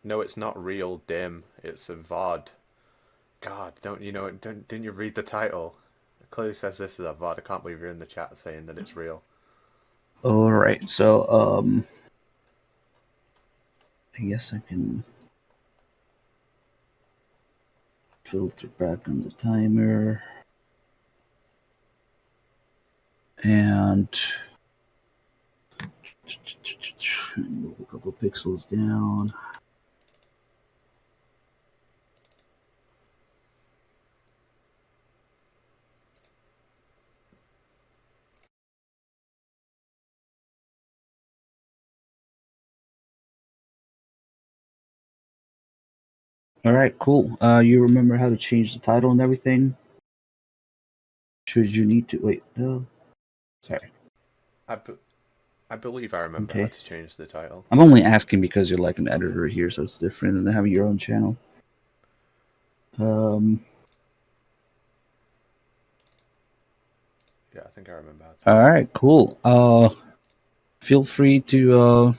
No, it's not real dim. It's a VOD. God, don't you know? Didn't you read the title? It clearly says this is a VOD. I can't believe you're in the chat saying that it's real. All right, so I guess I can filter back on the timer and move a couple of pixels down. All right, cool. You remember how to change the title and everything? Should you need to wait? No, sorry. I, be- I believe I remember how Okay, to change the title. I'm only asking because you're like an editor here, so it's different than having your own channel. Um. Yeah, I think I remember how All to. right, cool. Feel free to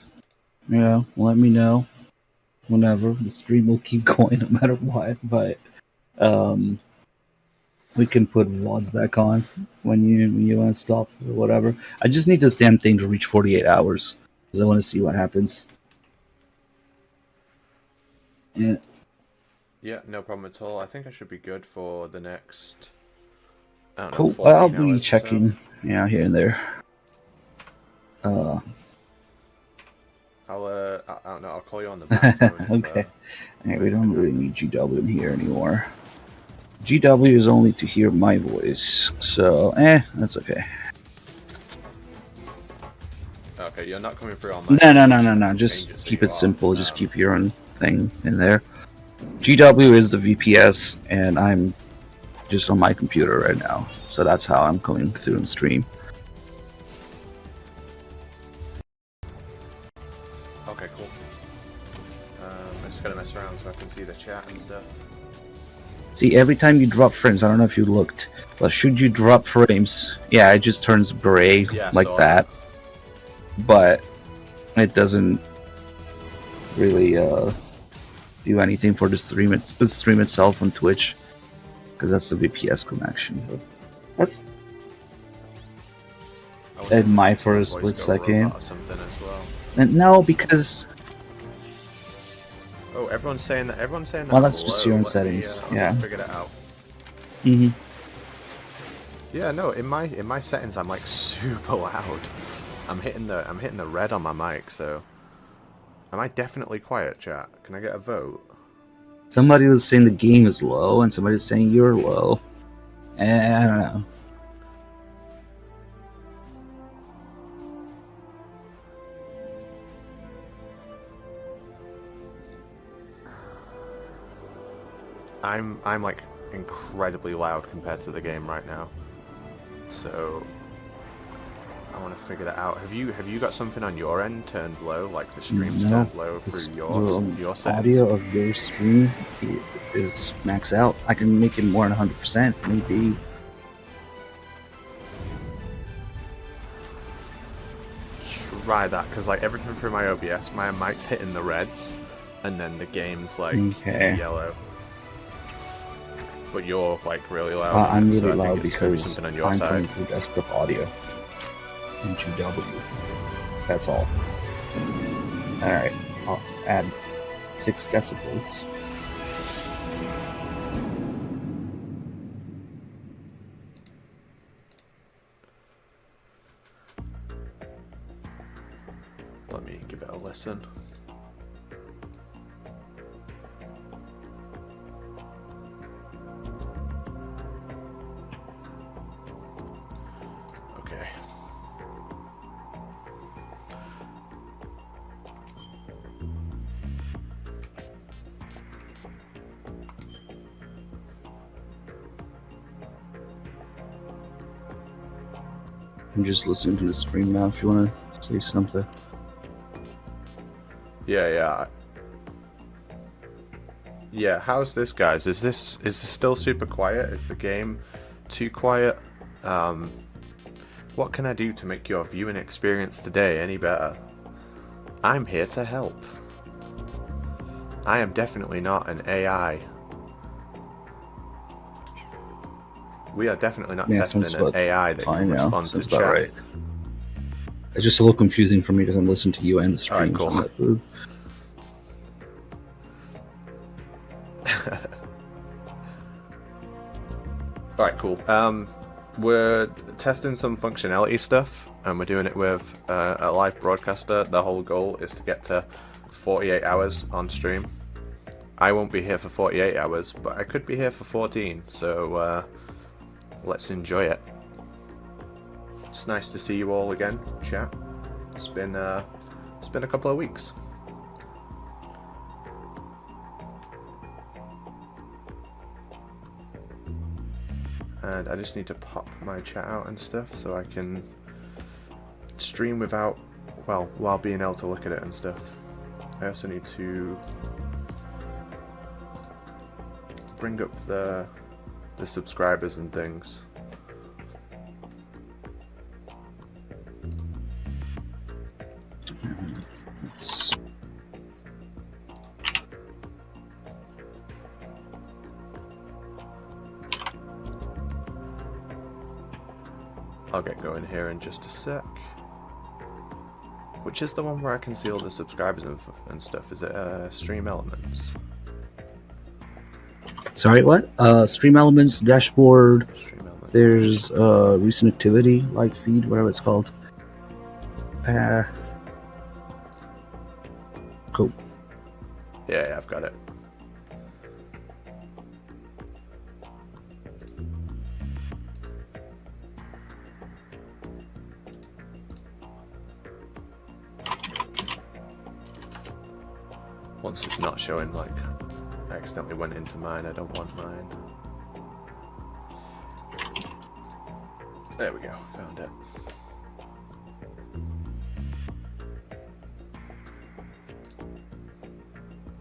let me know whenever. The stream will keep going no matter what, but um, we can put VODs back on when you want to stop or whatever. I just need this damn thing to reach 48 hours because I want to see what happens. Yeah, Yeah, no problem at all. I think I should be good for the next, I don't know, cool. I'll 14 be hours or so. checking, here and there. I don't know, I'll call you on the back phone Okay. if We don't anything really need happens. GW in here anymore. GW is only to hear my voice, so that's okay. Okay, you're not coming through on my No. to change Just it so keep you it are. simple. Just keep your own thing in there. GW is the VPS, and I'm just on my computer right now, so that's how I'm coming through and stream. Okay, cool. I'm just gonna mess around so I can see the chat and stuff. See, every time you drop frames, I don't know if you looked, but should you drop frames, yeah, it just turns gray Yeah, like so that, but it doesn't really do anything for the stream itself on Twitch because that's the VPS connection. That's I wonder in if it my makes for my a voice split go robot second. or something as well. And no, because Oh, everyone's saying that. Everyone's saying that well, I'm that's just your low. own settings. Let me Yeah. figure that out. Mm-hmm. Yeah, no, in my settings I'm like super loud. I'm hitting the red on my mic. So, am I definitely quiet, chat? Can I get a vote? Somebody was saying the game is low, and somebody's saying you're low. I don't know. I'm like incredibly loud compared to the game right now. So I want to figure that out. Have you got something on your end turned low, like the stream's No, turned low through your the settings? audio of your stream is maxed out. I can make it more than 100%, maybe. Try that, because like everything through my OBS, my mic's hitting the reds, and then the game's like Okay. yellow. But you're like really loud I'm so really I think loud it's gonna be because something on your I'm side. coming through desktop audio in GW. That's all. Alright, I'll add 6 decibels. Let me give it a listen. Okay. I'm just listening to the stream now if you want to say something. Yeah. Yeah, how's this, guys? Is this still super quiet? Is the game too quiet? What can I do to make your viewing experience today any better? I'm here to help. I am definitely not an AI. We are definitely not Yeah, testing sounds an about AI that fine can now. respond Sounds to about chat. right. It's just a little confusing for me because I'm listening to you and the stream. Alright, cool. So I'm like, ooh. Alright, cool. We're testing some functionality stuff, and we're doing it with a live broadcaster. The whole goal is to get to 48 hours on stream. I won't be here for 48 hours, but I could be here for 14, so let's enjoy it. It's nice to see you all again, chat. It's been a couple of weeks. And I just need to pop my chat out and stuff so I can stream without, well, while being able to look at it and stuff. I also need to bring up the subscribers and things. I'll get going here in just a sec. Which is the one where I can see all the subscribers and stuff? Is it Stream Elements? Sorry, what? Stream Elements, dashboard. Stream Elements. There's recent activity, live feed, whatever it's called. Cool. Yeah, I've got it. Once it's not showing, like, I accidentally went into mine, I don't want mine. There we go, found it.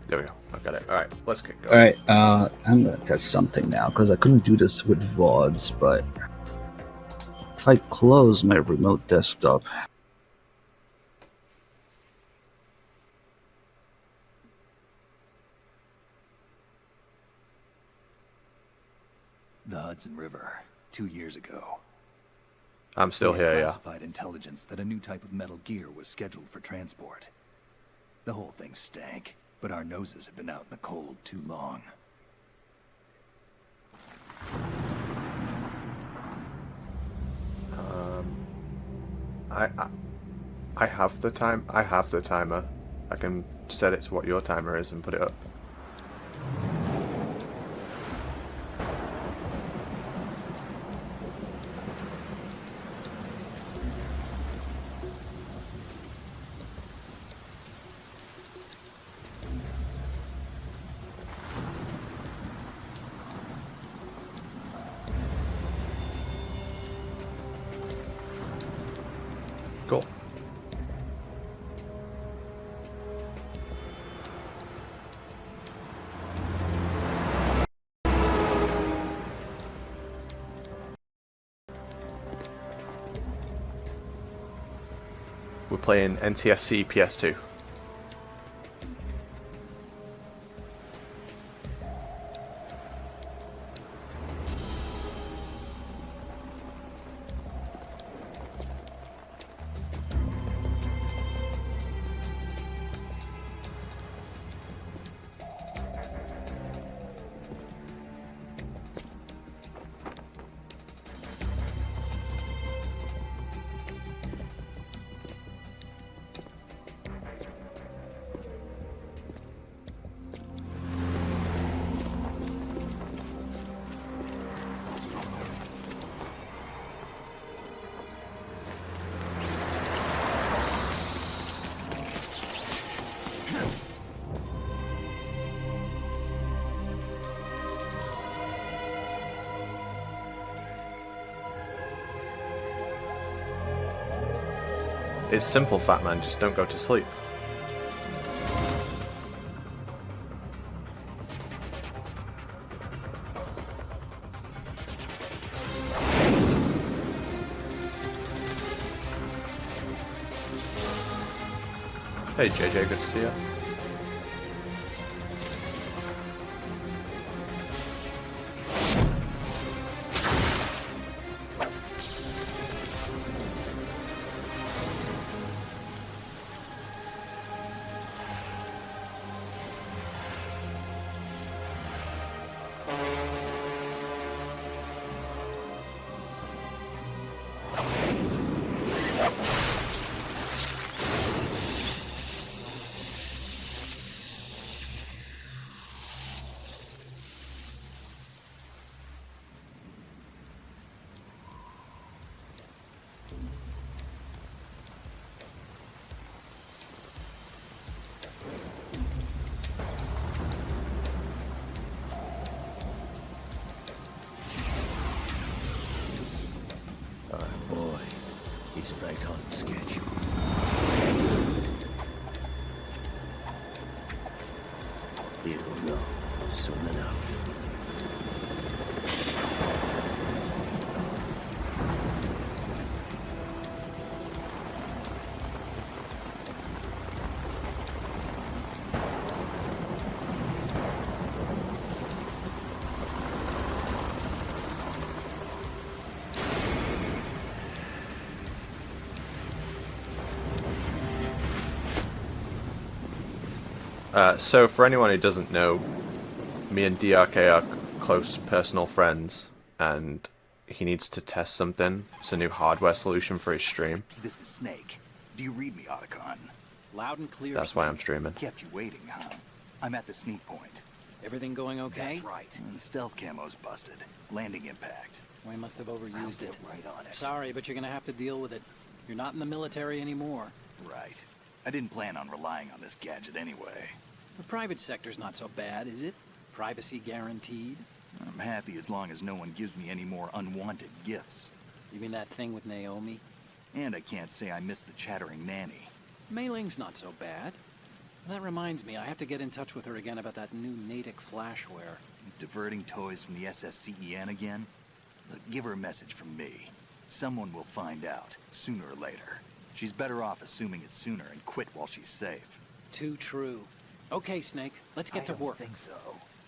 There we go, I've got it. Alright, let's get going. Alright, I'm gonna test something now, because I couldn't do this with VODs, but if I close my remote desktop... The Hudson River, 2 years ago. I'm still We had here, yeah. classified intelligence that a new type of metal gear was scheduled for transport. The whole thing stank, but our noses have been out in the cold too long. I have the time. I have the timer. I can set it to what your timer is and put it up. Cool. We're playing NTSC PS2. It's simple, fat man, just don't go to sleep. Hey JJ, good to see you. right on schedule. You'll know soon enough. So for anyone who doesn't know, me and DRK are close personal friends, and he needs to test something. It's a new hardware solution for his stream. This is Snake. Do you read me, Otacon? Loud and clear. That's why I'm streaming. Kept you waiting, huh? I'm at the sneak point. Everything going okay? That's right. The stealth camo's busted. Landing impact. We must have overused it. Right on it. Sorry, but you're gonna have to deal with it. You're not in the military anymore. Right. I didn't plan on relying on this gadget anyway. The private sector's not so bad, is it? Privacy guaranteed? I'm happy as long as no one gives me any more unwanted gifts. You mean that thing with Naomi? And I can't say I miss the chattering nanny. Mei Ling's not so bad. That reminds me, I have to get in touch with her again about that new Natick flashware. Diverting toys from the SSCEN again? Look, give her a message from me. Someone will find out, sooner or later. She's better off assuming it sooner and quit while she's safe. Too true. Okay, Snake, let's get to work. I don't think so.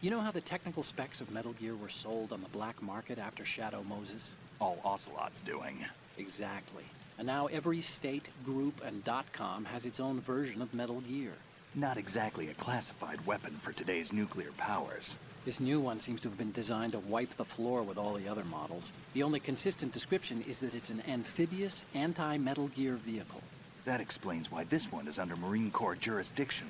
You know how the technical specs of Metal Gear were sold on the black market after Shadow Moses? All Ocelot's doing. Exactly. And now every state, group, and .com has its own version of Metal Gear. Not exactly a classified weapon for today's nuclear powers. This new one seems to have been designed to wipe the floor with all the other models. The only consistent description is that it's an amphibious, anti-Metal Gear vehicle. That explains why this one is under Marine Corps jurisdiction.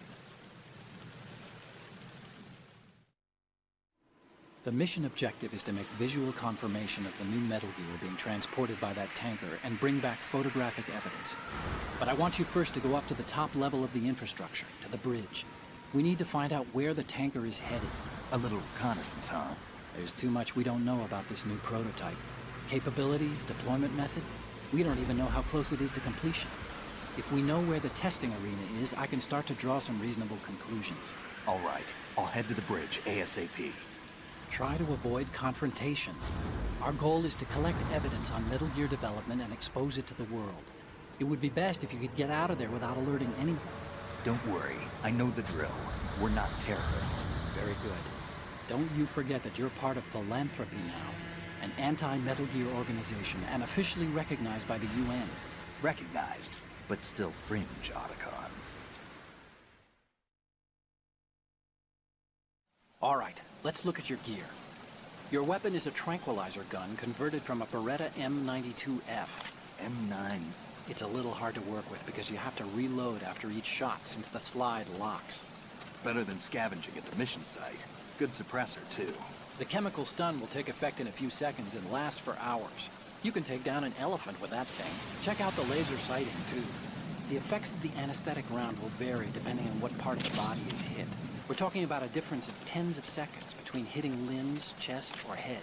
The mission objective is to make visual confirmation of the new Metal Gear being transported by that tanker and bring back photographic evidence. But I want you first to go up to the top level of the infrastructure, to the bridge. We need to find out where the tanker is headed. A little reconnaissance, huh? There's too much we don't know about this new prototype. Capabilities, deployment method, we don't even know how close it is to completion. If we know where the testing arena is, I can start to draw some reasonable conclusions. All right, I'll head to the bridge ASAP. Try to avoid confrontations. Our goal is to collect evidence on Metal Gear development and expose it to the world. It would be best if you could get out of there without alerting anyone. Don't worry, I know the drill. We're not terrorists. Very good. Don't you forget that you're part of Philanthropy now, an anti-Metal Gear organization and officially recognized by the UN. Recognized, but still fringe, Otacon. All right, let's look at your gear. Your weapon is a tranquilizer gun converted from a Beretta M92F. M9. It's a little hard to work with because you have to reload after each shot since the slide locks. Better than scavenging at the mission site. Good suppressor, too. The chemical stun will take effect in a few seconds and last for hours. You can take down an elephant with that thing. Check out the laser sighting, too. The effects of the anesthetic round will vary depending on what part of the body is hit. We're talking about a difference of tens of seconds between hitting limbs, chest, or head.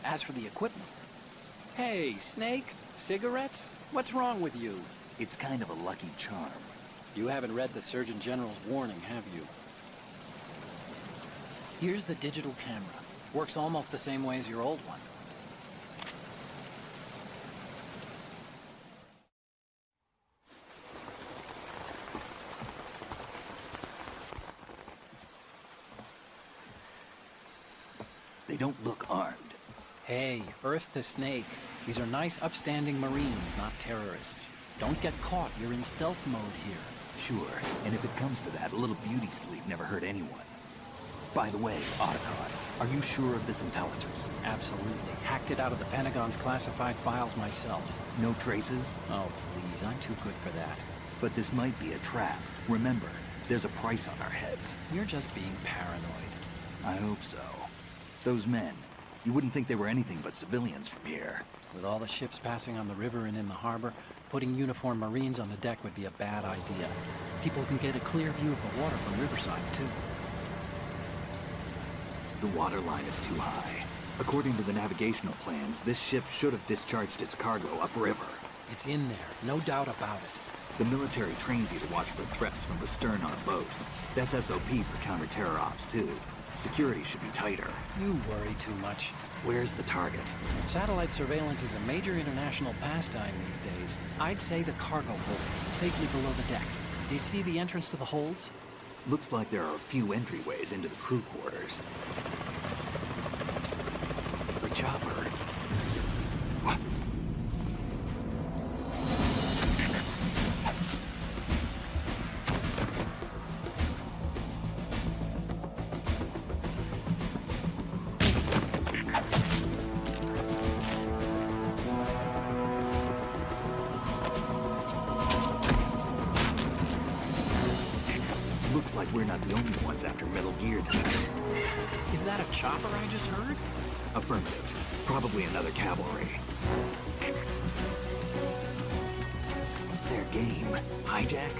As for the equipment... Hey, Snake, cigarettes? What's wrong with you? It's kind of a lucky charm. You haven't read the Surgeon General's warning, have you? Here's the digital camera. Works almost the same way as your old one. They don't look armed. Hey, Earth to Snake. These are nice, upstanding Marines, not terrorists. Don't get caught. You're in stealth mode here. Sure, and if it comes to that, a little beauty sleep never hurt anyone. By the way, Otacon, are you sure of this intelligence? Absolutely. Hacked it out of the Pentagon's classified files myself. No traces? Oh, please. I'm too good for that. But this might be a trap. Remember, there's a price on our heads. You're just being paranoid. I hope so. Those men, you wouldn't think they were anything but civilians from here. With all the ships passing on the river and in the harbor, putting uniformed Marines on the deck would be a bad idea. People can get a clear view of the water from Riverside, too. The water line is too high. According to the navigational plans, this ship should have discharged its cargo upriver. It's in there, no doubt about it. The military trains you to watch for threats from the stern on a boat. That's SOP for counter-terror ops, too. Security should be tighter. You worry too much. Where's the target? Satellite surveillance is a major international pastime these days. I'd say the cargo holds, safely below the deck. Do you see the entrance to the holds? Looks like there are a few entryways into the crew quarters. The chopper. What? Looks like we're not the only ones after Metal Gear tonight. Is that a chopper I just heard? Affirmative. Probably another cavalry. What's their game? Hijack?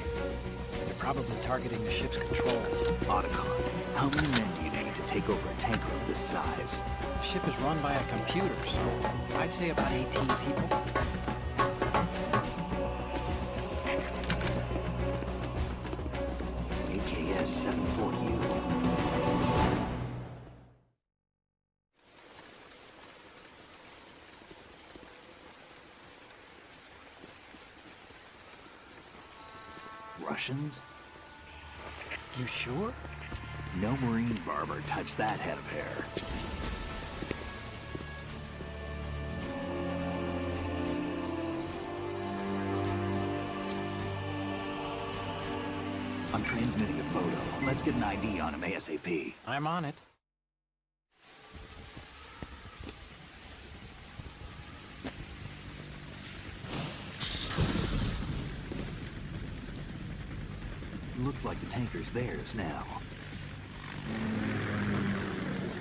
They're probably targeting the ship's controls. Otacon. How many men do you need to take over a tanker of this size? The ship is run by a computer, so I'd say about 18 people. AKS 74U. Russians? You sure? No Marine barber touched that head of hair. I'm transmitting a photo. Let's get an ID on him ASAP. I'm on it. Looks like the tanker's theirs now.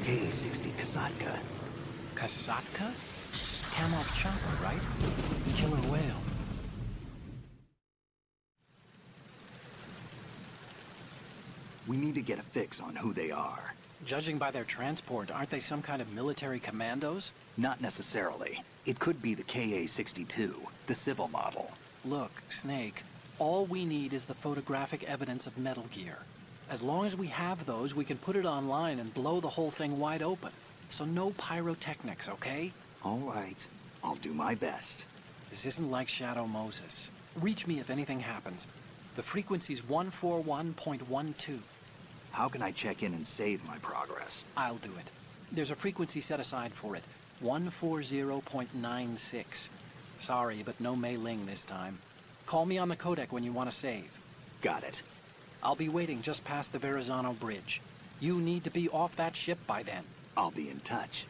K-60 Kasatka. Kasatka? Kamov chopper, right? Killer whale. We need to get a fix on who they are. Judging by their transport, aren't they some kind of military commandos? Not necessarily. It could be the KA-62, the civil model. Look, Snake, all we need is the photographic evidence of Metal Gear. As long as we have those, we can put it online and blow the whole thing wide open. So no pyrotechnics, okay? All right. I'll do my best. This isn't like Shadow Moses. Reach me if anything happens. The frequency's 141.12. How can I check in and save my progress? I'll do it. There's a frequency set aside for it. 140.96. Sorry, but no Mei Ling this time. Call me on the codec when you want to save. Got it. I'll be waiting just past the Verrazano Bridge. You need to be off that ship by then. I'll be in touch.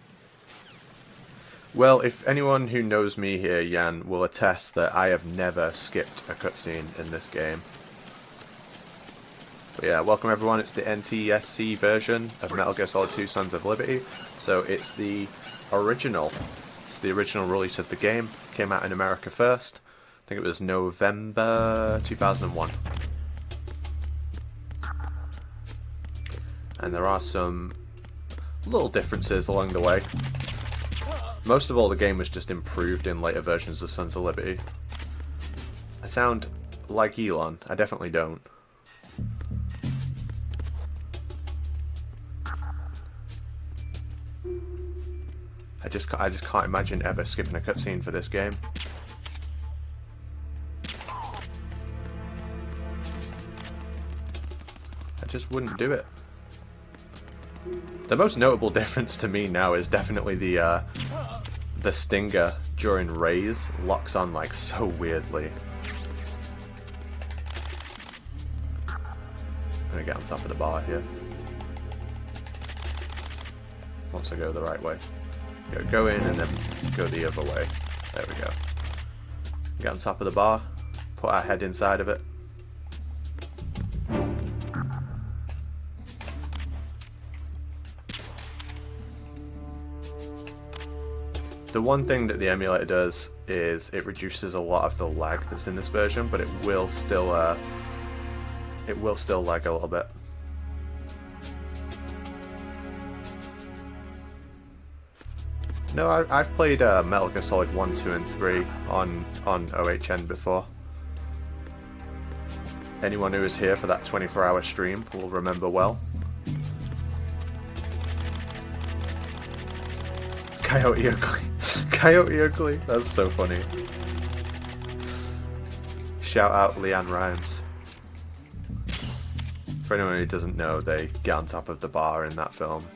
Well, if anyone who knows me here, Jan, will attest that I have never skipped a cutscene in this game. But yeah, welcome everyone. It's the NTSC version of Metal Gear Solid 2 Sons of Liberty. So it's the original. It's the original release of the game. Came out in America first. I think it was November 2001. And there are some little differences along the way. Most of all, the game was just improved in later versions of Sons of Liberty. I sound like Elon. I definitely don't. I just can't imagine ever skipping a cutscene for this game. I just wouldn't do it. The most notable difference to me now is definitely the stinger during raise locks on like so weirdly. I'm gonna get on top of the bar here. Once I go the right way. Go in and then go the other way. There we go. Get on top of the bar, put our head inside of it. The one thing that the emulator does is it reduces a lot of the lag that's in this version, but it will still lag a little bit. No, I've played Metal Gear Solid 1, 2, and 3 on OHN before. Anyone who was here for that 24-hour stream will remember well. Coyote Ugly. Coyote Ugly. That's so funny. Shout out Leanne Rhymes. For anyone who doesn't know, they get on top of the bar in that film.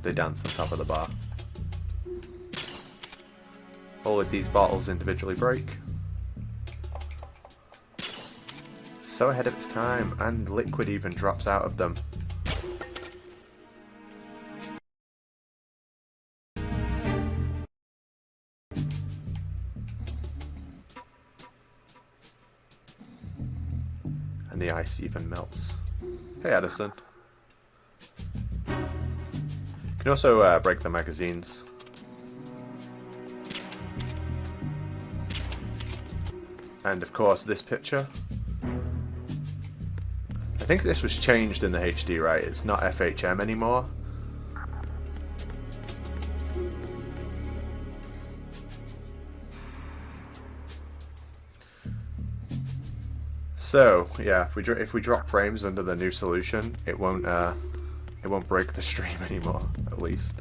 They dance on top of the bar. All of these bottles individually break. So ahead of its time, and liquid even drops out of them. And the ice even melts. Hey Addison. You can also break the magazines. And of course this picture. I think this was changed in the HD, right? It's not FHM anymore. So yeah, if we drop frames under the new solution, it won't break the stream anymore, at least.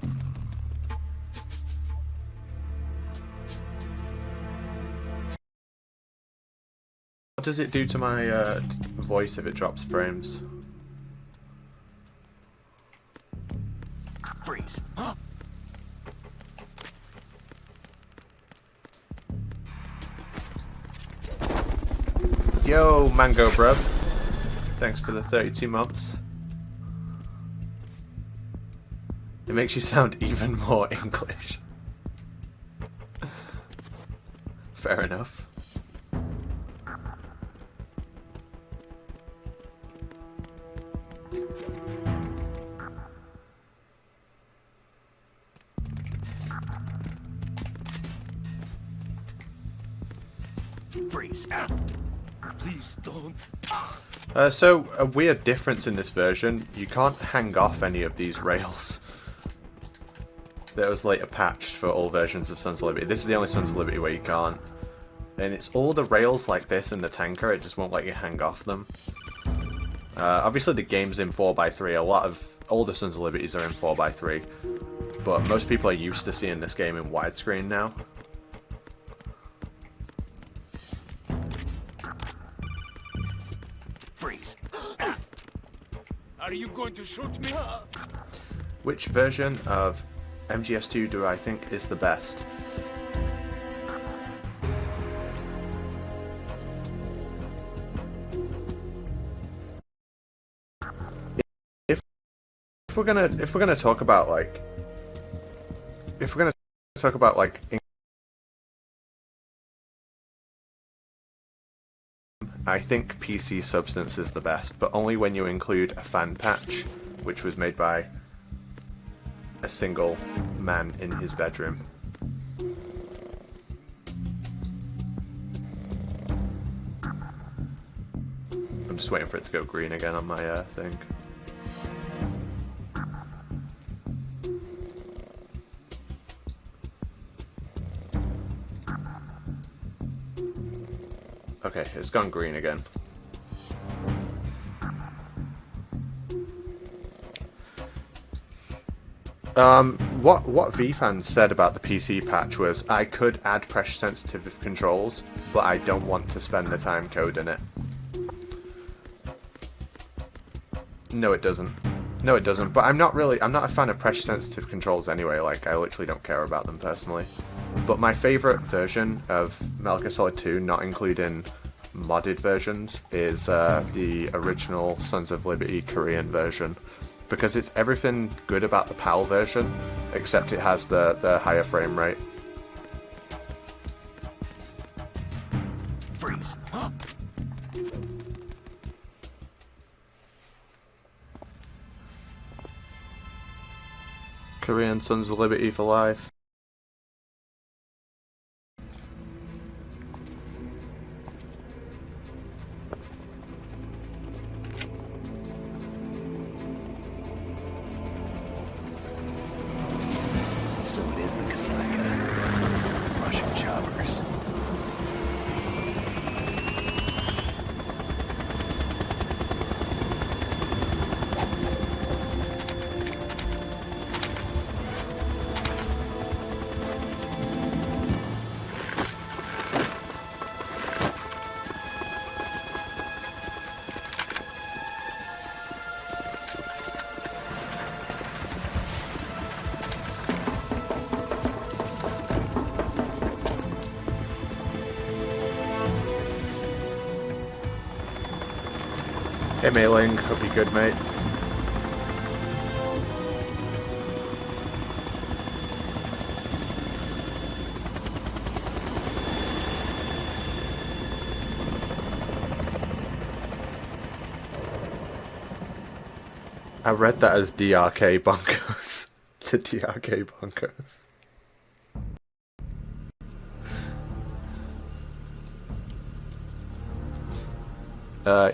What does it do to my voice if it drops frames? Freeze. Yo, Mango Bruv. Thanks for the 32 months. It makes you sound even more English. Fair enough. Freeze. Please don't. So, a weird difference in this version, you can't hang off any of these rails. That was later patched for all versions of Sons of Liberty. This is the only Sons of Liberty where you can't. And it's all the rails like this in the tanker, it just won't let you hang off them. Obviously the game's in 4x3, a lot of older Sons of Liberties are in 4x3. But most people are used to seeing this game in widescreen now. Freeze. Are you going to shoot me? Which version of MGS2 do I think is the best? If we're gonna talk about like I think PC Substance is the best, but only when you include a fan patch, which was made by a single man in his bedroom. I'm just waiting for it to go green again on my thing. Okay, it's gone green again. What VFans said about the PC patch was, I could add pressure sensitive controls, but I don't want to spend the time coding it. No, it doesn't. No, it doesn't. But I'm not a fan of pressure sensitive controls anyway. Like, I literally don't care about them personally. But my favorite version of Metal Gear Solid 2, not including modded versions, is the original Sons of Liberty Korean version. Because it's everything good about the PAL version, except it has the higher frame rate. Freeze. Korean Sons of Liberty for life. Hey Mailing, hope you're good, mate. I read that as DRK Bunkos. The DRK Bunkos.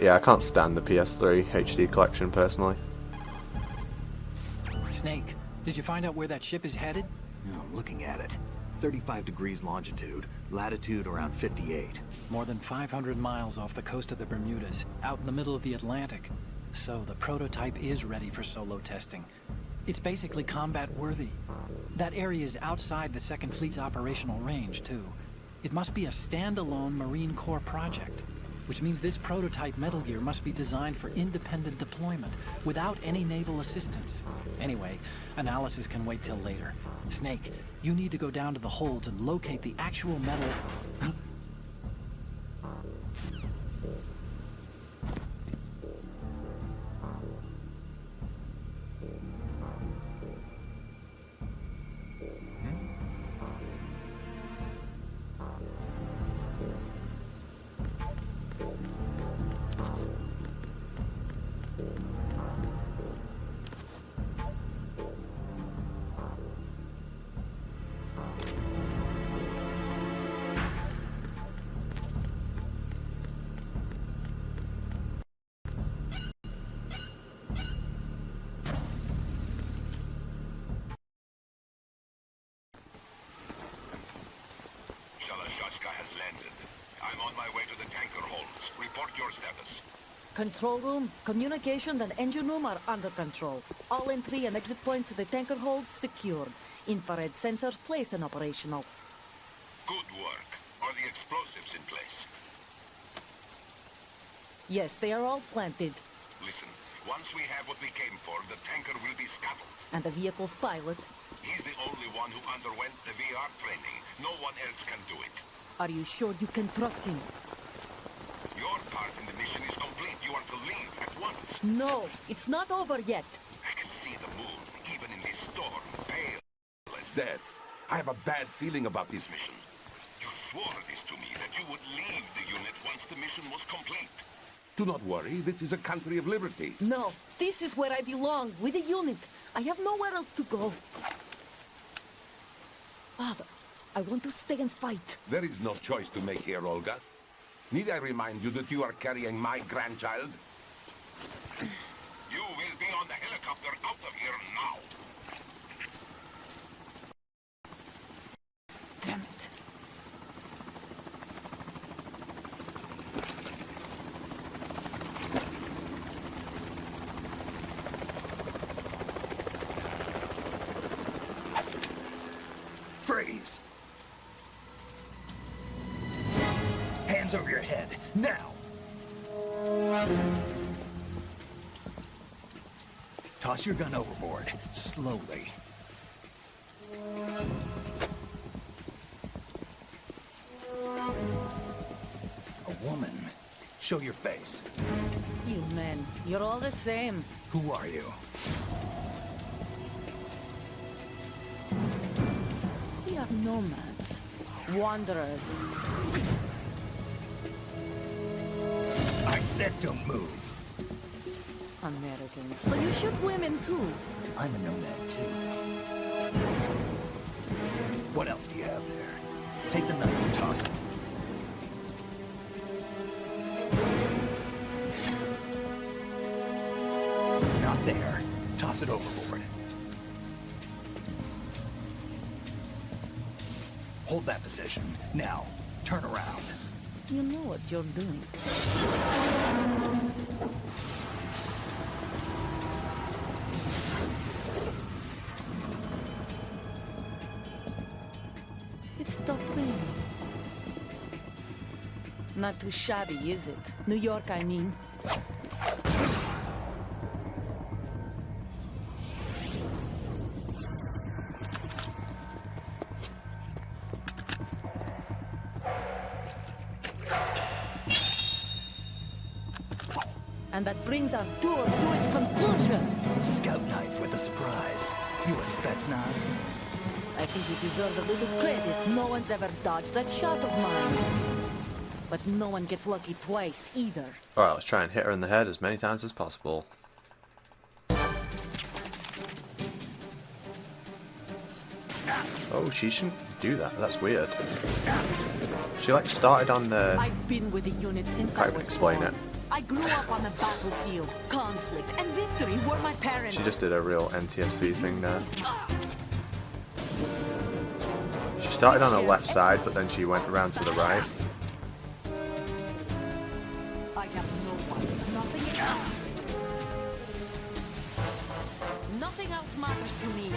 Yeah, I can't stand the PS3 HD collection personally. Snake, did you find out where that ship is headed? Oh, I'm looking at it. 35 degrees longitude, latitude around 58. More than 500 miles off the coast of the Bermudas, out in the middle of the Atlantic. So the prototype is ready for solo testing. It's basically combat worthy. That area is outside the Second Fleet's operational range, too. It must be a standalone Marine Corps project, which means this prototype Metal Gear must be designed for independent deployment, without any naval assistance. Anyway, analysis can wait till later. Snake, you need to go down to the holds and locate the actual metal... has landed. I'm on my way to the tanker holds. Report your status. Control room, communications and engine room are under control. All entry and exit points to the tanker hold secured. Infrared sensors placed and operational. Good work. Are the explosives in place? Yes, they are all planted. Listen, once we have what we came for, the tanker will be scuttled. And the vehicle's pilot. He's the only one who underwent the VR training. No one else can do it. Are you sure you can trust him? Your part in the mission is complete. You are to leave at once. No, it's not over yet. I can see the moon, even in this storm, pale as death. I have a bad feeling about this mission. You swore this to me, that you would leave the unit once the mission was complete. Do not worry, this is a country of liberty. No, this is where I belong, with the unit. I have nowhere else to go. Father, I want to stay and fight. There is no choice to make here, Olga. Need I remind you that you are carrying my grandchild? You will be on the helicopter out of here now. Damn it. Freeze! Hands over your head, now! Toss your gun overboard, slowly. A woman. Show your face. You men, you're all the same. Who are you? We are nomads. Wanderers. I said don't move. Americans. So you shoot women too. I'm a nomad too. What else do you have there? Take the knife and toss it. Not there. Toss it overboard. Hold that position. Now, turn around. You know what you're doing. It stopped raining. Not too shabby, is it? New York, I mean. And that brings our tour to its conclusion. Scout knife with a surprise. You a Spetsnaz? I think you deserve a little credit. No one's ever dodged that shot of mine. But no one gets lucky twice, either. Alright, let's try and hit her in the head as many times as possible. Oh, she shouldn't do that. That's weird. She like started on the... I've been with the unit since I Can't even was explain born. it. I grew up on the battlefield. Conflict and victory were my parents. She just did a real NTSC thing there. She started on the left side, but then she went around to the right. I have no one. Nothing else matters to me.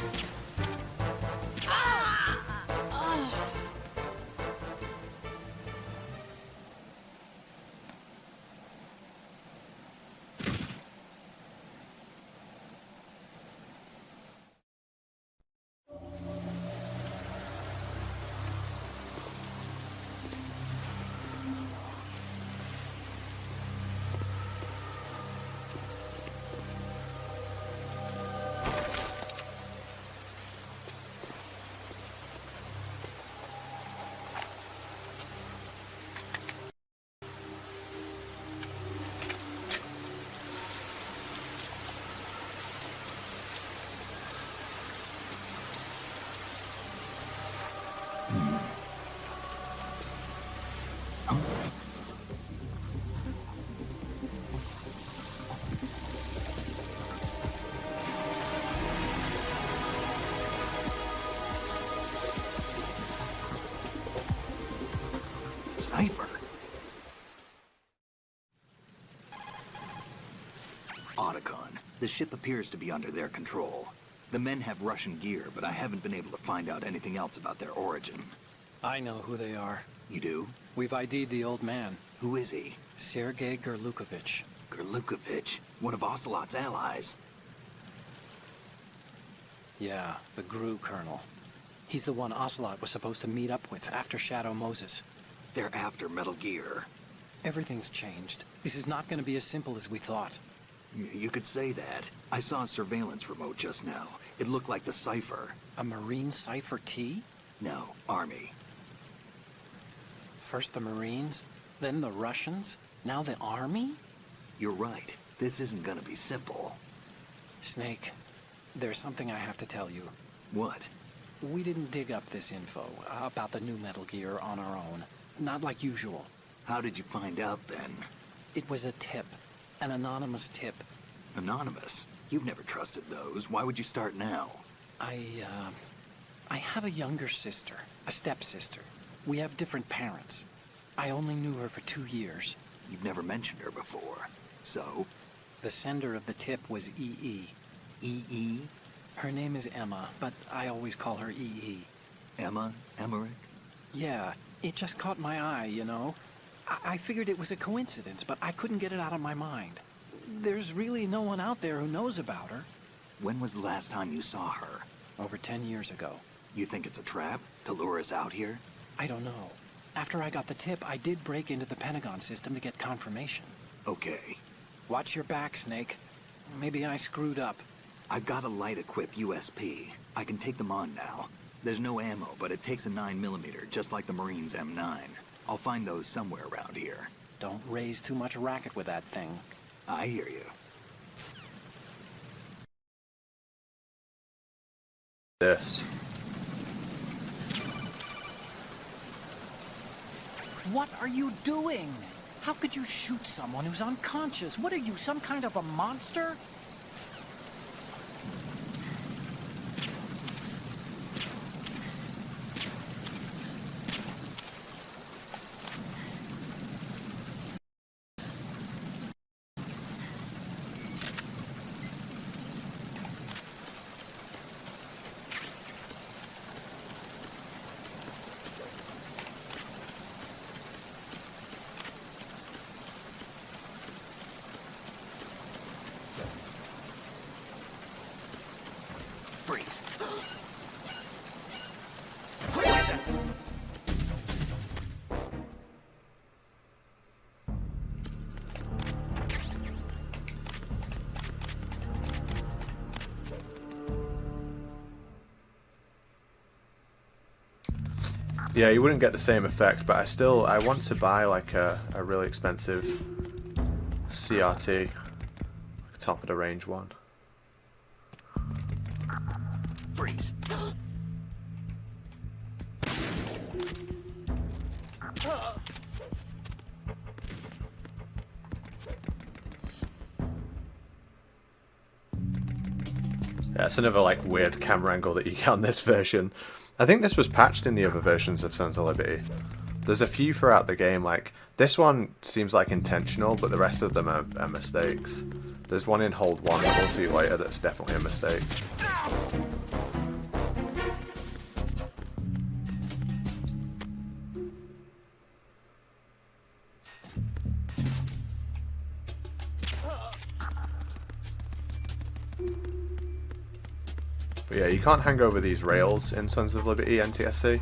Cipher. Otacon. The ship appears to be under their control. The men have Russian gear, but I haven't been able to find out anything else about their origin. I know who they are. You do? We've ID'd the old man, Who is he? Sergei Gerlukovich. Gerlukovich, one of Ocelot's allies. Yeah, the GRU colonel. He's the one Ocelot was supposed to meet up with after Shadow Moses. They're after Metal Gear. Everything's changed. This is not going to be as simple as we thought. You could say that. I saw a surveillance remote just now. It looked like the Cipher. A Marine Cipher T? No, Army. First the Marines, then the Russians, now the Army? You're right. This isn't gonna be simple. Snake, there's something I have to tell you. What? We didn't dig up this info about the new Metal Gear on our own. Not like usual. How did you find out then? It was a tip. An anonymous tip. Anonymous? You've never trusted those. Why would you start now? I have a younger sister, a stepsister. We have different parents. I only knew her for 2 years. You've never mentioned her before. So? The sender of the tip was EE. E.E.? Her name is Emma, but I always call her EE. Emma? Emmerich? Yeah, it just caught my eye, you know? I figured it was a coincidence, but I couldn't get it out of my mind. There's really no one out there who knows about her. When was the last time you saw her? Over 10 years ago. You think it's a trap? To lure us out here? I don't know. After I got the tip, I did break into the Pentagon system to get confirmation. Okay. Watch your back, Snake. Maybe I screwed up. I've got a light-equipped USP. I can take them on now. There's no ammo, but it takes a 9mm, just like the Marines' M9. I'll find those somewhere around here. Don't raise too much racket with that thing. I hear you. This. What are you doing? How could you shoot someone who's unconscious? What are you, some kind of a monster? Freeze. Yeah, you wouldn't get the same effect, but I want to buy like a really expensive CRT, top of the range one. Freeze. Yeah, it's another like weird camera angle that you get on this version. I think this was patched in the other versions of Sons of Liberty. There's a few throughout the game, like this one seems like intentional, but the rest of them are mistakes. There's one in Hold 1 that we'll see later that's definitely a mistake. But yeah, you can't hang over these rails in Sons of Liberty NTSC.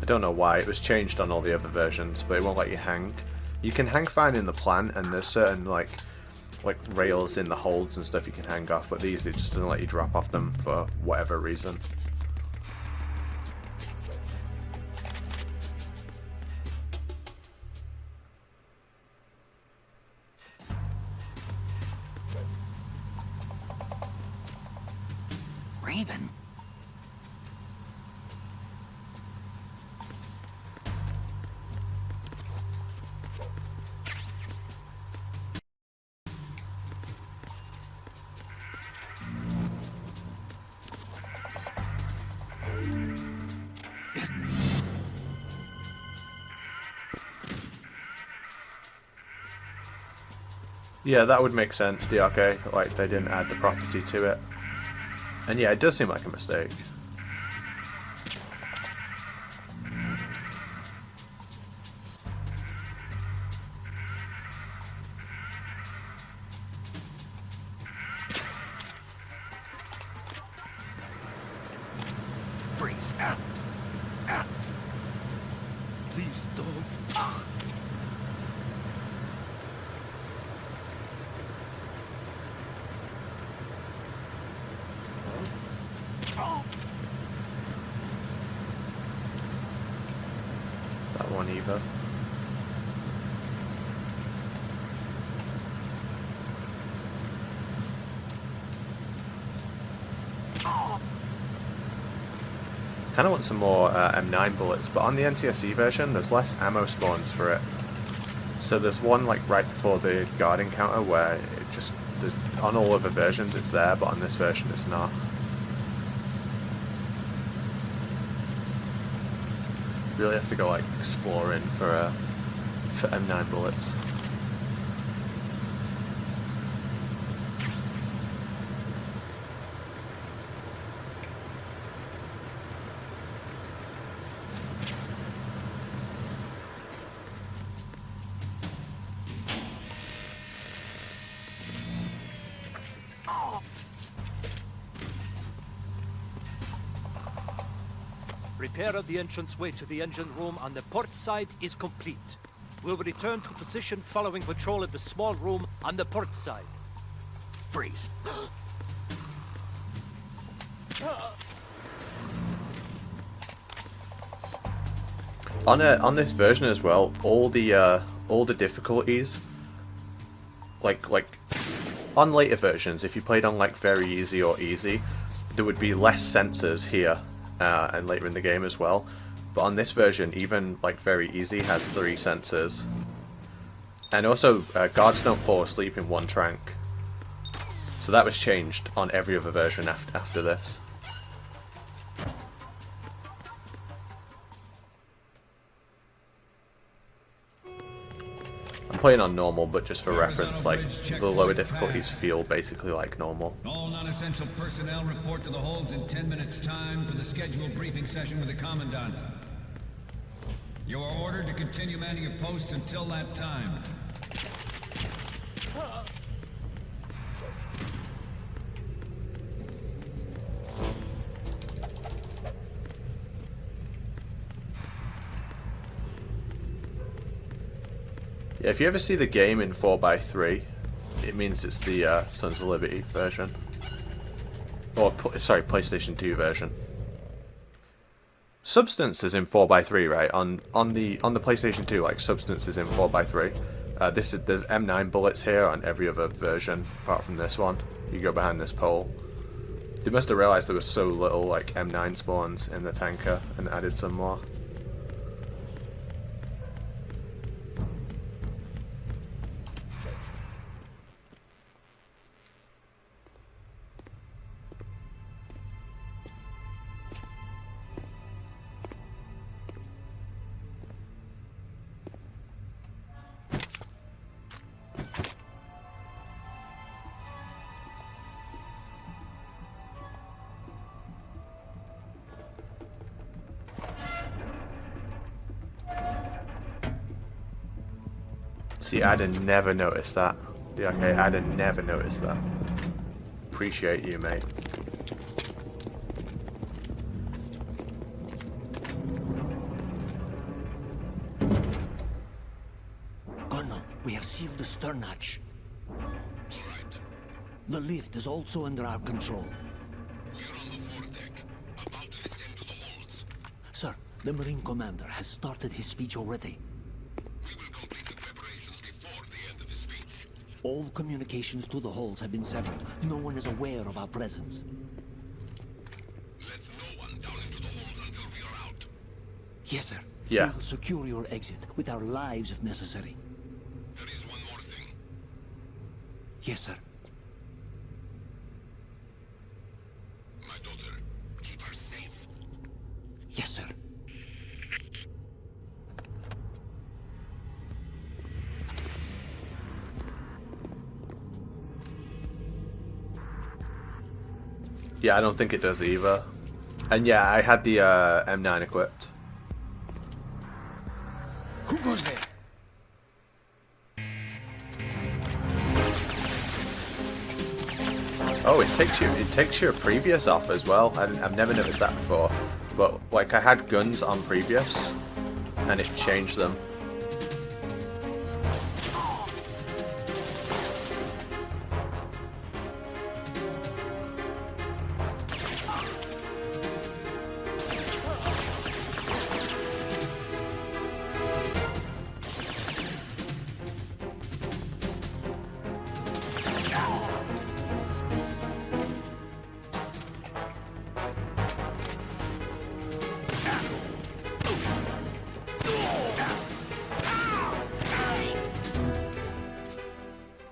I don't know why, it was changed on all the other versions, but it won't let you hang. You can hang fine in the plant, and there's certain like rails in the holds and stuff you can hang off, but these, it just doesn't let you drop off them for whatever reason. Raven? Yeah, that would make sense, DRK, like they didn't add the property to it. And yeah, it does seem like a mistake. Freeze. Please don't. That one either. Kind of want some more M9 bullets, but on the NTSC version there's less ammo spawns for it. So there's one like right before the guard encounter where it just, on all other versions it's there, but on this version it's not. Really have to go like exploring for M9 bullets. Repair of the entranceway to the engine room on the port side is complete. We'll return to position following patrol of the small room on the port side. Freeze. On this version as well, all the difficulties, like on later versions, if you played on like very easy or easy, there would be less sensors here. And later in the game as well, but on this version even like very easy has 3 sensors, and also guards don't fall asleep in one trank, so that was changed on every other version after this. I'm playing on normal, but just for reference, like the lower difficulties feel basically like normal. All non-essential personnel report to the holds in 10 minutes time for the scheduled briefing session with the Commandant. You are ordered to continue manning your posts until that time. Yeah, if you ever see the game in 4x3, it means it's the Sons of Liberty version. Or, sorry, PlayStation 2 version. Substance is in 4x3, right? On the PlayStation 2, like Substance is in 4x3. There's M9 bullets here on every other version apart from this one. You go behind this pole. They must have realized there was so little like M9 spawns in the tanker and added some more. See, I'd have never noticed that. Yeah, okay, I'd have never noticed that. Appreciate you, mate. Colonel, we have sealed the stern hatch. The lift is also under our control. We're on the foredeck, about to descend to the holds. Sir, the Marine Commander has started his speech already. We will complete the preparations before the end of the speech. All communications to the holds have been severed. No one is aware of our presence. Let no one down into the holds until we are out. Yes, sir. Yeah. We will secure your exit with our lives if necessary. There is one more thing. Yes, sir. My daughter, keep her safe. Yes, sir. Yeah, I don't think it does either. And yeah, I had the M9 equipped. Who goes there? Oh, it takes your previous off as well. I've never noticed that before. But like I had guns on previous, and it changed them.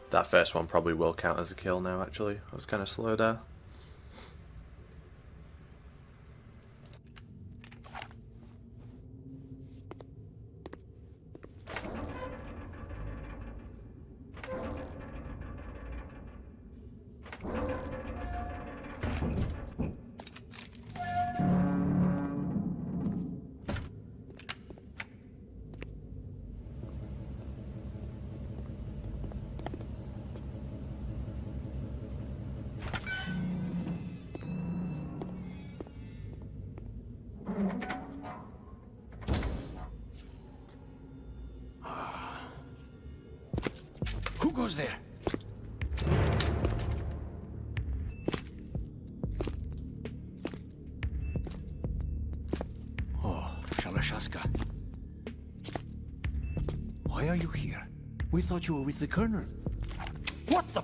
That first one probably will count as a kill now, actually. I was kind of slow there. Who goes there? Oh, Shalashaska. Why are you here? We thought you were with the Colonel. What the...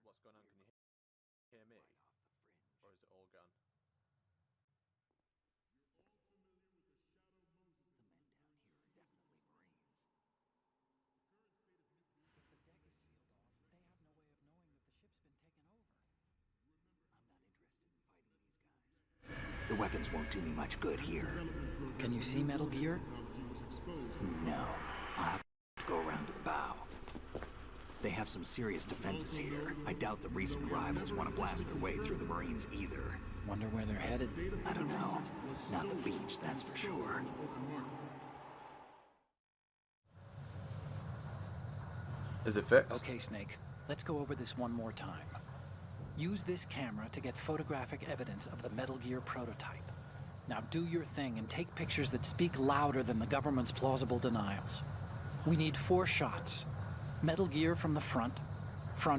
What's going on? Can you hear me? Or is it all gone? weapons won't do me much good here. Can you see Metal Gear? No. I'll have to go around to the bow. They have some serious defenses here. I doubt the recent rivals want to blast their way through the Marines either. Wonder where they're headed? I don't know. Not the beach, that's for sure. Is it fixed? Okay, Snake. Let's go over this one more time. Use this camera to get photographic evidence of the Metal Gear prototype. Now do your thing and take pictures that speak louder than the government's plausible denials. We need 4 shots. Metal Gear from the front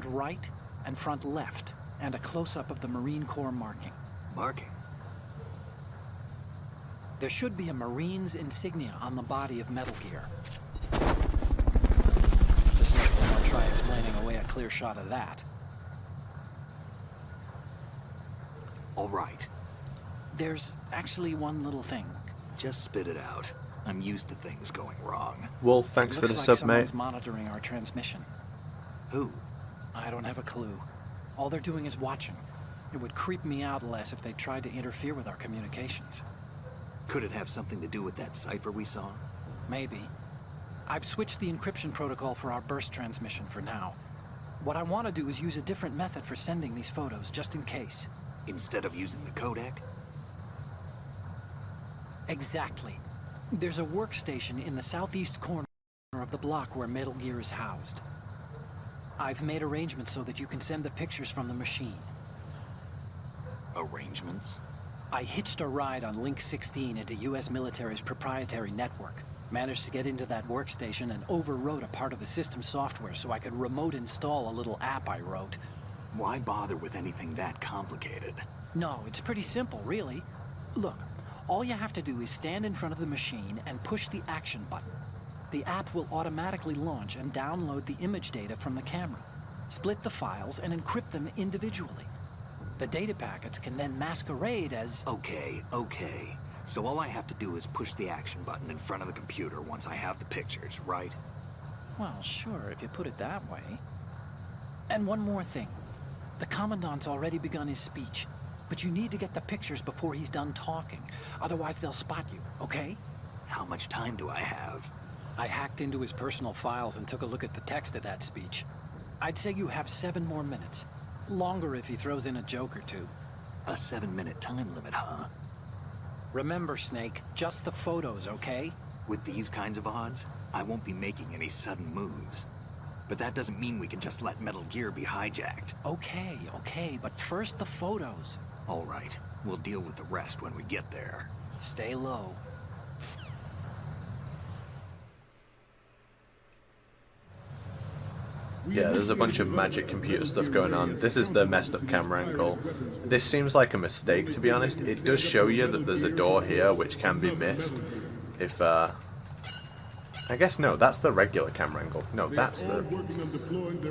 right, and front left, and a close-up of the Marine Corps marking. Marking? There should be a Marine's insignia on the body of Metal Gear. Just let someone try explaining away a clear shot of that. All right. There's actually one little thing. Just spit it out. I'm used to things going wrong. Wolf, thanks for the Looks like sub, mate. someone's monitoring our transmission. Who? I don't have a clue. All they're doing is watching. It would creep me out less if they tried to interfere with our communications. Could it have something to do with that cipher we saw? Maybe. I've switched the encryption protocol for our burst transmission for now. What I want to do is use a different method for sending these photos, just in case. Instead of using the codec? Exactly. There's a workstation in the southeast corner of the block where Metal Gear is housed. I've made arrangements so that you can send the pictures from the machine. Arrangements? I hitched a ride on Link 16 into US military's proprietary network. Managed to get into that workstation and overwrote a part of the system software so I could remote install a little app I wrote. Why bother with anything that complicated? No, it's pretty simple, really. Look, all you have to do is stand in front of the machine and push the action button. The app will automatically launch and download the image data from the camera, split the files, and encrypt them individually. The data packets can then masquerade as... Okay. So all I have to do is push the action button in front of the computer once I have the pictures, right? Well, sure, if you put it that way. And one more thing. The Commandant's already begun his speech, but you need to get the pictures before he's done talking. Otherwise, they'll spot you, okay? How much time do I have? I hacked into his personal files and took a look at the text of that speech. I'd say you have 7 more minutes. Longer if he throws in a joke or two. A 7-minute time limit, huh? Remember, Snake, just the photos, okay? With these kinds of odds, I won't be making any sudden moves. But that doesn't mean we can just let Metal Gear be hijacked. Okay, but first the photos. All right, we'll deal with the rest when we get there. Stay low. Yeah, there's a bunch of magic computer stuff going on. This is the messed up camera angle. This seems like a mistake, to be honest. It does show you that there's a door here which can be missed. If, I guess, no, that's the regular camera angle. No, that's the...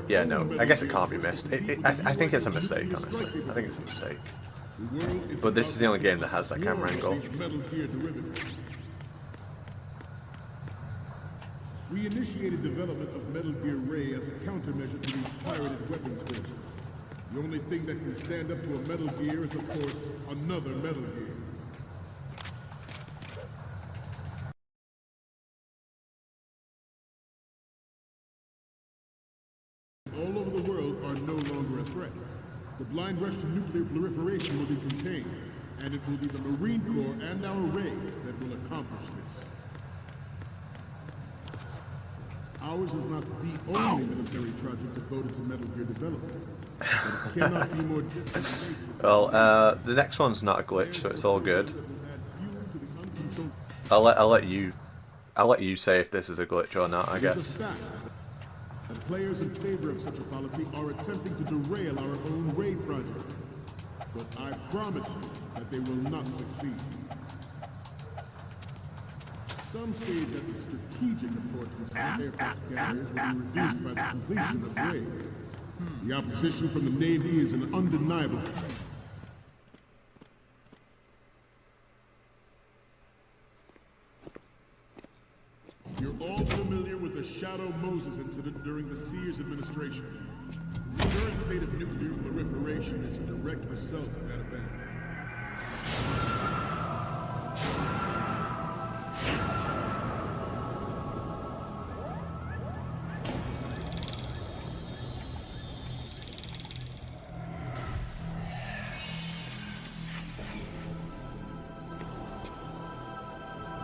Yeah, no, I guess it can't be missed. I think it's a mistake, honestly. I think it's a mistake. But this is the only game that has that camera angle. We initiated development of Metal Gear Ray as a countermeasure to these pirated weapons forces. The only thing that can stand up to a Metal Gear is, of course, another Metal Gear. All over the world are no longer a threat. The blind rush to nuclear proliferation will be contained, and it will be the Marine Corps and our Ray that will accomplish this. Ours is not the only military project devoted to Metal Gear development. But it cannot be more different. Well, the next one's not a glitch, so it's all good. I'll let you say if this is a glitch or not, I guess. It is a fact that players in favor of such a policy are attempting to derail our own Ray project. But I promise you that they will not succeed. Some say that the strategic importance of aircraft carriers will be reduced by the completion of Ray. The opposition from the Navy is an undeniable fact. You're all familiar with the Shadow Moses incident during the Sears administration. The current state of nuclear proliferation is a direct result of that event.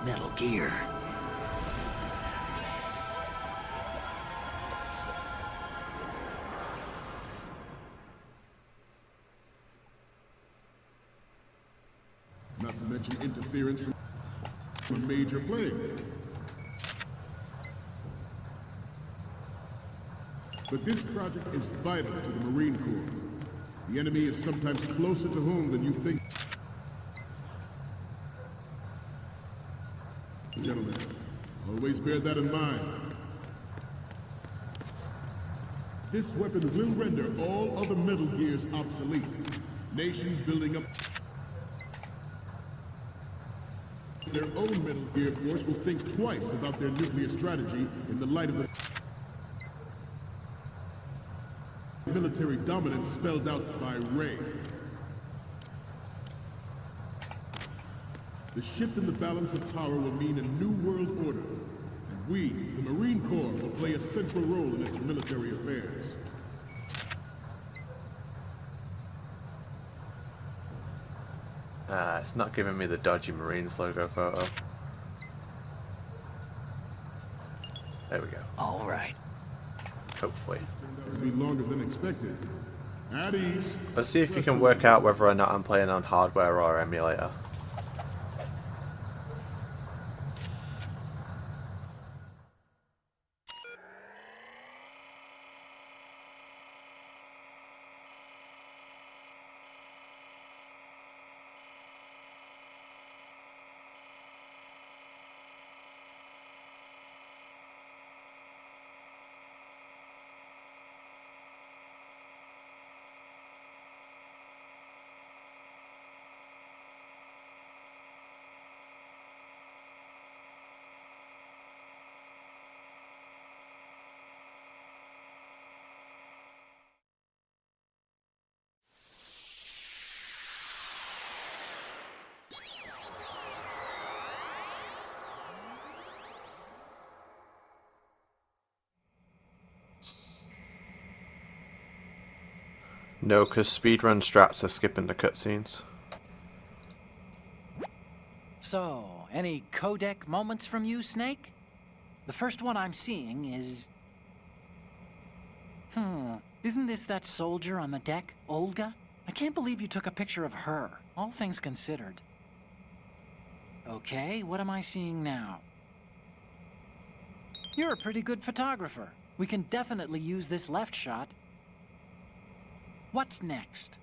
Metal Gear. Not to mention interference from a major player. But this project is vital to the Marine Corps. The enemy is sometimes closer to home than you think. Gentlemen, always bear that in mind. This weapon will render all other Metal Gears obsolete. Nations building up their own Metal Gear force will think twice about their nuclear strategy in the light of the military dominance spelled out by Ray. The shift in the balance of power will mean a new world order, and we, the Marine Corps, will play a central role in its military affairs. It's not giving me the dodgy Marines logo photo. There we go. All right. Hopefully. Turned out to be longer than expected. At ease. Let's see if you can work out whether or not I'm playing on hardware or emulator. No, because speedrun strats are skipping the cutscenes. So, any codec moments from you, Snake? The first one I'm seeing is... Isn't this that soldier on the deck, Olga? I can't believe you took a picture of her, all things considered. Okay, what am I seeing now? You're a pretty good photographer. We can definitely use this left shot. What's next?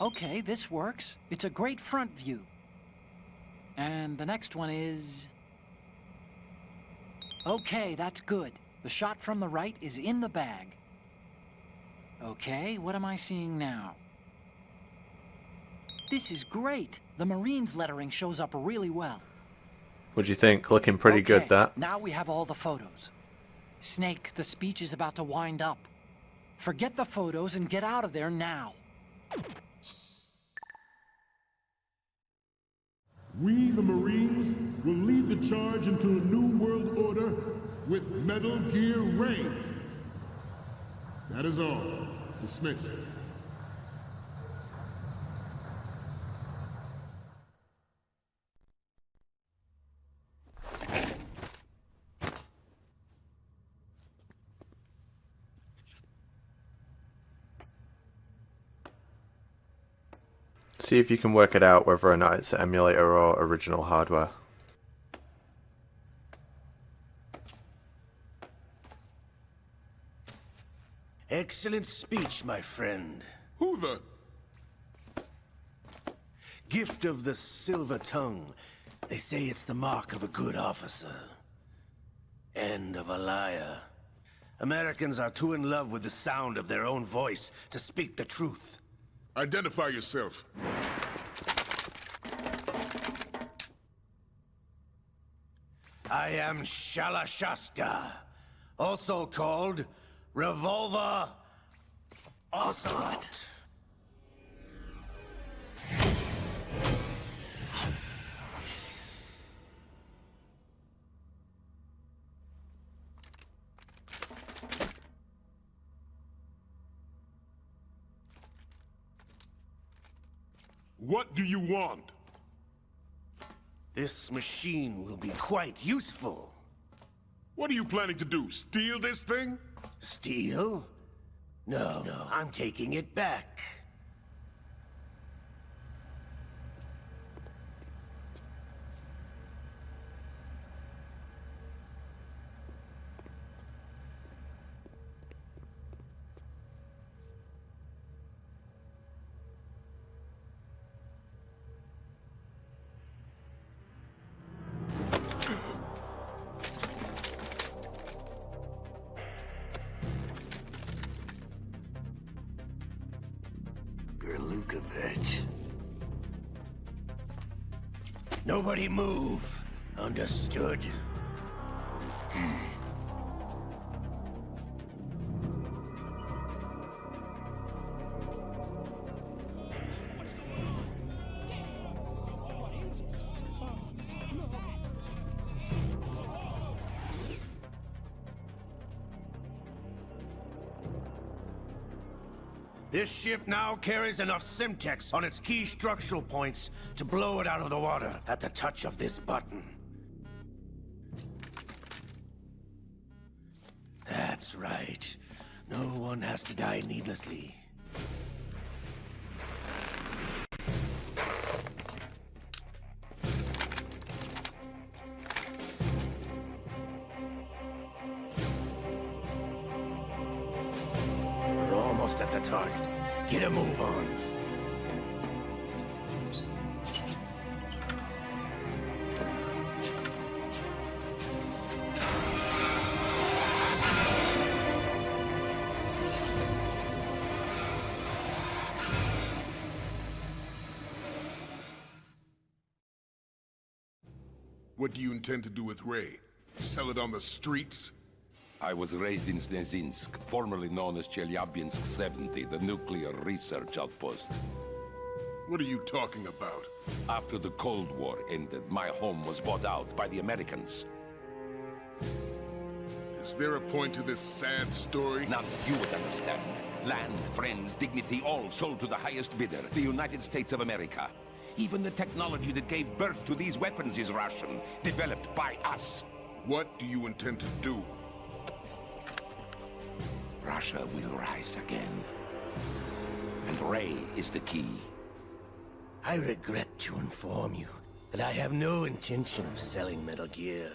Okay, this works. It's a great front view. And the next one is... Okay, that's good. The shot from the right is in the bag. Okay, what am I seeing now? This is great. The Marines lettering shows up really well. What do you think? Looking pretty good, that. Now we have all the photos. Snake, the speech is about to wind up. Forget the photos and get out of there now. We, the Marines, will lead the charge into a new world order with Metal Gear Ray. That is all. Dismissed. See if you can work it out whether or not it's an emulator or original hardware. Excellent speech, my friend. Who the? Gift of the silver tongue. They say it's the mark of a good officer. And of a liar. Americans are too in love with the sound of their own voice to speak the truth. Identify yourself. I am Shalashaska, also called Revolver Ocelot. What do you want? This machine will be quite useful. What are you planning to do, steal this thing? Steal? No, I'm taking it back. Lukovich. Nobody move. Understood? This ship now carries enough Simtex on its key structural points to blow it out of the water at the touch of this button. That's right. No one has to die needlessly. Almost at the target. Get a move on. What do you intend to do with Ray? Sell it on the streets? I was raised in Snezinsk, formerly known as Chelyabinsk 70, the nuclear research outpost. What are you talking about? After the Cold War ended, my home was bought out by the Americans. Is there a point to this sad story? None you would understand. Land, friends, dignity, all sold to the highest bidder, the United States of America. Even the technology that gave birth to these weapons is Russian, developed by us. What do you intend to do? Russia will rise again. And Ray is the key. I regret to inform you that I have no intention of selling Metal Gear.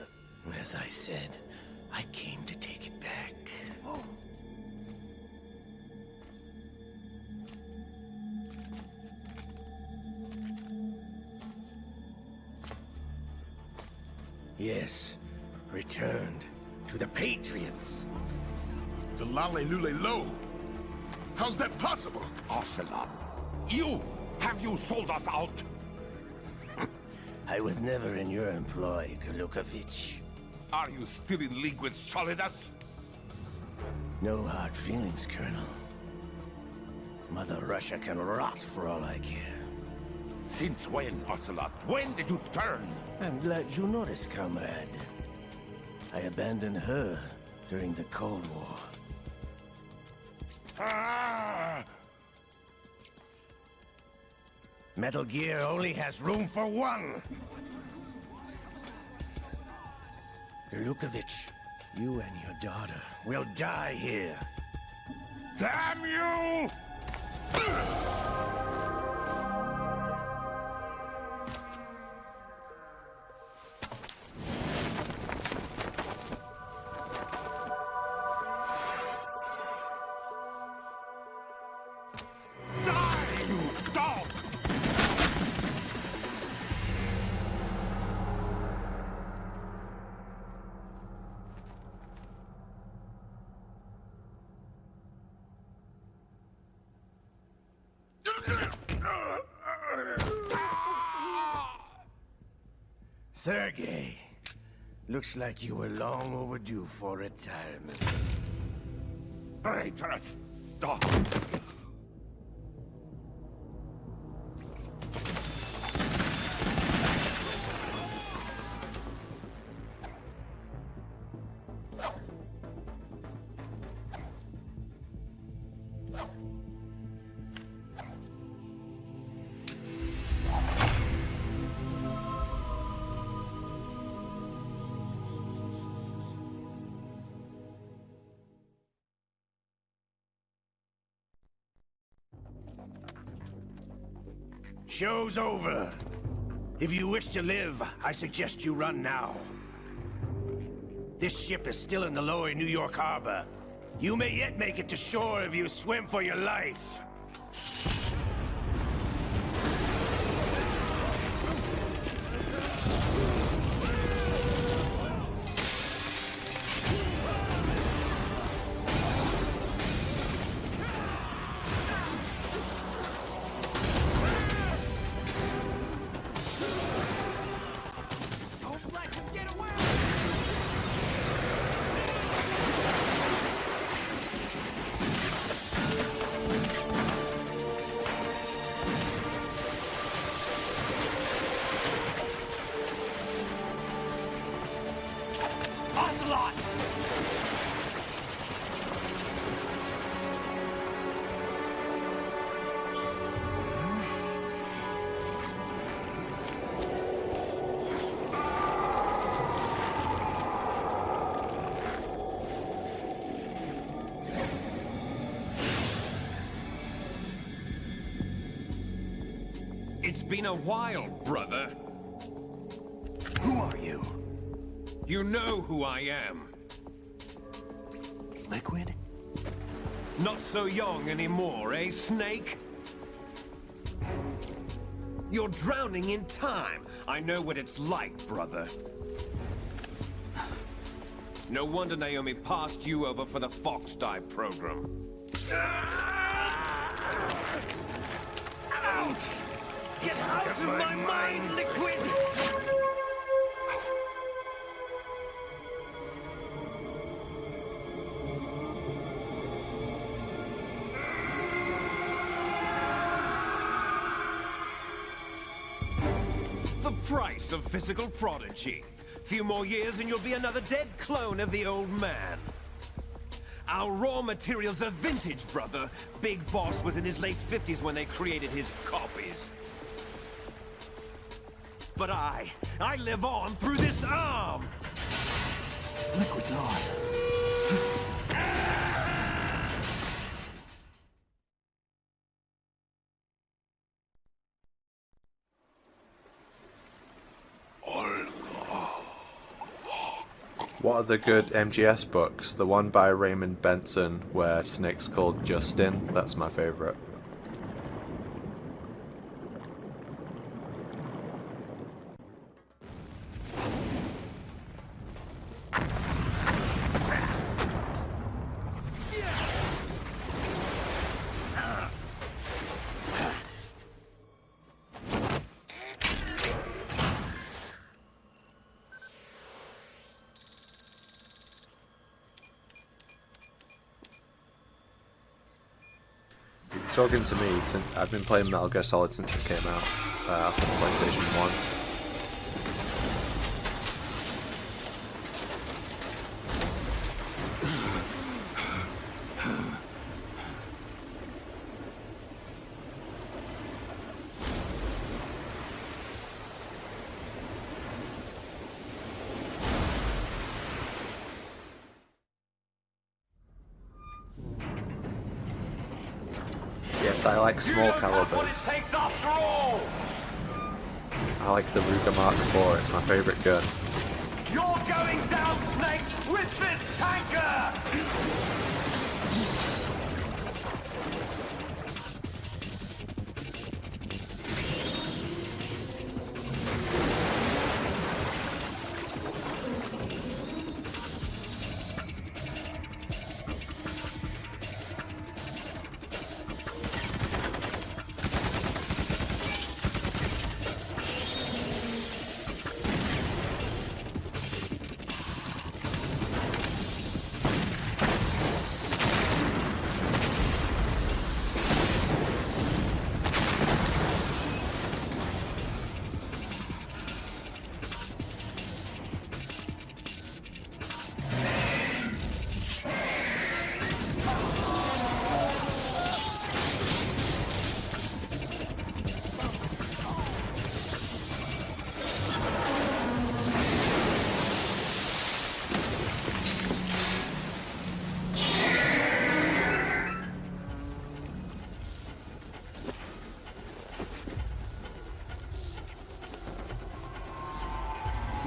As I said, I came to take it back. Yes, returned to the Patriots. The Lale Lule Lo? How's that possible? Ocelot, have you sold us out? I was never in your employ, Lukovich. Are you still in league with Solidus? No hard feelings, Colonel. Mother Russia can rot for all I care. Since when, Ocelot? When did you turn? I'm glad you noticed, comrade. I abandoned her during the Cold War. Ah! Metal Gear only has room for one! Lukovich, you and your daughter will die here. Damn you! Sergei, looks like you were long overdue for retirement. Traitorous dog! Show's over. If you wish to live, I suggest you run now. This ship is still in the lower New York harbor. You may yet make it to shore if you swim for your life. It's been a while, brother. Who are you? You know who I am. Liquid? Not so young anymore, eh, Snake? You're drowning in time. I know what it's like, brother. No wonder Naomi passed you over for the Fox Die program. Ouch! Get out of my mind, Liquid! The price of physical prodigy. Few more years and you'll be another dead clone of the old man. Our raw materials are vintage, brother. Big Boss was in his late 50s when they created his copies. But I live on through this arm! Liquid's on. What are the good MGS books? The one by Raymond Benson where Snake's called Justin, that's my favourite. Talking to me, since I've been playing Metal Gear Solid since it came out after the PlayStation 1. Yes, I like small calibers. I like the Ruger Mark IV, it's my favourite gun. You're going down, Snake, with this tanker!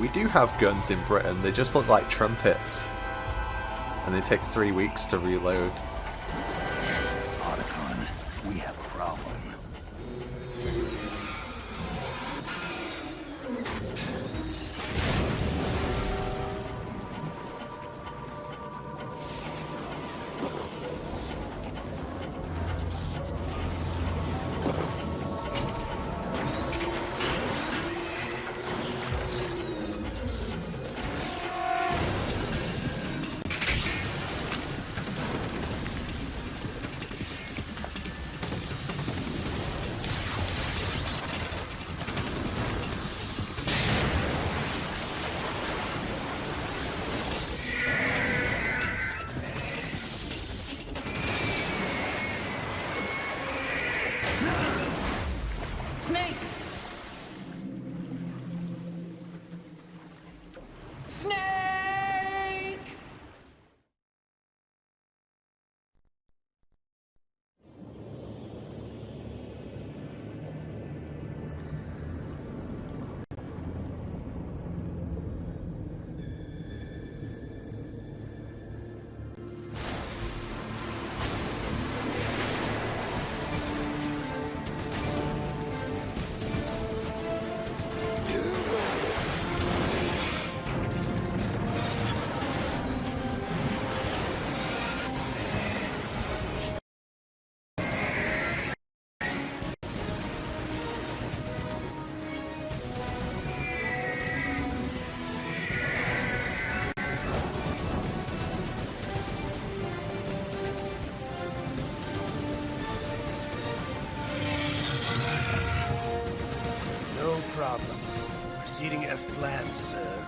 We do have guns in Britain, they just look like trumpets. And they take 3 weeks to reload. Otacon, we have a problem. Snake! Snake! No problems. Proceeding as planned, sir.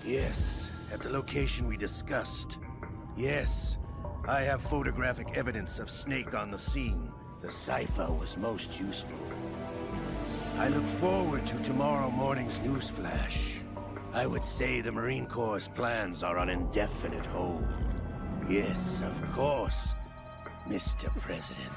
Yes, at the location we discussed. Yes, I have photographic evidence of Snake on the scene. The cipher was most useful. I look forward to tomorrow morning's newsflash. I would say the Marine Corps' plans are on indefinite hold. Yes, of course, Mr. President.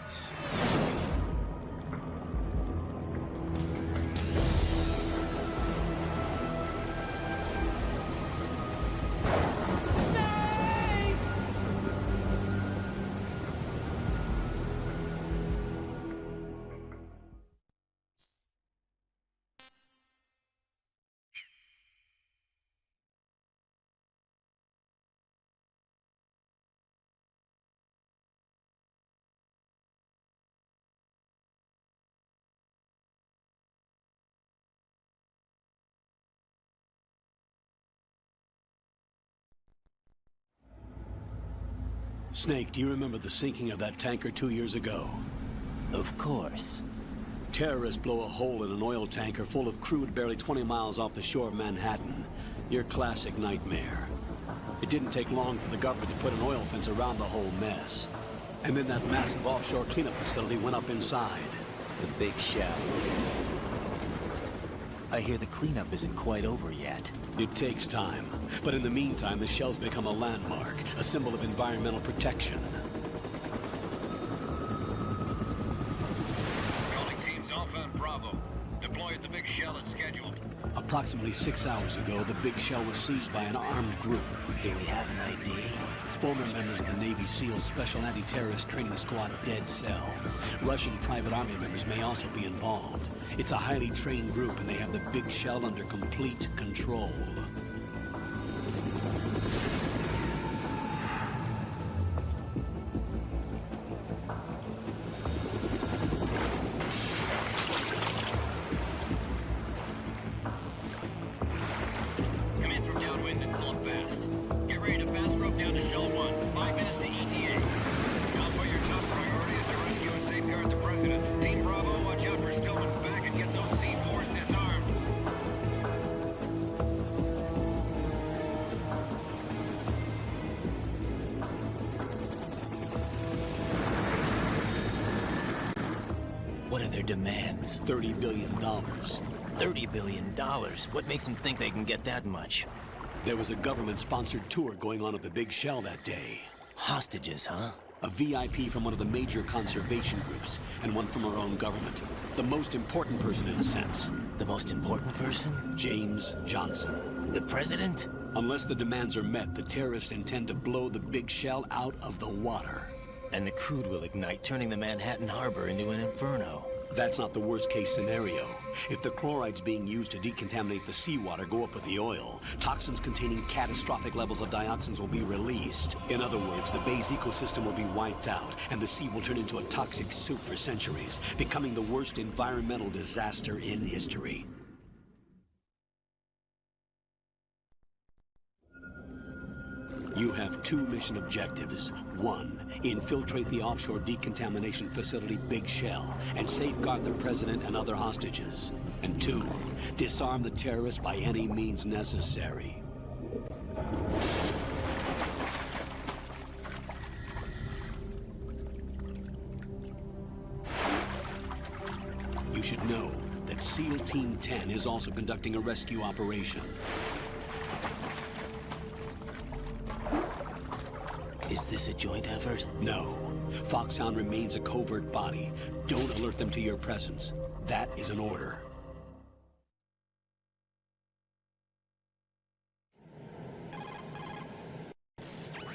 Snake, do you remember the sinking of that tanker 2 years ago? Of course. Terrorists blow a hole in an oil tanker full of crude barely 20 miles off the shore of Manhattan. Your classic nightmare. It didn't take long for the government to put an oil fence around the whole mess. And then that massive offshore cleanup facility went up inside. The big shell. I hear the cleanup isn't quite over yet. It takes time. But in the meantime, the shell's become a landmark, a symbol of environmental protection. Calling teams Alpha and Bravo. Deploy at the big shell as scheduled. Approximately 6 hours ago, the big shell was seized by an armed group. Do we have an ID? Former members of the Navy SEALs Special Anti-Terrorist Training Squad Dead Cell. Russian private army members may also be involved. It's a highly trained group, and they have the big shell under complete control. Come in from downwind and pull up fast. Get ready to fast rope down to Shell 1. 5 minutes to ETA. Now for your top priority is to rescue and safeguard the President. Team Bravo, watch out for Stillman's back and get those C4s disarmed. their demands? $30 billion. $30 billion? What makes them think they can get that much? There was a government-sponsored tour going on at the Big Shell that day. Hostages, huh? A VIP from one of the major conservation groups, and one from our own government. The most important person, in a sense. The most important person? James Johnson. The president? Unless the demands are met, the terrorists intend to blow the Big Shell out of the water. And the crude will ignite, turning the Manhattan Harbor into an inferno. That's not the worst-case scenario. If the chlorides being used to decontaminate the seawater go up with the oil, toxins containing catastrophic levels of dioxins will be released. In other words, the bay's ecosystem will be wiped out, and the sea will turn into a toxic soup for centuries, becoming the worst environmental disaster in history. You have 2 mission objectives. 1, infiltrate the offshore decontamination facility Big Shell and safeguard the president and other hostages. And 2, disarm the terrorists by any means necessary. You should know that SEAL Team 10 is also conducting a rescue operation. Is this a joint effort? No. Foxhound remains a covert body. Don't alert them to your presence. That is an order.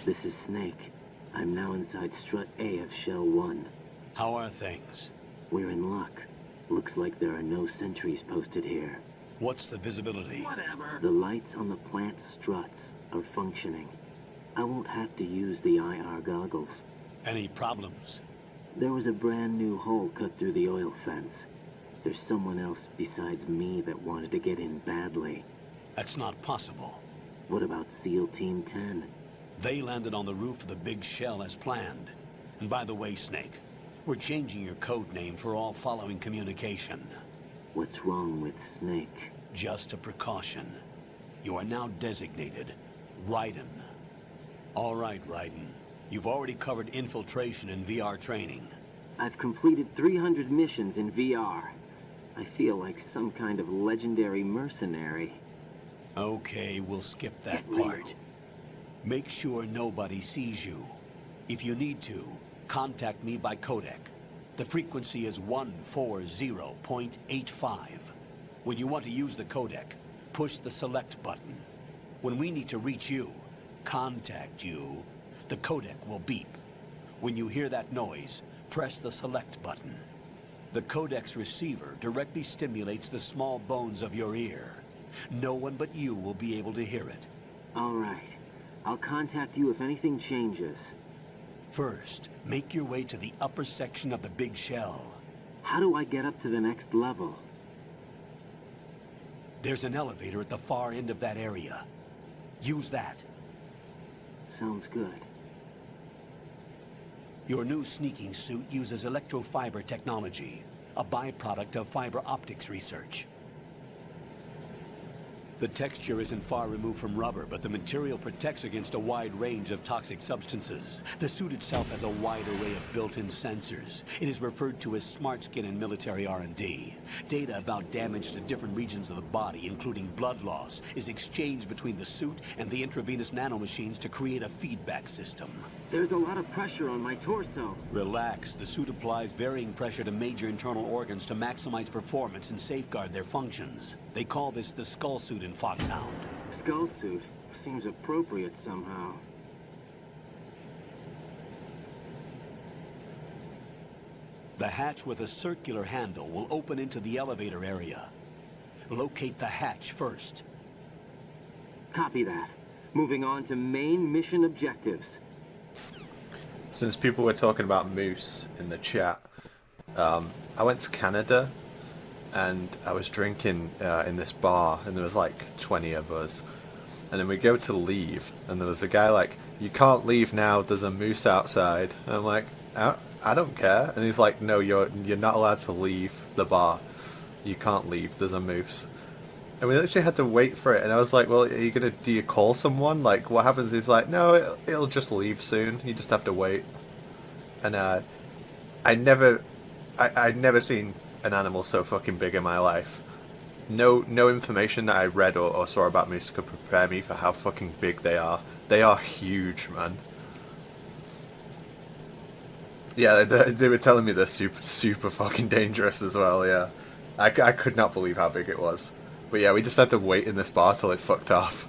This is Snake. I'm now inside Strut A of Shell 1. How are things? We're in luck. Looks like there are no sentries posted here. What's the visibility? Whatever. The lights on the plant struts are functioning. I won't have to use the IR goggles. Any problems? There was a brand new hole cut through the oil fence. There's someone else besides me that wanted to get in badly. That's not possible. What about SEAL Team 10? They landed on the roof of the Big Shell as planned. And by the way, Snake, we're changing your code name for all following communication. What's wrong with Snake? Just a precaution. You are now designated Raiden. All right, Raiden. You've already covered infiltration and VR training. I've completed 300 missions in VR. I feel like some kind of legendary mercenary. Okay, we'll skip that part. Make sure nobody sees you. If you need to, contact me by codec. The frequency is 140.85. When you want to use the codec, push the select button. When we need to reach you, contact you, the codec will beep. When you hear that noise, press the select button. The codec's receiver directly stimulates the small bones of your ear. No one but you will be able to hear it. All right. I'll contact you if anything changes. First, make your way to the upper section of the Big Shell. How do I get up to the next level? There's an elevator at the far end of that area. Use that. Sounds good. Your new sneaking suit uses electrofiber technology, a byproduct of fiber optics research. The texture isn't far removed from rubber, but the material protects against a wide range of toxic substances. The suit itself has a wide array of built-in sensors. It is referred to as smart skin in military R&D. Data about damage to different regions of the body, including blood loss, is exchanged between the suit and the intravenous nanomachines to create a feedback system. There's a lot of pressure on my torso. Relax. The suit applies varying pressure to major internal organs to maximize performance and safeguard their functions. They call this the skull suit in Foxhound. Skull suit seems appropriate somehow. The hatch with a circular handle will open into the elevator area. Locate the hatch first. Copy that. Moving on to main mission objectives. Since people were talking about moose in the chat, I went to Canada and I was drinking in this bar and there was like 20 of us. And then we go to leave and there was a guy like, "You can't leave now, there's a moose outside." And I'm like, I don't care. And he's like, "No, you're not allowed to leave the bar. You can't leave, there's a moose." And we literally had to wait for it, and I was like, "Well, do you call someone? Like, what happens?" He's like, "No, it'll just leave soon. You just have to wait." And I'd never seen an animal so fucking big in my life. No information that I read or saw about moose could prepare me for how fucking big they are. They are huge, man. Yeah, they were telling me they're super fucking dangerous as well, yeah. I could not believe how big it was. But yeah, we just had to wait in this bar till it fucked off.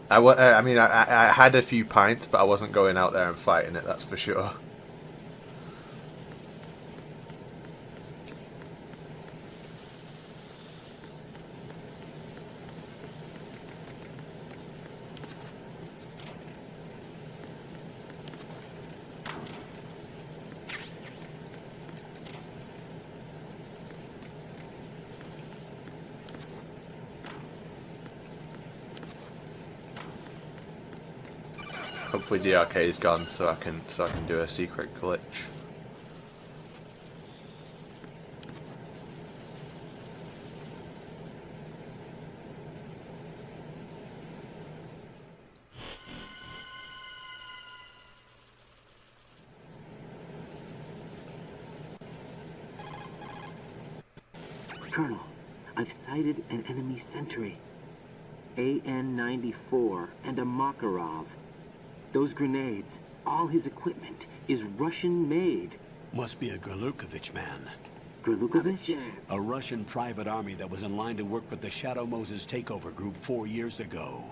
I mean, I had a few pints, but I wasn't going out there and fighting it, that's for sure. Hopefully DRK is gone, so I can do a secret glitch. Colonel, I've sighted an enemy sentry. AN-94 and a Makarov. Those grenades, all his equipment, is Russian-made. Must be a Gorlukovich man. Gorlukovich? A Russian private army that was in line to work with the Shadow Moses takeover group 4 years ago.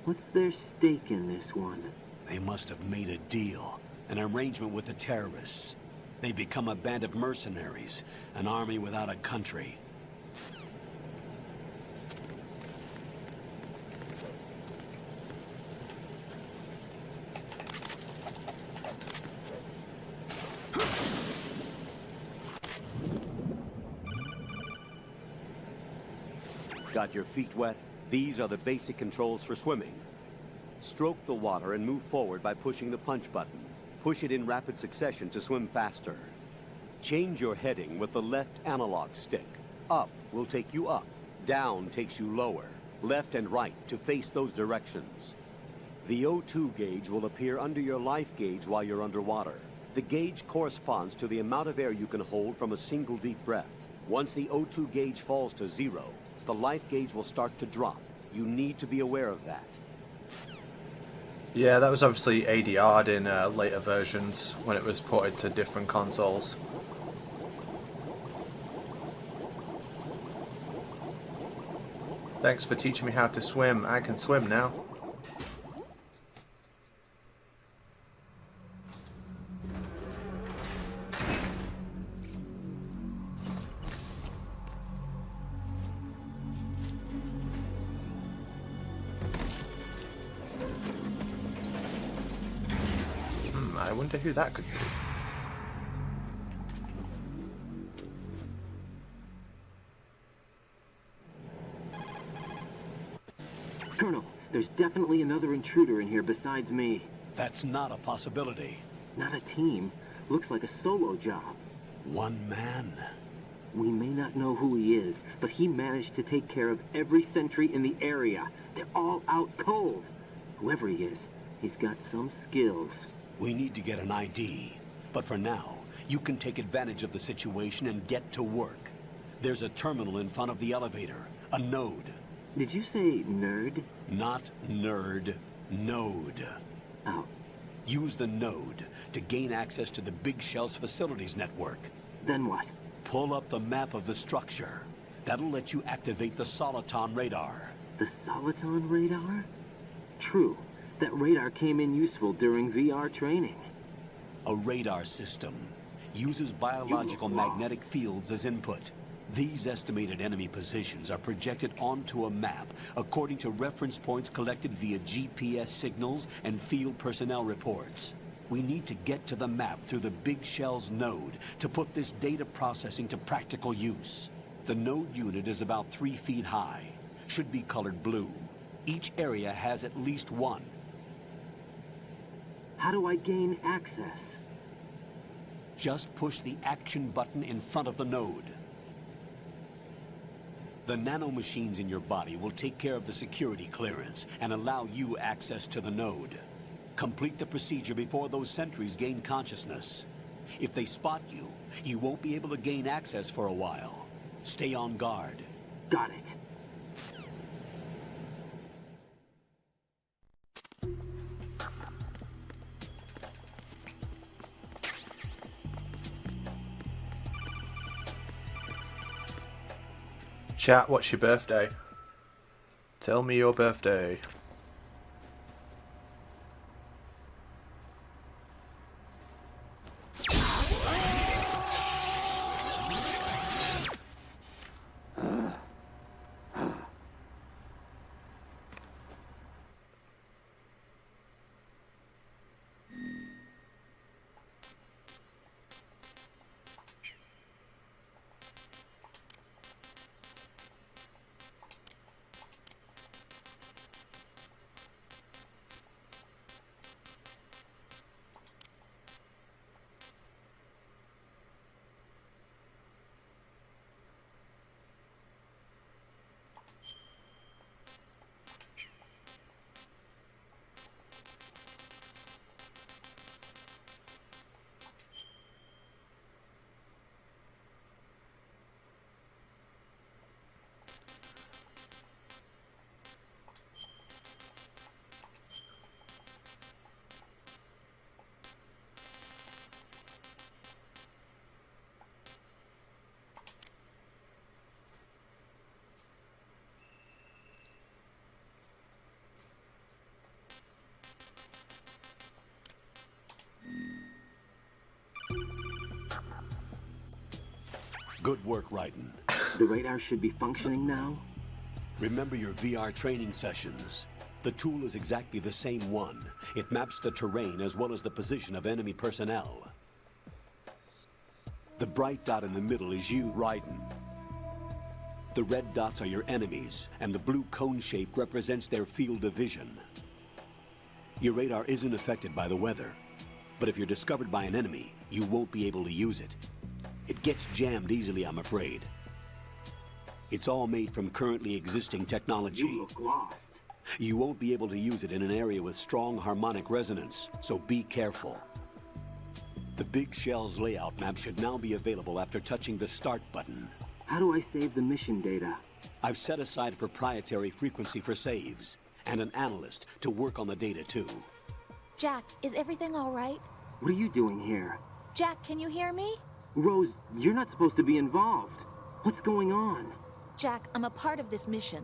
What's their stake in this one? They must have made a deal, an arrangement with the terrorists. They become a band of mercenaries, an army without a country. Got your feet wet? These are the basic controls for swimming. Stroke the water and move forward by pushing the punch button. Push it in rapid succession to swim faster. Change your heading with the left analog stick. Up will take you up. Down takes you lower. Left and right to face those directions. The O2 gauge will appear under your life gauge while you're underwater. The gauge corresponds to the amount of air you can hold from a single deep breath. Once the O2 gauge falls to 0, the life gauge will start to drop. You need to be aware of that. Yeah, that was obviously ADR'd in later versions when it was ported to different consoles. Thanks for teaching me how to swim. I can swim now. I wonder who that could be. Colonel, there's definitely another intruder in here besides me. That's not a possibility. Not a team. Looks like a solo job. One man. We may not know who he is, but he managed to take care of every sentry in the area. They're all out cold. Whoever he is, he's got some skills. We need to get an ID. But for now, you can take advantage of the situation and get to work. There's a terminal in front of the elevator. A node. Did you say nerd? Not nerd. Node. Oh. Use the node to gain access to the Big Shell's facilities network. Then what? Pull up the map of the structure. That'll let you activate the Soliton radar. The Soliton radar? True. That radar came in useful during VR training. A radar system uses biological magnetic fields as input. These estimated enemy positions are projected onto a map according to reference points collected via GPS signals and field personnel reports. We need to get to the map through the Big Shell's node to put this data processing to practical use. The node unit is about 3 feet high. Should be colored blue. Each area has at least one. How do I gain access? Just push the action button in front of the node. The nanomachines in your body will take care of the security clearance and allow you access to the node. Complete the procedure before those sentries gain consciousness. If they spot you, you won't be able to gain access for a while. Stay on guard. Got it. Chat, what's your birthday? Tell me your birthday. Good work, Raiden. The radar should be functioning now? Remember your VR training sessions. The tool is exactly the same one. It maps the terrain as well as the position of enemy personnel. The bright dot in the middle is you, Raiden. The red dots are your enemies, and the blue cone shape represents their field of vision. Your radar isn't affected by the weather, but if you're discovered by an enemy, you won't be able to use it. It gets jammed easily, I'm afraid. It's all made from currently existing technology. You look lost. You won't be able to use it in an area with strong harmonic resonance, so be careful. The Big Shell's layout map should now be available after touching the Start button. How do I save the mission data? I've set aside a proprietary frequency for saves, and an analyst to work on the data too. Jack, is everything all right? What are you doing here? Jack, can you hear me? Rose, you're not supposed to be involved. What's going on? Jack, I'm a part of this mission.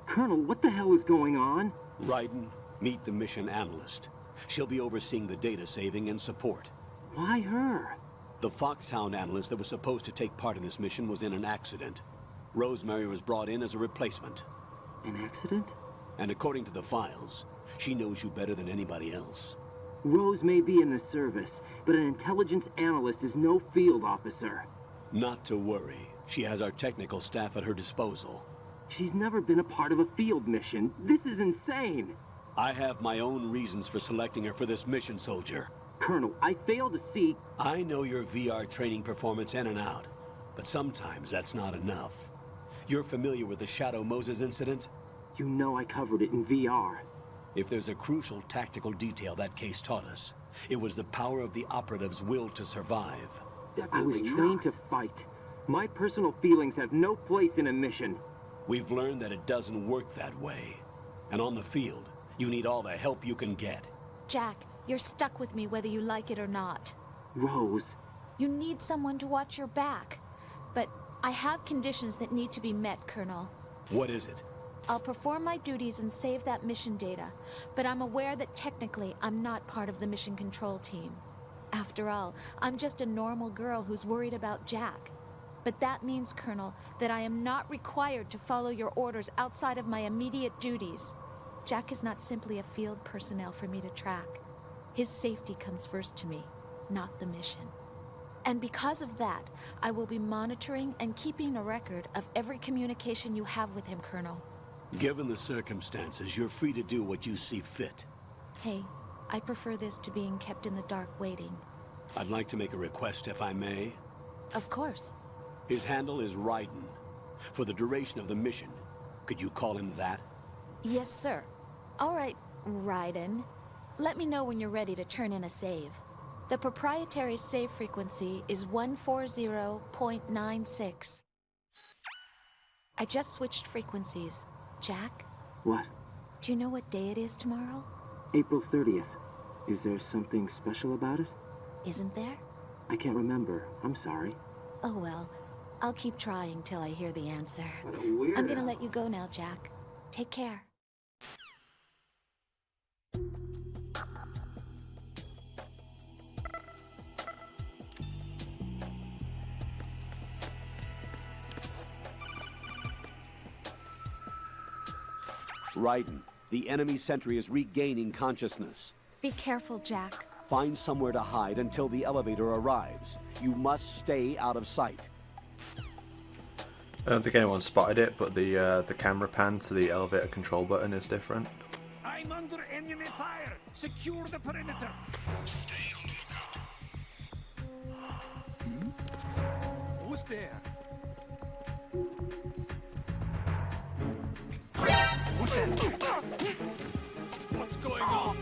Colonel, what the hell is going on? Raiden, meet the mission analyst. She'll be overseeing the data saving and support. Why her? The Foxhound analyst that was supposed to take part in this mission was in an accident. Rosemary was brought in as a replacement. An accident? And according to the files, she knows you better than anybody else. Rose may be in the service, but an intelligence analyst is no field officer. Not to worry. She has our technical staff at her disposal. She's never been a part of a field mission. This is insane. I have my own reasons for selecting her for this mission, soldier. Colonel, I fail to see... I know your VR training performance in and out, but sometimes that's not enough. You're familiar with the Shadow Moses incident? You know I covered it in VR. If there's a crucial tactical detail that case taught us, it was the power of the operative's will to survive. I was trained to fight. My personal feelings have no place in a mission. We've learned that it doesn't work that way. And on the field, you need all the help you can get. Jack, you're stuck with me whether you like it or not. Rose. You need someone to watch your back. But I have conditions that need to be met, Colonel. What is it? I'll perform my duties and save that mission data, but I'm aware that technically I'm not part of the mission control team. After all, I'm just a normal girl who's worried about Jack. But that means, Colonel, that I am not required to follow your orders outside of my immediate duties. Jack is not simply a field personnel for me to track. His safety comes first to me, not the mission. And because of that, I will be monitoring and keeping a record of every communication you have with him, Colonel. Given the circumstances, you're free to do what you see fit. Hey, I prefer this to being kept in the dark waiting. I'd like to make a request, if I may. Of course. His handle is Raiden. For the duration of the mission, could you call him that? Yes, sir. All right, Raiden. Let me know when you're ready to turn in a save. The proprietary save frequency is 140.96. I just switched frequencies. Jack, What? do you know what day it is tomorrow? April 30th. Is there something special about it? Isn't there? I can't remember. I'm sorry. Oh well, I'll keep trying till I hear the answer. What a weirdo. I'm gonna let you go now, Jack. Take care. Raiden, the enemy sentry is regaining consciousness. Be careful, Jack. Find somewhere to hide until the elevator arrives. You must stay out of sight. I don't think anyone spotted it, but the camera pan to the elevator control button is different. I'm under enemy fire. Secure the perimeter. Stay on the lookout. Who's there? Who's there? What's going on?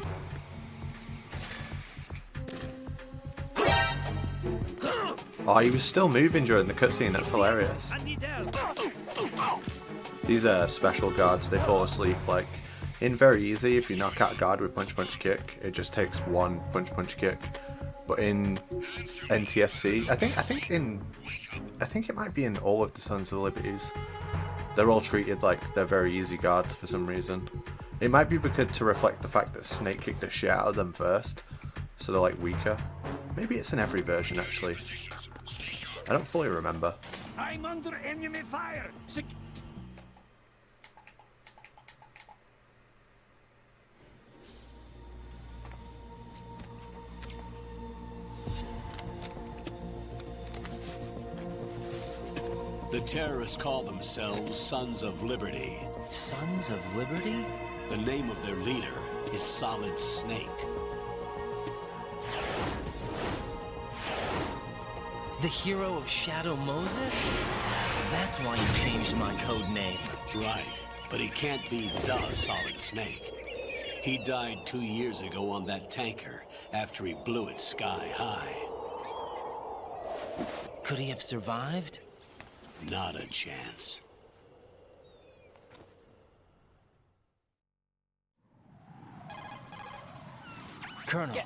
Oh, he was still moving during the cutscene. That's hilarious. These are special guards. They fall asleep like in very easy. If you knock out a guard with punch punch kick, it just takes one punch punch kick. But in NTSC, I think it might be in all of the Sons of Liberties, they're all treated like they're very easy guards for some reason. It might be because to reflect the fact that Snake kicked the shit out of them first, so they're like weaker. Maybe it's in every version actually. I don't fully remember. I'm under enemy fire. The terrorists call themselves Sons of Liberty. Sons of Liberty? The name of their leader is Solid Snake. The hero of Shadow Moses? So that's why you changed my code name. Right, but he can't be the Solid Snake. He died 2 years ago on that tanker after he blew it sky high. Could he have survived? Not a chance. Colonel,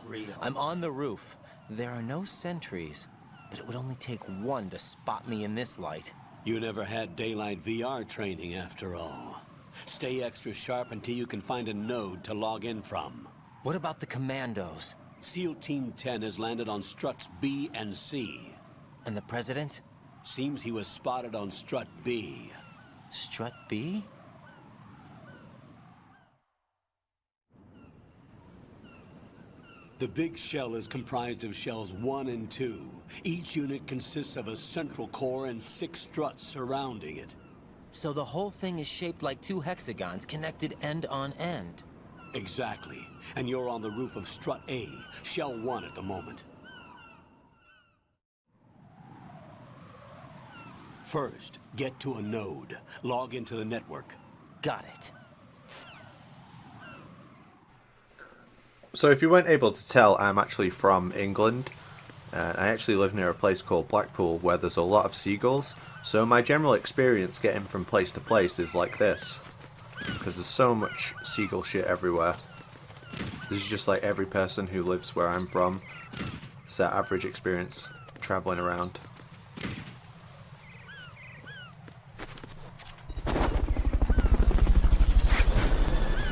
I'm on the roof. There are no sentries, but it would only take one to spot me in this light. You never had daylight VR training after all. Stay extra sharp until you can find a node to log in from. What about the commandos? SEAL Team 10 has landed on struts B and C. And the president? Seems he was spotted on strut B. Strut B? The big shell is comprised of shells 1 and 2. Each unit consists of a central core and 6 struts surrounding it. So the whole thing is shaped like 2 hexagons connected end on end. Exactly. And you're on the roof of strut A, shell 1 at the moment. First, get to a node. Log into the network. Got it. So if you weren't able to tell, I'm actually from England. I actually live near a place called Blackpool where there's a lot of seagulls. So my general experience getting from place to place is like this. Because there's so much seagull shit everywhere. This is just like every person who lives where I'm from. It's their average experience traveling around.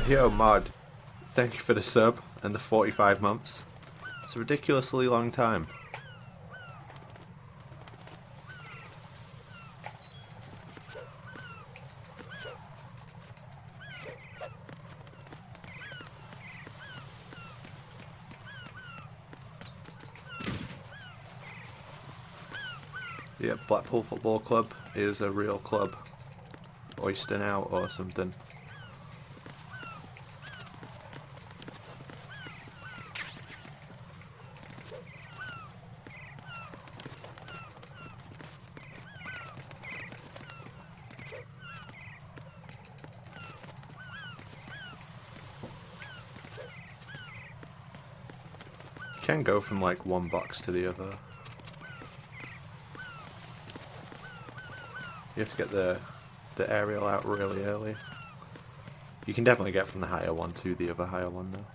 Yo, Mod. Thank you for the sub and the 45 months. It's a ridiculously long time. Yeah, Blackpool Football Club is a real club. Oyster now or something. can go from like one box to the other. You have to get the aerial out really early. You can definitely get from the higher one to the other higher one though.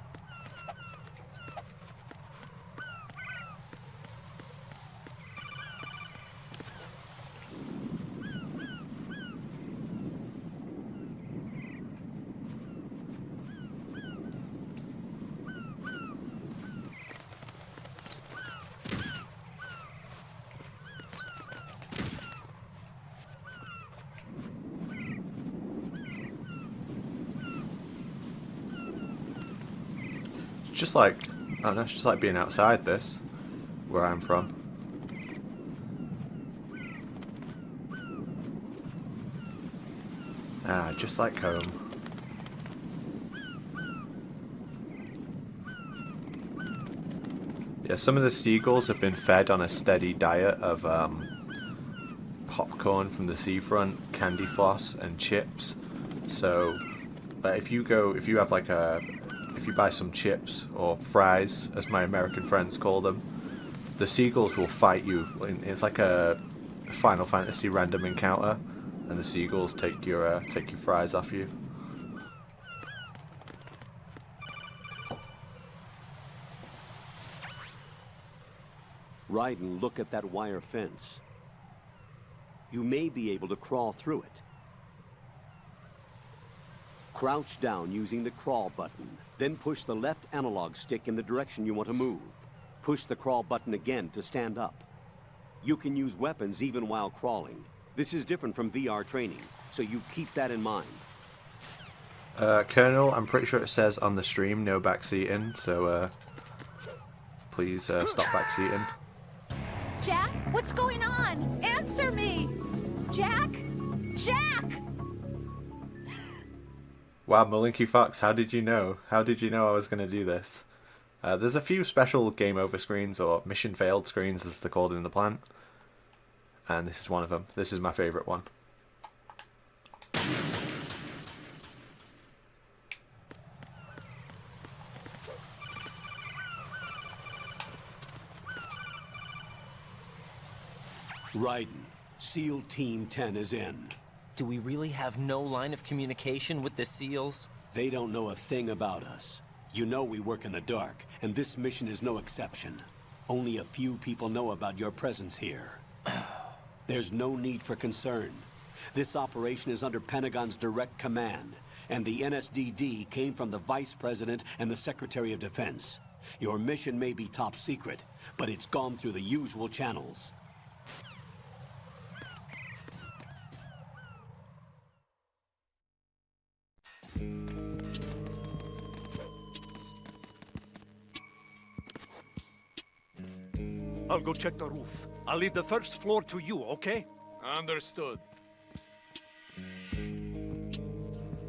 Just like, I don't know, it's just like being outside this, where I'm from. Ah, just like home. Yeah, some of the seagulls have been fed on a steady diet of popcorn from the seafront, candy floss, and chips. So, if you have like if you buy some chips, or fries, as my American friends call them, the seagulls will fight you. It's like a Final Fantasy random encounter, and the seagulls take your fries off you. Raiden, look at that wire fence. You may be able to crawl through it. Crouch down using the crawl button. Then push the left analog stick in the direction you want to move. Push the crawl button again to stand up. You can use weapons even while crawling. This is different from VR training, so you keep that in mind. Colonel, I'm pretty sure it says on the stream no backseating, so please stop backseating. Jack, what's going on? Answer me! Jack? Jack! Wow, Malinky Fox, how did you know? How did you know I was going to do this? There's a few special game over screens, or mission failed screens as they're called in the plant. And this is one of them. This is my favourite one. Raiden, SEAL Team 10 is in. Do we really have no line of communication with the SEALs? They don't know a thing about us. You know we work in the dark, and this mission is no exception. Only a few people know about your presence here. There's no need for concern. This operation is under Pentagon's direct command, and the NSDD came from the Vice President and the Secretary of Defense. Your mission may be top secret, but it's gone through the usual channels. I'll go check the roof. I'll leave the first floor to you, okay? Understood.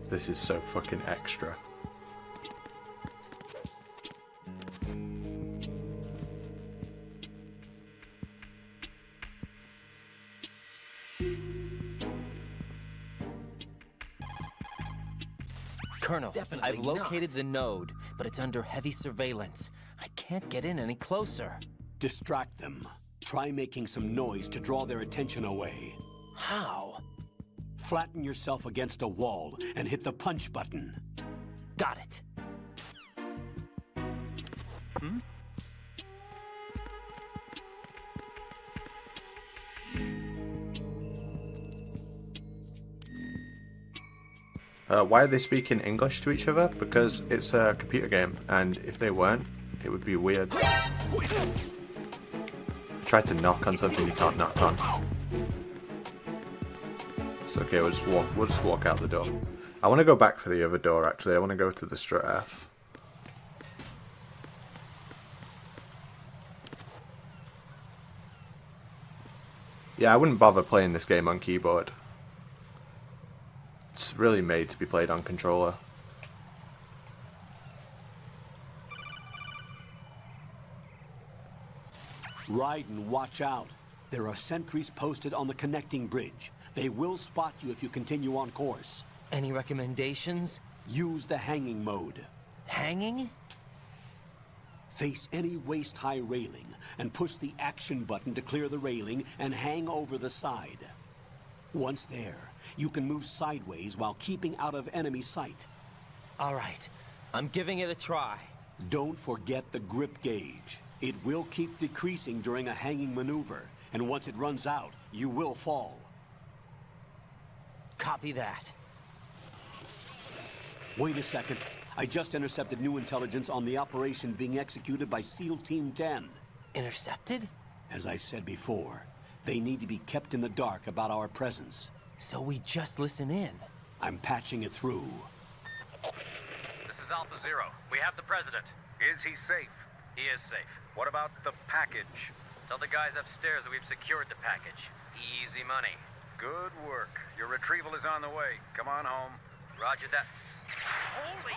This is so fucking extra. Colonel, I've located the node, but it's under heavy surveillance. I can't get in any closer. Distract them. Try making some noise to draw their attention away. How? Flatten yourself against a wall and hit the punch button. Got it. Why are they speaking English to each other? Because it's a computer game, and if they weren't, it would be weird. Try to knock on something you can't knock on. It's okay, we'll just walk out the door. I want to go back for the other door, actually. I want to go to the strut F. Yeah, I wouldn't bother playing this game on keyboard. It's really made to be played on controller. Raiden, watch out. There are sentries posted on the connecting bridge. They will spot you if you continue on course. Any recommendations? Use the hanging mode. Hanging? Face any waist-high railing and push the action button to clear the railing and hang over the side. Once there, you can move sideways while keeping out of enemy sight. All right, I'm giving it a try. Don't forget the grip gauge. It will keep decreasing during a hanging maneuver, and once it runs out, you will fall. Copy that. Wait a second. I just intercepted new intelligence on the operation being executed by SEAL Team 10. Intercepted? As I said before, they need to be kept in the dark about our presence. So we just listen in. I'm patching it through. This is Alpha Zero. We have the president. Is he safe? He is safe. What about the package? Tell the guys upstairs that we've secured the package. Easy money. Good work. Your retrieval is on the way. Come on home. Roger that. Holy!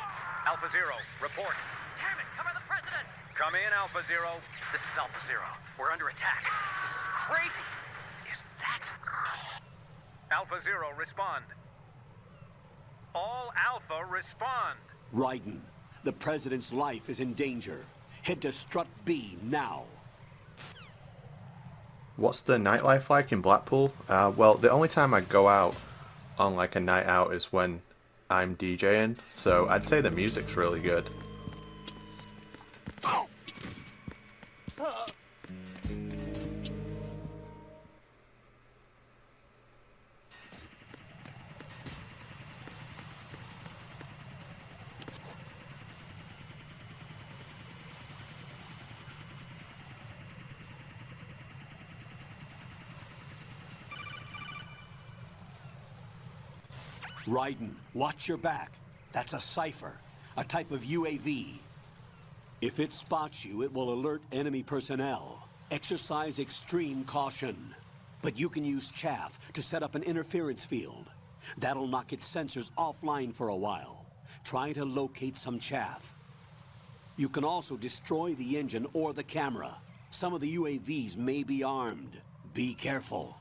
Alpha Zero, report. Damn it! Cover the president! Come in, Alpha Zero. This is Alpha Zero. We're under attack. This is crazy. Is that... Alpha Zero, respond. All Alpha, respond. Raiden, the president's life is in danger. Head to Strut B now. What's the nightlife like in Blackpool? Well, the only time I go out on like a night out is when I'm DJing, so I'd say the music's really good. Raiden, watch your back. That's a cipher, a type of UAV. If it spots you, it will alert enemy personnel. Exercise extreme caution. But you can use chaff to set up an interference field. That'll knock its sensors offline for a while. Try to locate some chaff. You can also destroy the engine or the camera. Some of the UAVs may be armed. Be careful.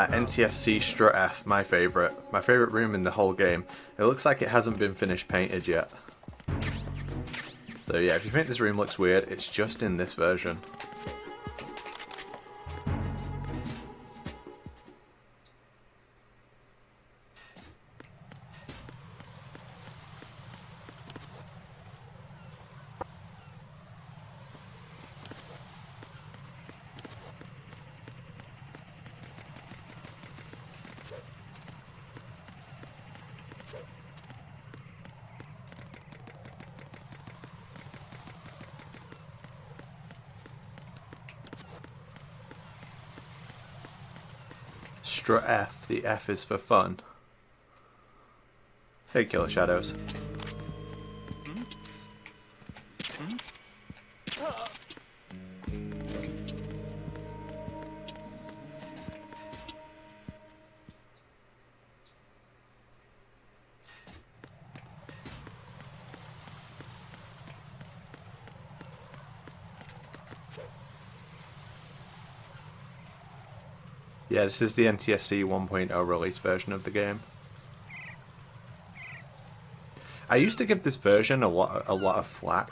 NTSC Strut F, my favourite. My favourite room in the whole game. It looks like it hasn't been finished painted yet. So yeah, if you think this room looks weird, it's just in this version. Strut F, the F is for fun. Hey, Killer Shadows. Yeah, this is the NTSC 1.0 release version of the game. I used to give this version a lot of flack,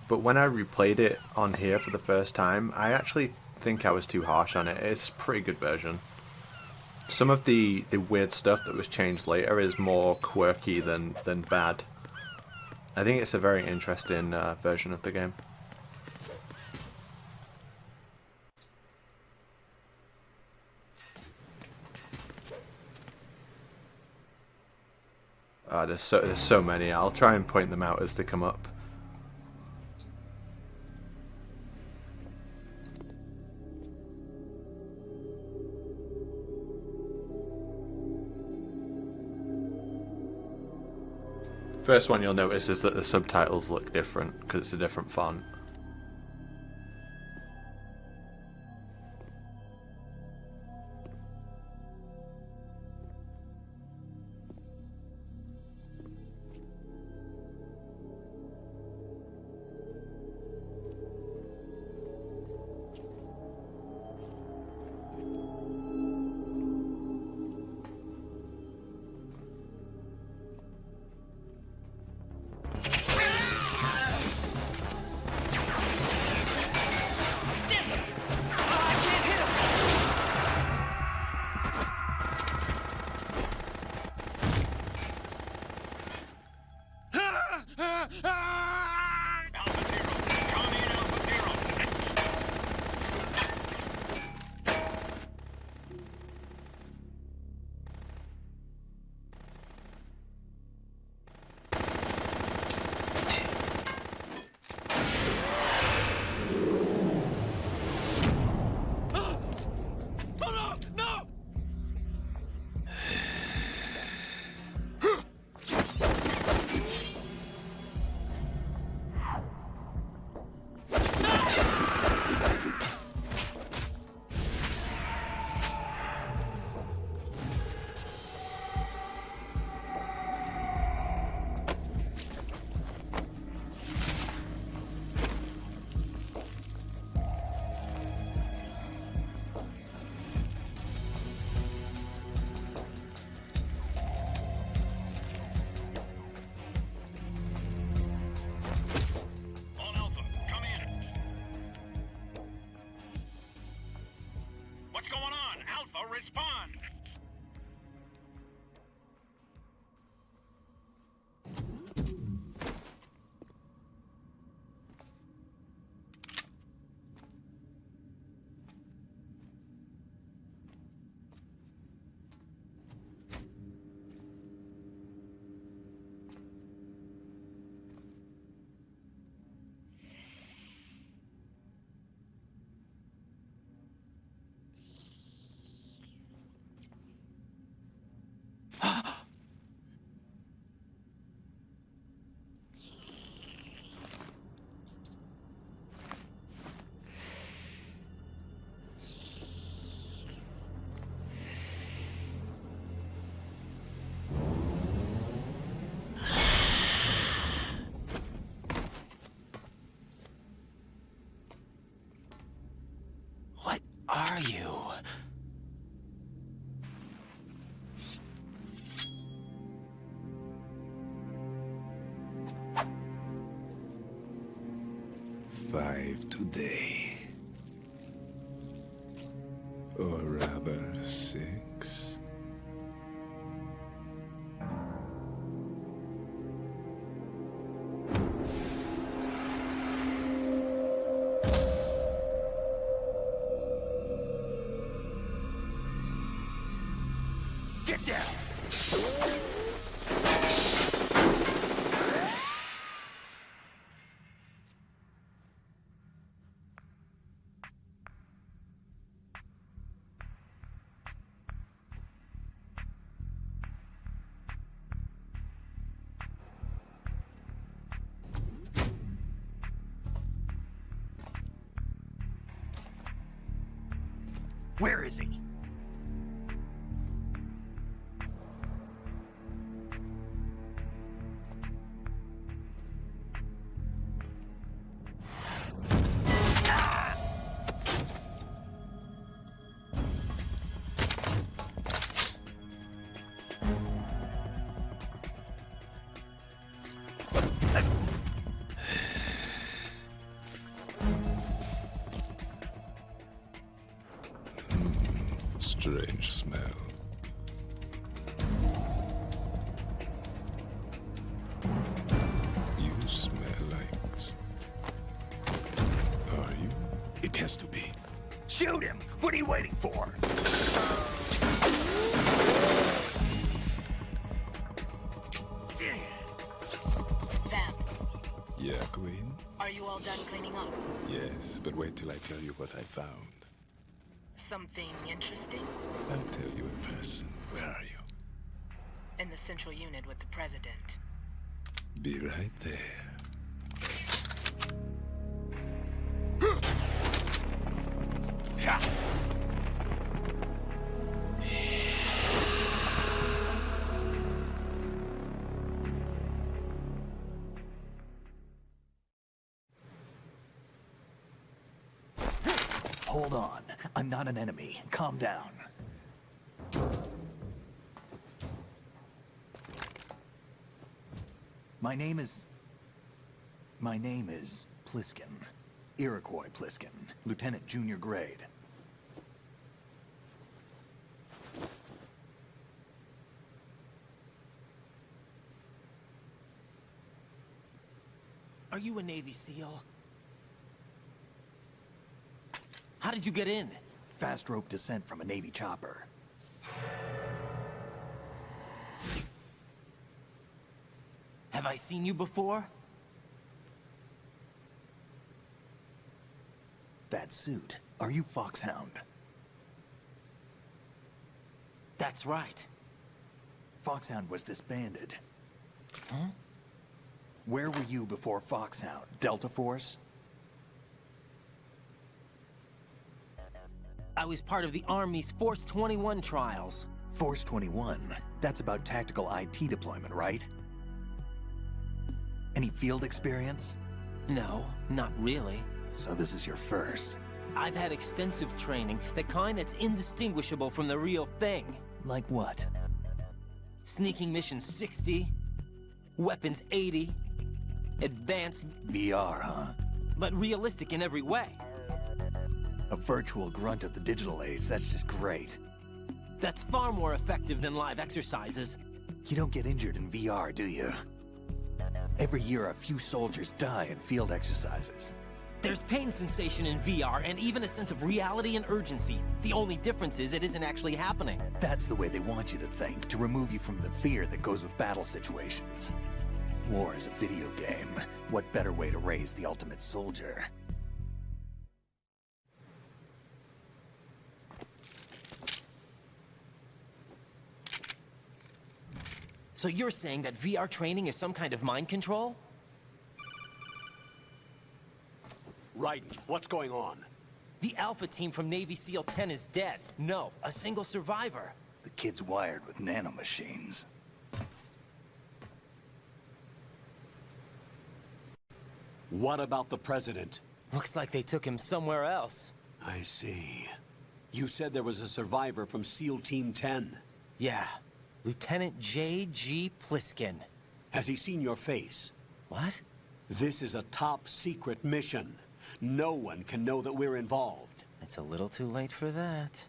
but when I replayed it on here for the first time, I actually think I was too harsh on it. It's a pretty good version. Some of the weird stuff that was changed later is more quirky than bad. I think it's a very interesting version of the game. There's so many. I'll try and point them out as they come up. First one you'll notice is that the subtitles look different because it's a different font. respond! What are you? Five today. Or rather, 6. Get down! Where is he? Strange smell. You smell like... Are you? It has to be. Shoot him! What are you waiting for? Vamp, Yeah, Queen? are you all done cleaning up? Yes, but wait till I tell you what I found. Something interesting? I'll tell you in person. Where are you? In the central unit with the president. Be right there. Hold on. I'm not an enemy. Calm down. My name is Pliskin. Iroquois Pliskin. Lieutenant Junior Grade. Are you a Navy SEAL? How did you get in? Fast rope descent from a Navy chopper. Have I seen you before? That suit. Are you Foxhound? That's right. Foxhound was disbanded. Huh? Where were you before Foxhound? Delta Force? I was part of the Army's Force 21 trials. Force 21? That's about tactical IT deployment, right? Any field experience? No, not really. So this is your first. I've had extensive training, the kind that's indistinguishable from the real thing. Like what? Sneaking Mission 60, Weapons 80, Advanced... VR, huh? But realistic in every way. A virtual grunt of the digital age, that's just great. That's far more effective than live exercises. You don't get injured in VR, do you? Every year, a few soldiers die in field exercises. There's pain sensation in VR and even a sense of reality and urgency. The only difference is it isn't actually happening. That's the way they want you to think, to remove you from the fear that goes with battle situations. War is a video game. What better way to raise the ultimate soldier? So you're saying that VR training is some kind of mind control? Right. What's going on? The Alpha team from Navy SEAL 10 is dead. No, a single survivor. The kid's wired with nanomachines. What about the president? Looks like they took him somewhere else. I see. You said there was a survivor from SEAL Team 10. Yeah. Lieutenant J.G. Pliskin. Has he seen your face? What? This is a top-secret mission. No one can know that we're involved. It's a little too late for that.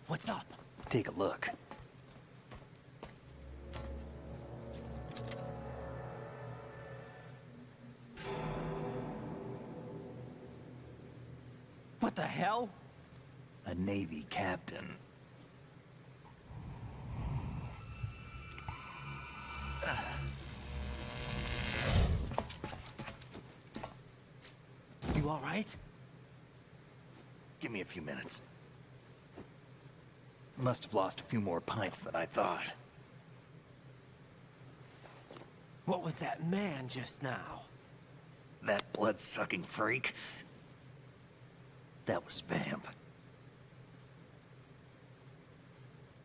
What's up? Take a look. What the hell? A Navy captain. You all right? Give me a few minutes. Must have lost a few more pints than I thought. What was that man just now? That blood-sucking freak? That was Vamp.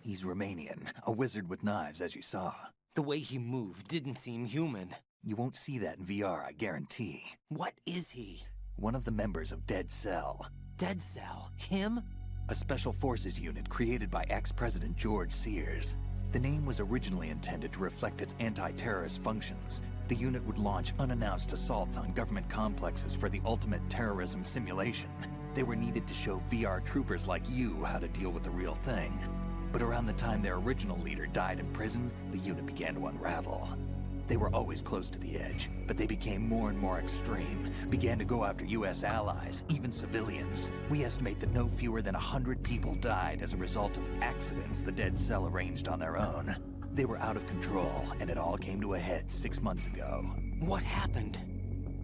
He's Romanian, a wizard with knives, as you saw. The way he moved didn't seem human. You won't see that in VR, I guarantee. What is he? One of the members of Dead Cell. Dead Cell? Him? A special forces unit created by ex-President George Sears. The name was originally intended to reflect its anti-terrorist functions. The unit would launch unannounced assaults on government complexes for the ultimate terrorism simulation. They were needed to show VR troopers like you how to deal with the real thing. But around the time their original leader died in prison, the unit began to unravel. They were always close to the edge, but they became more and more extreme, began to go after US allies, even civilians. We estimate that no fewer than 100 people died as a result of accidents the Dead Cell arranged on their own. They were out of control, and it all came to a head 6 months ago. What happened?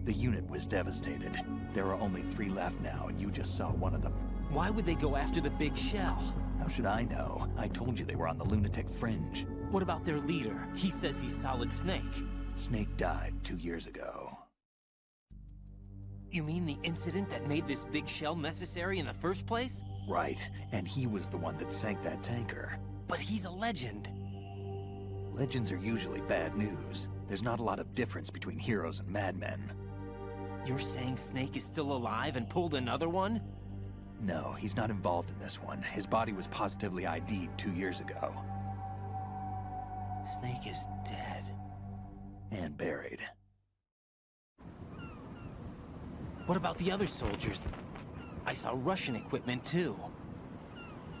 The unit was devastated. There are only 3 left now, and you just saw one of them. Why would they go after the big shell? How should I know? I told you they were on the lunatic fringe. What about their leader? He says he's Solid Snake. Snake died 2 years ago. You mean the incident that made this big shell necessary in the first place? Right, and he was the one that sank that tanker. But he's a legend. Legends are usually bad news. There's not a lot of difference between heroes and madmen. You're saying Snake is still alive and pulled another one? No, he's not involved in this one. His body was positively ID'd 2 years ago. Snake is dead. And buried. What about the other soldiers? I saw Russian equipment too.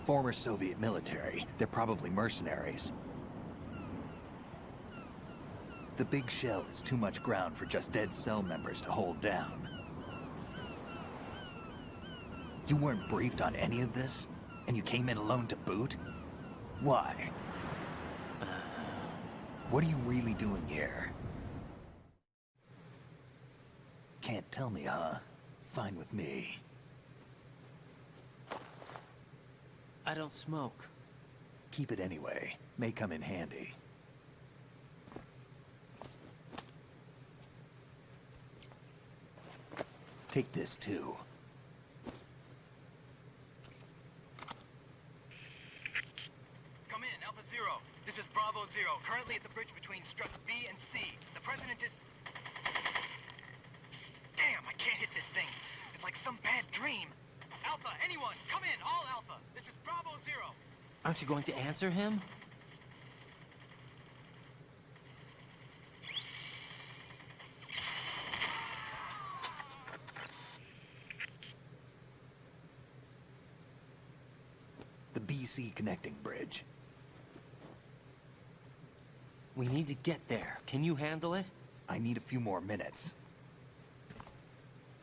Former Soviet military. They're probably mercenaries. The big shell is too much ground for just Dead Cell members to hold down. You weren't briefed on any of this? And you came in alone to boot? Why? What are you really doing here? Can't tell me, huh? Fine with me. I don't smoke. Keep it anyway. May come in handy. Take this, too. Come in, Alpha Zero. This is Bravo Zero, currently at the bridge between struts B and C. The President is... Damn, I can't hit this thing. It's like some bad dream. Alpha, anyone, come in, all Alpha. This is Bravo Zero. Aren't you going to answer him? BC connecting bridge. We need to get there. Can you handle it? I need a few more minutes.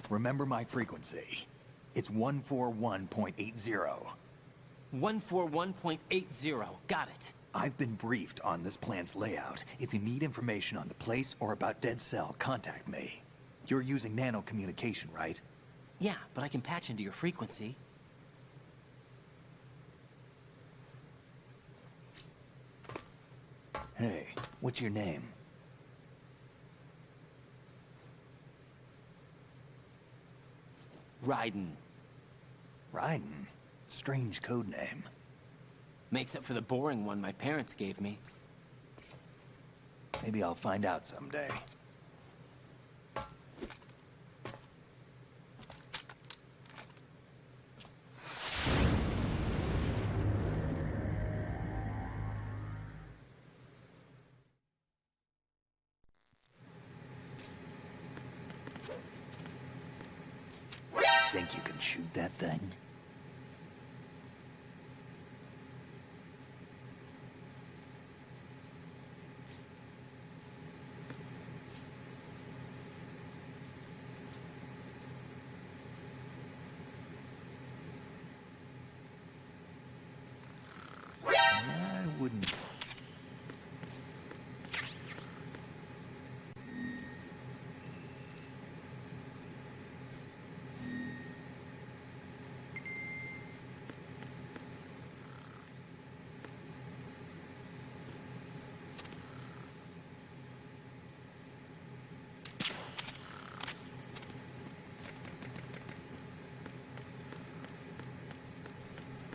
Remember my frequency. It's 141.80. 141.80. Got it. I've been briefed on this plan's layout. If you need information on the place or about Dead Cell, contact me. You're using nano communication, right? Yeah, but I can patch into your frequency. Hey, what's your name? Raiden. Raiden? Strange code name. Makes up for the boring one my parents gave me. Maybe I'll find out someday. Think you can shoot that thing? I wouldn't.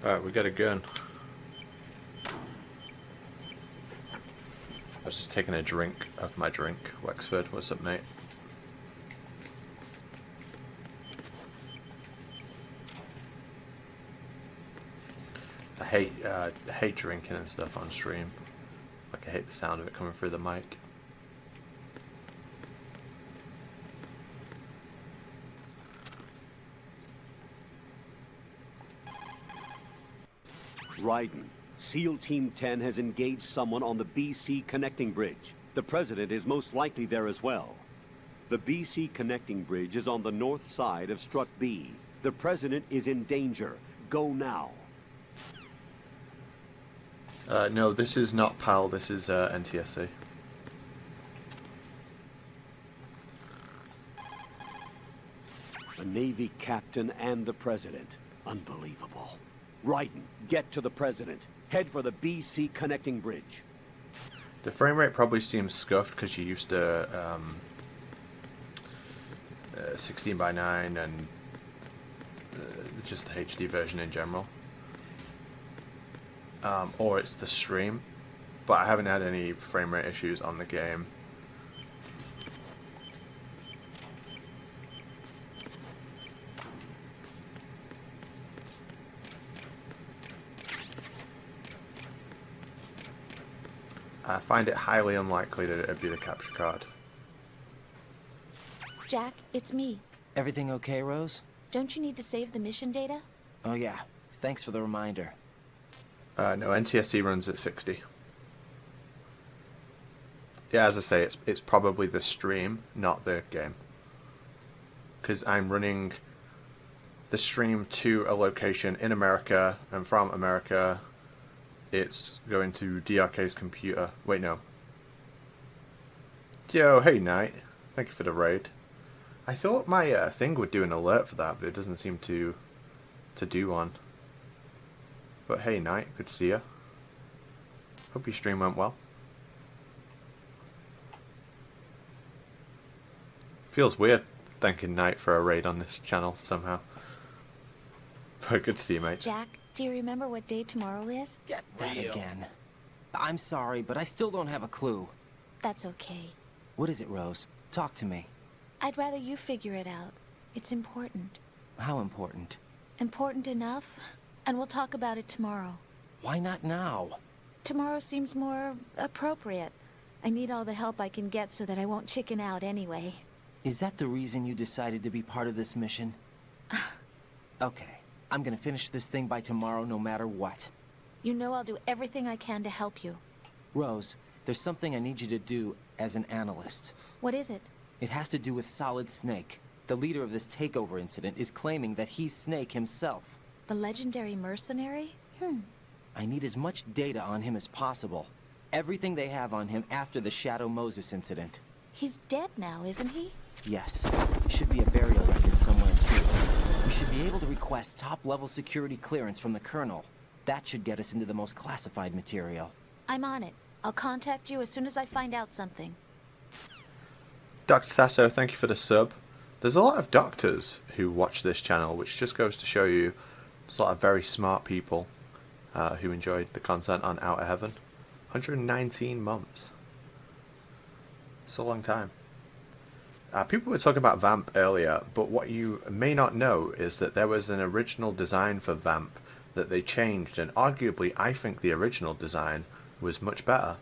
Alright, we got a gun. I was just taking a drink of my drink. Wexford, what's up, mate? I hate drinking and stuff on stream. Like, I hate the sound of it coming through the mic. Raiden, SEAL Team 10 has engaged someone on the BC connecting bridge. The President is most likely there as well. The BC connecting bridge is on the north side of Strut B. The President is in danger. Go now. No, this is not PAL, this is NTSC. A Navy captain and the President. Unbelievable. Raiden, get to the President. Head for the BC connecting bridge. The frame rate probably seems scuffed because you used to 16:9 and just the HD version in general. Or it's the stream, but I haven't had any frame rate issues on the game. I find it highly unlikely that it would be the capture card. Jack, it's me. Everything okay, Rose? Don't you need to save the mission data? Oh yeah, thanks for the reminder. No, NTSC runs at 60. Yeah, as I say, it's probably the stream, not the game. Because I'm running the stream to a location in America, and from America, it's going to DRK's computer. Wait, no. Yo, hey, Knight. Thank you for the raid. I thought my thing would do an alert for that, but it doesn't seem to do one. But hey, Knight, good to see you. Hope your stream went well. Feels weird thanking Knight for a raid on this channel somehow. But good to see you, mate. Jack, do you remember what day tomorrow is? Get that again. I'm sorry, but I still don't have a clue. That's okay. What is it, Rose? Talk to me. I'd rather you figure it out. It's important. How important? Important enough? And we'll talk about it tomorrow. Why not now? Tomorrow seems more appropriate. I need all the help I can get so that I won't chicken out anyway. Is that the reason you decided to be part of this mission? Okay, I'm gonna finish this thing by tomorrow no matter what. You know I'll do everything I can to help you. Rose, there's something I need you to do as an analyst. What is it? It has to do with Solid Snake. The leader of this takeover incident is claiming that he's Snake himself. The legendary mercenary? I need as much data on him as possible. Everything they have on him after the Shadow Moses incident. He's dead now, isn't he? Yes. There should be a burial record somewhere, too. We should be able to request top-level security clearance from the Colonel. That should get us into the most classified material. I'm on it. I'll contact you as soon as I find out something. Dr. Sasso, thank you for the sub. There's a lot of doctors who watch this channel, which just goes to show you there's a lot of very smart people who enjoyed the content on Outer Heaven. 119 months. It's a long time. People were talking about Vamp earlier, but what you may not know is that there was an original design for Vamp that they changed, and arguably I think the original design was much better.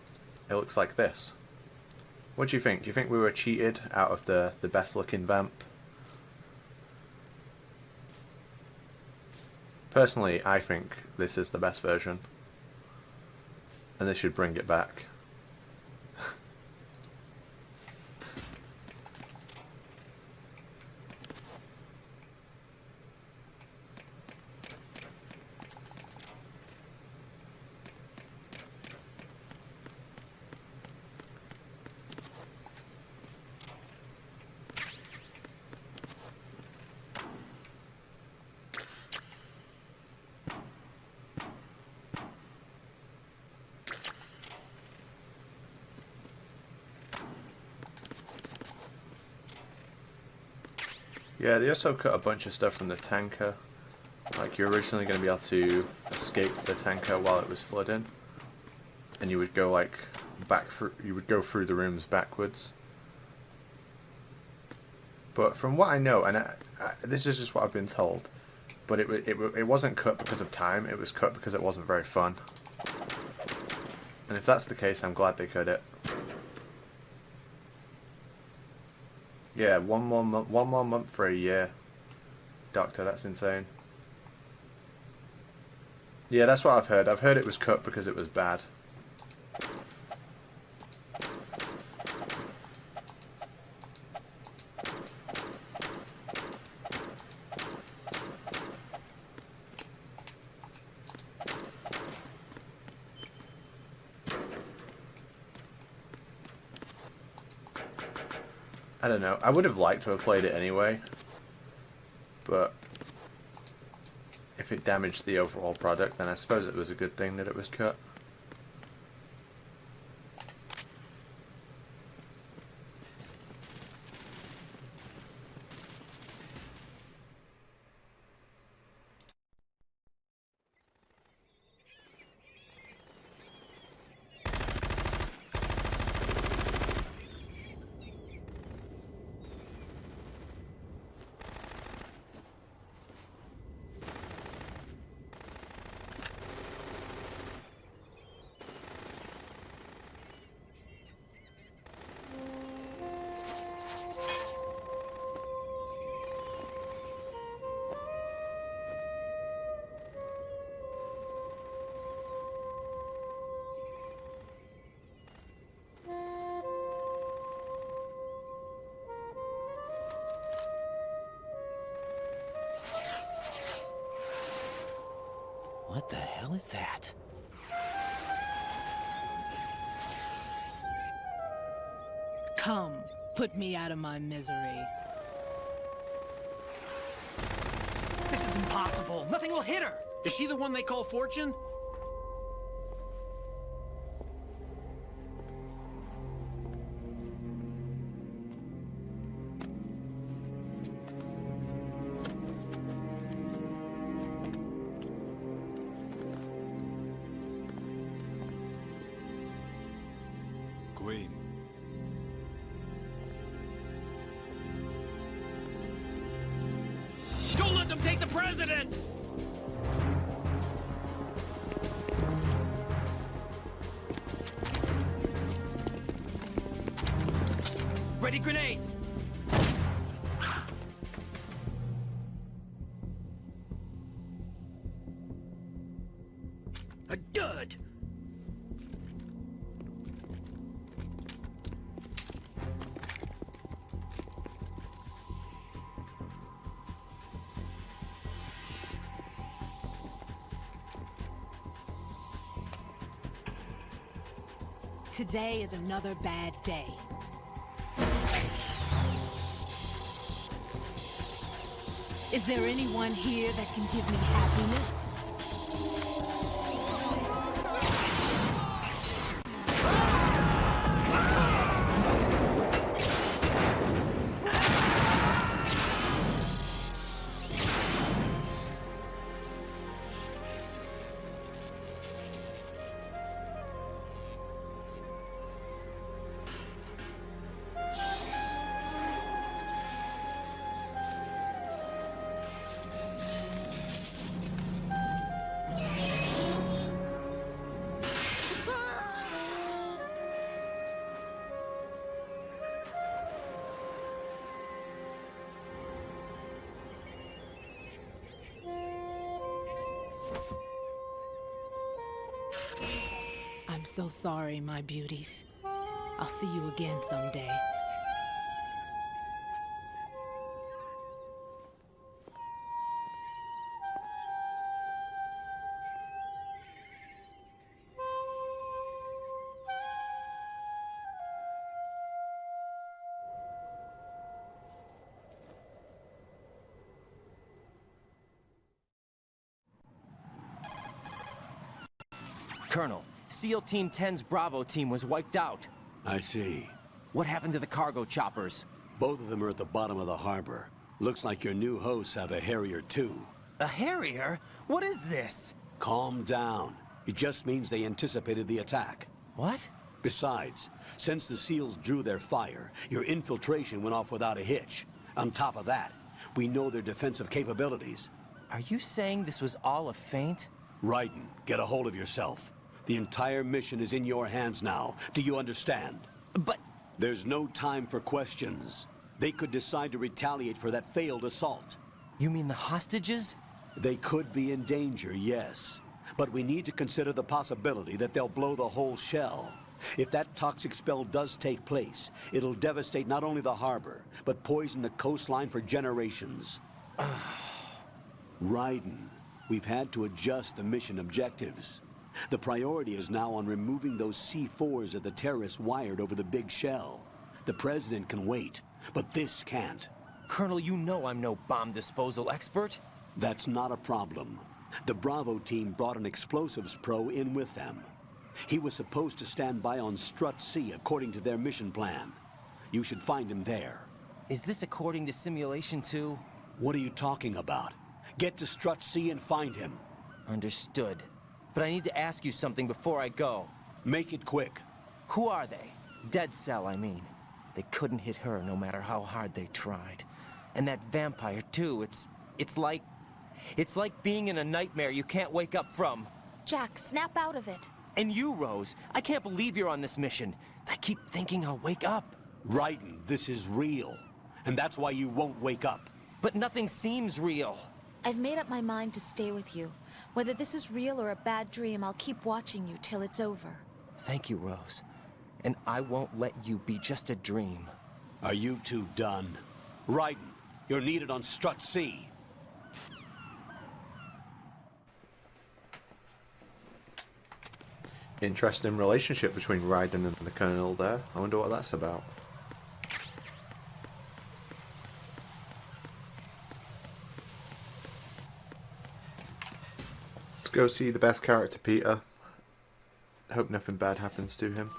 It looks like this. What do you think? Do you think we were cheated out of the best looking Vamp? Personally, I think this is the best version, and they should bring it back. Yeah, they also cut a bunch of stuff from the tanker. Like, you're originally going to be able to escape the tanker while it was flooding, and you would go like back through. You would go through the rooms backwards. But from what I know, and this is just what I've been told, but it wasn't cut because of time. It was cut because it wasn't very fun. And if that's the case, I'm glad they cut it. Yeah, one more month for a year. Doctor, that's insane. Yeah, that's what I've heard. I've heard it was cut because it was bad. I don't know. I would have liked to have played it anyway, but if it damaged the overall product, then I suppose it was a good thing that it was cut. What the hell is that? Come, put me out of my misery. This is impossible. Nothing will hit her. Is she the one they call Fortune? Queen. Don't let them take the president! Ready grenades! good. Today is another bad day. Is there anyone here that can give me happiness? I'm so sorry, my beauties. I'll see you again someday. Colonel, SEAL Team 10's Bravo team was wiped out. I see. What happened to the cargo choppers? Both of them are at the bottom of the harbor. Looks like your new hosts have a Harrier too. A Harrier? What is this? Calm down. It just means they anticipated the attack. What? Besides, since the SEALs drew their fire, your infiltration went off without a hitch. On top of that, we know their defensive capabilities. Are you saying this was all a feint? Raiden, get a hold of yourself. The entire mission is in your hands now. Do you understand? But... There's no time for questions. They could decide to retaliate for that failed assault. You mean the hostages? They could be in danger, yes. But we need to consider the possibility that they'll blow the whole shell. If that toxic spell does take place, it'll devastate not only the harbor, but poison the coastline for generations. Raiden, we've had to adjust the mission objectives. The priority is now on removing those C4s that the terrorists wired over the big shell. The President can wait, but this can't. Colonel, you know I'm no bomb disposal expert. That's not a problem. The Bravo team brought an explosives pro in with them. He was supposed to stand by on Strut C according to their mission plan. You should find him there. Is this according to Simulation 2? What are you talking about? Get to Strut C and find him. Understood. But I need to ask you something before I go. Make it quick. Who are they? Dead Cell, I mean. They couldn't hit her no matter how hard they tried. And that vampire, too, it's like being in a nightmare you can't wake up from. Jack, snap out of it. And you, Rose, I can't believe you're on this mission. I keep thinking I'll wake up. Raiden, this is real. And that's why you won't wake up. But nothing seems real. I've made up my mind to stay with you. Whether this is real or a bad dream, I'll keep watching you till it's over. Thank you, Rose. And I won't let you be just a dream. Are you two done? Raiden, you're needed on Strut C. Interesting relationship between Raiden and the Colonel there. I wonder what that's about. Let's go see the best character, Peter. Hope nothing bad happens to him.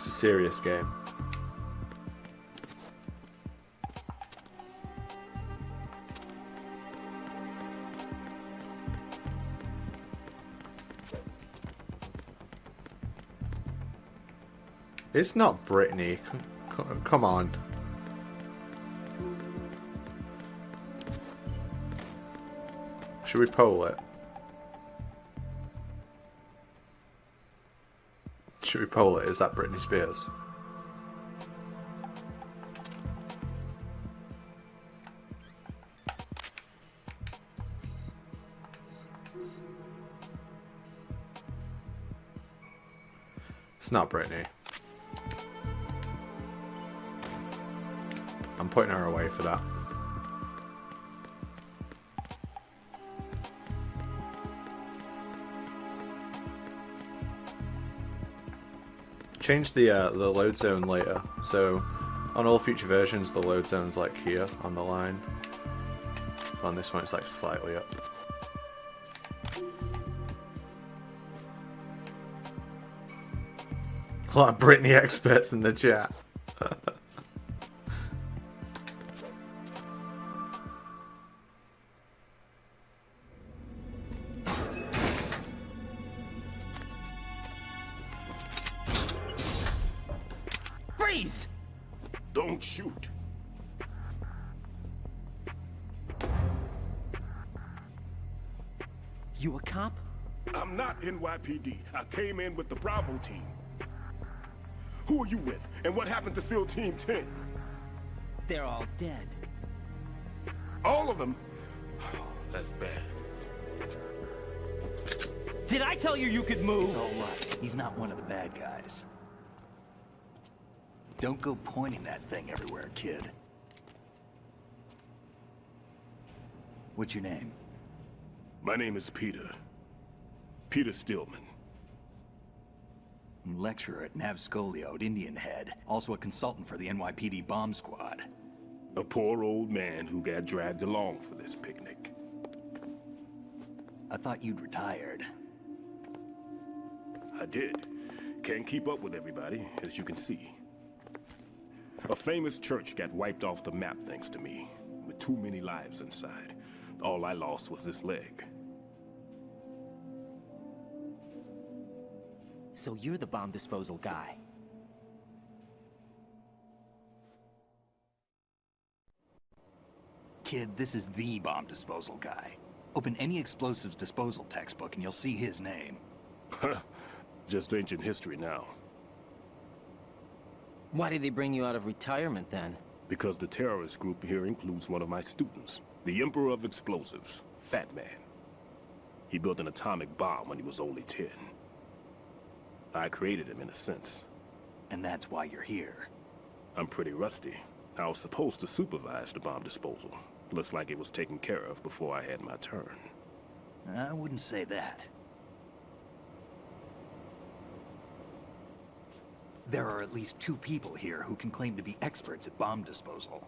It's a serious game. It's not Brittany. Come on. Should we poll it? Should we poll it? Is that Britney Spears? It's not Britney. I'm putting her away for that. Change the load zone later. So on all future versions, the load zone's like here on the line. On this one, it's like slightly up. A lot of Britney experts in the chat. Freeze! Don't shoot. You a cop? I'm not NYPD. I came in with the Bravo team. Who are you with? And what happened to SEAL Team 10? They're all dead. All of them? That's bad. Did I tell you you could move? It's all right. He's not one of the bad guys. Don't go pointing that thing everywhere, kid. What's your name? My name is Peter. Peter Stillman. Lecturer at Nav Scolio at Indian Head. Also a consultant for the NYPD bomb squad. A poor old man who got dragged along for this picnic. I thought you'd retired. I did. Can't keep up with everybody, as you can see. A famous church got wiped off the map thanks to me, with too many lives inside. All I lost was this leg. So you're the bomb disposal guy. Kid, this is the bomb disposal guy. Open any explosives disposal textbook and you'll see his name. Just ancient history now. Why did they bring you out of retirement then? Because the terrorist group here includes one of my students, the Emperor of Explosives, Fat Man. He built an atomic bomb when he was only 10. I created him in a sense. And that's why you're here. I'm pretty rusty. I was supposed to supervise the bomb disposal. Looks like it was taken care of before I had my turn. I wouldn't say that. There are at least 2 people here who can claim to be experts at bomb disposal.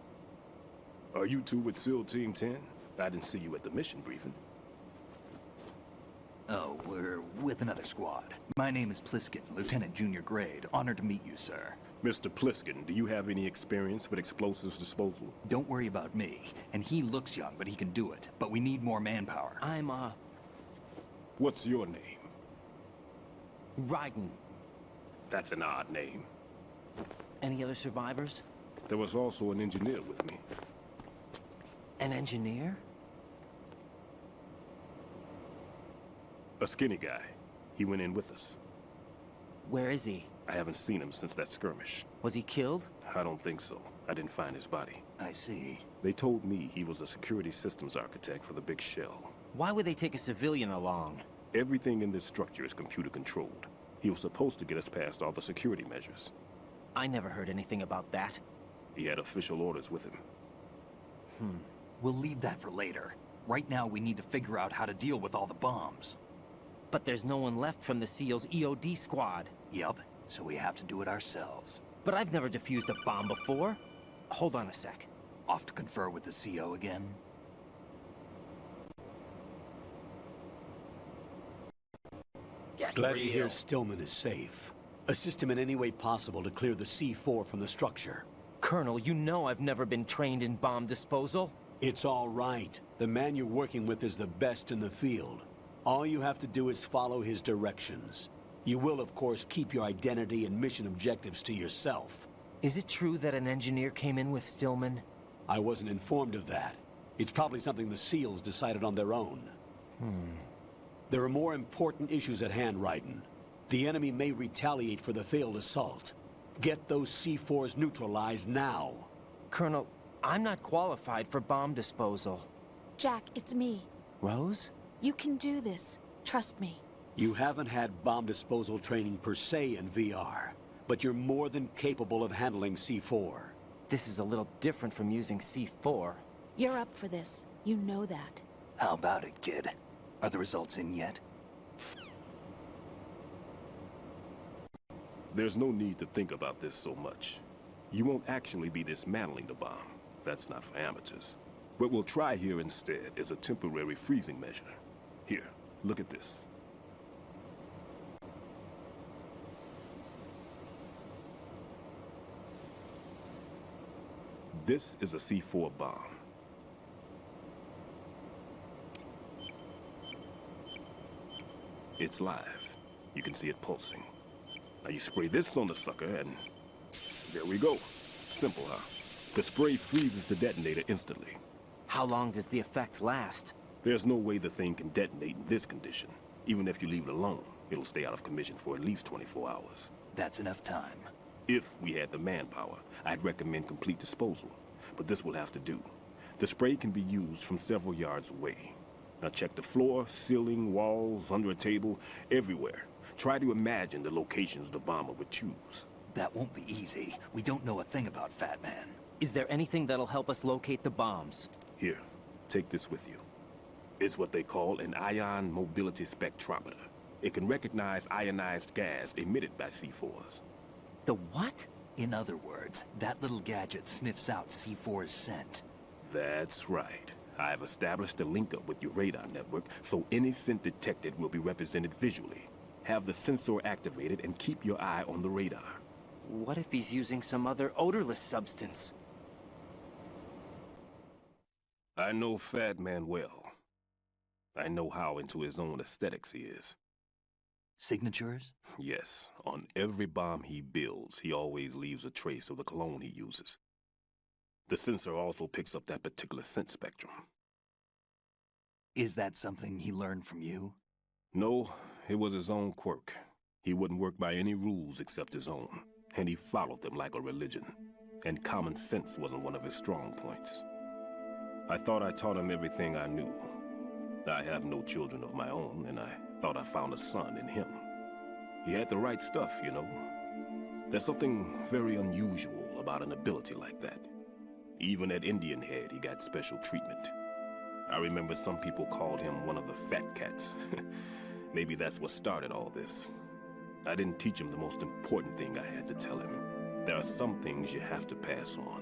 Are you two with SEAL Team 10? I didn't see you at the mission briefing. Oh, we're with another squad. My name is Pliskin, Lieutenant Junior Grade. Honored to meet you, sir. Mr. Pliskin, do you have any experience with explosives disposal? Don't worry about me. And he looks young, but he can do it. But we need more manpower. I'm, What's your name? Raiden. That's an odd name. Any other survivors? There was also an engineer with me. An engineer? A skinny guy. He went in with us. Where is he? I haven't seen him since that skirmish. Was he killed? I don't think so. I didn't find his body. I see. They told me he was a security systems architect for the big shell. Why would they take a civilian along? Everything in this structure is computer controlled. He was supposed to get us past all the security measures. I never heard anything about that. He had official orders with him. We'll leave that for later. Right now, we need to figure out how to deal with all the bombs. But there's no one left from the SEAL's EOD squad. Yup, so we have to do it ourselves. But I've never defused a bomb before. Hold on a sec. Off to confer with the CO again? Glad to hear Stillman is safe. Assist him in any way possible to clear the C4 from the structure. Colonel, you know I've never been trained in bomb disposal. It's all right. The man you're working with is the best in the field. All you have to do is follow his directions. You will, of course, keep your identity and mission objectives to yourself. Is it true that an engineer came in with Stillman? I wasn't informed of that. It's probably something the SEALs decided on their own. There are more important issues at hand, Raiden. The enemy may retaliate for the failed assault. Get those C4s neutralized now. Colonel, I'm not qualified for bomb disposal. Jack, it's me. Rose? You can do this. Trust me. You haven't had bomb disposal training per se in VR, but you're more than capable of handling C4. This is a little different from using C4. You're up for this. You know that. How about it, kid? Are the results in yet? There's no need to think about this so much. You won't actually be dismantling the bomb. That's not for amateurs. What we'll try here instead is a temporary freezing measure. Here, look at this. This is a C4 bomb. It's live. You can see it pulsing. Now you spray this on the sucker and there we go. Simple, huh? The spray freezes the detonator instantly. How long does the effect last? There's no way the thing can detonate in this condition. Even if you leave it alone, it'll stay out of commission for at least 24 hours. That's enough time. If we had the manpower, I'd recommend complete disposal. But this will have to do. The spray can be used from several yards away. Now check the floor, ceiling, walls, under a table, everywhere. Try to imagine the locations the bomber would choose. That won't be easy. We don't know a thing about Fat Man. Is there anything that'll help us locate the bombs? Here, take this with you. It's what they call an ion mobility spectrometer. It can recognize ionized gas emitted by C4s. The what? In other words, that little gadget sniffs out C4's scent. That's right. I've established a link-up with your radar network, so any scent detected will be represented visually. Have the sensor activated and keep your eye on the radar. What if he's using some other odorless substance? I know Fat Man well. I know how into his own aesthetics he is. Signatures? Yes. On every bomb he builds, he always leaves a trace of the cologne he uses. The sensor also picks up that particular scent spectrum. Is that something he learned from you? No, it was his own quirk. He wouldn't work by any rules except his own, and he followed them like a religion. And common sense wasn't one of his strong points. I thought I taught him everything I knew. I have no children of my own, and I thought I found a son in him. He had the right stuff, you know. There's something very unusual about an ability like that. Even at Indian Head, he got special treatment. I remember some people called him one of the fat cats. Maybe that's what started all this. I didn't teach him the most important thing I had to tell him. There are some things you have to pass on.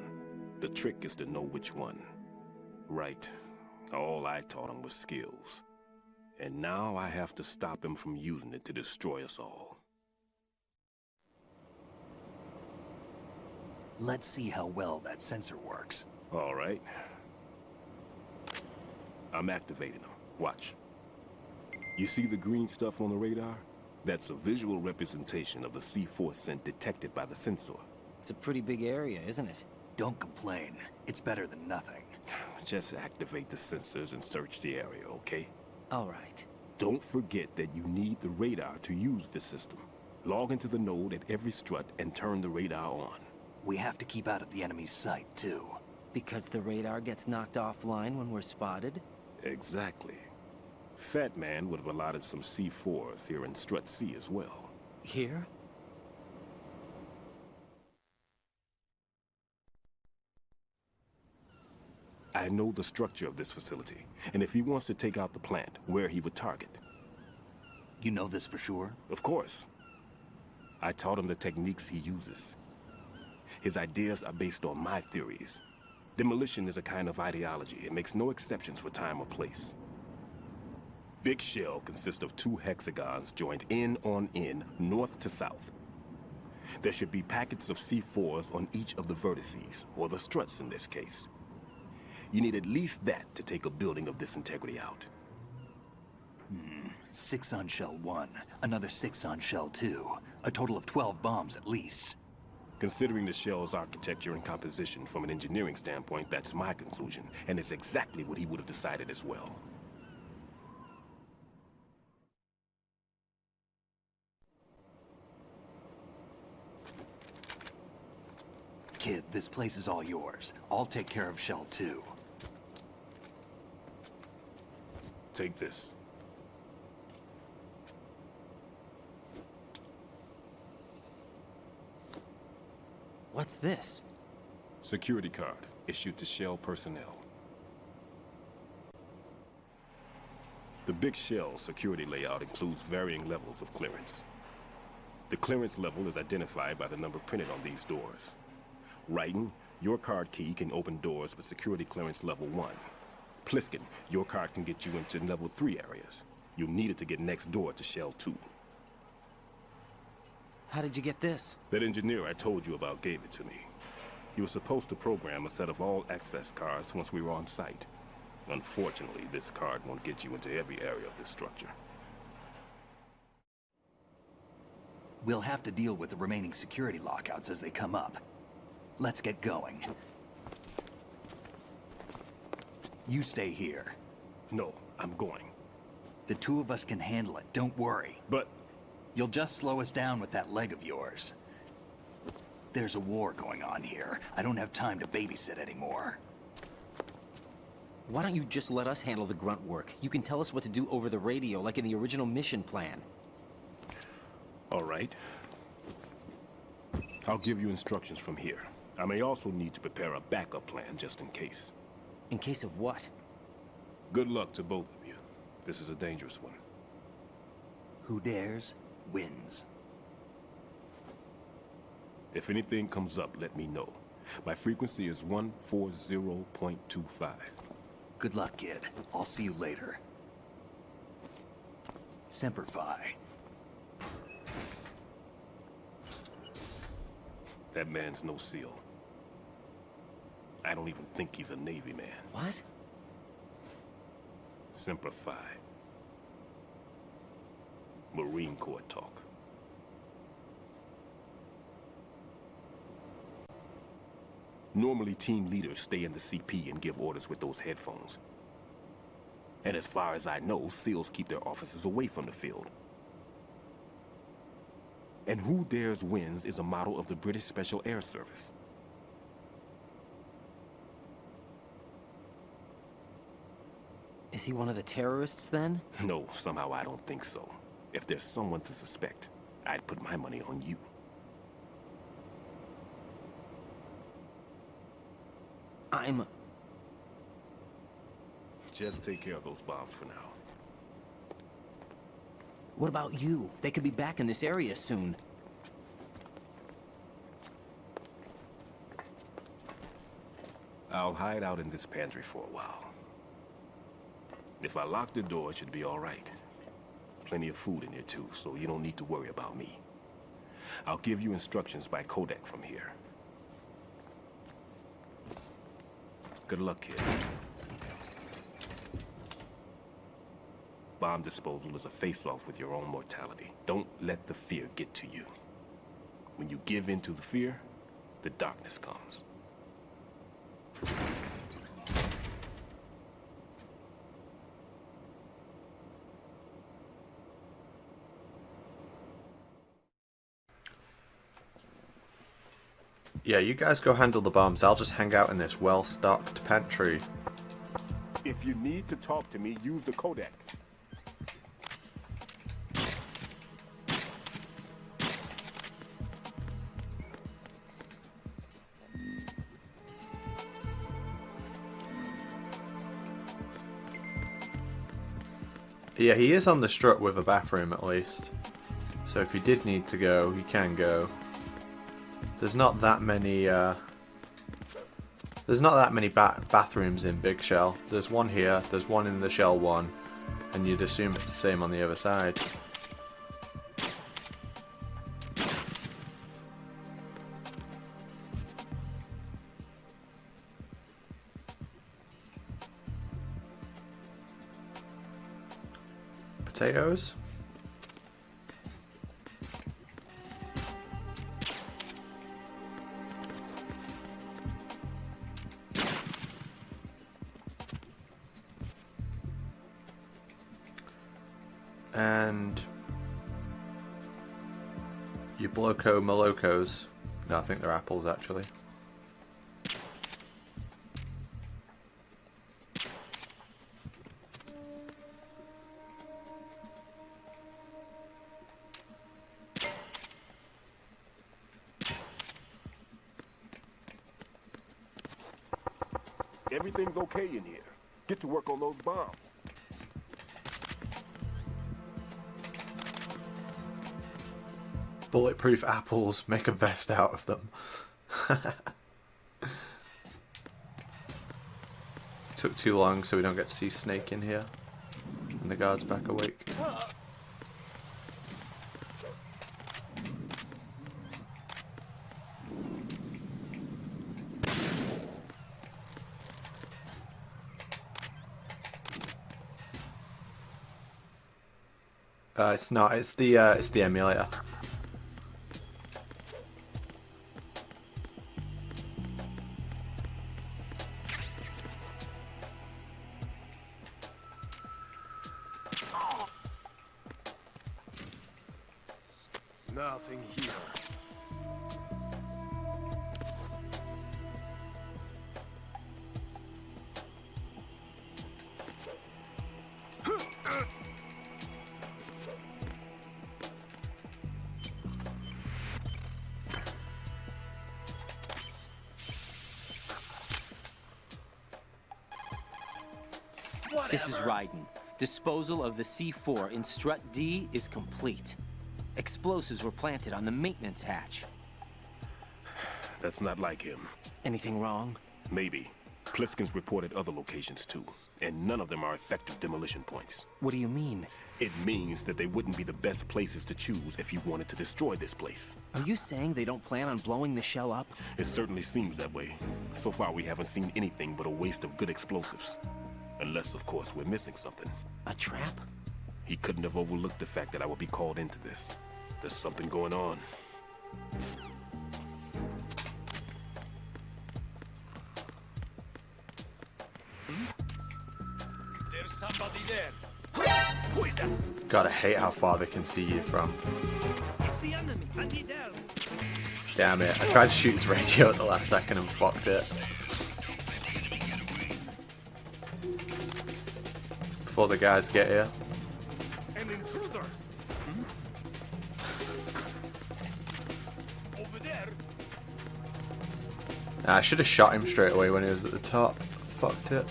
The trick is to know which one. Right. All I taught him was skills. And now I have to stop him from using it to destroy us all. Let's see how well that sensor works. All right. I'm activating them. Watch. You see the green stuff on the radar? That's a visual representation of the C4 scent detected by the sensor. It's a pretty big area, isn't it? Don't complain. It's better than nothing. Just activate the sensors and search the area, okay? All right. Don't forget that you need the radar to use this system. Log into the node at every strut and turn the radar on. We have to keep out of the enemy's sight, too. Because the radar gets knocked offline when we're spotted? Exactly. Fat Man would have allotted some C4s here in Strut C as well. Here? I know the structure of this facility, and if he wants to take out the plant, where he would target. You know this for sure? Of course. I taught him the techniques he uses. His ideas are based on my theories. Demolition is a kind of ideology. It makes no exceptions for time or place. Big Shell consists of 2 hexagons joined end on end, north to south. There should be packets of C4s on each of the vertices, or the struts in this case. You need at least that to take a building of this integrity out. 6 on Shell 1, another 6 on Shell 2. A total of 12 bombs at least. Considering the shell's architecture and composition from an engineering standpoint, that's my conclusion, and it's exactly what he would have decided as well. Kid, this place is all yours. I'll take care of Shell 2. Take this. What's this? Security card, issued to Shell personnel. The Big Shell security layout includes varying levels of clearance. The clearance level is identified by the number printed on these doors. Writing, your card key can open doors with security clearance level 1. Pliskin, your card can get you into level 3 areas. You'll need it to get next door to Shell 2. How did you get this? That engineer I told you about gave it to me. He was supposed to program a set of all access cards once we were on site. Unfortunately, this card won't get you into every area of this structure. We'll have to deal with the remaining security lockouts as they come up. Let's get going. You stay here. No, I'm going. The two of us can handle it, don't worry. But... You'll just slow us down with that leg of yours. There's a war going on here. I don't have time to babysit anymore. Why don't you just let us handle the grunt work? You can tell us what to do over the radio, like in the original mission plan. All right. I'll give you instructions from here. I may also need to prepare a backup plan just in case. In case of what? Good luck to both of you. This is a dangerous one. Who dares, wins. If anything comes up, let me know. My frequency is 140.25. Good luck, kid. I'll see you later. Semper Fi. That man's no SEAL. I don't even think he's a Navy man. What? Semper Fi. Marine Corps talk. Normally, team leaders stay in the CP and give orders with those headphones. And as far as I know, SEALs keep their officers away from the field. And Who Dares Wins is a model of the British Special Air Service. Is he one of the terrorists, then? No, somehow I don't think so. If there's someone to suspect, I'd put my money on you. Just take care of those bombs for now. What about you? They could be back in this area soon. I'll hide out in this pantry for a while. If I lock the door, it should be all right. Plenty of food in here too, so you don't need to worry about me. I'll give you instructions by codec from here. Good luck, kid. Bomb disposal is a face-off with your own mortality. Don't let the fear get to you. When you give in to the fear, the darkness comes. Yeah, you guys go handle the bombs. I'll just hang out in this well-stocked pantry. If you need to talk to me, use the codec. Yeah, he is on the strut with a bathroom at least. So if you did need to go, you can go. There's not that many bathrooms in Big Shell. There's one here, there's one in the Shell 1, and you'd assume it's the same on the other side. potatoes. And your Bloco Molocos. No, I think they're apples actually. Everything's okay in here. Get to work on those bombs. Bulletproof apples, make a vest out of them. Took too long so we don't get to see Snake in here. And the guard's back awake. It's not, it's the emulator. Nothing here. This is Raiden. Disposal of the C4 in Strut D is complete. Explosives were planted on the maintenance hatch. That's not like him. Anything wrong? Maybe. Pliskin's reported other locations too, and none of them are effective demolition points. What do you mean? It means that they wouldn't be the best places to choose if you wanted to destroy this place. Are you saying they don't plan on blowing the shell up? It certainly seems that way. So far we haven't seen anything but a waste of good explosives. Unless, of course, we're missing something. A trap? He couldn't have overlooked the fact that I would be called into this. There's something going on. There's somebody there. Who is that? Gotta hate how far they can see you from. It's the enemy. I need help. Damn it, I tried to shoot his radio at the last second and fucked it. Before the guys get here. An intruder. Over there. I should have shot him straight away when he was at the top. Fucked it.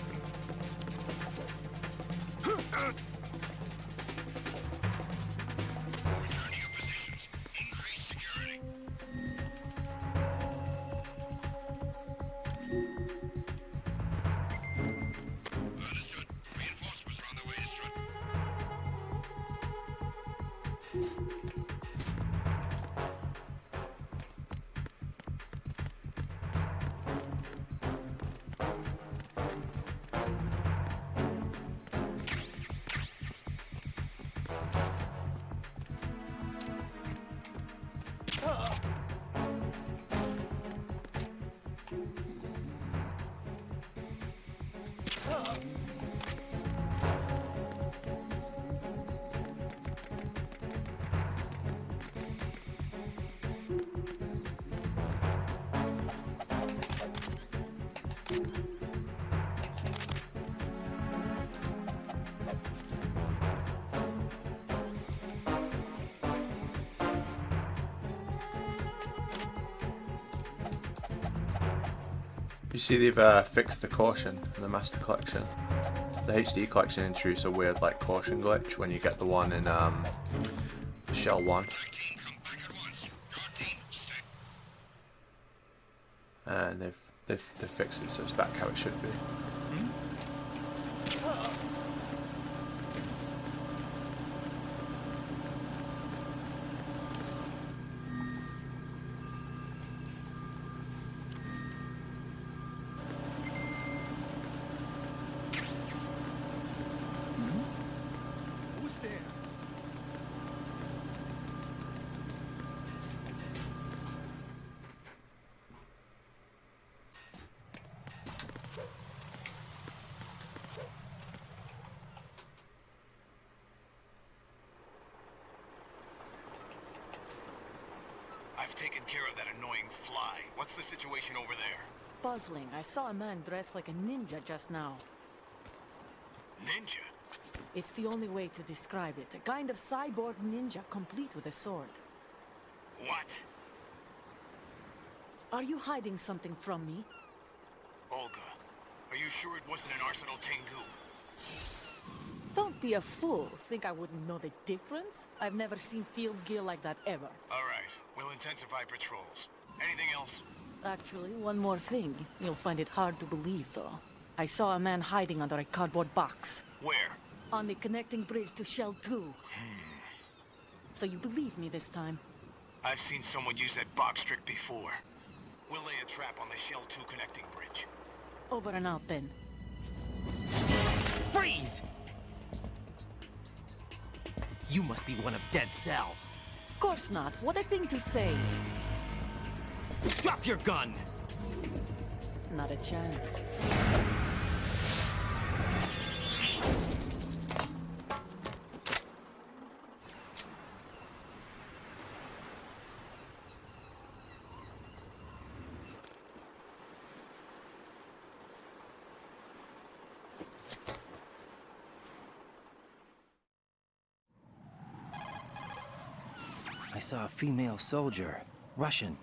You see they've fixed the caution in the Master Collection. The HD Collection introduced a weird like caution glitch when you get the one in Shell 1. And they've fixed it so it's back how it should be. Who's there? care of that annoying fly. What's the situation over there? Puzzling. I saw a man dressed like a ninja just now. Ninja? It's the only way to describe it. A kind of cyborg ninja, complete with a sword. What? Are you hiding something from me? Olga, are you sure it wasn't an Arsenal Tengu? Don't be a fool. Think I wouldn't know the difference? I've never seen field gear like that ever. All right, we'll intensify patrols. Anything else? Actually, one more thing. You'll find it hard to believe, though. I saw a man hiding under a cardboard box. Where? On the connecting bridge to Shell 2. So you believe me this time? I've seen someone use that box trick before. We'll lay a trap on the Shell 2 connecting bridge. Over and out, then. Freeze! You must be one of Dead Cell. Of course not. What a thing to say. Drop your gun! Not a chance. I saw a female soldier. Russian.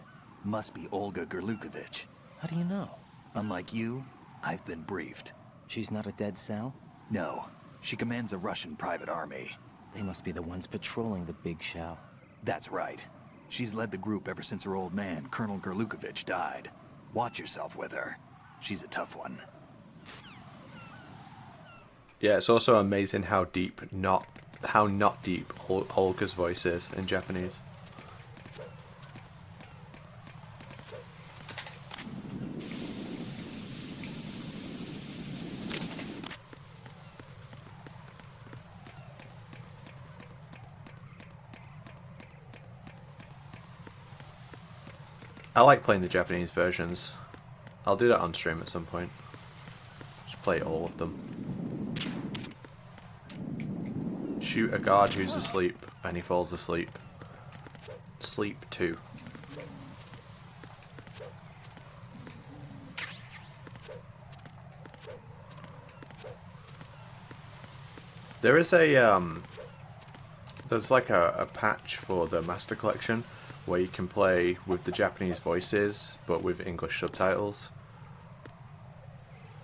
Must be Olga Gerlukovich. How do you know? Unlike you, I've been briefed. She's not a Dead Cell? No. She commands a Russian private army. They must be the ones patrolling the big shell. That's right. She's led the group ever since her old man, Colonel Gerlukovich, died. Watch yourself with her. She's a tough one. Yeah, it's also amazing how not deep Olga's voice is in Japanese. I like playing the Japanese versions. I'll do that on stream at some point. Just play all of them. Shoot a guard who's asleep, and he falls asleep. Sleep 2. There is a there's like a patch for the Master Collection where you can play with the Japanese voices but with English subtitles.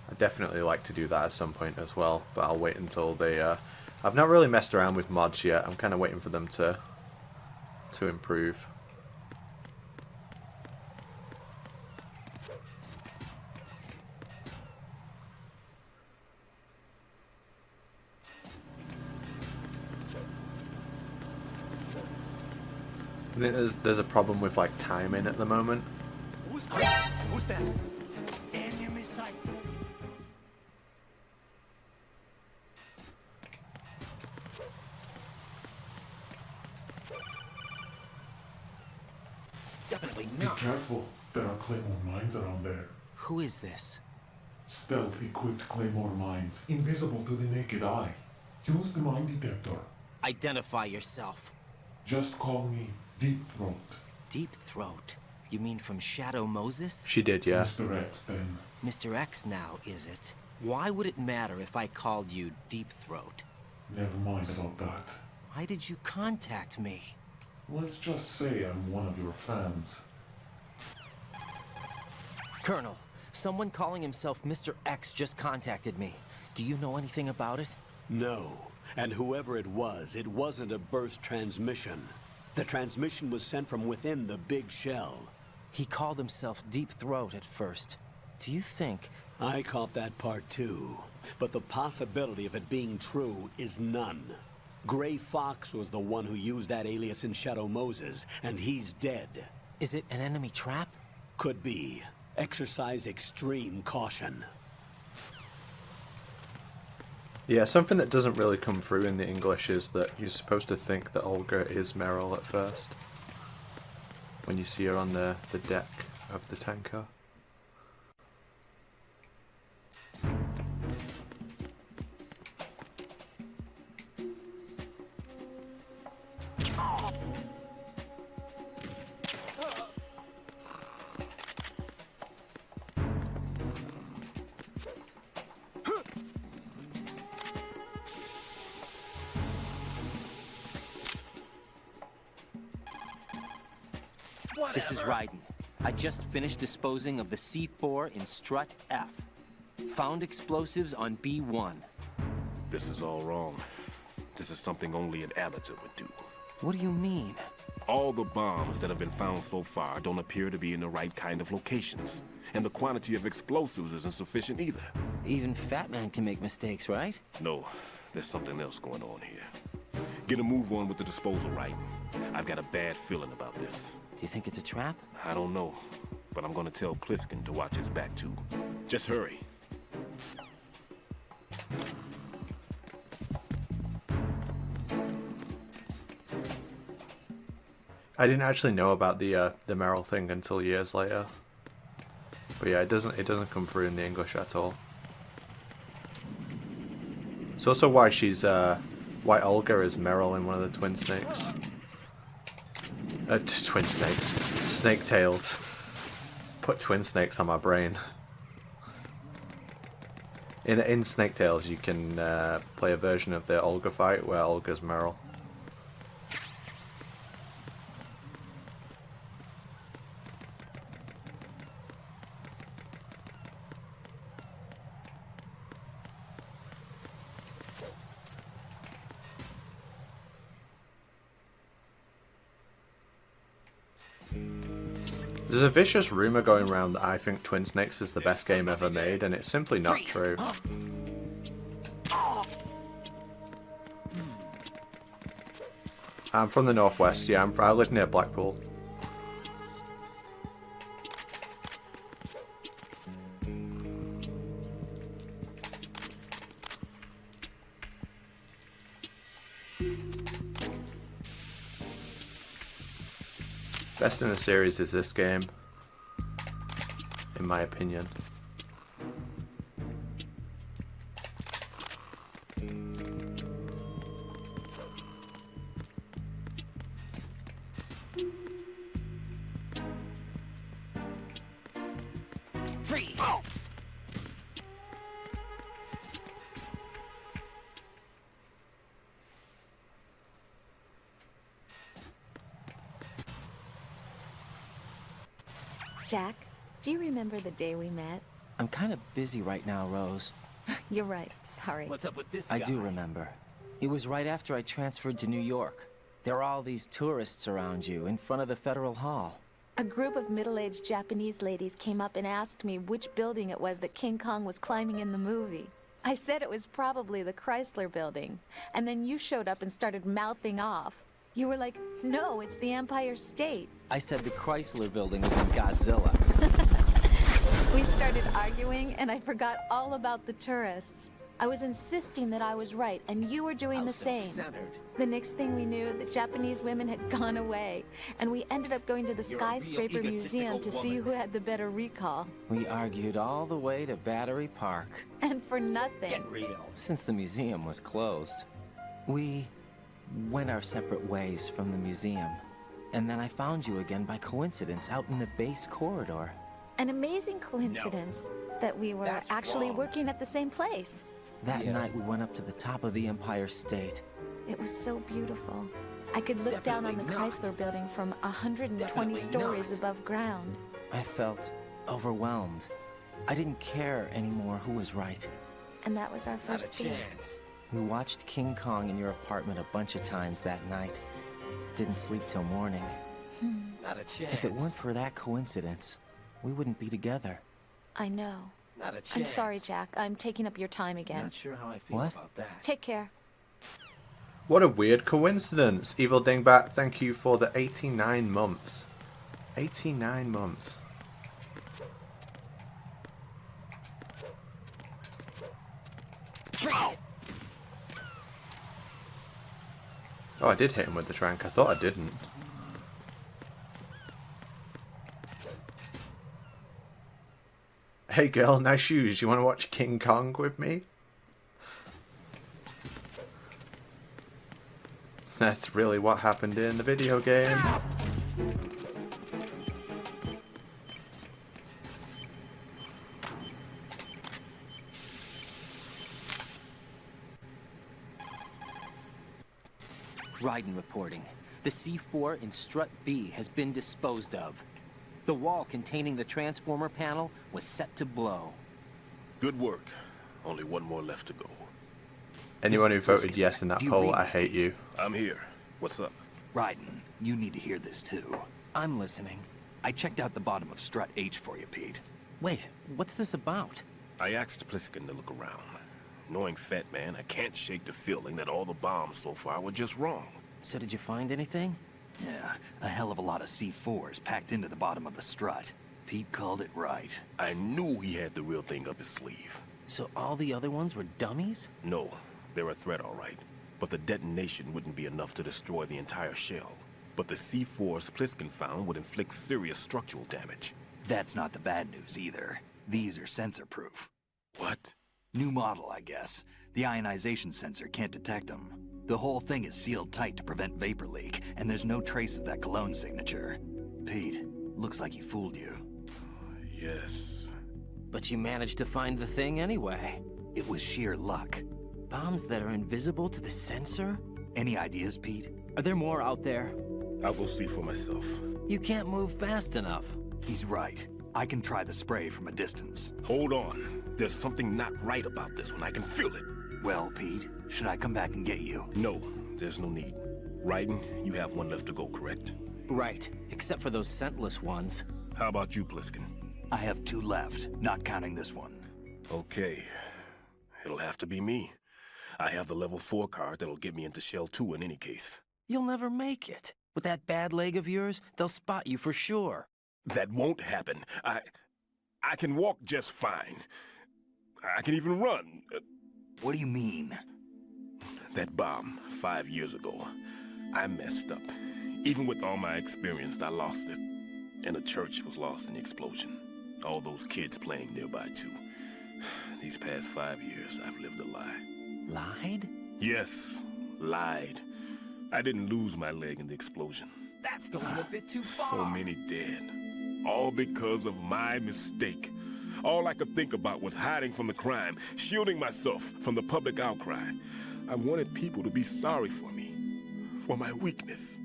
I definitely like to do that at some point as well, but I'll wait until they I've not really messed around with mods yet. I'm kind of waiting for them to improve. I think there's a problem with like timing at the moment. Who's that? Enemy sight. Definitely Be not. careful. There are Claymore mines around there. Who is this? Stealth-equipped Claymore mines, invisible to the naked eye. Use the mine detector. Identify yourself. Just call me Deep Throat. Deep Throat? You mean from Shadow Moses? She did, yeah. Mr. X, then. Mr. X now, is it? Why would it matter if I called you Deep Throat? Never mind about that. Why did you contact me? Let's just say I'm one of your fans. Colonel, someone calling himself Mr. X just contacted me. Do you know anything about it? No. And whoever it wasn't a burst transmission. The transmission was sent from within the big shell. He called himself Deep Throat at first. Do you think... I caught that part too. But the possibility of it being true is none. Gray Fox was the one who used that alias in Shadow Moses, and he's dead. Is it an enemy trap? Could be. Exercise extreme caution. Yeah, something that doesn't really come through in the English is that you're supposed to think that Olga is Meryl at first. When you see her on the deck of the tanker. This is Raiden. I just finished disposing of the C4 in Strut F. Found explosives on B1. This is all wrong. This is something only an amateur would do. What do you mean? All the bombs that have been found so far don't appear to be in the right kind of locations. And the quantity of explosives isn't sufficient either. Even Fat Man can make mistakes, right? No, there's something else going on here. Get a move on with the disposal, right? I've got a bad feeling about this. Do you think it's a trap? I don't know, but I'm gonna tell Pliskin to watch his back too. Just hurry. I didn't actually know about the Meryl thing until years later. But yeah, it doesn't come through in the English at all. It's also why she's why Olga is Meryl in one of the Twin Snakes. Twin Snakes. Snake Tails. Put Twin Snakes on my brain. In Snake Tails, you can play a version of the Olga fight where Olga's Meryl. There's a vicious rumor going around that I think Twin Snakes is the best game ever made, and it's simply not true. I'm from the northwest, yeah, I live near Blackpool. Best in the series is this game, in my opinion. Freeze! Jack, do you remember the day we met? I'm kind of busy right now, Rose. You're right. Sorry. What's up with this guy? I do remember. It was right after I transferred to New York. There are all these tourists around you in front of the Federal Hall. A group of middle-aged Japanese ladies came up and asked me which building it was that King Kong was climbing in the movie. I said it was probably the Chrysler Building. And then you showed up and started mouthing off. You were like, no, it's the Empire State. I said the Chrysler Building was in Godzilla. We started arguing, and I forgot all about the tourists. I was insisting that I was right, and you were doing the same. The next thing we knew, the Japanese women had gone away, and we ended up going to the Skyscraper Museum to see who had the better recall. We argued all the way to Battery Park. And for nothing. Get real. Since the museum was closed, we went our separate ways from the museum. And then I found you again by coincidence out in the base corridor. An amazing coincidence that we were actually working at the same place. That night we went up to the top of the Empire State. It was so beautiful. I could look down on the Chrysler Building from 120 stories above ground. I felt overwhelmed. I didn't care anymore who was right. And that was our first date. We watched King Kong in your apartment a bunch of times that night. Didn't sleep till morning. Not a chance. If it weren't for that coincidence, we wouldn't be together. I know. Not a chance. I'm sorry, Jack. I'm taking up your time again. Not sure how I feel about that. Take care. What a weird coincidence. Evil Dingbat, thank you for the 89 months. 89 months. Oh, I did hit him with the trank. I thought I didn't. Hey girl, nice shoes. You want to watch King Kong with me? That's really what happened in the video game. Raiden reporting. The C4 in Strut B has been disposed of. The wall containing the transformer panel was set to blow. Good work. Only one more left to go. Anyone who voted yes in that poll, I hate you. I'm here. What's up? Raiden, you need to hear this too. I'm listening. I checked out the bottom of Strut H for you, Pete. Wait, what's this about? I asked Pliskin to look around. Knowing Fat Man, I can't shake the feeling that all the bombs so far were just wrong. So did you find anything? Yeah, a hell of a lot of C4s packed into the bottom of the strut. Pete called it right. I knew he had the real thing up his sleeve. So all the other ones were dummies? No, they're a threat, all right. But the detonation wouldn't be enough to destroy the entire shell. But the C4s Pliskin found would inflict serious structural damage. That's not the bad news either. These are sensor-proof. What? New model, I guess. The ionization sensor can't detect them. The whole thing is sealed tight to prevent vapor leak, and there's no trace of that cologne signature. Pete, looks like he fooled you. Yes. But you managed to find the thing anyway. It was sheer luck. Bombs that are invisible to the sensor? Any ideas, Pete? Are there more out there? I'll go see for myself. You can't move fast enough. He's right. I can try the spray from a distance. Hold on. There's something not right about this one. I can feel it. Well, Pete, should I come back and get you? No, there's no need. Raiden, you have one left to go, correct? Right, except for those scentless ones. How about you, Pliskin? I have 2 left, not counting this one. Okay. It'll have to be me. I have the level 4 card that'll get me into Shell 2 in any case. You'll never make it. With that bad leg of yours, they'll spot you for sure. That won't happen. I can walk just fine. I can even run. What do you mean? That bomb, 5 years ago. I messed up. Even with all my experience, I lost it. And the church was lost in the explosion. All those kids playing nearby, too. These past 5 years, I've lived a lie. Lied? Yes, lied. I didn't lose my leg in the explosion. That's going a bit too far. So many dead. All because of my mistake. All I could think about was hiding from the crime, shielding myself from the public outcry. I wanted people to be sorry for me, for my weakness.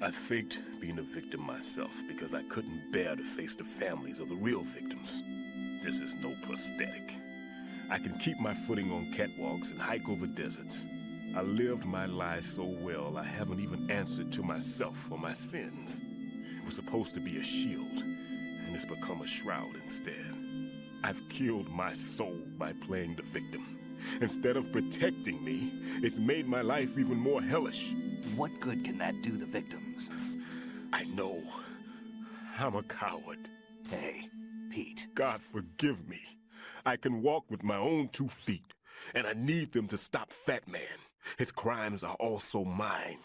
I faked being a victim myself because I couldn't bear to face the families of the real victims. This is no prosthetic. I can keep my footing on catwalks and hike over deserts. I lived my life so well I haven't even answered to myself for my sins. It was supposed to be a shield, and it's become a shroud instead. I've killed my soul by playing the victim. Instead of protecting me, it's made my life even more hellish. What good can that do the victims? I know. I'm a coward. Hey, Pete. God forgive me. I can walk with my own 2 feet, and I need them to stop Fat Man. His crimes are also mine.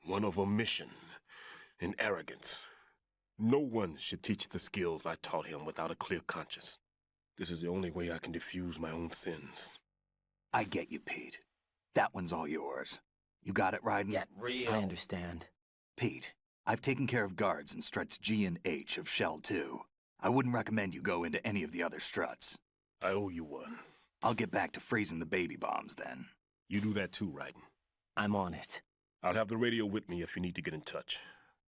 One of omission and arrogance. No one should teach the skills I taught him without a clear conscience. This is the only way I can diffuse my own sins. I get you, Pete. That one's all yours. You got it, Raiden? Get real. I understand. Pete, I've taken care of guards in struts G and H of Shell 2. I wouldn't recommend you go into any of the other struts. I owe you one. I'll get back to freezing the baby bombs then. You do that too, Raiden. I'm on it. I'll have the radio with me if you need to get in touch.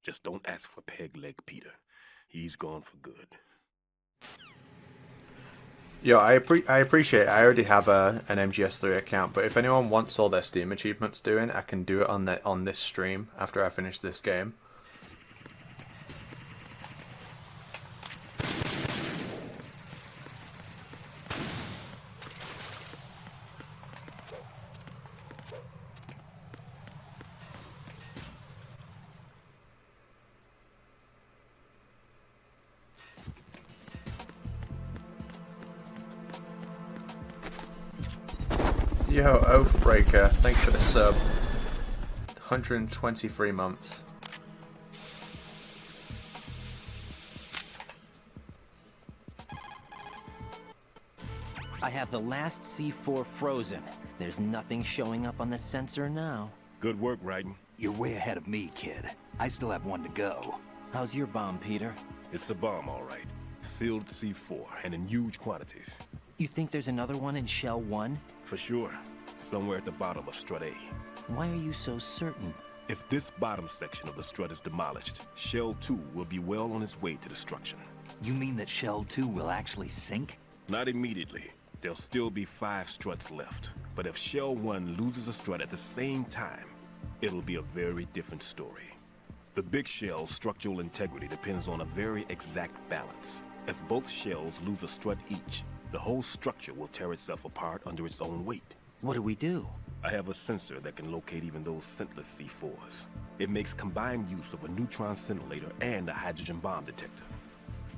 Just don't ask for Peg Leg Peter. He's gone for good. Yo, I appreciate it. I already have an MGS3 account, but if anyone wants all their Steam achievements doing, I can do it on this stream after I finish this game. Yo, Oathbreaker, thanks for the sub. 123 months. I have the last C4 frozen. There's nothing showing up on the sensor now. Good work, Raiden. You're way ahead of me, kid. I still have 1 to go. How's your bomb, Peter? It's a bomb, all right. Sealed C4, and in huge quantities. You think there's another one in Shell 1? For sure. Somewhere at the bottom of Strut A. Why are you so certain? If this bottom section of the strut is demolished, Shell 2 will be well on its way to destruction. You mean that Shell 2 will actually sink? Not immediately. There'll still be 5 struts left. But if Shell 1 loses a strut at the same time, it'll be a very different story. The big shell's structural integrity depends on a very exact balance. If both shells lose a strut each, the whole structure will tear itself apart under its own weight. What do we do? I have a sensor that can locate even those scentless C4s. It makes combined use of a neutron scintillator and a hydrogen bomb detector.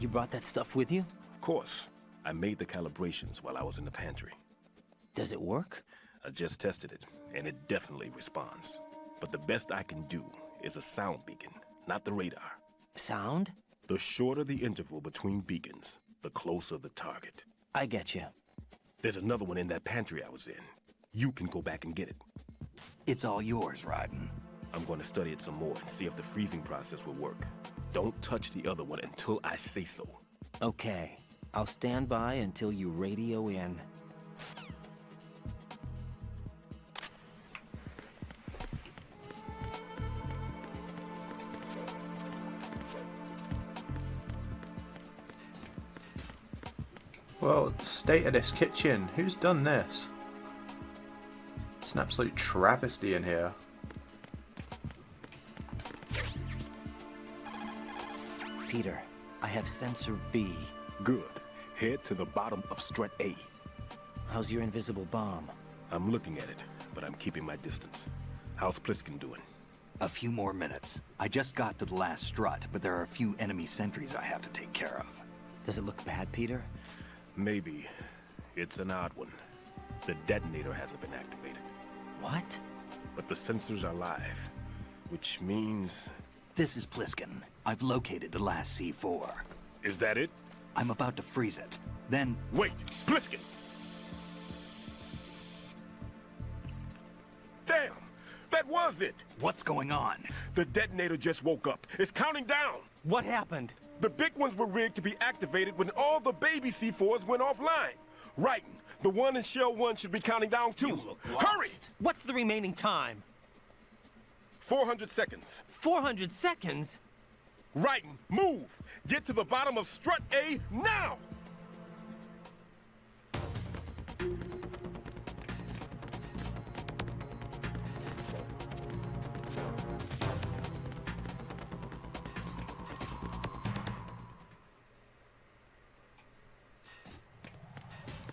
You brought that stuff with you? Of course. I made the calibrations while I was in the pantry. Does it work? I just tested it, and it definitely responds. But the best I can do is a sound beacon, not the radar. Sound? The shorter the interval between beacons, the closer the target. I get you. There's another one in that pantry I was in. You can go back and get it. It's all yours, Raiden. I'm going to study it some more and see if the freezing process will work. Don't touch the other one until I say so. Okay. I'll stand by until you radio in. Well, state of this kitchen. Who's done this? It's an absolute travesty in here. Peter, I have sensor B. Good. Head to the bottom of strut A. How's your invisible bomb? I'm looking at it, but I'm keeping my distance. How's Pliskin doing? A few more minutes. I just got to the last strut, but there are a few enemy sentries I have to take care of. Does it look bad, Peter? Maybe. It's an odd one. The detonator hasn't been activated. What? But the sensors are live, which means... This is Pliskin. I've located the last C4. Is that it? I'm about to freeze it. Then... Wait! Pliskin! Damn! That was it! What's going on? The detonator just woke up. It's counting down! What happened? The big ones were rigged to be activated when all the baby C4s went offline. Right. The one in Shell 1 should be counting down too. You look lost. Hurry! What's the remaining time? 400 seconds. 400 seconds? Right. Move! Get to the bottom of strut A now!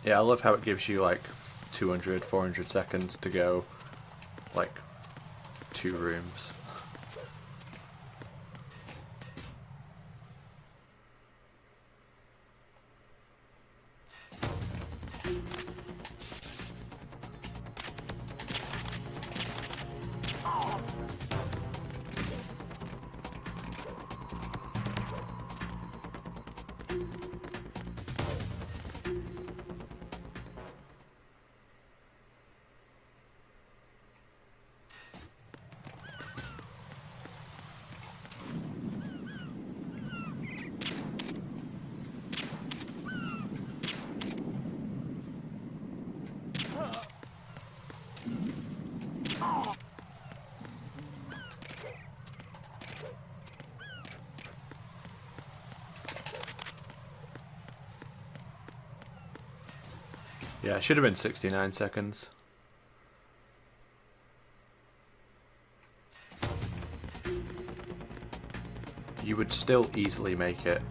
Yeah, I love how it gives you like 200, 400 seconds to go like 2 rooms. Yeah, it should have been 69 seconds. You would still easily make it.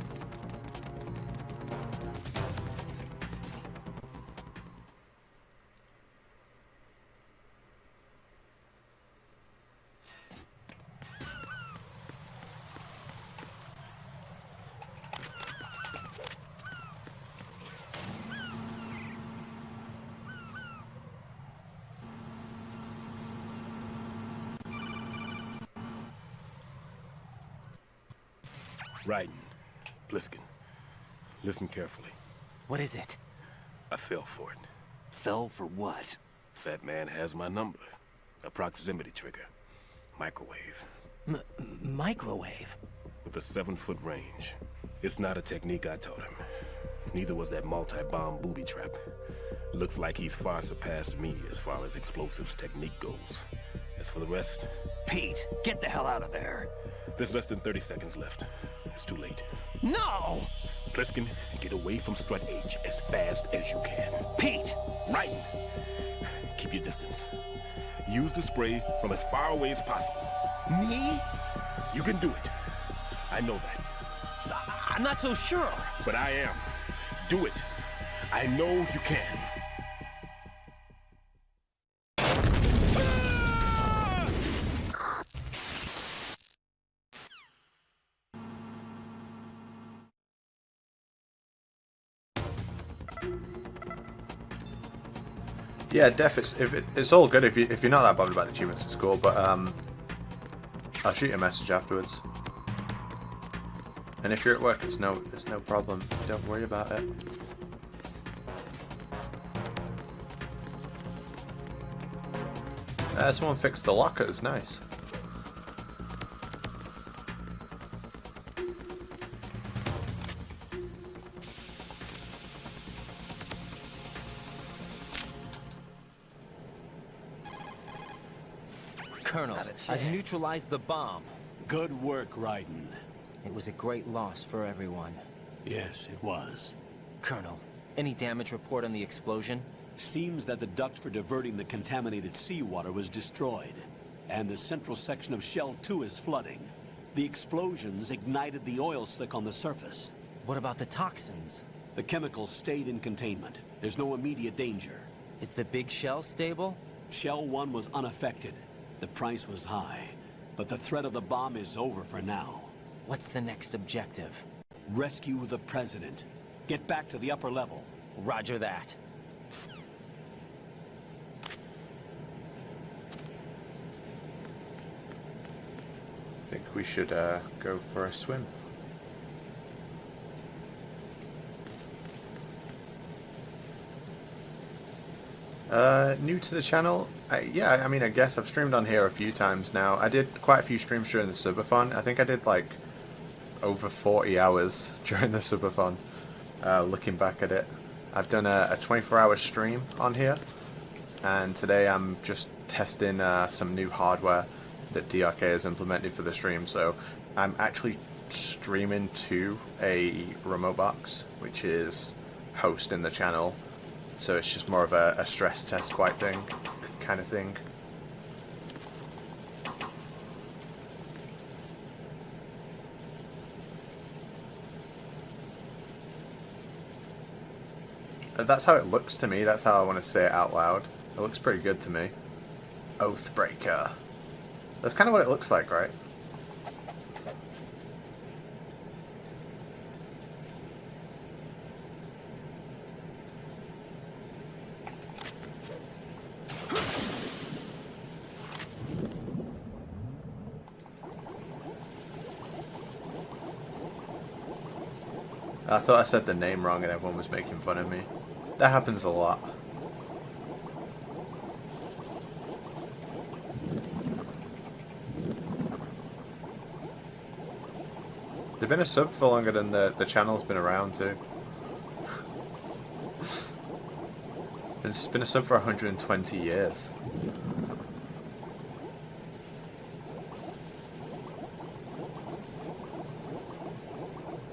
Raiden, Pliskin, listen carefully. What is it? I fell for it. Fell for what? That man has my number. A proximity trigger. Microwave. Microwave? With a 7-foot range. It's not a technique I taught him. Neither was that multi-bomb booby trap. Looks like he's far surpassed me as far as explosives technique goes. As for the rest, Pete, get the hell out of there. There's less than 30 seconds left. It's too late. No! Pliskin, get away from Strut H as fast as you can. Pete! Right! Keep your distance. Use the spray from as far away as possible. Me? You can do it. I know that. I'm not so sure. But I am. Do it. I know you can. Yeah, Def, it's all good if you're not that bothered about the achievements, it's cool. But I'll shoot you a message afterwards. And if you're at work, it's no problem. Don't worry about it. Someone fixed the lockers. Nice. Colonel, I've neutralized the bomb. Good work, Raiden. It was a great loss for everyone. Yes, it was. Colonel, any damage report on the explosion? Seems that the duct for diverting the contaminated seawater was destroyed, and the central section of Shell 2 is flooding. The explosions ignited the oil slick on the surface. What about the toxins? The chemicals stayed in containment. There's no immediate danger. Is the big shell stable? Shell 1 was unaffected. The price was high, but the threat of the bomb is over for now. What's the next objective? Rescue the President. Get back to the upper level. Roger that. I think we should go for a swim. New to the channel? Yeah, I mean, I guess I've streamed on here a few times now. I did quite a few streams during the Subathon. I think I did like over 40 hours during the Subathon, looking back at it. I've done a 24-hour stream on here, and today I'm just testing some new hardware that DRK has implemented for the stream. So I'm actually streaming to a remote box, which is hosting the channel. So it's just more of a stress test kind of thing. That's how it looks to me. That's how I want to say it out loud. It looks pretty good to me. Oathbreaker. That's kind of what it looks like, right? I thought I said the name wrong and everyone was making fun of me. That happens a lot. They've been a sub for longer than the channel's been around too. It's been a sub for 120 years.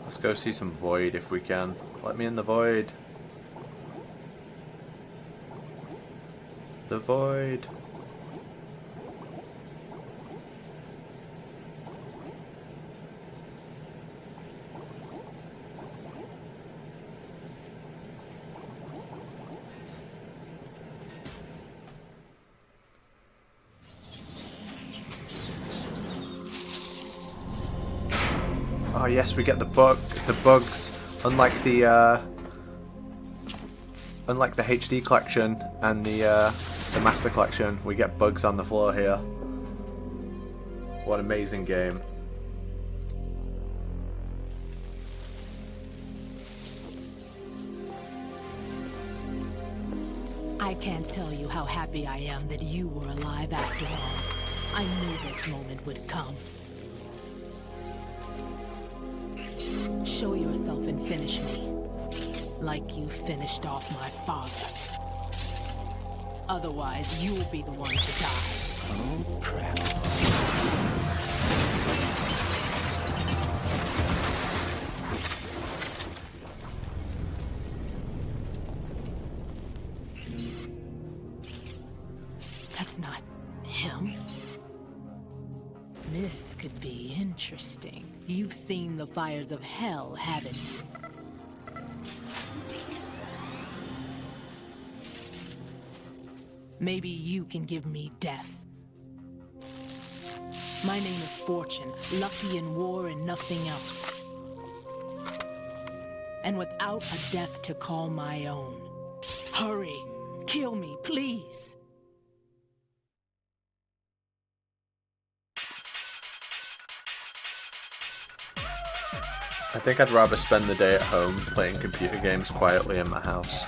Let's go see some Void if we can. Let me in the Void. The Void. Oh yes, we get the bugs. Unlike the HD collection and the Master collection, we get bugs on the floor here. What an amazing game! I can't tell you how happy I am that you were alive after all. I knew this moment would come. Show yourself and finish me, like you finished off my father. Otherwise, you'll be the one to die. Oh, crap. That's not him. This could be interesting. You've seen the fires of hell, haven't you? Maybe you can give me death. My name is Fortune, lucky in war and nothing else. And without a death to call my own. Hurry, kill me, please. I think I'd rather spend the day at home playing computer games quietly in my house.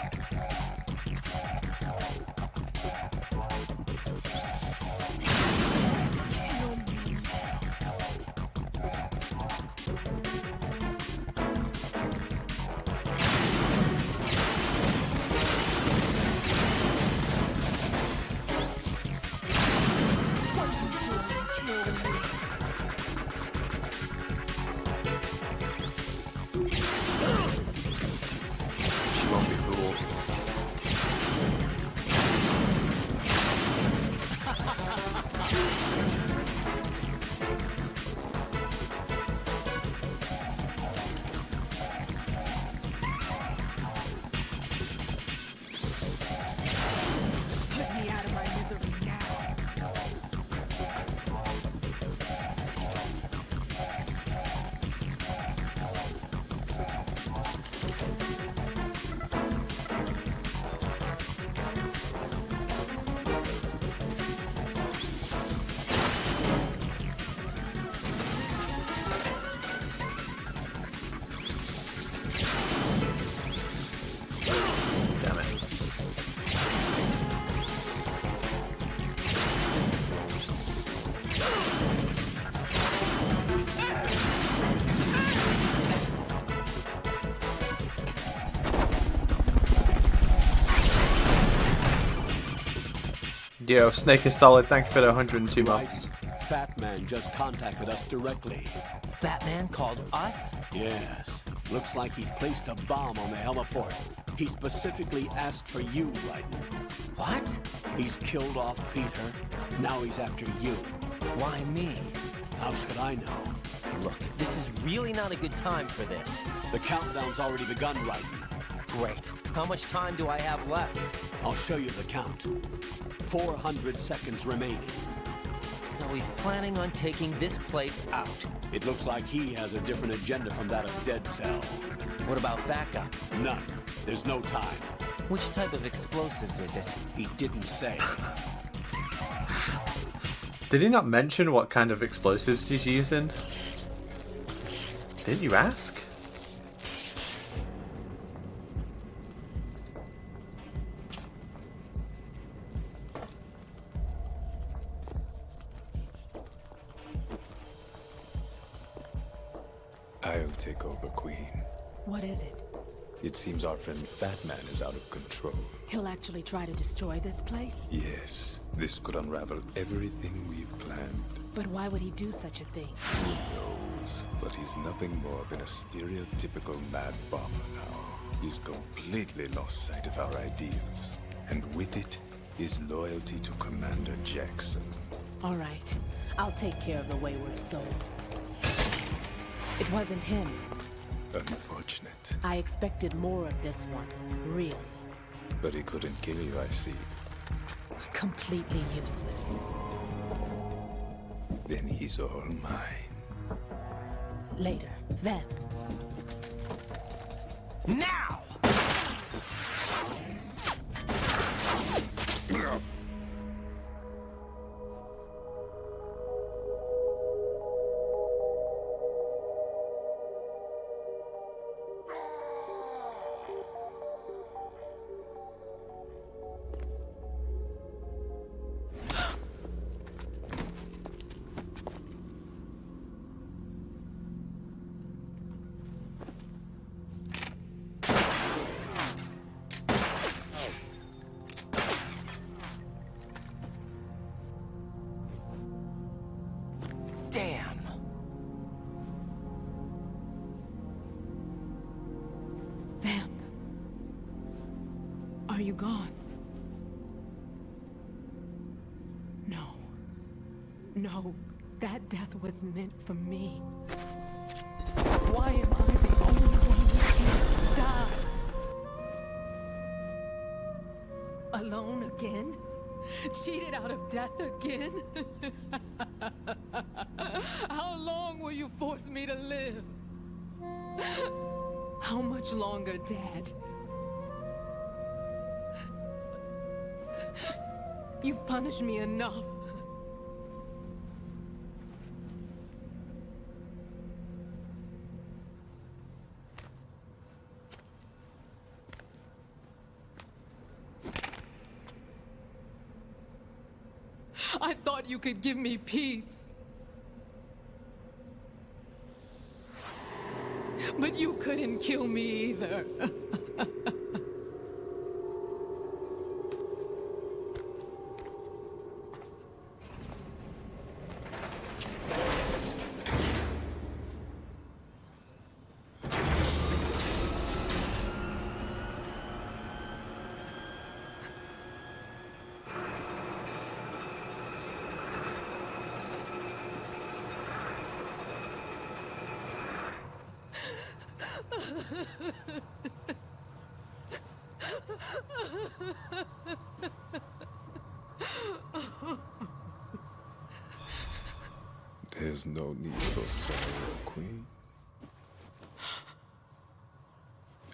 Yo, Snake is solid. Thank you for the 102 months. Fat Man just contacted us directly. Fat Man called us? Yes. Looks like he placed a bomb on the heliport. He specifically asked for you, Raiden. What? He's killed off Peter. Now he's after you. Why me? How should I know? Look, this is really not a good time for this. The countdown's already begun, Raiden. Great. How much time do I have left? I'll show you the count. 400 seconds remaining. So he's planning on taking this place out. It looks like he has a different agenda from that of Dead Cell. What about backup? None. There's no time. Which type of explosives is it? He didn't say. Did he not mention what kind of explosives he's using? Didn't you ask? I'll take over, Queen. What is it? It seems our friend Fat Man is out of control. He'll actually try to destroy this place? Yes, this could unravel everything we've planned. But why would he do such a thing? Who knows? But he's nothing more than a stereotypical mad bomber now. He's completely lost sight of our ideals. And with it, his loyalty to Commander Jackson. All right. I'll take care of the wayward soul. It wasn't him. Unfortunate. I expected more of this one, really. But he couldn't kill you, I see. Completely useless. Then he's all mine. Later, then. Now! Are you gone? No. No, that death was meant for me. Why am I the only one who can't die? Alone again? Cheated out of death again? How long will you force me to live? How much longer, Dad? You've punished me enough. I thought you could give me peace. But you couldn't kill me either. There's no need for sorrow, Queen.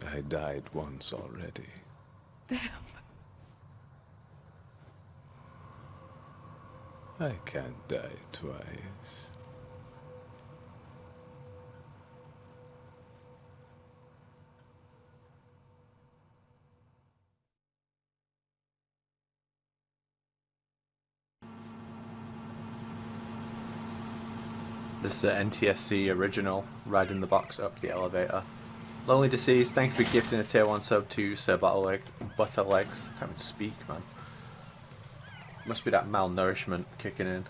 I died once already. I can't die twice. This is the NTSC original, riding the box up the elevator. Lonely Deceased, thank you for gifting a tier 1 sub to Sir Butterlegs. I can't even speak, man. Must be that malnourishment kicking in.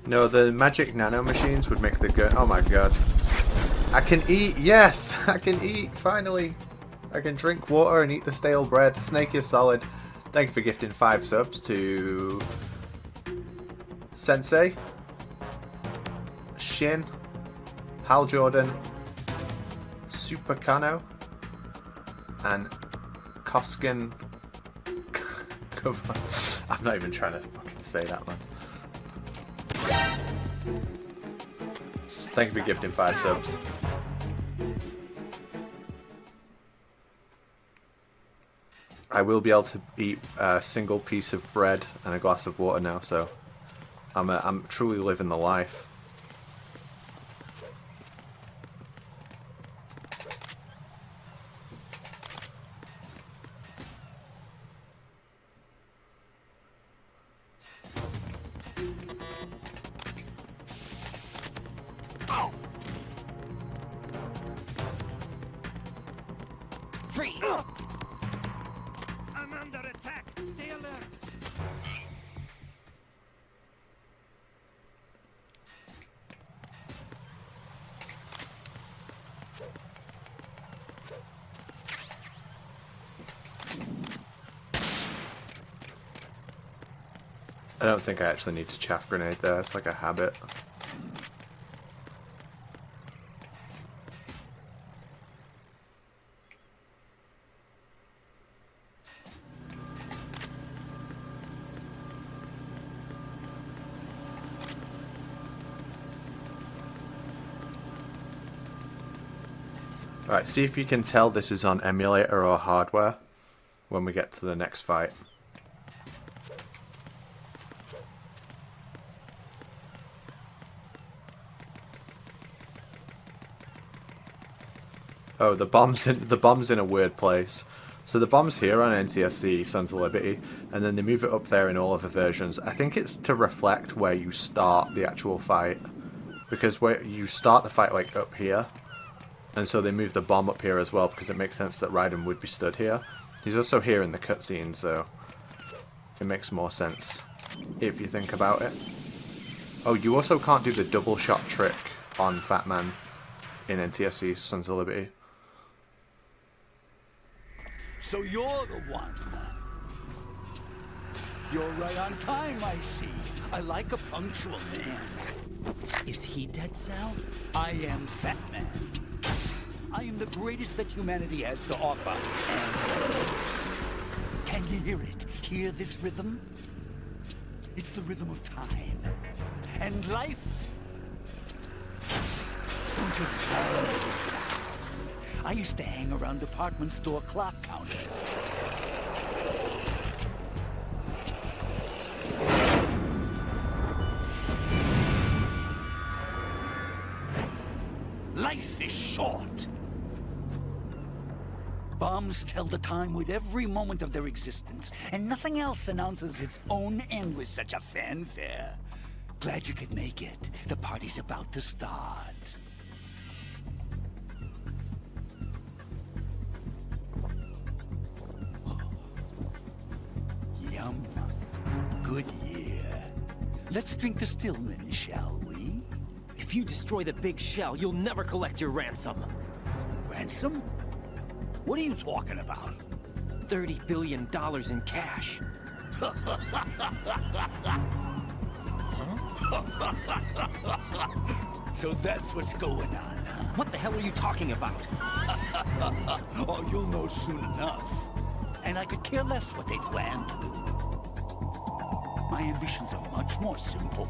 No, the magic nano machines would make the good. Oh my god. I can eat, yes! I can eat, finally! I can drink water and eat the stale bread. Snake is solid. Thank you for gifting 5 subs to Sensei, Shin, Hal Jordan, Super Kano, and Koskin. I'm not even trying to fucking say that, man. Thank you for gifting 5 subs. I will be able to eat a single piece of bread and a glass of water now, so I'm truly living the life. I'm under attack. Stay alert. I don't think I actually need to chaff grenade there, it's like a habit. Alright, see if you can tell this is on emulator or hardware when we get to the next fight. Oh, the bomb's in a weird place. So the bomb's here on NTSC, Sons of Liberty, and then they move it up there in all of the versions. I think it's to reflect where you start the actual fight, because where you start the fight like up here, and so they move the bomb up here as well because it makes sense that Raiden would be stood here. He's also here in the cutscene, so It makes more sense if you think about it. Oh, you also can't do the double shot trick on Fat Man in NTSC Sons of Liberty. So you're the one. You're right on time, I see. I like a punctual man. Is he Dead Cell? I am Fat Man. I am the greatest that humanity has to offer. And can you hear it? Hear this rhythm? It's the rhythm of time. And life. Don't you tell me this sound. I used to hang around department store clock counters. Life is short. Bombs tell the time with every moment of their existence, and nothing else announces its own end with such a fanfare. Glad you could make it. The party's about to start. Yum. Good year. Let's drink the Stillman, shall we? If you destroy the big shell, you'll never collect your ransom. Ransom? What are you talking about? $30 billion in cash. So that's what's going on, huh? What the hell are you talking about? Oh, you'll know soon enough. And I could care less what they plan to do. My ambitions are much more simple.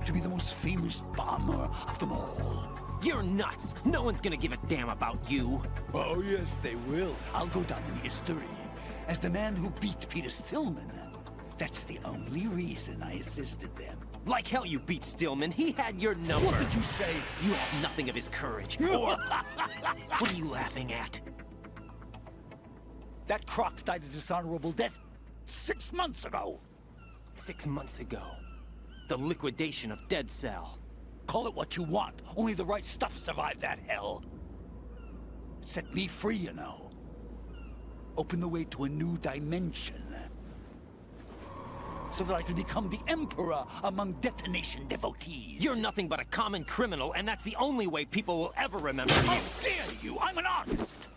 To be the most famous bomber of them all. You're nuts! No one's gonna give a damn about you! Oh, yes, they will. I'll go down in history as the man who beat Peter Stillman. That's the only reason I assisted them. Like hell you beat Stillman. He had your number. What did you say? You have nothing of his courage. Or... What are you laughing at? That croc died a dishonorable death 6 months ago. 6 months ago. The liquidation of Dead Cell. Call it what you want. Only the right stuff survived that hell. It set me free, you know. Opened the way to a new dimension. So that I could become the Emperor among detonation devotees. You're nothing but a common criminal, and that's the only way people will ever remember you. How dare you! I'm an artist!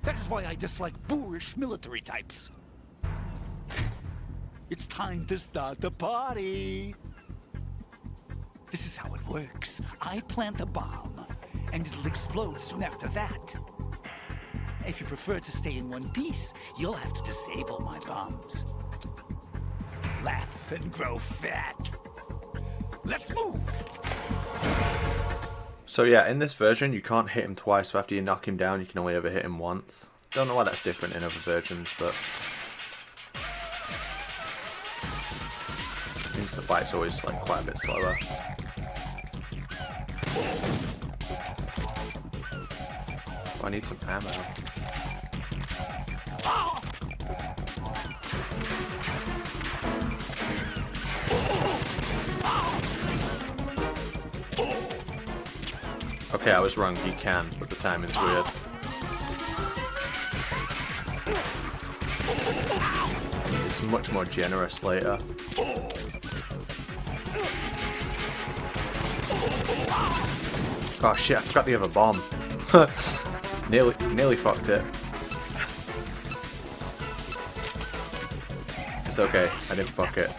That is why I dislike boorish military types. It's time to start the party. This is how it works. I plant a bomb, and it'll explode soon after that. If you prefer to stay in one piece, you'll have to disable my bombs. Laugh and grow fat. Let's move! So yeah, in this version, you can't hit him twice, so after you knock him down, you can only ever hit him once. Don't know why that's different in other versions, but... means the fight's always like quite a bit slower. Oh, I need some ammo. Okay, I was wrong, you can, but the timing's weird. It's much more generous later. Oh shit, I forgot the other bomb. nearly fucked it. It's okay, I didn't fuck it.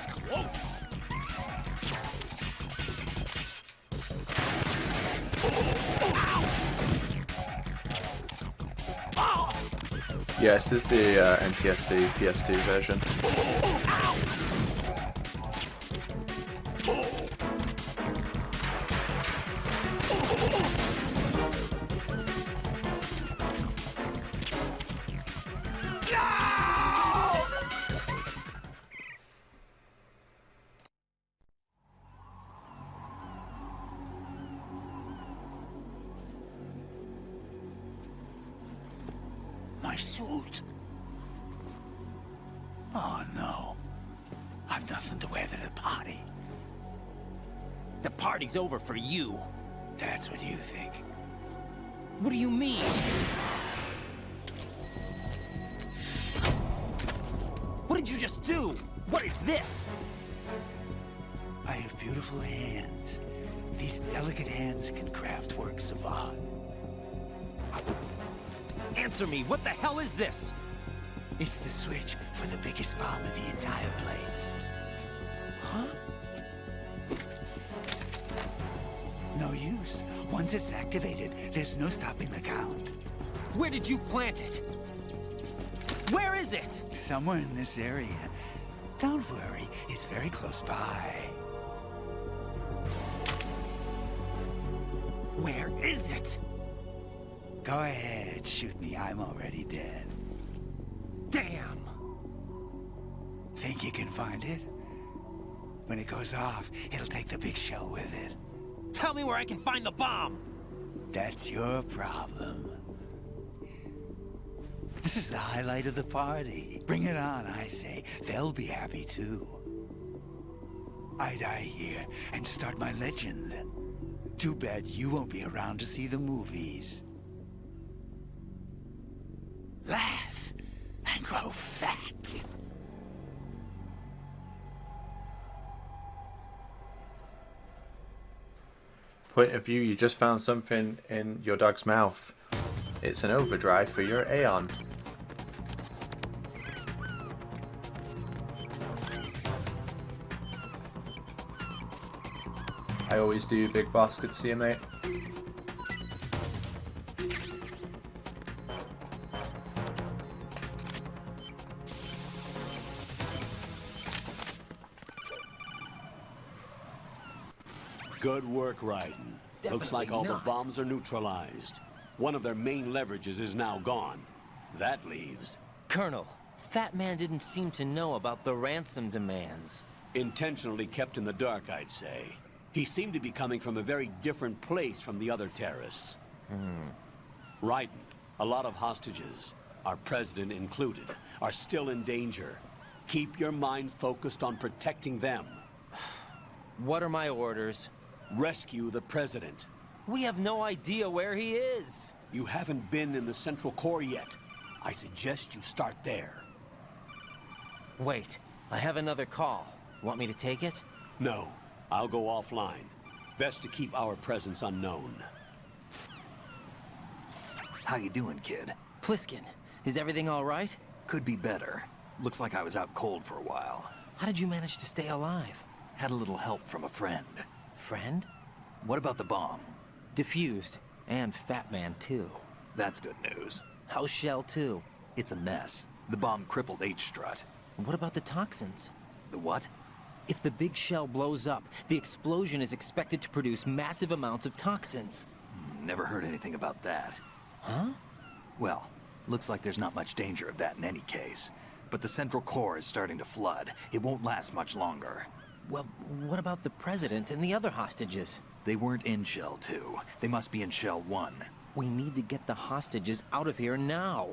Yes, this is the NTSC PS2 version. My suit. Oh no. I've nothing to wear to the party. The party's over for you. That's what you think. What do you mean? did you just do? What is this? I have beautiful hands. These delicate hands can craft works of art. Answer me, what the hell is this? It's the switch for the biggest bomb in the entire place. Huh? No use. Once it's activated, there's no stopping the count. Where did you plant it? Where is it? Somewhere in this area. Don't worry, it's very close by. Where is it? Go ahead, shoot me. I'm already dead. Damn! Think you can find it? When it goes off, it'll take the big shell with it. Tell me where I can find the bomb! That's your problem. This is the highlight of the party. Bring it on, I say. They'll be happy too. I die here and start my legend. Too bad you won't be around to see the movies. Laugh and grow fat. Point of view, you just found something in your dog's mouth. It's an overdrive for your Aeon. I always do, Big Boss. Good to see you, mate. Good work, Raiden. Looks like all the bombs are neutralized. One of their main leverages is now gone. That leaves... Colonel, Fat Man didn't seem to know about the ransom demands. Intentionally kept in the dark, I'd say. He seemed to be coming from a very different place from the other terrorists. Raiden, a lot of hostages, our president included, are still in danger. Keep your mind focused on protecting them. What are my orders? Rescue the president. We have no idea where he is. You haven't been in the Central Core yet. I suggest you start there. Wait, I have another call. Want me to take it? No, I'll go offline. Best to keep our presence unknown. How you doing, kid? Pliskin, is everything all right? Could be better. Looks like I was out cold for a while. How did you manage to stay alive? Had a little help from a friend. Friend? What about the bomb? Diffused. And Fat Man, too. That's good news. How's Shell 2? It's a mess. The bomb crippled H-Strut. What about the toxins? The what? If the big shell blows up, the explosion is expected to produce massive amounts of toxins. Never heard anything about that. Huh? Well, looks like there's not much danger of that in any case. But the Central Core is starting to flood. It won't last much longer. Well, what about the President and the other hostages? They weren't in Shell 2. They must be in Shell 1. We need to get the hostages out of here now.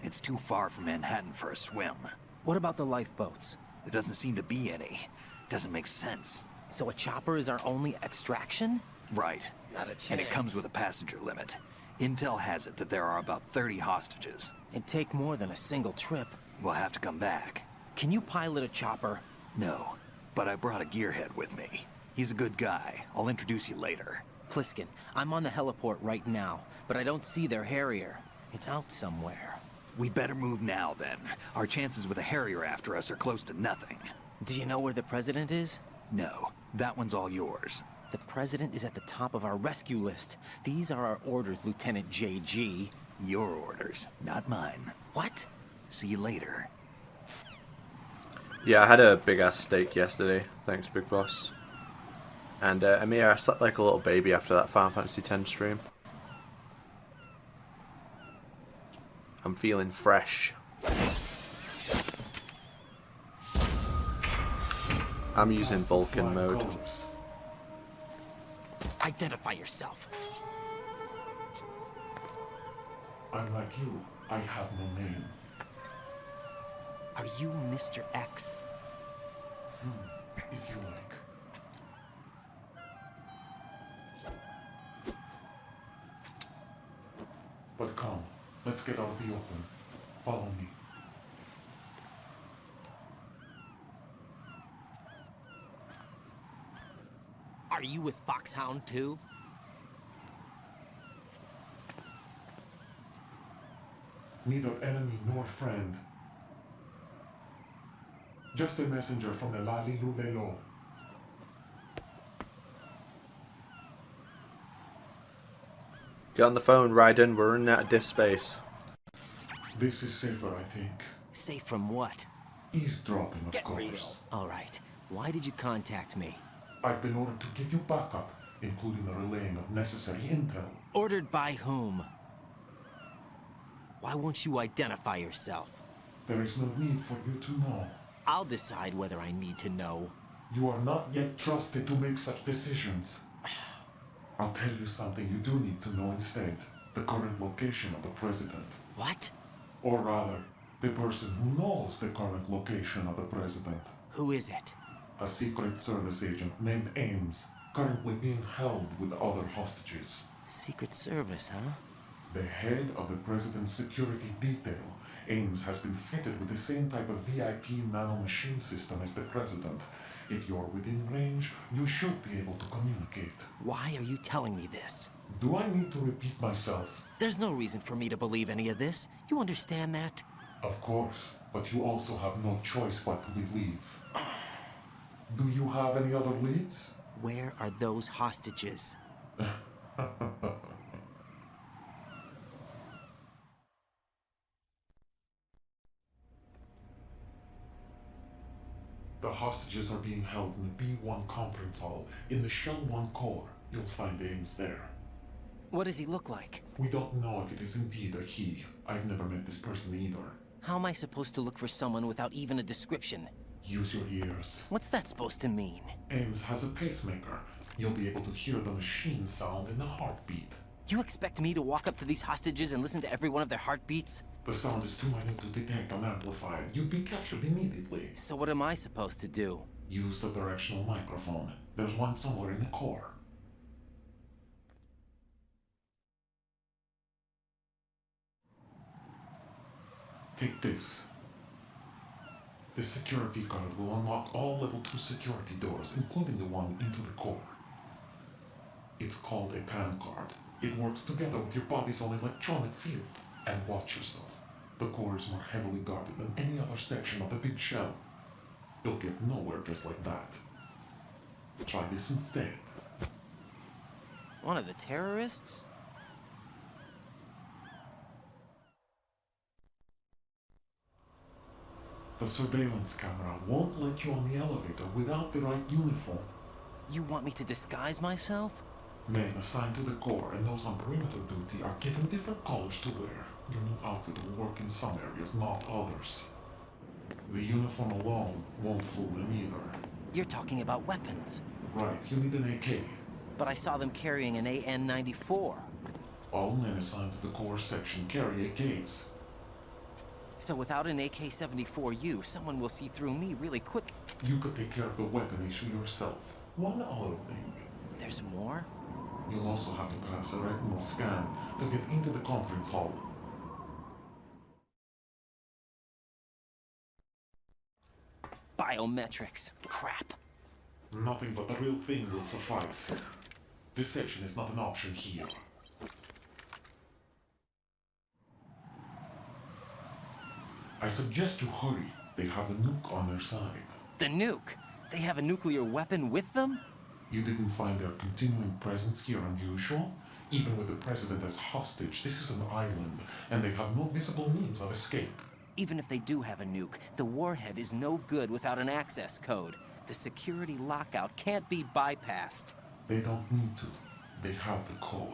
It's too far from Manhattan for a swim. What about the lifeboats? There doesn't seem to be any. Doesn't make sense. So a chopper is our only extraction? Right. Not a chance. And it comes with a passenger limit. Intel has it that there are about 30 hostages. It'd take more than a single trip. We'll have to come back. Can you pilot a chopper? No, but I brought a gearhead with me. He's a good guy. I'll introduce you later. Pliskin, I'm on the heliport right now, but I don't see their Harrier. It's out somewhere. We better move now, then. Our chances with a Harrier after us are close to nothing. Do you know where the President is? No, that one's all yours. The President is at the top of our rescue list. These are our orders, Lieutenant JG. Your orders, not mine. What? See you later. Yeah, I had a big-ass steak yesterday. Thanks, Big Boss. And, Amir, I slept like a little baby after that Final Fantasy X stream. I'm feeling fresh. I'm using Vulcan mode. Identify yourself. Unlike you, I have no name. Are you Mr. X? If you like. But come, let's get out of the open. Follow me. Are you with Foxhound too? Neither enemy nor friend. Just a messenger from the Lali Lulelo. Get on the phone, Raiden. We're running out of disk space. This is safer, I think. Safe from what? Eavesdropping, of Get course. real. All right. Why did you contact me? I've been ordered to give you backup, including the relaying of necessary intel. Ordered by whom? Why won't you identify yourself? There is no need for you to know. I'll decide whether I need to know. You are not yet trusted to make such decisions. I'll tell you something you do need to know instead. The current location of the president. What? Or rather, the person who knows the current location of the president. Who is it? A Secret Service agent named Ames, currently being held with other hostages. Secret Service, huh? The head of the president's security detail, Ames, has been fitted with the same type of VIP nanomachine system as the president. If you're within range, you should be able to communicate. Why are you telling me this? Do I need to repeat myself? There's no reason for me to believe any of this. You understand that? Of course, but you also have no choice but to believe. Do you have any other leads? Where are those hostages? The hostages are being held in the B1 conference hall in the Shell 1 core. You'll find Ames there. What does he look like? We don't know if it is indeed a he. I've never met this person either. How am I supposed to look for someone without even a description? Use your ears. What's that supposed to mean? Ames has a pacemaker. You'll be able to hear the machine sound in the heartbeat. You expect me to walk up to these hostages and listen to every one of their heartbeats? The sound is too minute to detect unamplified. You'd be captured immediately. So what am I supposed to do? Use the directional microphone. There's one somewhere in the core. Take this. This security card will unlock all level 2 security doors, including the one into the core. It's called a PAN card. It works together with your body's own electronic field. And watch yourself. The core is more heavily guarded than any other section of the big shell. You'll get nowhere just like that. Try this instead. One of the terrorists? The surveillance camera won't let you on the elevator without the right uniform. You want me to disguise myself? Men assigned to the core and those on perimeter duty are given different colors to wear. Your new outfit will work in some areas, not others. The uniform alone won't fool them either. You're talking about weapons. Right, you need an AK. But I saw them carrying an AN-94. All men assigned to the core section carry AKs. So without an AK-74U, someone will see through me really quick. You could take care of the weapon issue yourself. One other thing. There's more? You'll also have to pass a retinal scan to get into the conference hall. Biometrics. Crap. Nothing but the real thing will suffice. Deception is not an option here. I suggest you hurry. They have a nuke on their side. The nuke? They have a nuclear weapon with them? You didn't find their continuing presence here unusual? Even with the president as hostage, this is an island, and they have no visible means of escape. Even if they do have a nuke, the warhead is no good without an access code. The security lockout can't be bypassed. They don't need to. They have the code.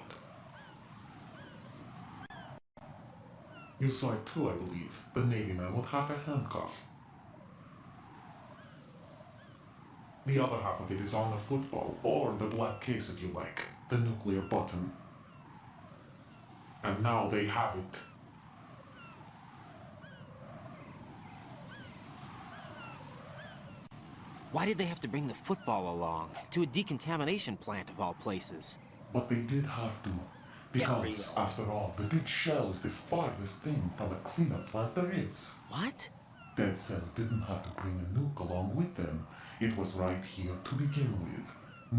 You saw it too, I believe. The Navy man with half a handcuff. The other half of it is on the football, or the black case if you like. The nuclear button. And now they have it. Why did they have to bring the football along? To a decontamination plant of all places. But they did have to. Because, after all, the big shell is the farthest thing from a cleanup plant there is. What? Dead Cell didn't have to bring a nuke along with them. It was right here to begin with.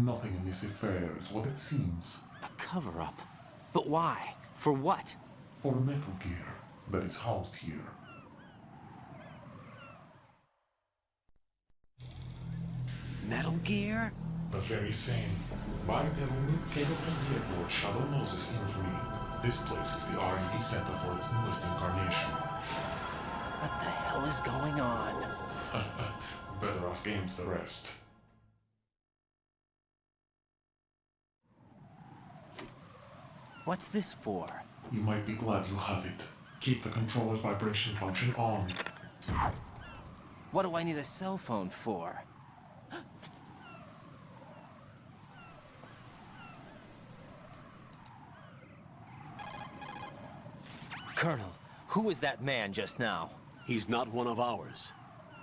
Nothing in this affair is what it seems. A cover-up? But why? For what? For Metal Gear that is housed here. Metal Gear? The very same. By their only capable vehicle, Shadow Moses infamy, this place is the R&D center for its newest incarnation. What the hell is going on? Better ask Ames the rest. What's this for? You might be glad you have it. Keep the controller's vibration function on. What do I need a cell phone for? Colonel, who was that man just now? He's not one of ours.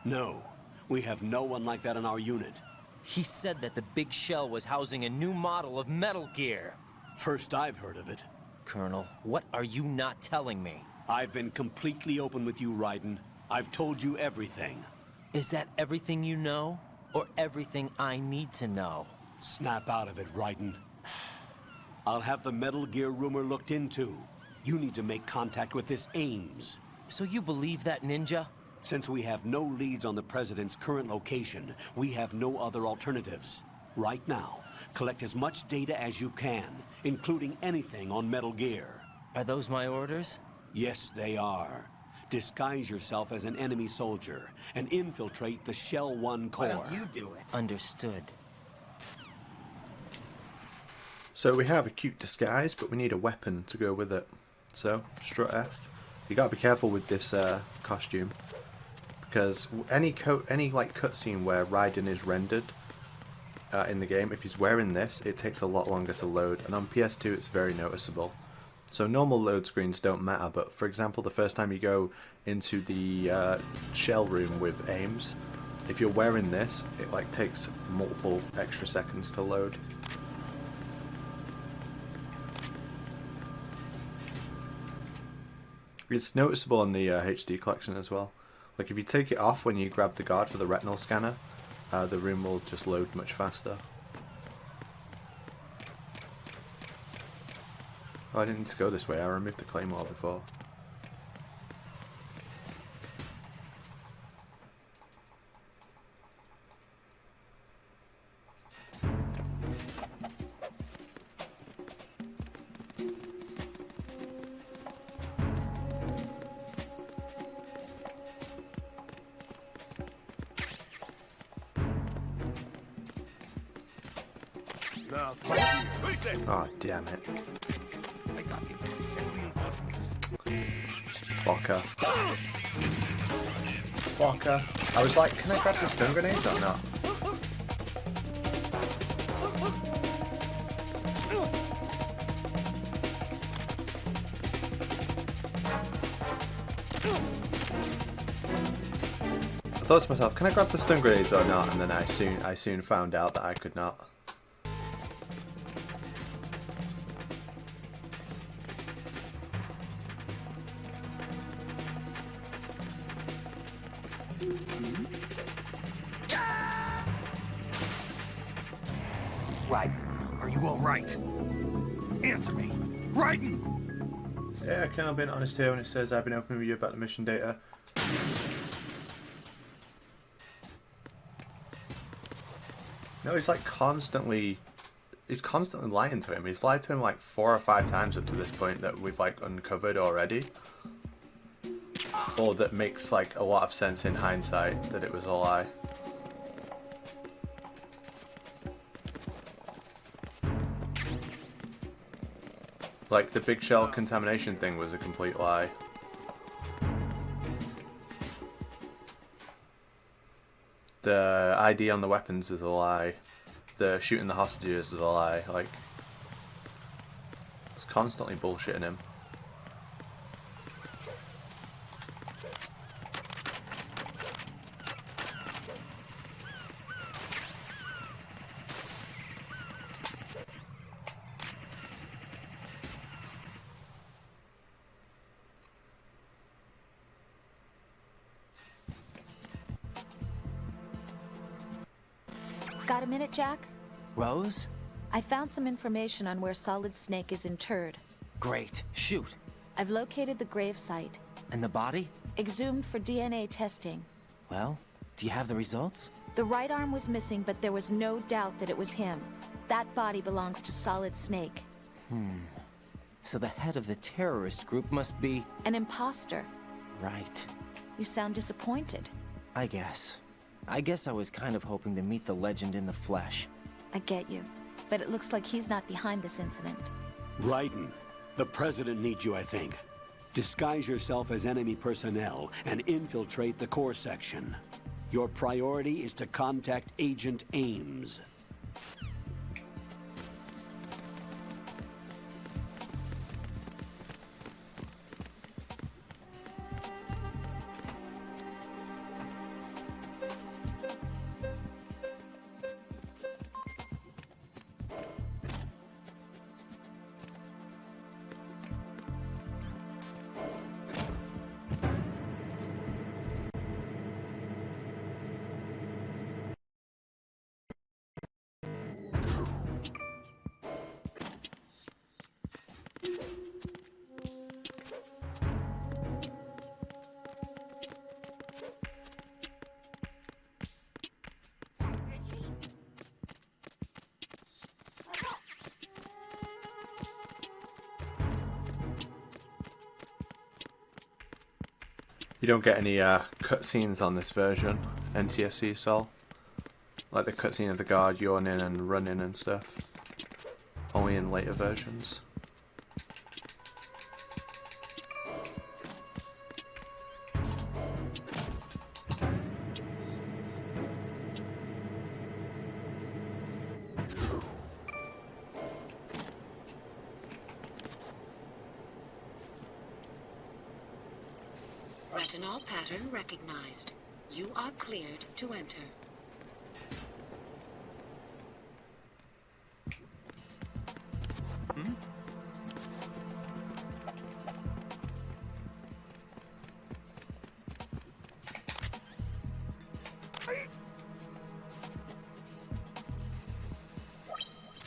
No, we have no one like that in our unit. He said that the big shell was housing a new model of Metal Gear. First I've heard of it. Colonel, what are you not telling me? I've been completely open with you, Raiden. I've told you everything. Is that everything you know? Or everything I need to know? Snap out of it, Raiden. I'll have the Metal Gear rumor looked into. You need to make contact with this Ames. So you believe that ninja? Since we have no leads on the President's current location, we have no other alternatives. Right now, collect as much data as you can, including anything on Metal Gear. Are those my orders? Yes, they are. Disguise yourself as an enemy soldier and infiltrate the Shell 1 core. Why don't you do it? Understood. So we have a cute disguise, but we need a weapon to go with it. So, strut F. You gotta be careful with this costume, because any cutscene where Raiden is rendered in the game, if he's wearing this, it takes a lot longer to load, and on PS2 it's very noticeable. So normal load screens don't matter, but for example, the first time you go into the shell room with Ames, if you're wearing this, it takes multiple extra seconds to load. It's noticeable on the HD collection as well. Like if you take it off when you grab the guard for the retinal scanner, the room will just load much faster. Oh, I didn't need to go this way. I removed the claymore before. Oh, damn it. Fucker. Fucker. I was like, can I grab the stun grenades or not? I thought to myself, can I grab the stun grenades or not? And then I soon found out that I could not. Raiden, are you all right? Answer me. Raiden! Yeah, Colonel being honest here when it says I've been open with you about the mission data. No, he's constantly lying to him. He's lied to him 4 or 5 times up to this point that we've uncovered already. Or that makes a lot of sense in hindsight that it was a lie. The big shell contamination thing was a complete lie. The ID on the weapons is a lie. The shooting the hostages is a lie. It's constantly bullshitting him. Got a minute, Jack? Rose? I found some information on where Solid Snake is interred. Great. Shoot. I've located the gravesite. And the body? Exhumed for DNA testing. Well, do you have the results? The right arm was missing, but there was no doubt that it was him. That body belongs to Solid Snake. So the head of the terrorist group must be... An imposter. Right. You sound disappointed. I guess. I guess I was kind of hoping to meet the legend in the flesh. I get you. But it looks like he's not behind this incident. Raiden, the President needs you, I think. Disguise yourself as enemy personnel and infiltrate the core section. Your priority is to contact Agent Ames. You don't get any cutscenes on this version, NTSC Sol. Like the cutscene of the guard yawning and running and stuff. Only in later versions. Retinol pattern recognized. You are cleared to enter.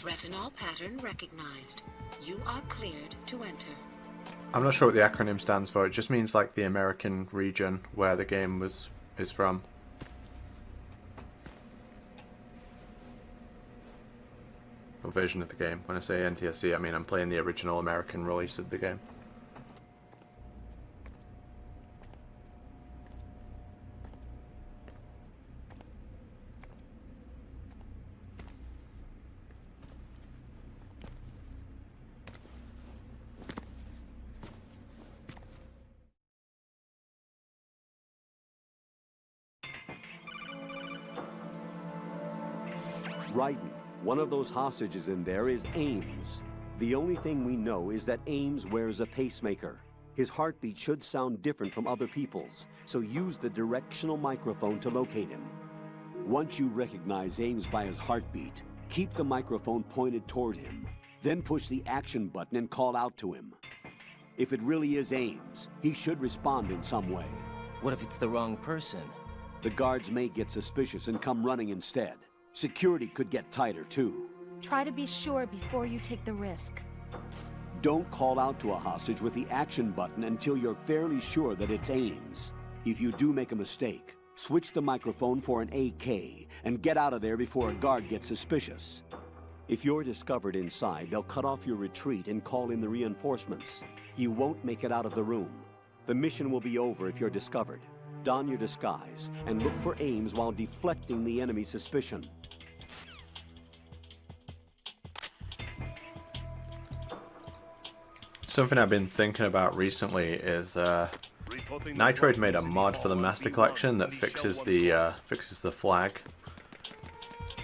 Retinol pattern recognized. You are cleared to enter. I'm not sure what the acronym stands for. It just means like the American region where the game is from. Or version of the game. When I say NTSC, I mean I'm playing the original American release of the game. Raiden, one of those hostages in there is Ames. The only thing we know is that Ames wears a pacemaker. His heartbeat should sound different from other people's, so use the directional microphone to locate him. Once you recognize Ames by his heartbeat, keep the microphone pointed toward him. Then push the action button and call out to him. If it really is Ames, he should respond in some way. What if it's the wrong person? The guards may get suspicious and come running instead. Security could get tighter, too. Try to be sure before you take the risk. Don't call out to a hostage with the action button until you're fairly sure that it's Ames. If you do make a mistake, switch the microphone for an AK and get out of there before a guard gets suspicious. If you're discovered inside, they'll cut off your retreat and call in the reinforcements. You won't make it out of the room. The mission will be over if you're discovered. Don your disguise and look for Ames while deflecting the enemy's suspicion. Something I've been thinking about recently is Nitroid made a mod for the Master Collection that fixes the flag,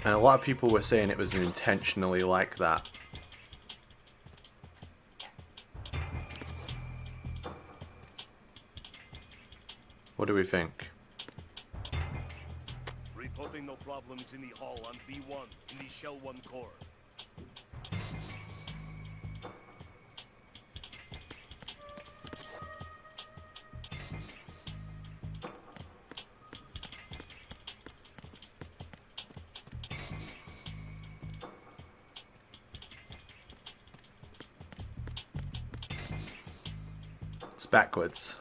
and a lot of people were saying it was intentionally like that. What do we think? Reporting no problems in the hall on B1 in the Shell 1 core. It's backwards.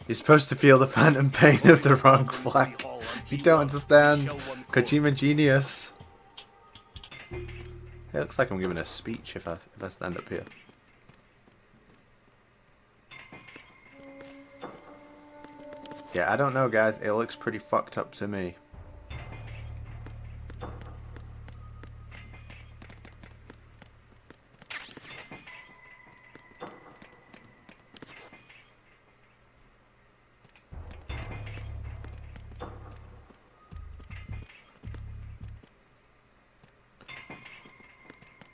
You're supposed to feel the phantom pain of the wrong flag. You don't understand. Kojima genius. It looks like I'm giving a speech if I stand up here. Yeah, I don't know, guys. It looks pretty fucked up to me.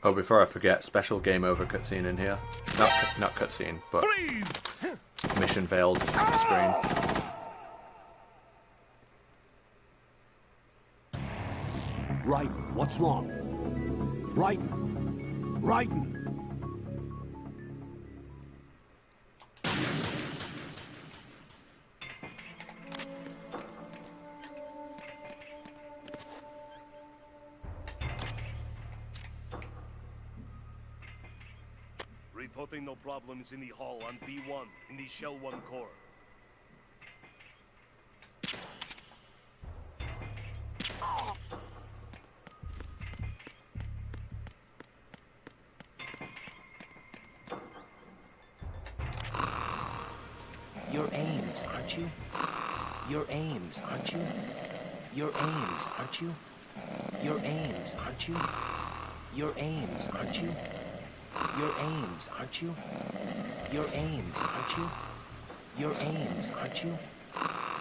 Oh, before I forget, special game over cutscene in here. Not cutscene, but mission failed screen. Right, what's wrong? Right, Raiden. Reporting no problems in the hall on B1 in the Shell 1 core. You're Ames, aren't you? You're Ames, aren't you? You're Ames, aren't you? You're Ames, aren't you? You're Ames, aren't you? You're Ames, aren't you? You're Ames, aren't you? You're Ames, aren't you?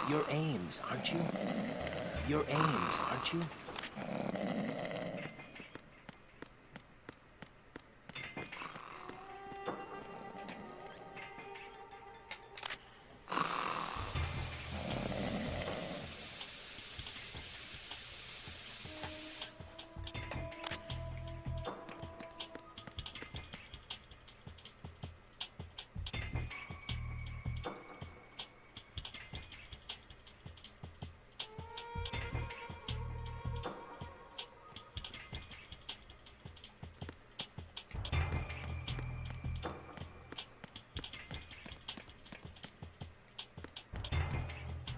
You're Ames, aren't you? You're Ames, aren't you?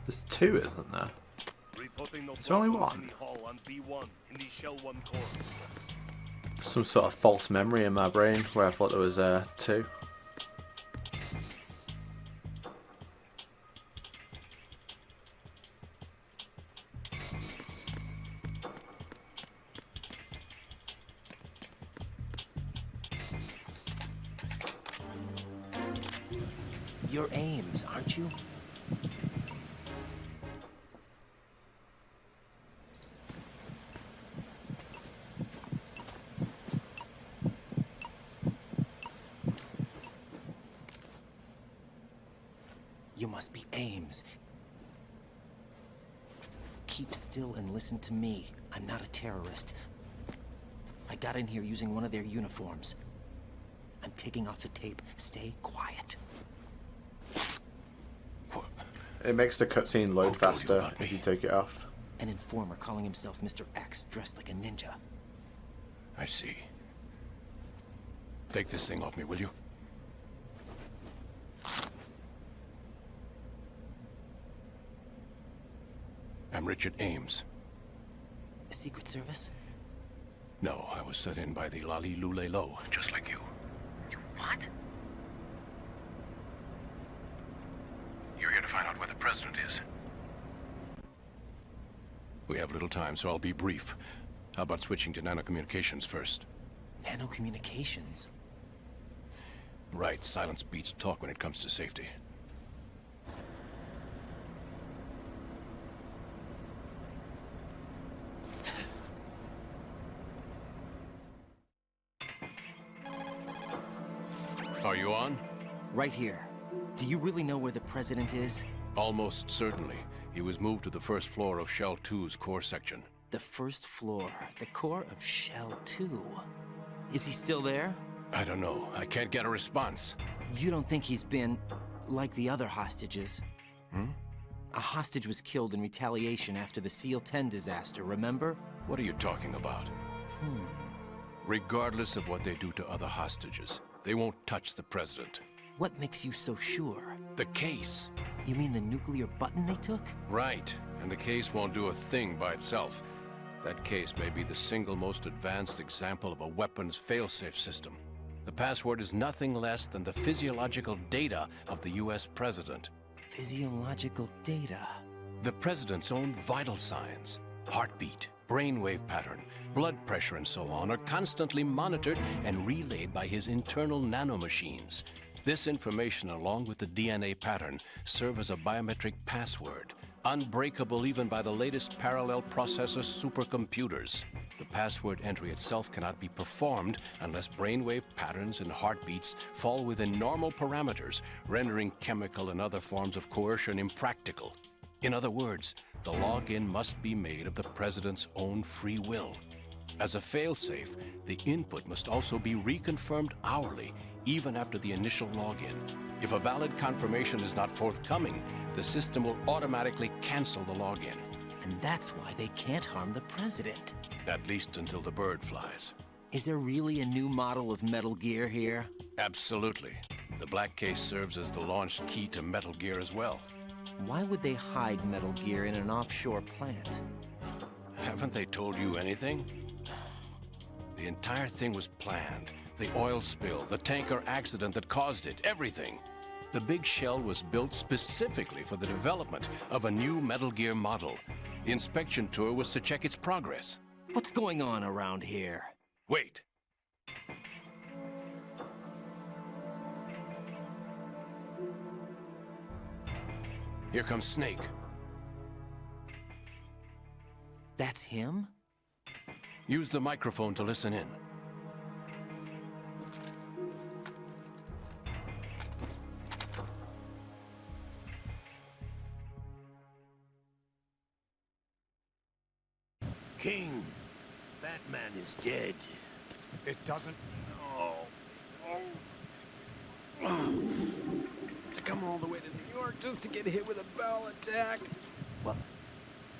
There's two, isn't there? There's only one. Some sort of false memory in my brain where I thought there was two. You're Ames, aren't you? You must be Ames. Keep still and listen to me. I'm not a terrorist. I got in here using one of their uniforms. I'm taking off the tape. Stay quiet. It makes the cutscene load faster if you take it off. An informer calling himself Mr. X, dressed like a ninja. I see. Take this thing off me, will you? I'm Richard Ames. Secret Service? No, I was set in by the Lali Lule Lo, just like you. What? You're here to find out where the president is. We have little time, so I'll be brief. How about switching to nanocommunications first? Nanocommunications? Right, silence beats talk when it comes to safety. Are you on? Right here. Do you really know where the president is? Almost certainly. He was moved to the first floor of Shell 2's core section. The first floor, the core of Shell 2. Is he still there? I don't know. I can't get a response. You don't think he's been like the other hostages? Hmm? A hostage was killed in retaliation after the SEAL 10 disaster, remember? What are you talking about? Regardless of what they do to other hostages, they won't touch the president. What makes you so sure? The case. You mean the nuclear button they took? Right, and the case won't do a thing by itself. That case may be the single most advanced example of a weapons failsafe system. The password is nothing less than the physiological data of the US president. Physiological data? The president's own vital signs, heartbeat, brainwave pattern, blood pressure and so on are constantly monitored and relayed by his internal nanomachines. This information, along with the DNA pattern, serve as a biometric password, unbreakable even by the latest parallel processor supercomputers. The password entry itself cannot be performed unless brainwave patterns and heartbeats fall within normal parameters, rendering chemical and other forms of coercion impractical. In other words, the login must be made of the president's own free will. As a failsafe, the input must also be reconfirmed hourly, even after the initial login. If a valid confirmation is not forthcoming, the system will automatically cancel the login. And that's why they can't harm the president. At least until the bird flies. Is there really a new model of Metal Gear here? Absolutely. The black case serves as the launch key to Metal Gear as well. Why would they hide Metal Gear in an offshore plant? Haven't they told you anything? The entire thing was planned. The oil spill, the tanker accident that caused it, everything. The big shell was built specifically for the development of a new Metal Gear model. The inspection tour was to check its progress. What's going on around here? Wait. Here comes Snake. That's him? Use the microphone to listen in. King, that man is dead. It doesn't... To come all the way to New York just to get hit with a barrel attack? What?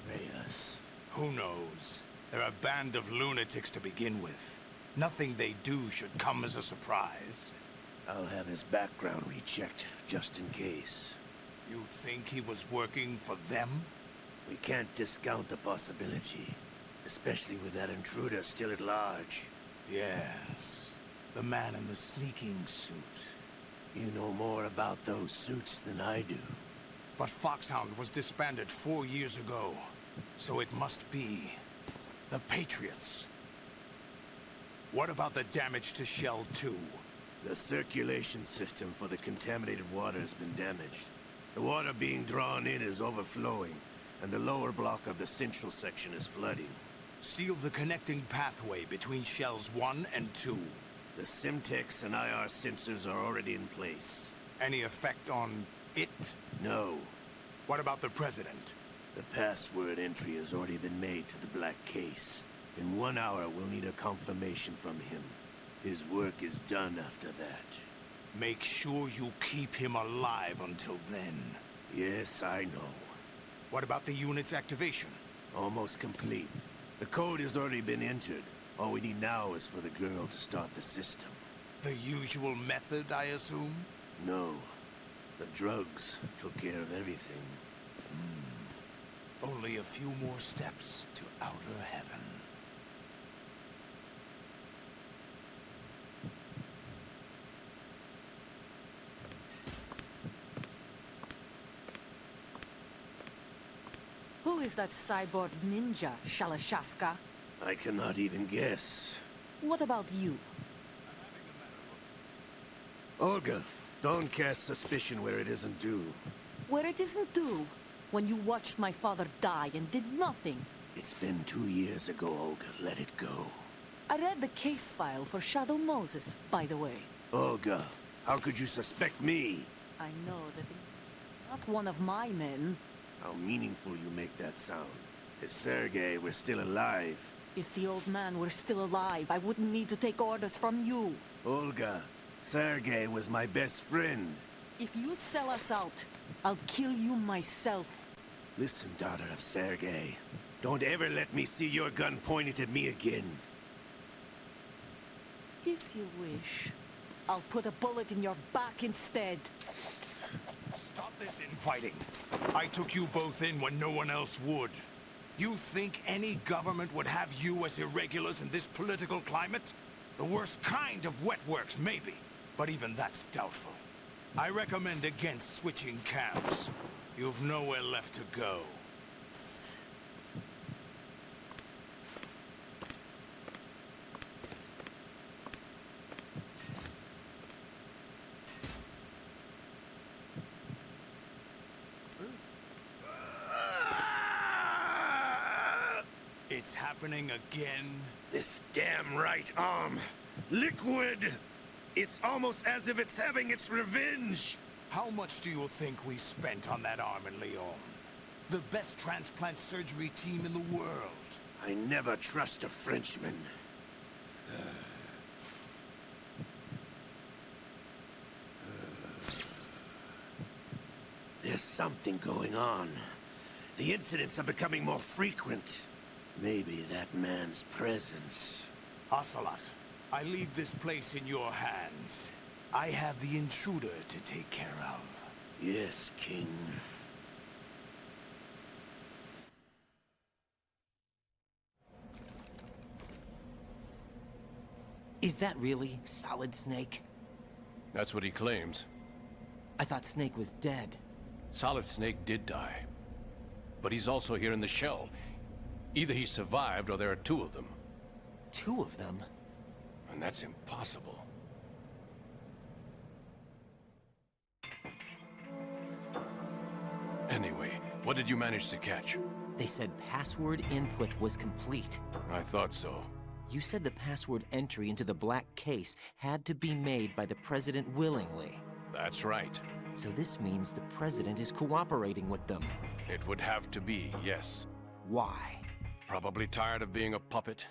Reyes. Who knows? They're a band of lunatics to begin with. Nothing they do should come as a surprise. I'll have his background rechecked, just in case. You think he was working for them? We can't discount the possibility. Especially with that intruder still at large. Yes. The man in the sneaking suit. You know more about those suits than I do. But Foxhound was disbanded 4 years ago. So it must be the Patriots. What about the damage to Shell 2? The circulation system for the contaminated water has been damaged. The water being drawn in is overflowing, and the lower block of the central section is flooding. Seal the connecting pathway between Shells 1 and 2. The Simtex and IR sensors are already in place. Any effect on it? No. What about the President? The password entry has already been made to the black case. In 1 hour, we'll need a confirmation from him. His work is done after that. Make sure you keep him alive until then. Yes, I know. What about the unit's activation? Almost complete. The code has already been entered. All we need now is for the girl to start the system. The usual method, I assume? No. The drugs took care of everything. Only a few more steps to outer heaven. Who is that cyborg ninja, Shalashaska? I cannot even guess. What about you? Olga, don't cast suspicion where it isn't due. Where it isn't due? When you watched my father die and did nothing. It's been 2 years ago, Olga. Let it go. I read the case file for Shadow Moses, by the way. Olga, how could you suspect me? I know that he's not one of my men. How meaningful you make that sound. If Sergei were still alive... If the old man were still alive, I wouldn't need to take orders from you. Olga, Sergei was my best friend. If you sell us out, I'll kill you myself. Listen, daughter of Sergei. Don't ever let me see your gun pointed at me again. If you wish, I'll put a bullet in your back instead. Stop this infighting. I took you both in when no one else would. You think any government would have you as irregulars in this political climate? The worst kind of wet works, maybe. But even that's doubtful. I recommend against switching camps. You've nowhere left to go. It's happening again? This damn right arm. Liquid! It's almost as if it's having its revenge! How much do you think we spent on that arm in Lyon? The best transplant surgery team in the world. I never trust a Frenchman. There's something going on. The incidents are becoming more frequent. Maybe that man's presence. Ocelot, I leave this place in your hands. I have the intruder to take care of. Yes, King. Is that really Solid Snake? That's what he claims. I thought Snake was dead. Solid Snake did die. But he's also here in the shell. Either he survived or there are two of them. Two of them? And that's impossible. Anyway, what did you manage to catch? They said password input was complete. I thought so. You said the password entry into the black case had to be made by the President willingly. That's right. So this means the President is cooperating with them. It would have to be, yes. Why? Probably tired of being a puppet,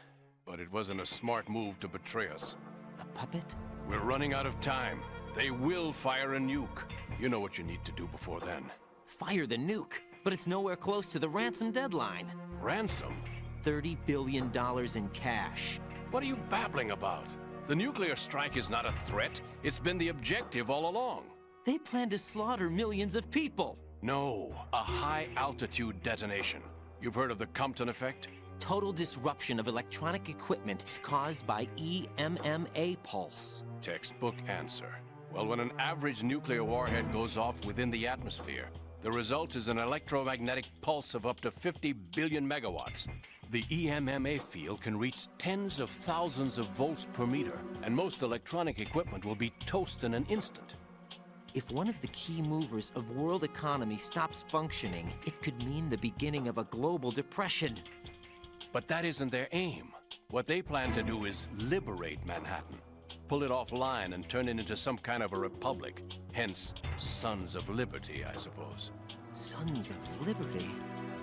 but it wasn't a smart move to betray us. A puppet? We're running out of time. They will fire a nuke. You know what you need to do before then. Fire the nuke? But it's nowhere close to the ransom deadline. Ransom? $30 billion in cash. What are you babbling about? The nuclear strike is not a threat. It's been the objective all along. They plan to slaughter millions of people. No, a high-altitude detonation. You've heard of the Compton effect? Total disruption of electronic equipment caused by EMMA pulse. Textbook answer. Well, when an average nuclear warhead goes off within the atmosphere, the result is an electromagnetic pulse of up to 50 billion megawatts. The EMMA field can reach tens of thousands of volts per meter, and most electronic equipment will be toast in an instant. If one of the key movers of world economy stops functioning, it could mean the beginning of a global depression. But that isn't their aim. What they plan to do is liberate Manhattan. Pull it offline and turn it into some kind of a republic. Hence, Sons of Liberty, I suppose. Sons of Liberty?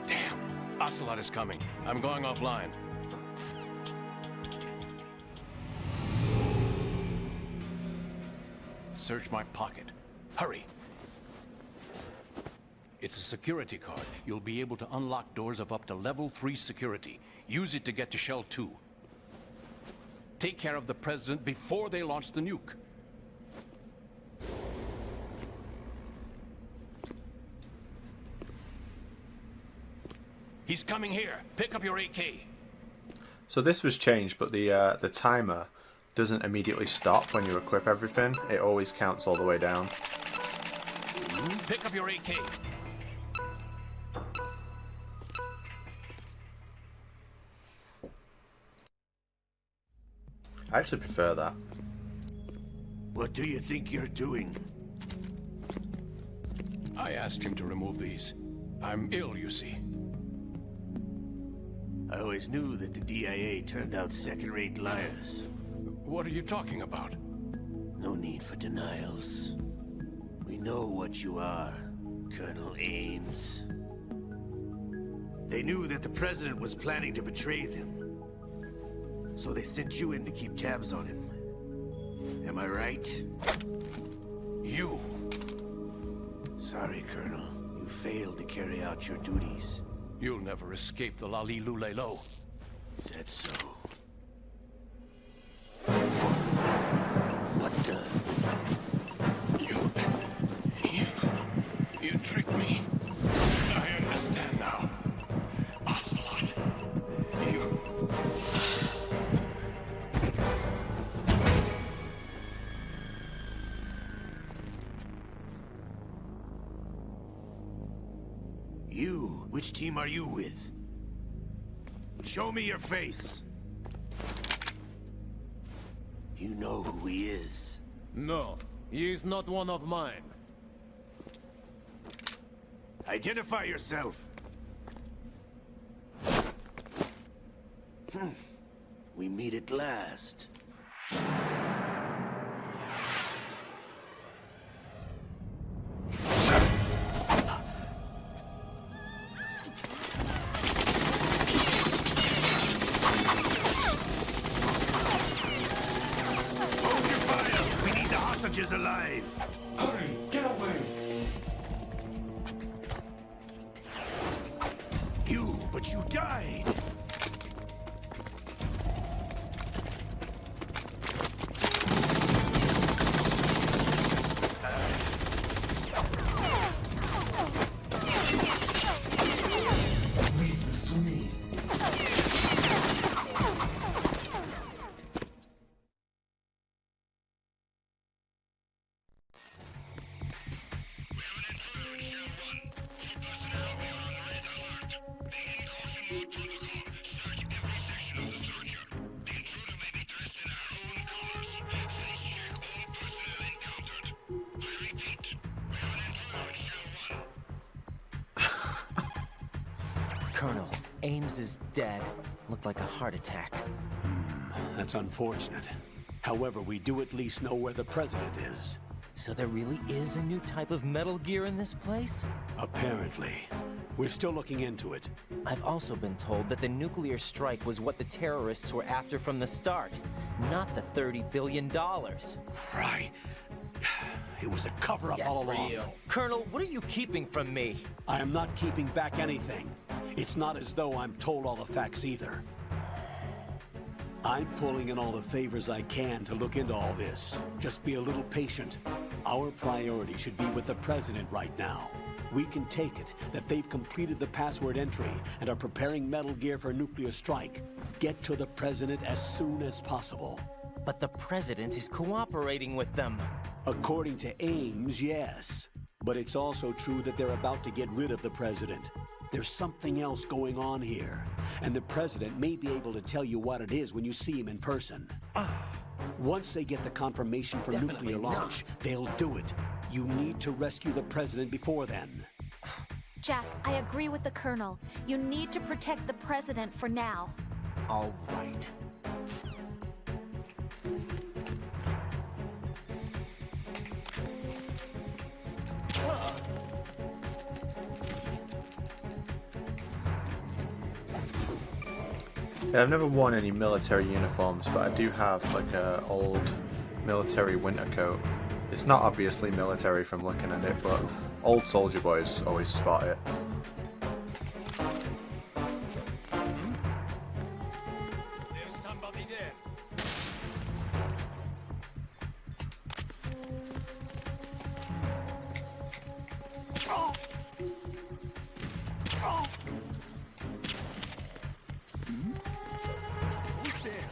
Damn! Ocelot is coming. I'm going offline. Search my pocket. Hurry! It's a security card. You'll be able to unlock doors of up to level 3 security. Use it to get to Shell 2. Take care of the President before they launch the nuke. He's coming here. Pick up your AK. So this was changed, but the timer doesn't immediately stop when you equip everything. It always counts all the way down. Pick up your AK. I actually prefer that. What do you think you're doing? I asked him to remove these. I'm ill, you see. I always knew that the DIA turned out second-rate liars. What are you talking about? No need for denials. We know what you are, Colonel Ames. They knew that the President was planning to betray them. So they sent you in to keep tabs on him. Am I right? You! Sorry, Colonel. You failed to carry out your duties. You'll never escape the Lali Lulelo. Is that so? You, which team are you with? Show me your face. You know who he is. No, he is not one of mine. Identify yourself. We meet at last. Is alive. Hurry, get away. But you died. Leave this to me. Colonel, Ames is dead. Looked like a heart attack. That's unfortunate. However, we do at least know where the president is. So there really is a new type of Metal Gear in this place? Apparently. We're still looking into it. I've also been told that the nuclear strike was what the terrorists were after from the start, not the $30 billion. Right. It was a cover-up all along. Colonel, what are you keeping from me? I am not keeping back anything. It's not as though I'm told all the facts either. I'm pulling in all the favors I can to look into all this. Just be a little patient. Our priority should be with the president right now. We can take it that they've completed the password entry and are preparing Metal Gear for nuclear strike. Get to the president as soon as possible. But the president is cooperating with them. According to Ames, yes. But it's also true that they're about to get rid of the president. There's something else going on here, and the president may be able to tell you what it is when you see him in person. Once they get the confirmation for nuclear launch, they'll do it. You need to rescue the president before then. Jack, I agree with the Colonel. You need to protect the president for now. All right. Yeah, I've never worn any military uniforms, but I do have like a old military winter coat. It's not obviously military from looking at it, but old soldier boys always spot it. There's somebody there. Who's there?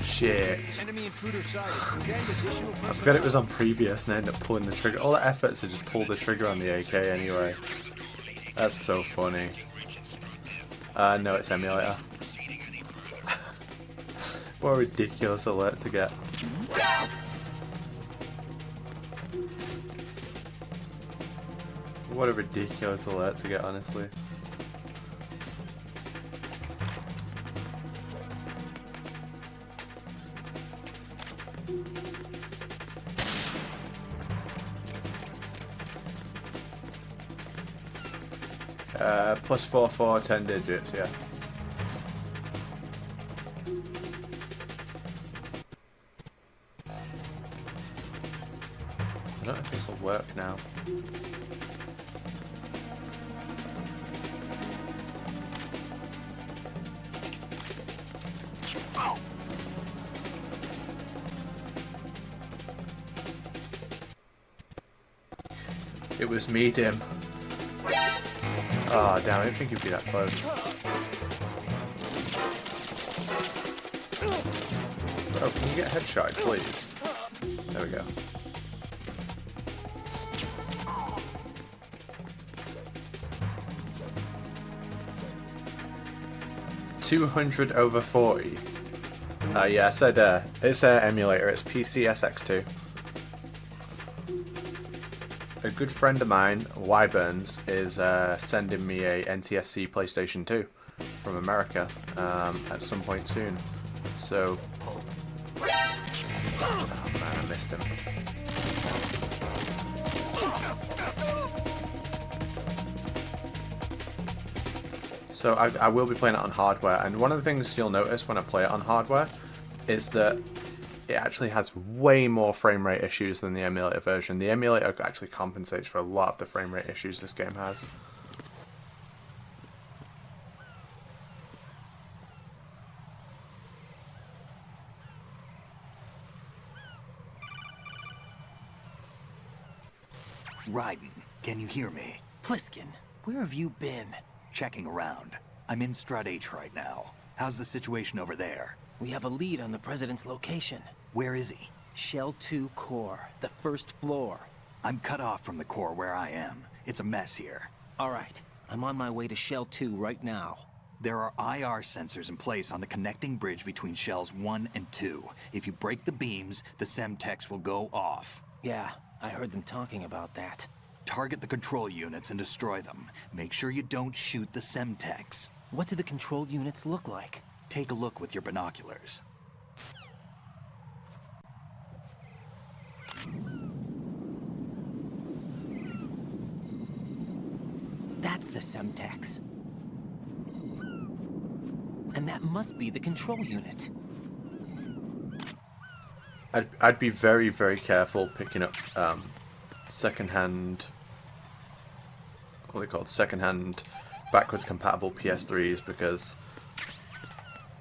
Shit. Enemy intruder sighted. Send additional I forgot it was on previous and I ended up pulling the trigger. All the effort to just pull the trigger on the AK anyway. That's so funny. No, it's emulator. What a ridiculous alert to get. What a ridiculous alert to get, honestly. +4, 10 digits, yeah. I don't know if this will work now. It was me, Dim. Oh, damn, I didn't think you'd be that close. Oh, can you get a headshot, please? There we go. $200 over 40. Yeah, I said it's an emulator. It's PCSX2. A good friend of mine, Wyburns, is sending me a NTSC PlayStation 2 from America at some point soon. So, oh man, I missed him. So I will be playing it on hardware, and one of the things you'll notice when I play it on hardware is that it actually has way more frame rate issues than the emulator version. The emulator actually compensates for a lot of the frame rate issues this game has. Raiden, can you hear me? Pliskin, where have you been? Checking around. I'm in Strut H right now. How's the situation over there? We have a lead on the President's location. Where is he? Shell 2 core, the first floor. I'm cut off from the core where I am. It's a mess here. All right, I'm on my way to Shell 2 right now. There are IR sensors in place on the connecting bridge between Shells 1 and 2. If you break the beams, the Semtex will go off. Yeah, I heard them talking about that. Target the control units and destroy them. Make sure you don't shoot the Semtex. What do the control units look like? Take a look with your binoculars. That's the Semtex. And that must be the control unit. I'd be very, very careful picking up secondhand, what are they called? Secondhand backwards compatible PS3s, because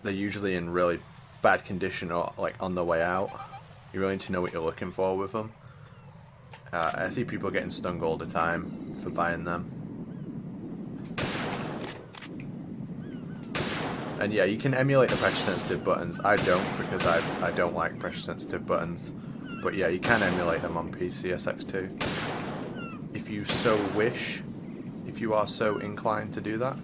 they're usually in really bad condition or like on the way out. You really need to know what you're looking for with them. I see people getting stung all the time for buying them. And yeah, you can emulate the pressure sensitive buttons. I don't, because I don't like pressure sensitive buttons. But yeah, you can emulate them on PCSX2. If you so wish, if you are so inclined to do that.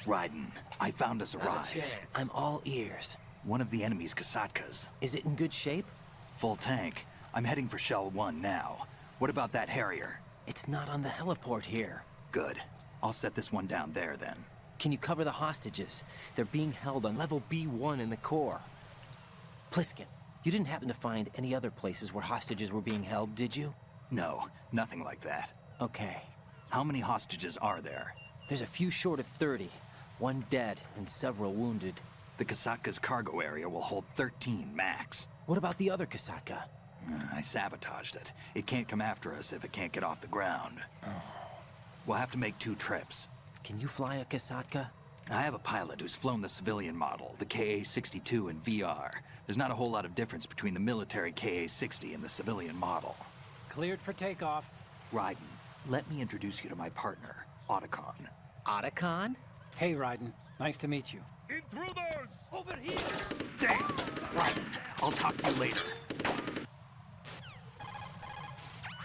Raiden, I found us a ride. I'm all ears. One of the enemy's Kasatkas. Is it in good shape? Full tank. I'm heading for Shell 1 now. What about that Harrier? It's not on the heliport here. Good. I'll set this one down there then. Can you cover the hostages? They're being held on level B1 in the core. Pliskin, you didn't happen to find any other places where hostages were being held, did you? No, nothing like that. Okay. How many hostages are there? There's a few short of 30. One dead and several wounded. The Kasatka's cargo area will hold 13 max. What about the other Kasatka? I sabotaged it. It can't come after us if it can't get off the ground. We'll have to make 2 trips. Can you fly a Kasatka? I have a pilot who's flown the civilian model, the KA-62 in VR. There's not a whole lot of difference between the military KA-60 and the civilian model. Cleared for takeoff. Raiden, let me introduce you to my partner, Otacon. Otacon? Hey, Raiden. Nice to meet you. Intruders! Over here! Damn! Raiden, I'll talk to you later.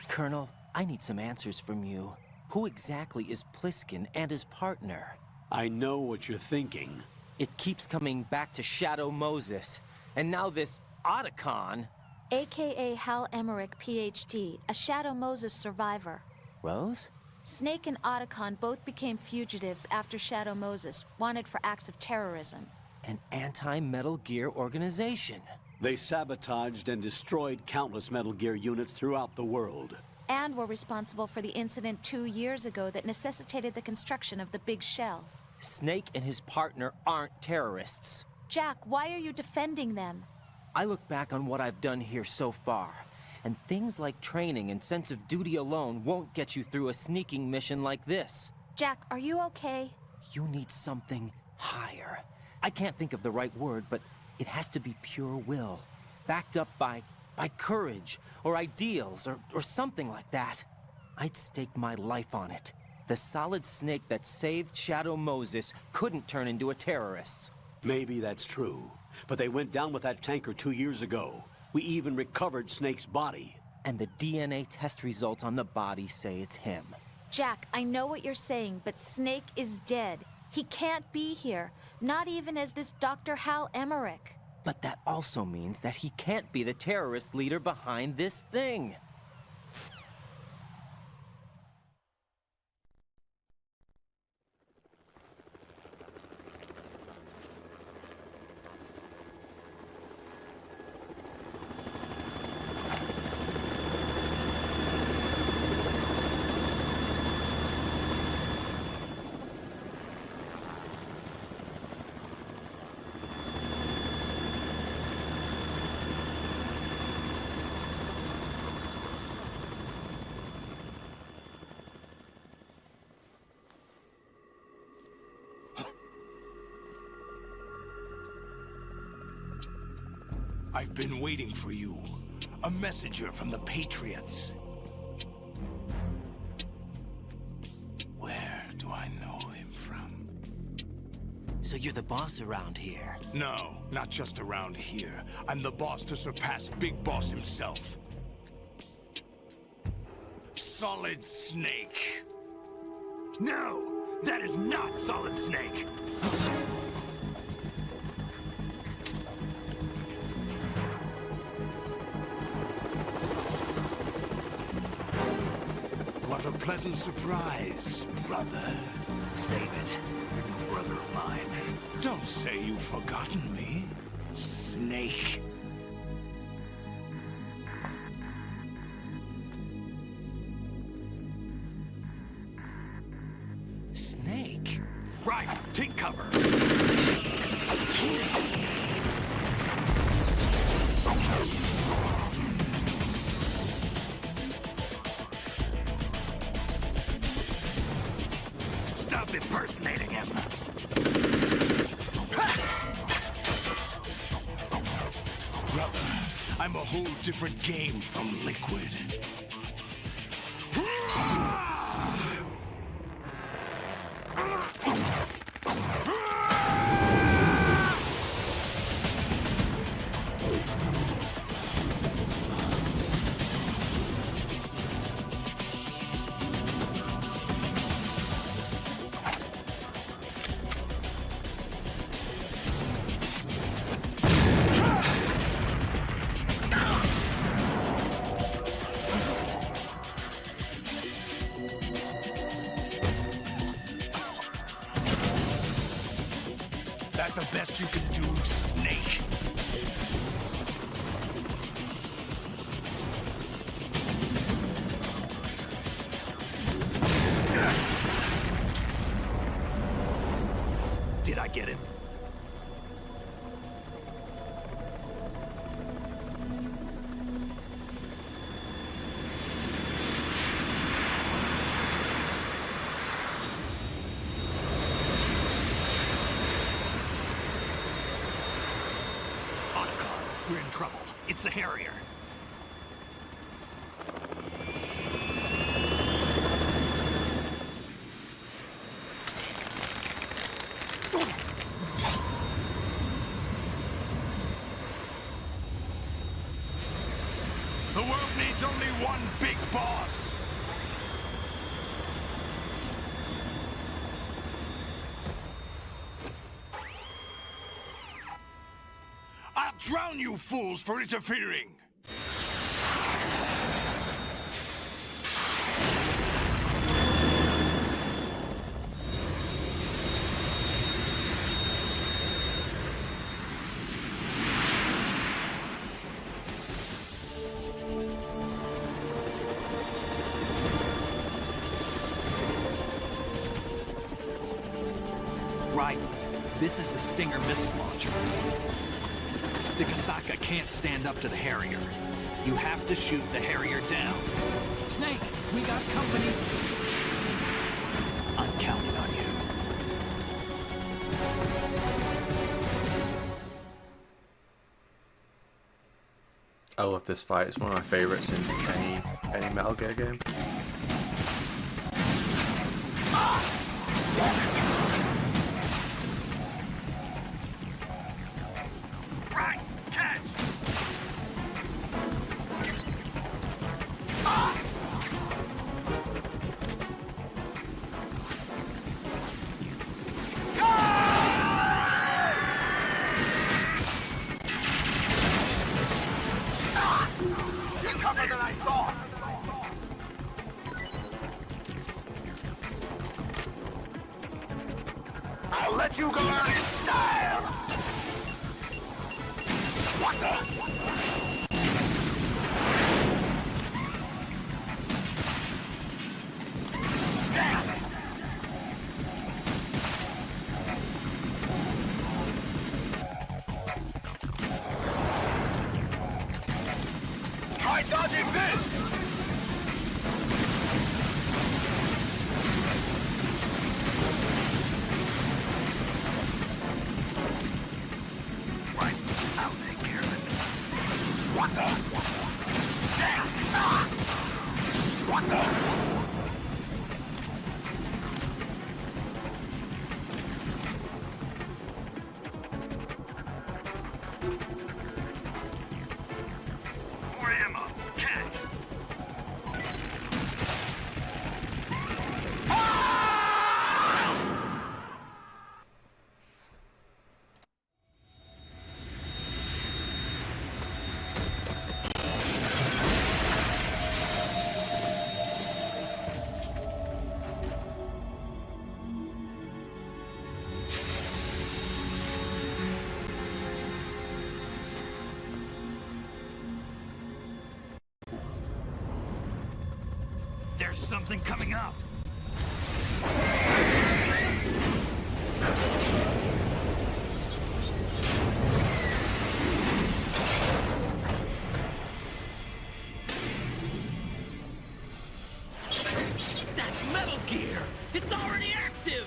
Colonel, I need some answers from you. Who exactly is Pliskin and his partner? I know what you're thinking. It keeps coming back to Shadow Moses. And now this Otacon... AKA Hal Emmerich, PhD, a Shadow Moses survivor. Rose? Snake and Otacon both became fugitives after Shadow Moses, wanted for acts of terrorism. An anti-Metal Gear organization. They sabotaged and destroyed countless Metal Gear units throughout the world. And were responsible for the incident 2 years ago that necessitated the construction of the Big Shell. Snake and his partner aren't terrorists. Jack, why are you defending them? I look back on what I've done here so far, and things like training and sense of duty alone won't get you through a sneaking mission like this. Jack, are you okay? You need something higher. I can't think of the right word, but it has to be pure will, backed up by courage, or ideals, or something like that. I'd stake my life on it. The solid Snake that saved Shadow Moses couldn't turn into a terrorist. Maybe that's true, but they went down with that tanker 2 years ago. We even recovered Snake's body. And the DNA test results on the body say it's him. Jack, I know what you're saying, but Snake is dead. He can't be here, not even as this Dr. Hal Emmerich. But that also means that he can't be the terrorist leader behind this thing. I've been waiting for you. A messenger from the Patriots. Where do I know him from? So you're the boss around here? No, not just around here. I'm the boss to surpass Big Boss himself. Solid Snake. No, that is not Solid Snake. What a pleasant surprise, brother. Save it. You're no brother of mine. Don't say you've forgotten me, Snake. Snake? Right, take cover. Stop impersonating him. Brother, I'm a whole different game from Liquid. That the best you can do, Snake? Did I get him? We're in trouble. It's the Harrier. The world needs only one big boss. drown you fools for interfering! Right. This is the Stinger missile launcher. The Kasaka can't stand up to the Harrier. You have to shoot the Harrier down. Snake, we got company. I'm counting on you. I love this fight. It's one of my favorites in any Metal Gear game. Right, catch! You're tougher than I thought! I'll let you go out in style! What the? Damn! Try dodging this! Right, I'll take care of it. What the? Damn! Ah! What the? More ammo! Catch! There's something coming up! That's Metal Gear! It's already active!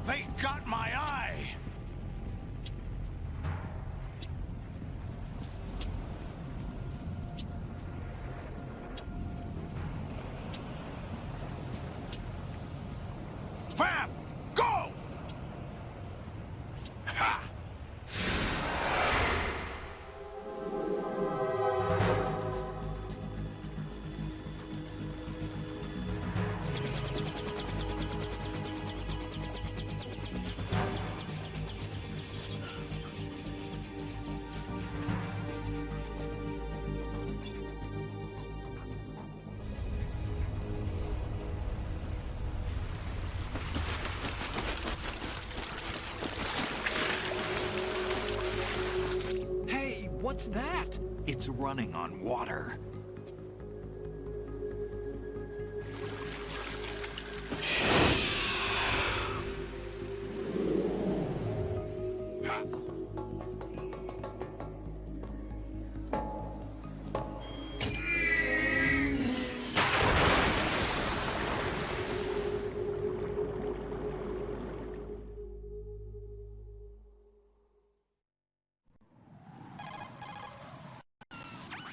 They got my eye! Fab! Go! Ha! What's that? It's running on water.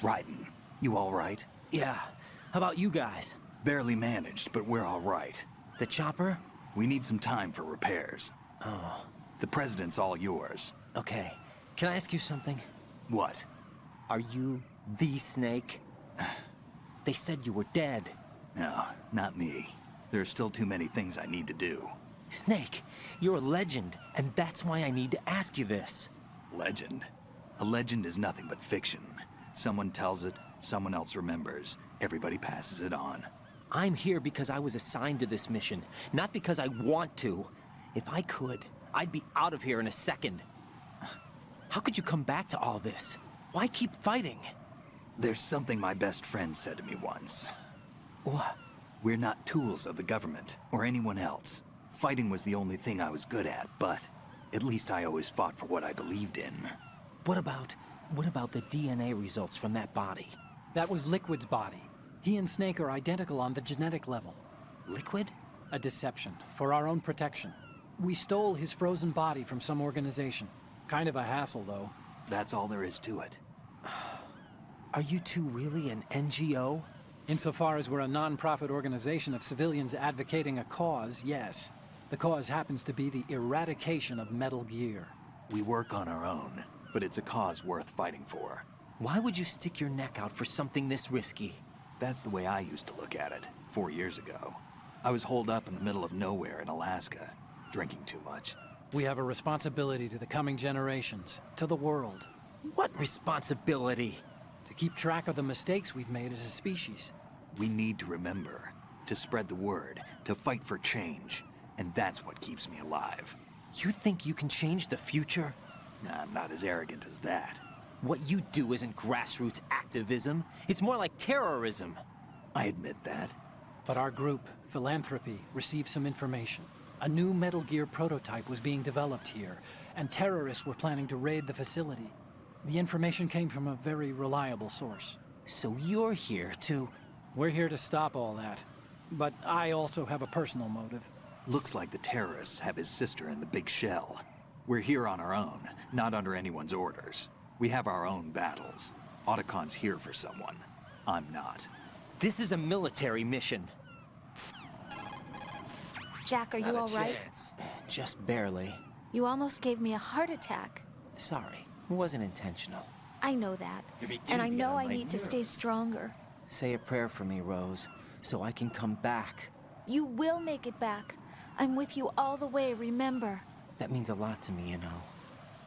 Raiden, you all right? Yeah. How about you guys? Barely managed, but we're all right. The chopper? We need some time for repairs. Oh. The President's all yours. Okay. Can I ask you something? What? Are you the Snake? They said you were dead. No, not me. There are still too many things I need to do. Snake, you're a legend, and that's why I need to ask you this. Legend? A legend is nothing but fiction. Someone tells it, someone else remembers. Everybody passes it on. I'm here because I was assigned to this mission, not because I want to. If I could, I'd be out of here in a second. How could you come back to all this? Why keep fighting? There's something my best friend said to me once. What? We're not tools of the government, or anyone else. Fighting was the only thing I was good at, but at least I always fought for what I believed in. What about the DNA results from that body? That was Liquid's body. He and Snake are identical on the genetic level. Liquid? A deception, for our own protection. We stole his frozen body from some organization. Kind of a hassle, though. That's all there is to it. Are you two really an NGO? Insofar as we're a non-profit organization of civilians advocating a cause, yes. The cause happens to be the eradication of Metal Gear. We work on our own, but it's a cause worth fighting for. Why would you stick your neck out for something this risky? That's the way I used to look at it, 4 years ago. I was holed up in the middle of nowhere in Alaska, drinking too much. We have a responsibility to the coming generations, to the world. What responsibility? To keep track of the mistakes we've made as a species. We need to remember, to spread the word, to fight for change. And that's what keeps me alive. You think you can change the future? Nah, I'm not as arrogant as that. What you do isn't grassroots activism. It's more like terrorism. I admit that. But our group, Philanthropy, received some information. A new Metal Gear prototype was being developed here, and terrorists were planning to raid the facility. The information came from a very reliable source. So you're here to... We're here to stop all that. But I also have a personal motive. Looks like the terrorists have his sister in the big shell. We're here on our own, not under anyone's orders. We have our own battles. Otacon's here for someone. I'm not. This is a military mission. Jack, are you all right? Just barely. You almost gave me a heart attack. Sorry, it wasn't intentional. I know that. And I know I need to stay stronger. Say a prayer for me, Rose, so I can come back. You will make it back. I'm with you all the way, remember? That means a lot to me, you know.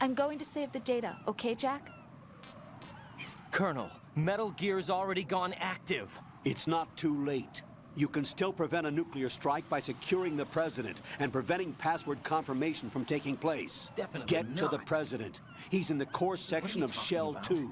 I'm going to save the data, okay, Jack? Colonel, Metal Gear's already gone active. It's not too late. You can still prevent a nuclear strike by securing the President and preventing password confirmation from taking place. Definitely Get to the President. He's in the core section of Shell 2.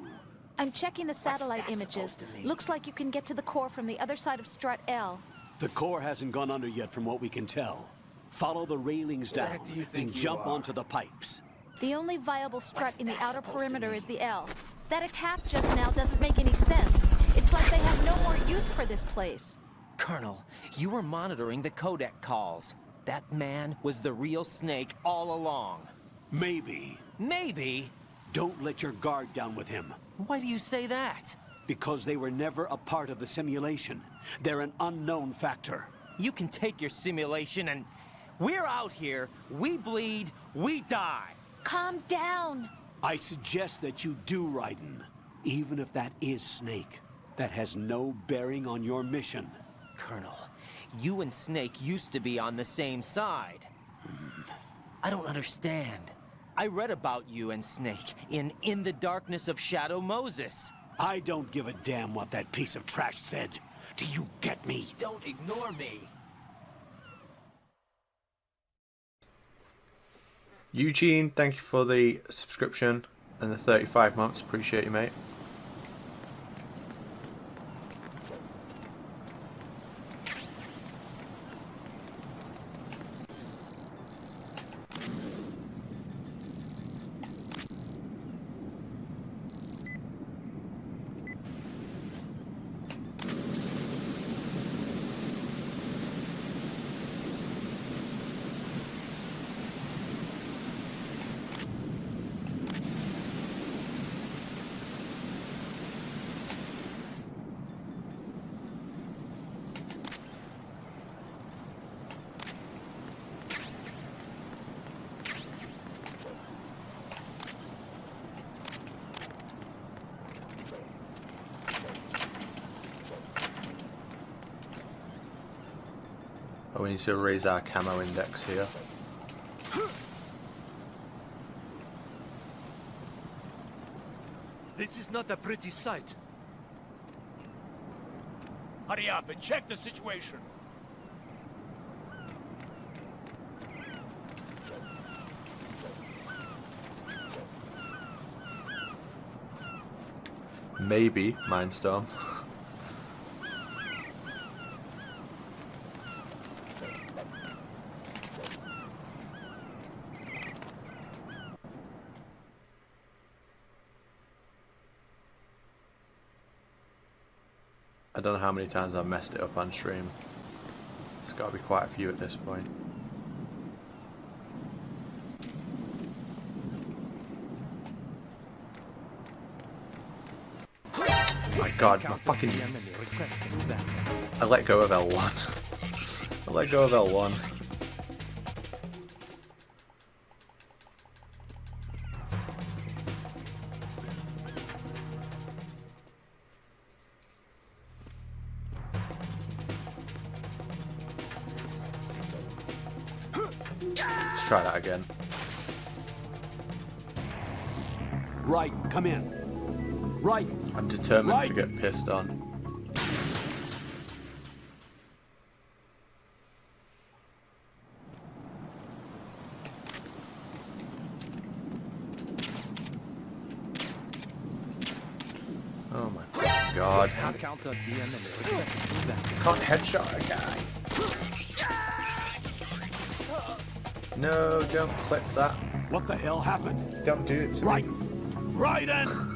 I'm checking the satellite images. Looks like you can get to the core from the other side of Strut L. The core hasn't gone under yet from what we can tell. Follow the railings down and jump onto the pipes. The only viable strut in the outer perimeter is the L. That attack just now doesn't make any sense. It's like they have no more use for this place. Colonel, you were monitoring the codec calls. That man was the real Snake all along. Maybe. Maybe? Don't let your guard down with him. Why do you say that? Because they were never a part of the simulation. They're an unknown factor. You can take your simulation and... We're out here, we bleed, we die. Calm down. I suggest that you do, Raiden. Even if that is Snake. That has no bearing on your mission. Colonel, you and Snake used to be on the same side. I don't understand. I read about you and Snake in the Darkness of Shadow Moses. I don't give a damn what that piece of trash said. Do you get me? Don't ignore me. Eugene, thank you for the subscription. And the 35 months, appreciate you, mate. Oh, we need to raise our camo index here. This is not a pretty sight. Hurry up and check the situation. Maybe Mindstorm. I don't know how many times I've messed it up on stream. It's got to be quite a few at this point. Oh my god, my fucking... I let go of L1. I let go of L1. Let's try that again. Right, come in. Right. I'm determined right. to get pissed on. Oh my god. Can't headshot a guy. No, don't clip that. What the hell happened? Don't do it to right. me. Right in.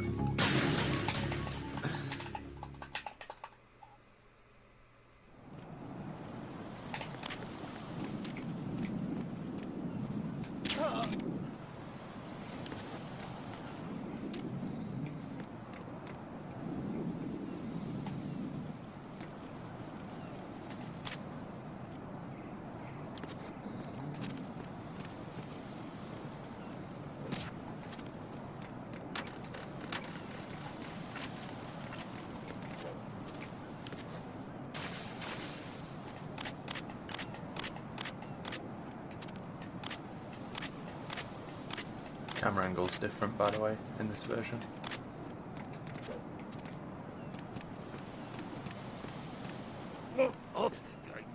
Camera angle's different, by the way, in this version. Oh, I'm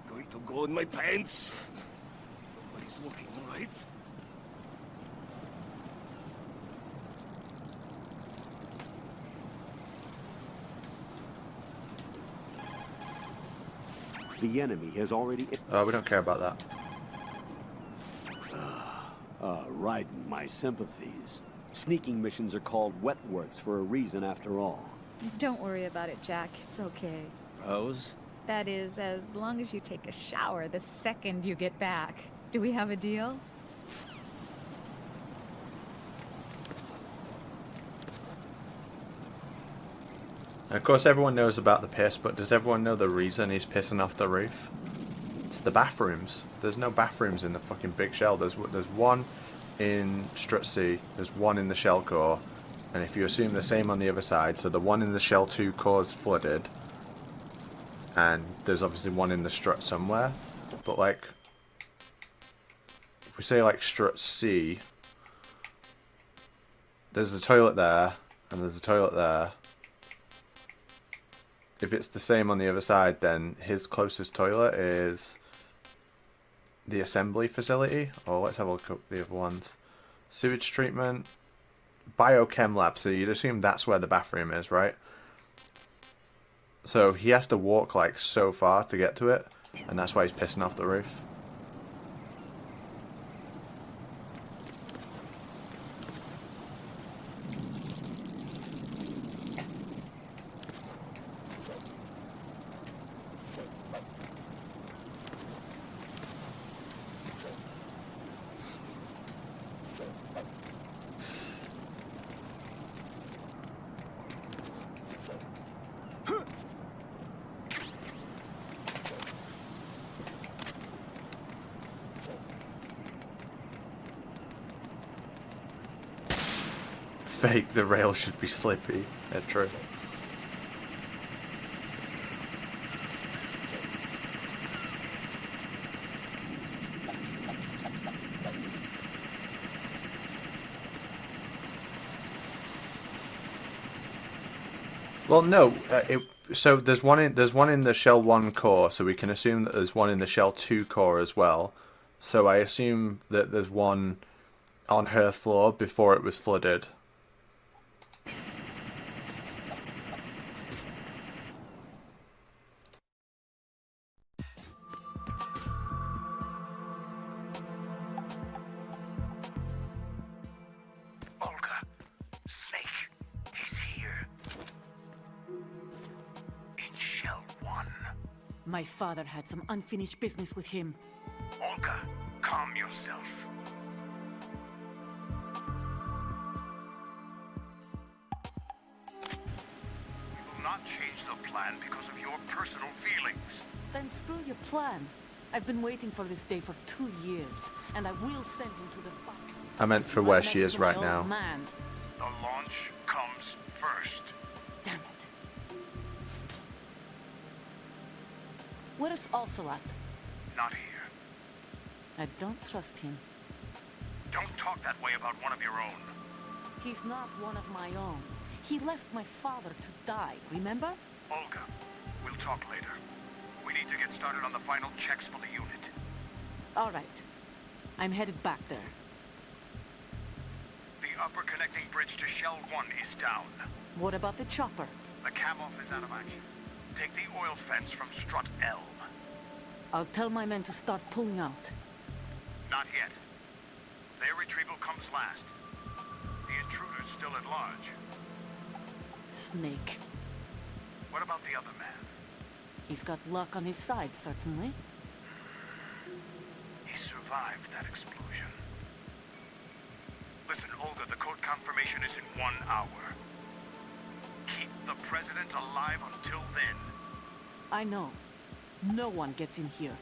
going to go in my pants. Nobody's looking, right? The enemy has already... Oh, we don't care about that. Right, my sympathies. Sneaking missions are called wet works for a reason after all. Don't worry about it, Jack. It's okay. Rose? That is, as long as you take a shower the second you get back. Do we have a deal? And of course everyone knows about the piss, but does everyone know the reason he's pissing off the roof? It's the bathrooms. There's no bathrooms in the fucking big shell. There's one in Strut C, there's one in the shell core, and if you assume the same on the other side, so the one in the shell 2 core is flooded, and there's obviously one in the strut somewhere, but like, if we say like Strut C, there's a toilet there, and there's a toilet there. If it's the same on the other side, then his closest toilet is the assembly facility. Or let's have a look at the other ones. Sewage treatment. biochem lab, so you'd assume that's where the bathroom is, right? So he has to walk like so far to get to it, and that's why he's pissing off the roof. Fake, the rail should be slippy. Yeah, true. Well, no. So there's one in the Shell 1 core, so we can assume that there's one in the Shell 2 core as well. So I assume that there's one on her floor before it was flooded. Snake, he's here. In Shell 1. My father had some unfinished business with him. Olga, calm yourself. We will not change the plan because of your personal feelings. Then screw your plan. I've been waiting for this day for 2 years, and I will send him to the fuck. I meant for where she is right now. Man. The launch comes first. Damn it. Where is Ocelot? Not here. I don't trust him. Don't talk that way about one of your own. He's not one of my own. He left my father to die, remember? Olga, we'll talk later. We need to get started on the final checks for the unit. All right. I'm headed back there. The upper connecting bridge to Shell 1 is down. What about the chopper? The cam-off is out of action. Take the oil fence from strut L. I'll tell my men to start pulling out. Not yet. Their retrieval comes last. The intruder's still at large. Snake. What about the other man? He's got luck on his side, certainly. He survived that explosion. Listen, Olga, the code confirmation is in 1 hour. Keep the president alive until then. I know. No one gets in here.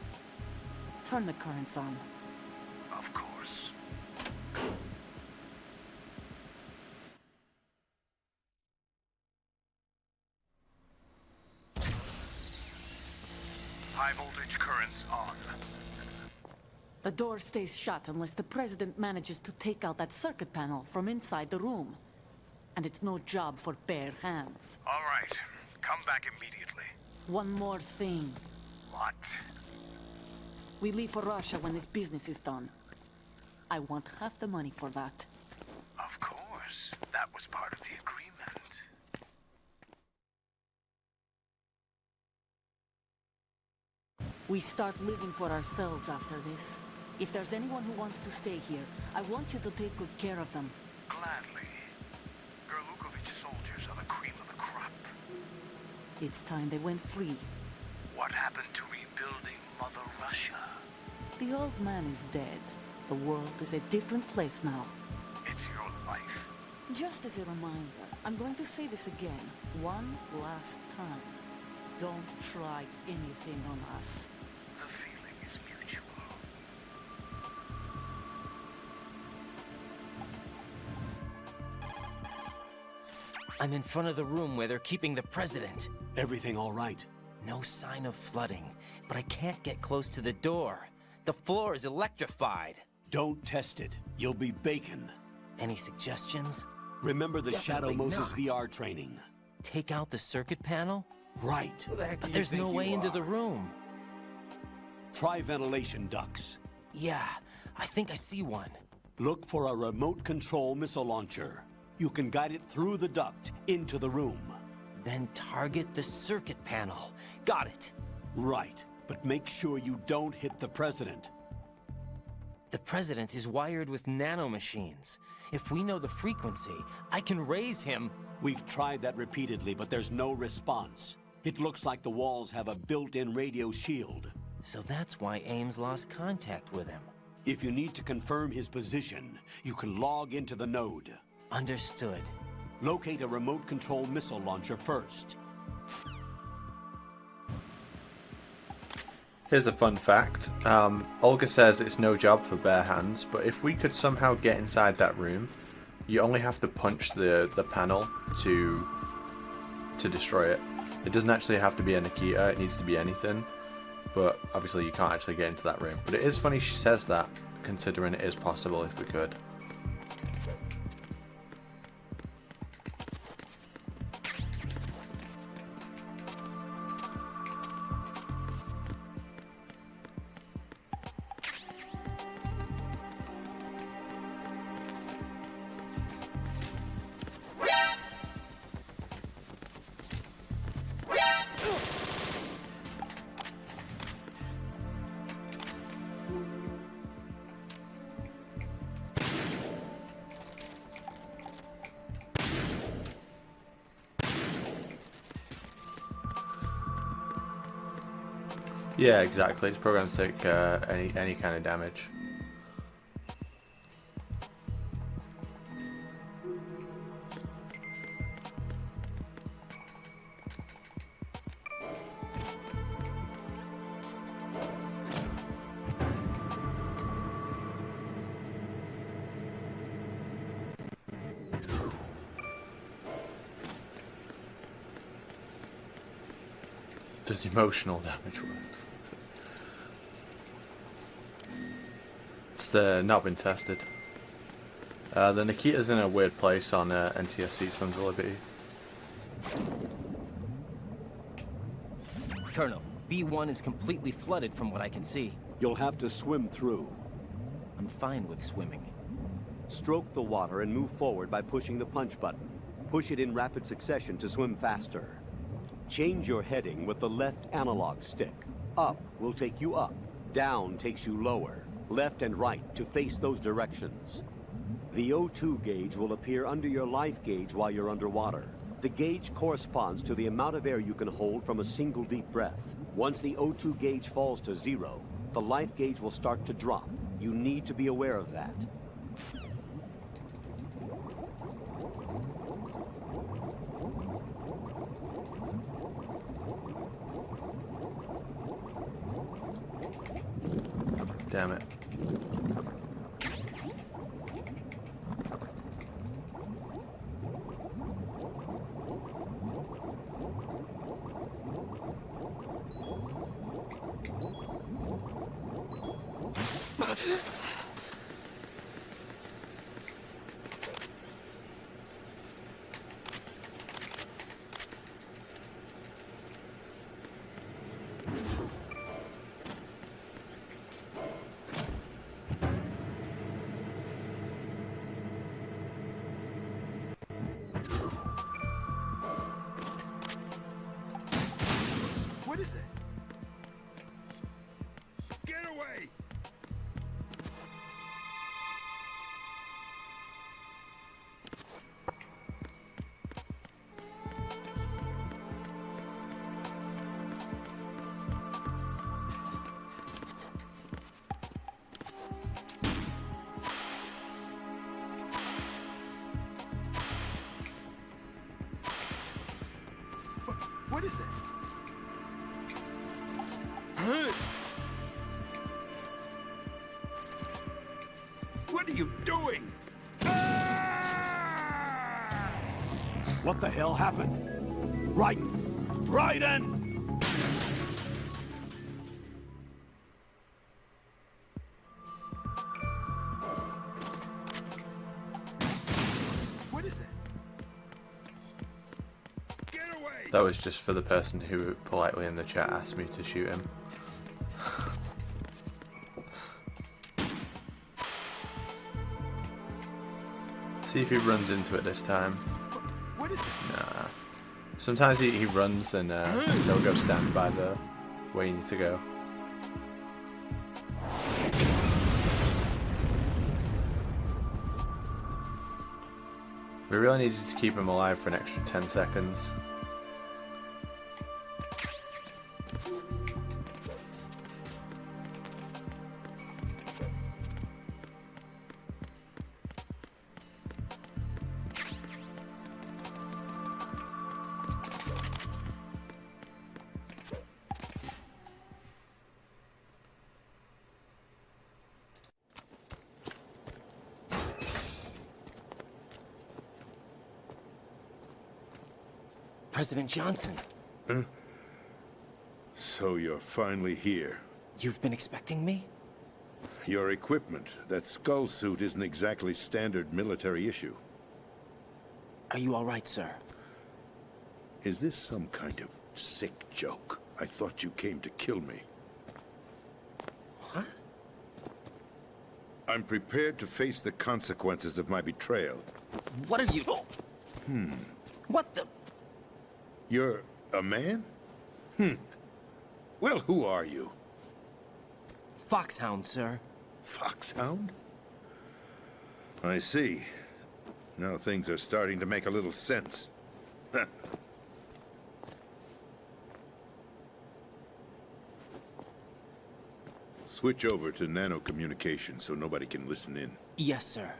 Turn the currents on. Of course. High voltage currents on. The door stays shut unless the president manages to take out that circuit panel from inside the room. And it's no job for bare hands. All right. Come back immediately. One more thing. What? We leave for Russia when this business is done. I want half the money for that. Of course. That was part of the agreement. We start living for ourselves after this. If there's anyone who wants to stay here, I want you to take good care of them. Gladly. Gerlukovich soldiers are the cream of the crop. It's time they went free. What happened to rebuilding Mother Russia? The old man is dead. The world is a different place now. It's your life. Just as a reminder, I'm going to say this again, one last time. Don't try anything on us. The feeling is mutual. I'm in front of the room where they're keeping the president. Everything all right? No sign of flooding, but I can't get close to the door. The floor is electrified. Don't test it. You'll be bacon. Any suggestions? Remember the Shadow Definitely Moses not. VR training. Take out the circuit panel? Right. Who the heck do you There's no way into the room. Try ventilation ducts. Yeah, I think I see one. Look for a remote control missile launcher. You can guide it through the duct into the room. Then target the circuit panel. Got it. Right, but make sure you don't hit the president. The president is wired with nanomachines. If we know the frequency, I can raise him. We've tried that repeatedly, but there's no response. It looks like the walls have a built-in radio shield. So that's why Ames lost contact with him. If you need to confirm his position, you can log into the node. Understood. Locate a remote control missile launcher first. Here's a fun fact. Olga says it's no job for bare hands, but if we could somehow get inside that room, you only have to punch the panel to destroy it. It doesn't actually have to be a Nikita, it needs to be anything. But obviously you can't actually get into that room. But it is funny she says that, considering it is possible if we could. Yeah, exactly. It's programmed to take any kind of damage. Does emotional damage work? It's not been tested. The Nikita's in a weird place on NTSC Sons of Liberty. Colonel, B1 is completely flooded from what I can see. You'll have to swim through. I'm fine with swimming. Stroke the water and move forward by pushing the punch button. Push it in rapid succession to swim faster. Change your heading with the left analog stick. Up will take you up. Down takes you lower. Left and right to face those directions. The O2 gauge will appear under your life gauge while you're underwater. The gauge corresponds to the amount of air you can hold from a single deep breath. Once the O2 gauge falls to 0, the life gauge will start to drop. You need to be aware of that. Damn it. What is that? Get away! What is that? What are you doing? What the hell happened? Raiden! Raiden! What is that? Get away! That was just for the person who politely in the chat asked me to shoot him. See if he runs into it this time. What is Nah. Sometimes he runs and they'll go stand by the where you need to go. We really needed to keep him alive for an extra 10 seconds. President Johnson. Huh? So you're finally here. You've been expecting me? Your equipment, that skull suit isn't exactly standard military issue. Are you all right, sir? Is this some kind of sick joke? I thought you came to kill me. What? I'm prepared to face the consequences of my betrayal. What are you... What the... You're a man? Well, who are you? Foxhound, sir. Foxhound? I see. Now things are starting to make a little sense. Switch over to nano-communication so nobody can listen in. Yes, sir.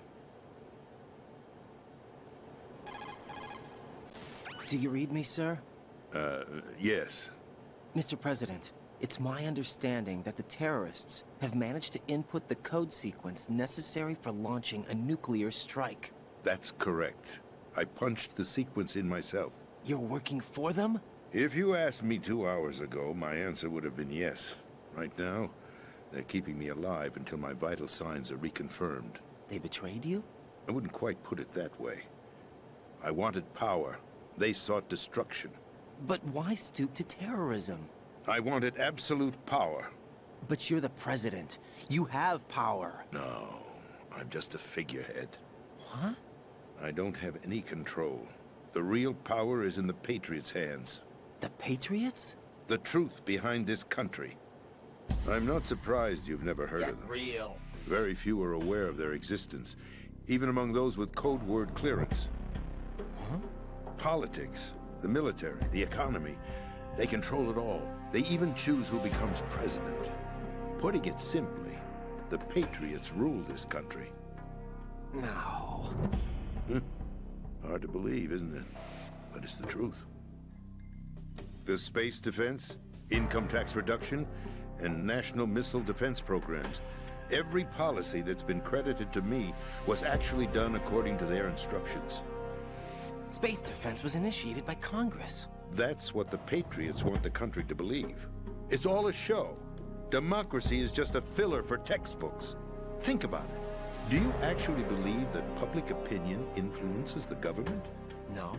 Do you read me, sir? Yes. Mr. President, it's my understanding that the terrorists have managed to input the code sequence necessary for launching a nuclear strike. That's correct. I punched the sequence in myself. You're working for them? If you asked me 2 hours ago, my answer would have been yes. Right now, they're keeping me alive until my vital signs are reconfirmed. They betrayed you? I wouldn't quite put it that way. I wanted power. They sought destruction. But why stoop to terrorism? I wanted absolute power. But you're the president. You have power. No, I'm just a figurehead. What? I don't have any control. The real power is in the Patriots' hands. The Patriots? The truth behind this country. I'm not surprised you've never heard of them. Real. Very few are aware of their existence, even among those with code word clearance. Huh? Politics, the military, the economy, they control it all. They even choose who becomes president. Putting it simply, the Patriots rule this country. No. Hard to believe, isn't it? But it's the truth. The space defense, income tax reduction, and national missile defense programs. Every policy that's been credited to me was actually done according to their instructions. Space defense was initiated by Congress. That's what the Patriots want the country to believe. It's all a show. Democracy is just a filler for textbooks. Think about it. Do you actually believe that public opinion influences the government? No.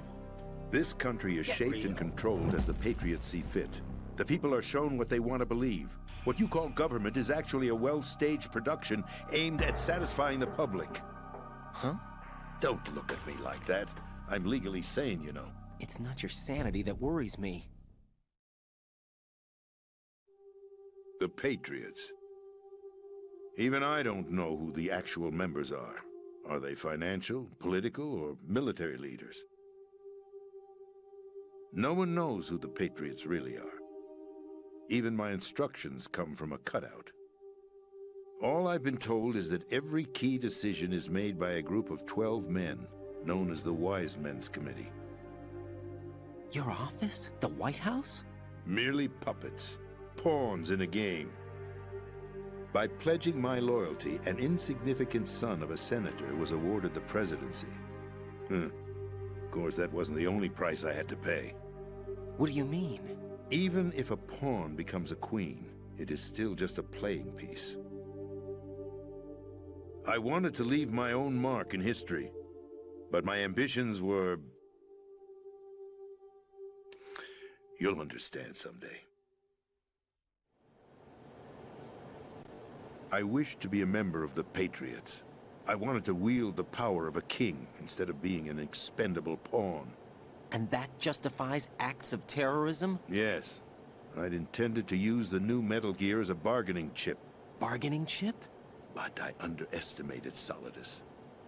This country is shaped and controlled as the Patriots see fit. The people are shown what they want to believe. What you call government is actually a well-staged production aimed at satisfying the public. Huh? Don't look at me like that. I'm legally sane, you know. It's not your sanity that worries me. The Patriots. Even I don't know who the actual members are. Are they financial, political, or military leaders? No one knows who the Patriots really are. Even my instructions come from a cutout. All I've been told is that every key decision is made by a group of 12 men, known as the Wise Men's Committee. Your office? The White House? Merely puppets, pawns in a game. By pledging my loyalty, an insignificant son of a senator was awarded the presidency. Of course, that wasn't the only price I had to pay. What do you mean? Even if a pawn becomes a queen, it is still just a playing piece. I wanted to leave my own mark in history, but my ambitions were... You'll understand someday. I wished to be a member of the Patriots. I wanted to wield the power of a king instead of being an expendable pawn. And that justifies acts of terrorism? Yes. I'd intended to use the new Metal Gear as a bargaining chip. Bargaining chip? But I underestimated Solidus.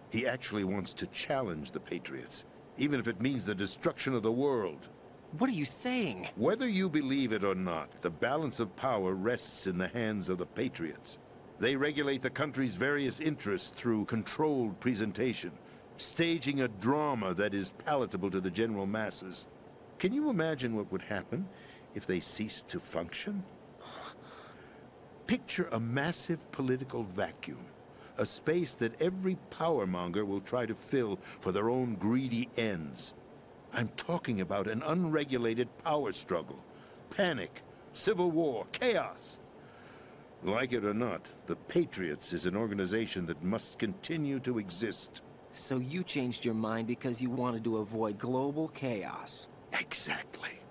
He actually wants to challenge the Patriots, even if it means the destruction of the world. What are you saying? Whether you believe it or not, the balance of power rests in the hands of the Patriots. They regulate the country's various interests through controlled presentation, staging a drama that is palatable to the general masses. Can you imagine what would happen if they ceased to function? Picture a massive political vacuum, a space that every powermonger will try to fill for their own greedy ends. I'm talking about an unregulated power struggle, panic, civil war, chaos. Like it or not, the Patriots is an organization that must continue to exist. So you changed your mind because you wanted to avoid global chaos. Exactly.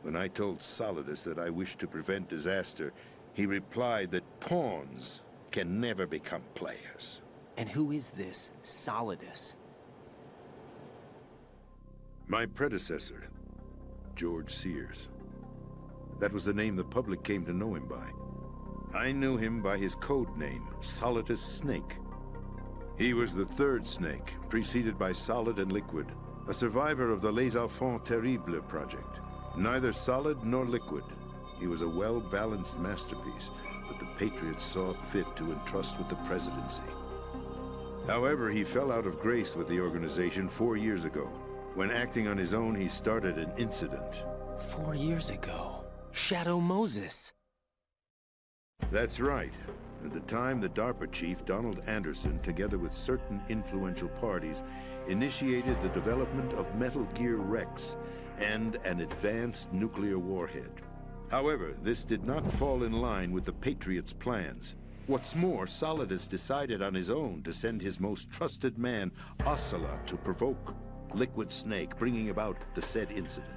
When I told Solidus that I wished to prevent disaster, he replied that pawns can never become players. And who is this Solidus? My predecessor, George Sears. That was the name the public came to know him by. I knew him by his code name, Solidus Snake. He was the third Snake, preceded by Solid and Liquid, a survivor of the Les Enfants Terribles project. Neither solid nor liquid, he was a well-balanced masterpiece that the Patriots saw fit to entrust with the presidency. However, he fell out of grace with the organization 4 years ago. When acting on his own, he started an incident. 4 years ago? Shadow Moses. That's right. At the time, the DARPA chief, Donald Anderson, together with certain influential parties, initiated the development of Metal Gear Rex and an advanced nuclear warhead. However, this did not fall in line with the Patriots' plans. What's more, Solidus decided on his own to send his most trusted man, Ocelot, to provoke Liquid Snake, bringing about the said incident.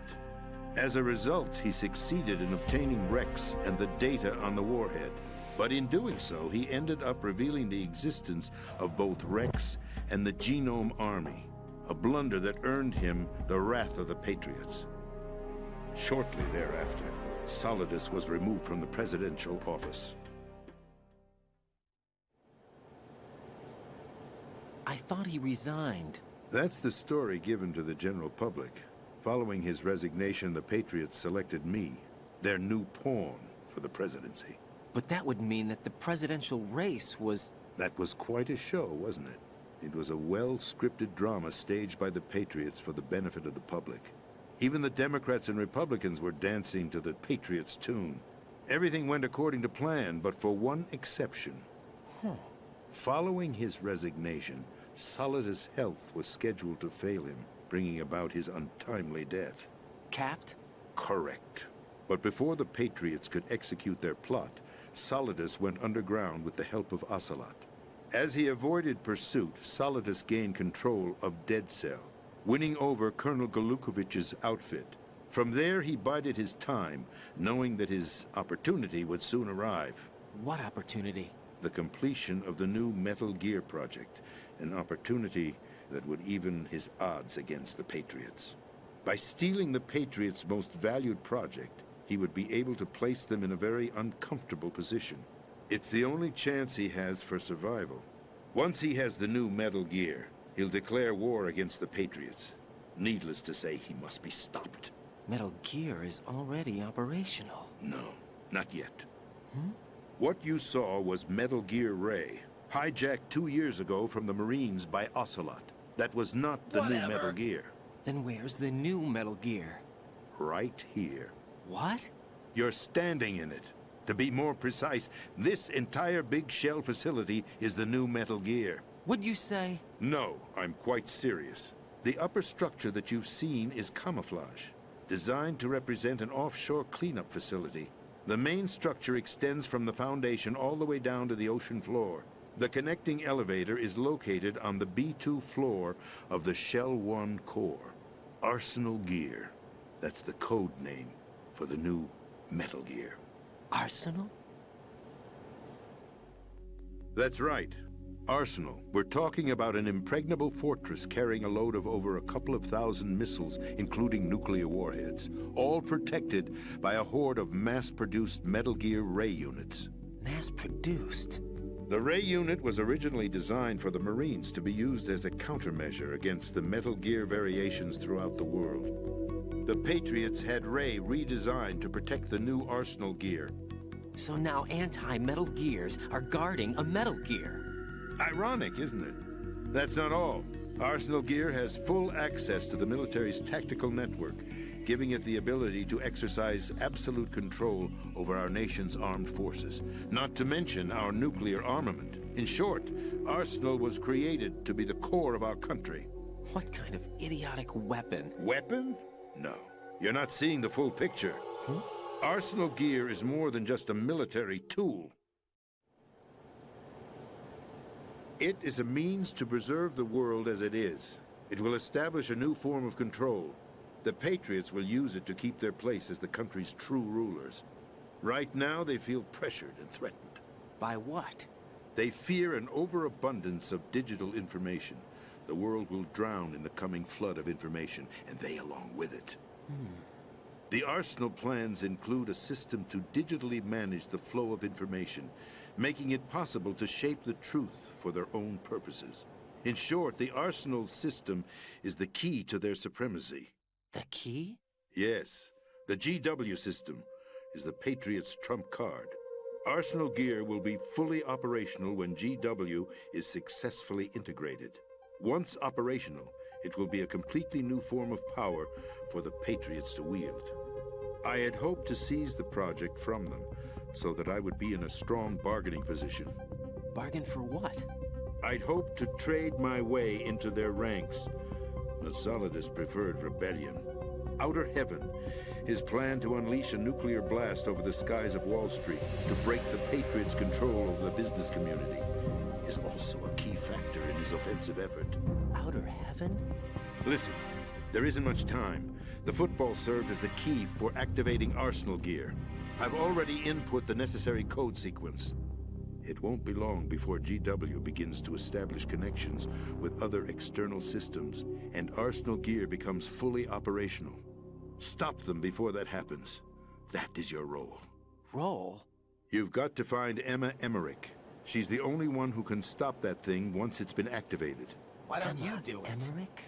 As a result, he succeeded in obtaining Rex and the data on the warhead. But in doing so, he ended up revealing the existence of both Rex and the Genome Army, a blunder that earned him the wrath of the Patriots. Shortly thereafter, Solidus was removed from the presidential office. I thought he resigned. That's the story given to the general public. Following his resignation, the Patriots selected me, their new pawn, for the presidency. But that would mean that the presidential race was... That was quite a show, wasn't it? It was a well-scripted drama staged by the Patriots for the benefit of the public. Even the Democrats and Republicans were dancing to the Patriots' tune. Everything went according to plan, but for one exception. Following his resignation, Solidus' health was scheduled to fail him, bringing about his untimely death. Capped? Correct. But before the Patriots could execute their plot, Solidus went underground with the help of Ocelot. As he avoided pursuit, Solidus gained control of Dead Cell, winning over Colonel Galukovich's outfit. From there, he bided his time, knowing that his opportunity would soon arrive. What opportunity? The completion of the new Metal Gear project, an opportunity that would even his odds against the Patriots. By stealing the Patriots' most valued project, he would be able to place them in a very uncomfortable position. It's the only chance he has for survival. Once he has the new Metal Gear, he'll declare war against the Patriots. Needless to say, he must be stopped. Metal Gear is already operational. No, not yet. What you saw was Metal Gear Ray, hijacked 2 years ago from the Marines by Ocelot. That was not the new Metal Gear. Then where's the new Metal Gear? Right here. What? You're standing in it. To be more precise, this entire big shell facility is the new Metal Gear. What'd you say? No, I'm quite serious. The upper structure that you've seen is camouflage, designed to represent an offshore cleanup facility. The main structure extends from the foundation all the way down to the ocean floor. The connecting elevator is located on the B2 floor of the Shell 1 core. Arsenal Gear. That's the code name for the new Metal Gear. Arsenal? That's right. Arsenal. We're talking about an impregnable fortress carrying a load of over a couple of thousand missiles, including nuclear warheads, all protected by a horde of mass-produced Metal Gear Ray units. Mass-produced? The Ray unit was originally designed for the Marines to be used as a countermeasure against the Metal Gear variations throughout the world. The Patriots had Ray redesigned to protect the new Arsenal gear. So now anti-Metal Gears are guarding a Metal Gear. Ironic, isn't it? That's not all. Arsenal Gear has full access to the military's tactical network, giving it the ability to exercise absolute control over our nation's armed forces, not to mention our nuclear armament. In short, Arsenal was created to be the core of our country. What kind of idiotic weapon? Weapon? No. You're not seeing the full picture. Huh? Arsenal Gear is more than just a military tool. It is a means to preserve the world as it is. It will establish a new form of control. The Patriots will use it to keep their place as the country's true rulers. Right now, they feel pressured and threatened. By what? They fear an overabundance of digital information. The world will drown in the coming flood of information, and they along with it. The Arsenal plans include a system to digitally manage the flow of information, making it possible to shape the truth for their own purposes. In short, the Arsenal system is the key to their supremacy. The key? Yes. The GW system is the Patriots' trump card. Arsenal Gear will be fully operational when GW is successfully integrated. Once operational, it will be a completely new form of power for the Patriots to wield. I had hoped to seize the project from them, so that I would be in a strong bargaining position. Bargain for what? I'd hoped to trade my way into their ranks. The Solidus preferred rebellion. Outer Heaven, his plan to unleash a nuclear blast over the skies of Wall Street to break the Patriots' control over the business community, is also a key factor in his offensive effort. Outer Heaven? Listen, there isn't much time. The football served as the key for activating Arsenal Gear. I've already input the necessary code sequence. It won't be long before GW begins to establish connections with other external systems, and Arsenal Gear becomes fully operational. Stop them before that happens. That is your role. Role? You've got to find Emma Emmerich. She's the only one who can stop that thing once it's been activated. Why don't you do it? Emmerich?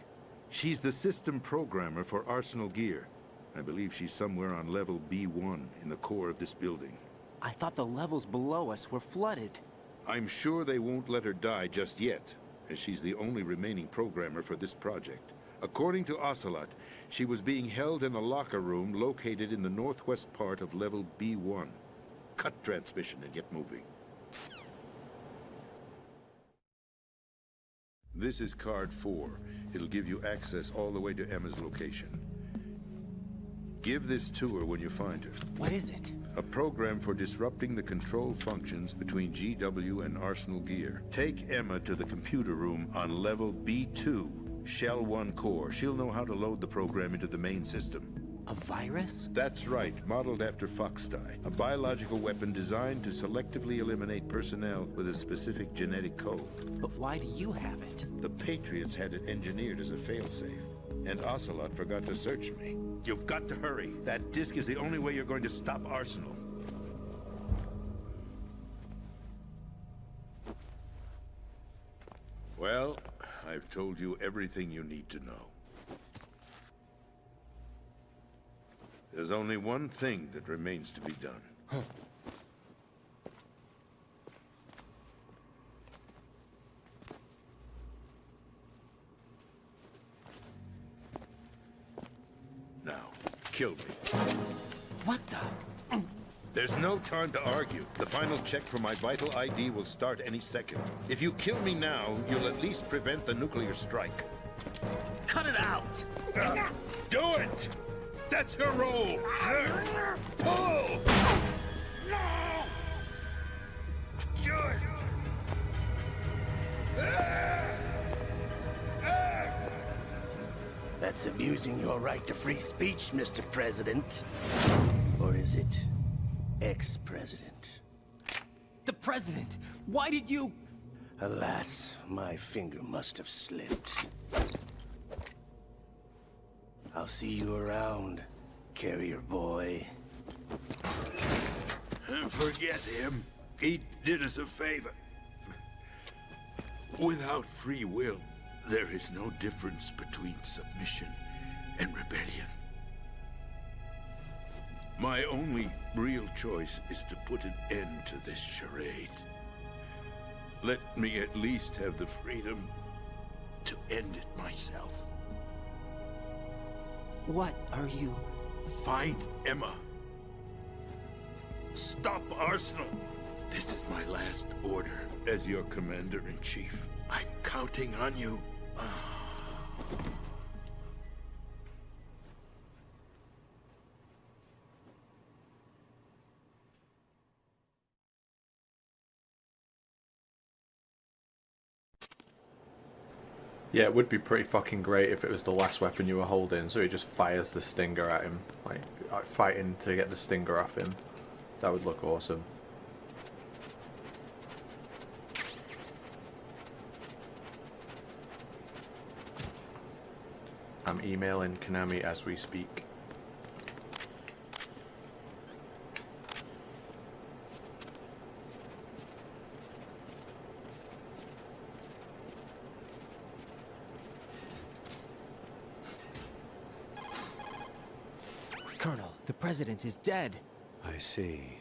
She's the system programmer for Arsenal Gear. I believe she's somewhere on level B1 in the core of this building. I thought the levels below us were flooded. I'm sure they won't let her die just yet, as she's the only remaining programmer for this project. According to Ocelot, she was being held in a locker room located in the northwest part of level B1. Cut transmission and get moving. This is card 4. It'll give you access all the way to Emma's location. Give this to her when you find her. What is it? A program for disrupting the control functions between GW and Arsenal Gear. Take Emma to the computer room on level B2, Shell 1 core. She'll know how to load the program into the main system. A virus? That's right, modeled after Foxdie. A biological weapon designed to selectively eliminate personnel with a specific genetic code. But why do you have it? The Patriots had it engineered as a failsafe. And Ocelot forgot to search me. You've got to hurry. That disk is the only way you're going to stop Arsenal. Well, I've told you everything you need to know. There's only one thing that remains to be done. Huh. Now, kill me. What the? There's no time to argue. The final check for my vital ID will start any second. If you kill me now, you'll at least prevent the nuclear strike. Cut it out! Do it! That's your role! Pull! No! Do it! That's abusing your right to free speech, Mr. President. Or is it ex-president? The president! Why did you... Alas, my finger must have slipped. I'll see you around, carrier boy. Forget him. He did us a favor. Without free will, there is no difference between submission and rebellion. My only real choice is to put an end to this charade. Let me at least have the freedom to end it myself. What are you... Find Emma. Stop Arsenal. This is my last order as your commander-in-chief. I'm counting on you. Yeah, it would be pretty fucking great if it was the last weapon you were holding, so he just fires the stinger at him, like fighting to get the stinger off him. That would look awesome. I'm emailing Konami as we speak. Colonel, the president is dead. I see.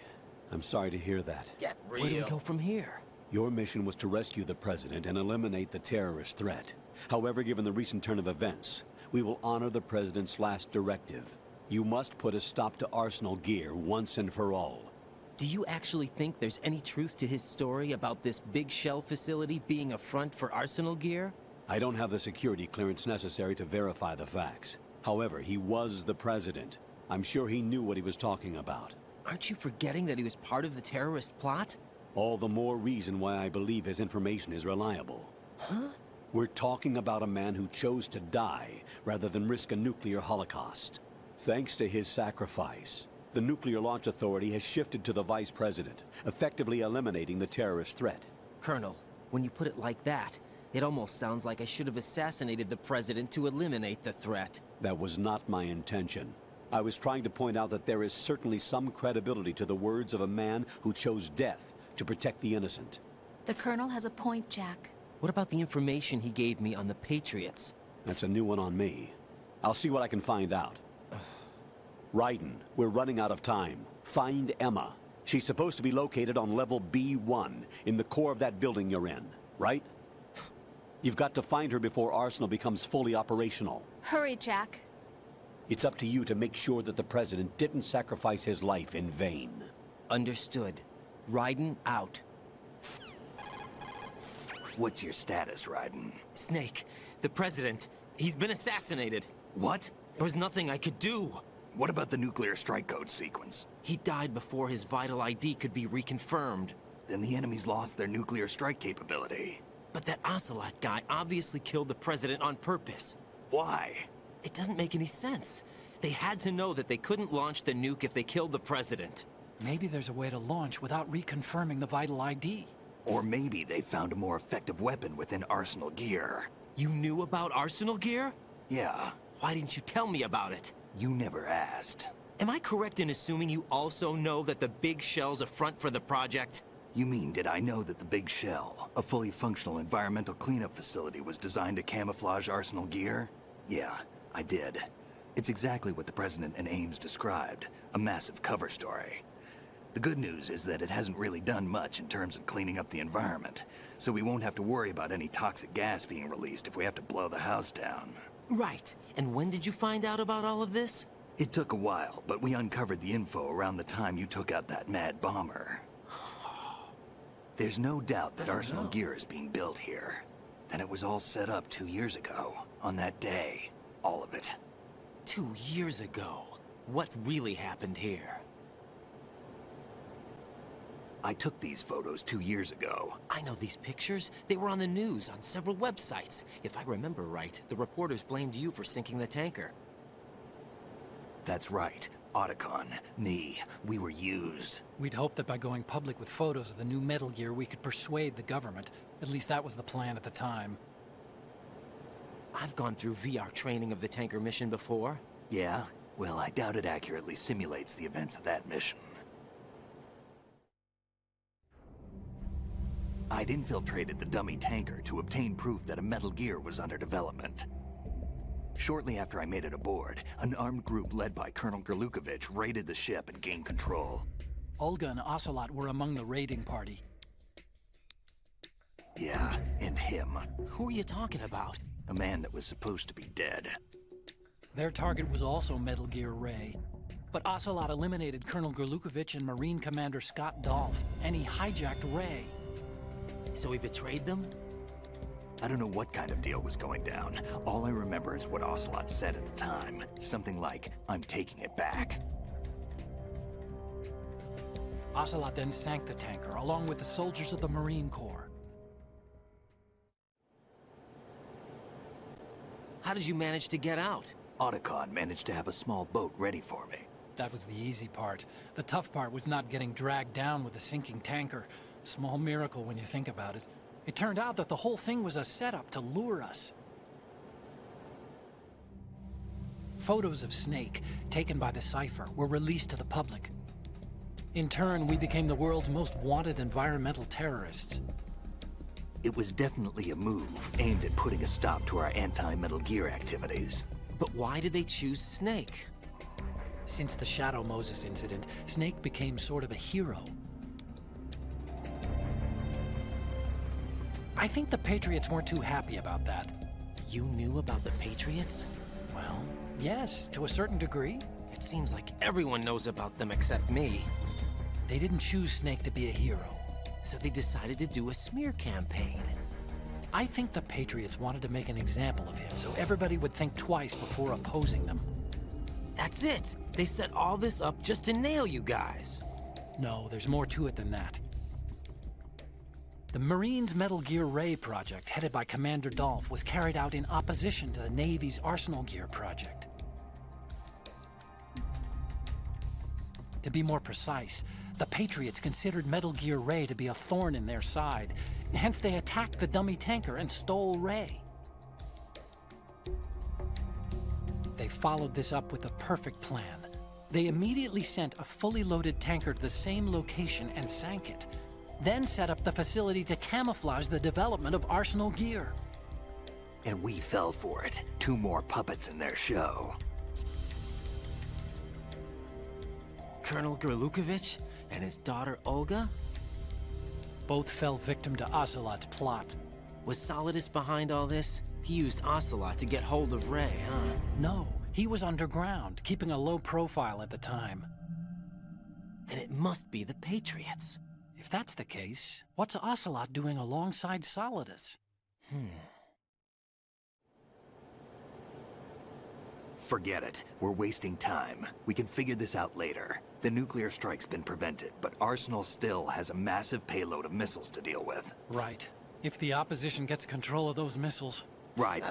I'm sorry to hear that. Get real. Where do we go from here? Your mission was to rescue the president and eliminate the terrorist threat. However, given the recent turn of events, we will honor the president's last directive. You must put a stop to Arsenal gear once and for all. Do you actually think there's any truth to his story about this big shell facility being a front for Arsenal gear? I don't have the security clearance necessary to verify the facts. However, he was the president. I'm sure he knew what he was talking about. Aren't you forgetting that he was part of the terrorist plot? All the more reason why I believe his information is reliable. Huh? We're talking about a man who chose to die rather than risk a nuclear holocaust. Thanks to his sacrifice, the Nuclear Launch Authority has shifted to the vice president, effectively eliminating the terrorist threat. Colonel, when you put it like that, it almost sounds like I should have assassinated the president to eliminate the threat. That was not my intention. I was trying to point out that there is certainly some credibility to the words of a man who chose death to protect the innocent. The Colonel has a point, Jack. What about the information he gave me on the Patriots? That's a new one on me. I'll see what I can find out. Raiden, we're running out of time. Find Emma. She's supposed to be located on level B1, in the core of that building you're in, right? You've got to find her before Arsenal becomes fully operational. Hurry, Jack. It's up to you to make sure that the president didn't sacrifice his life in vain. Understood. Raiden out. What's your status, Raiden? Snake, the president, he's been assassinated. What? There was nothing I could do. What about the nuclear strike code sequence? He died before his vital ID could be reconfirmed. Then the enemy's lost their nuclear strike capability. But that Ocelot guy obviously killed the president on purpose. Why? It doesn't make any sense. They had to know that they couldn't launch the nuke if they killed the president. Maybe there's a way to launch without reconfirming the vital ID. Or maybe they found a more effective weapon within Arsenal gear. You knew about Arsenal gear? Yeah. Why didn't you tell me about it? You never asked. Am I correct in assuming you also know that the Big Shell's a front for the project? You mean, did I know that the Big Shell, a fully functional environmental cleanup facility, was designed to camouflage Arsenal gear? Yeah, I did. It's exactly what the President and Ames described, a massive cover story. The good news is that it hasn't really done much in terms of cleaning up the environment, so we won't have to worry about any toxic gas being released if we have to blow the house down. Right. And when did you find out about all of this? It took a while, but we uncovered the info around the time you took out that mad bomber. There's no doubt that Arsenal gear is being built here. Then it was all set up 2 years ago, on that day. All of it. 2 years ago? What really happened here? I took these photos 2 years ago. I know these pictures. They were on the news, on several websites. If I remember right, the reporters blamed you for sinking the tanker. That's right. Otacon, me, we were used. We'd hoped that by going public with photos of the new Metal Gear, we could persuade the government. At least that was the plan at the time. I've gone through VR training of the tanker mission before. Yeah? Well, I doubt it accurately simulates the events of that mission. I'd infiltrated the dummy tanker to obtain proof that a Metal Gear was under development. Shortly after I made it aboard, an armed group led by Colonel Gerlukovich raided the ship and gained control. Olga and Ocelot were among the raiding party. Yeah, and him. Who are you talking about? A man that was supposed to be dead. Their target was also Metal Gear Ray. But Ocelot eliminated Colonel Gerlukovich and Marine Commander Scott Dolph, and he hijacked Ray. So he betrayed them? I don't know what kind of deal was going down. All I remember is what Ocelot said at the time. Something like, "I'm taking it back." Ocelot then sank the tanker, along with the soldiers of the Marine Corps. How did you manage to get out? Otacon managed to have a small boat ready for me. That was the easy part. The tough part was not getting dragged down with a sinking tanker. Small miracle when you think about it. It turned out that the whole thing was a setup to lure us. Photos of Snake, taken by the Cypher, were released to the public. In turn, we became the world's most wanted environmental terrorists. It was definitely a move aimed at putting a stop to our anti-Metal Gear activities. But why did they choose Snake? Since the Shadow Moses incident, Snake became sort of a hero. I think the Patriots weren't too happy about that. You knew about the Patriots? Well, yes, to a certain degree. It seems like everyone knows about them except me. They didn't choose Snake to be a hero. So they decided to do a smear campaign. I think the Patriots wanted to make an example of him so everybody would think twice before opposing them. That's it! They set all this up just to nail you guys. No, there's more to it than that. The Marines' Metal Gear Ray project, headed by Commander Dolph, was carried out in opposition to the Navy's Arsenal Gear project. To be more precise, the Patriots considered Metal Gear Ray to be a thorn in their side. Hence, they attacked the dummy tanker and stole Ray. They followed this up with a perfect plan. They immediately sent a fully loaded tanker to the same location and sank it. Then set up the facility to camouflage the development of Arsenal Gear. And we fell for it. 2 more puppets in their show. Colonel Gerlukovich and his daughter Olga? Both fell victim to Ocelot's plot. Was Solidus behind all this? He used Ocelot to get hold of Ray, huh? No, he was underground, keeping a low profile at the time. Then it must be the Patriots. If that's the case, what's Ocelot doing alongside Solidus? Forget it. We're wasting time. We can figure this out later. The nuclear strike's been prevented, but Arsenal still has a massive payload of missiles to deal with. Right. If the opposition gets control of those missiles... Right.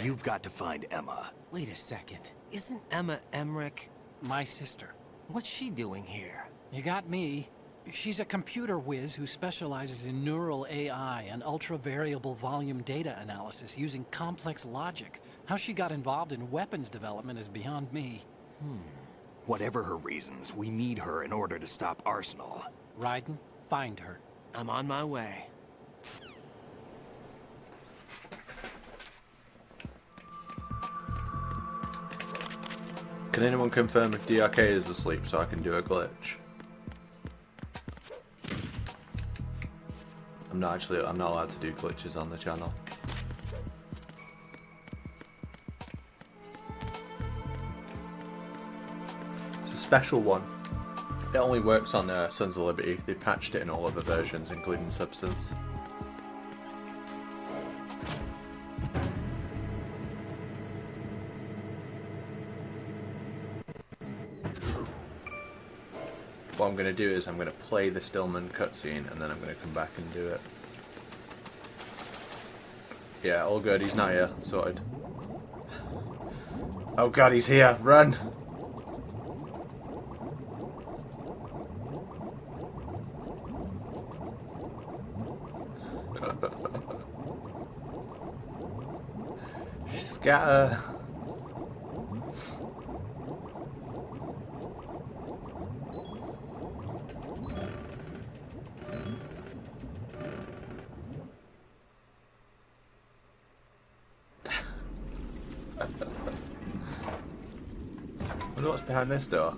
You've got to find Emma. Wait a second. Isn't Emma Emmerich... my sister? What's she doing here? You got me. She's a computer whiz who specializes in neural AI and ultra-variable volume data analysis using complex logic. How she got involved in weapons development is beyond me. Whatever her reasons, we need her in order to stop Arsenal. Raiden, find her. I'm on my way. Can anyone confirm if DRK is asleep so I can do a glitch? I'm not allowed to do glitches on the channel. It's a special one. It only works on Sons of Liberty. They patched it in all other versions, including Substance. What I'm going to do is I'm going to play the Stillman cutscene and then I'm going to come back and do it. Yeah, all good. He's not here. Sorted. Oh god, he's here. Run! Scatter. I wonder what's behind this door.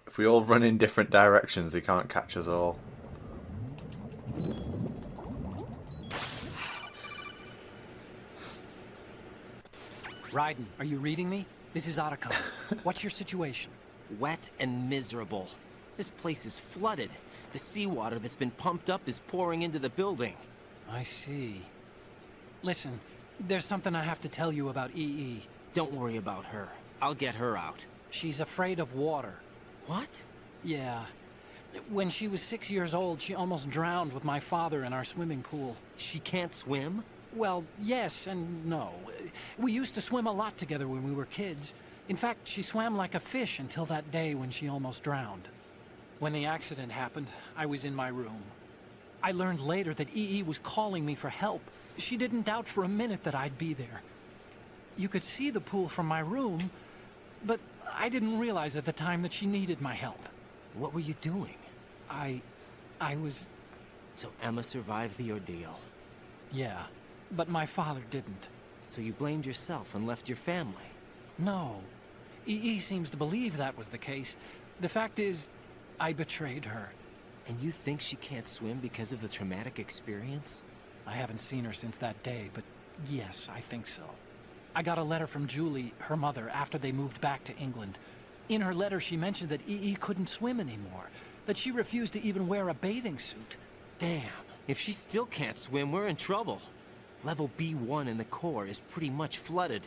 If we all run in different directions, they can't catch us all. Raiden, are you reading me? This is Otacon. What's your situation? Wet and miserable. This place is flooded. The seawater that's been pumped up is pouring into the building. I see. Listen, there's something I have to tell you about EE. Don't worry about her. I'll get her out. She's afraid of water. What? Yeah. When she was 6 years old, she almost drowned with my father in our swimming pool. She can't swim? Well, yes and no. We used to swim a lot together when we were kids. In fact, she swam like a fish until that day when she almost drowned. When the accident happened, I was in my room. I learned later that EE was calling me for help. She didn't doubt for a minute that I'd be there. You could see the pool from my room, but I didn't realize at the time that she needed my help. What were you doing? I was... So Emma survived the ordeal? Yeah, but my father didn't. So you blamed yourself and left your family? No. EE seems to believe that was the case. The fact is, I betrayed her. And you think she can't swim because of the traumatic experience? I haven't seen her since that day, but yes, I think so. I got a letter from Julie, her mother, after they moved back to England. In her letter, she mentioned that EE couldn't swim anymore, that she refused to even wear a bathing suit. Damn, if she still can't swim, we're in trouble. Level B1 in the core is pretty much flooded.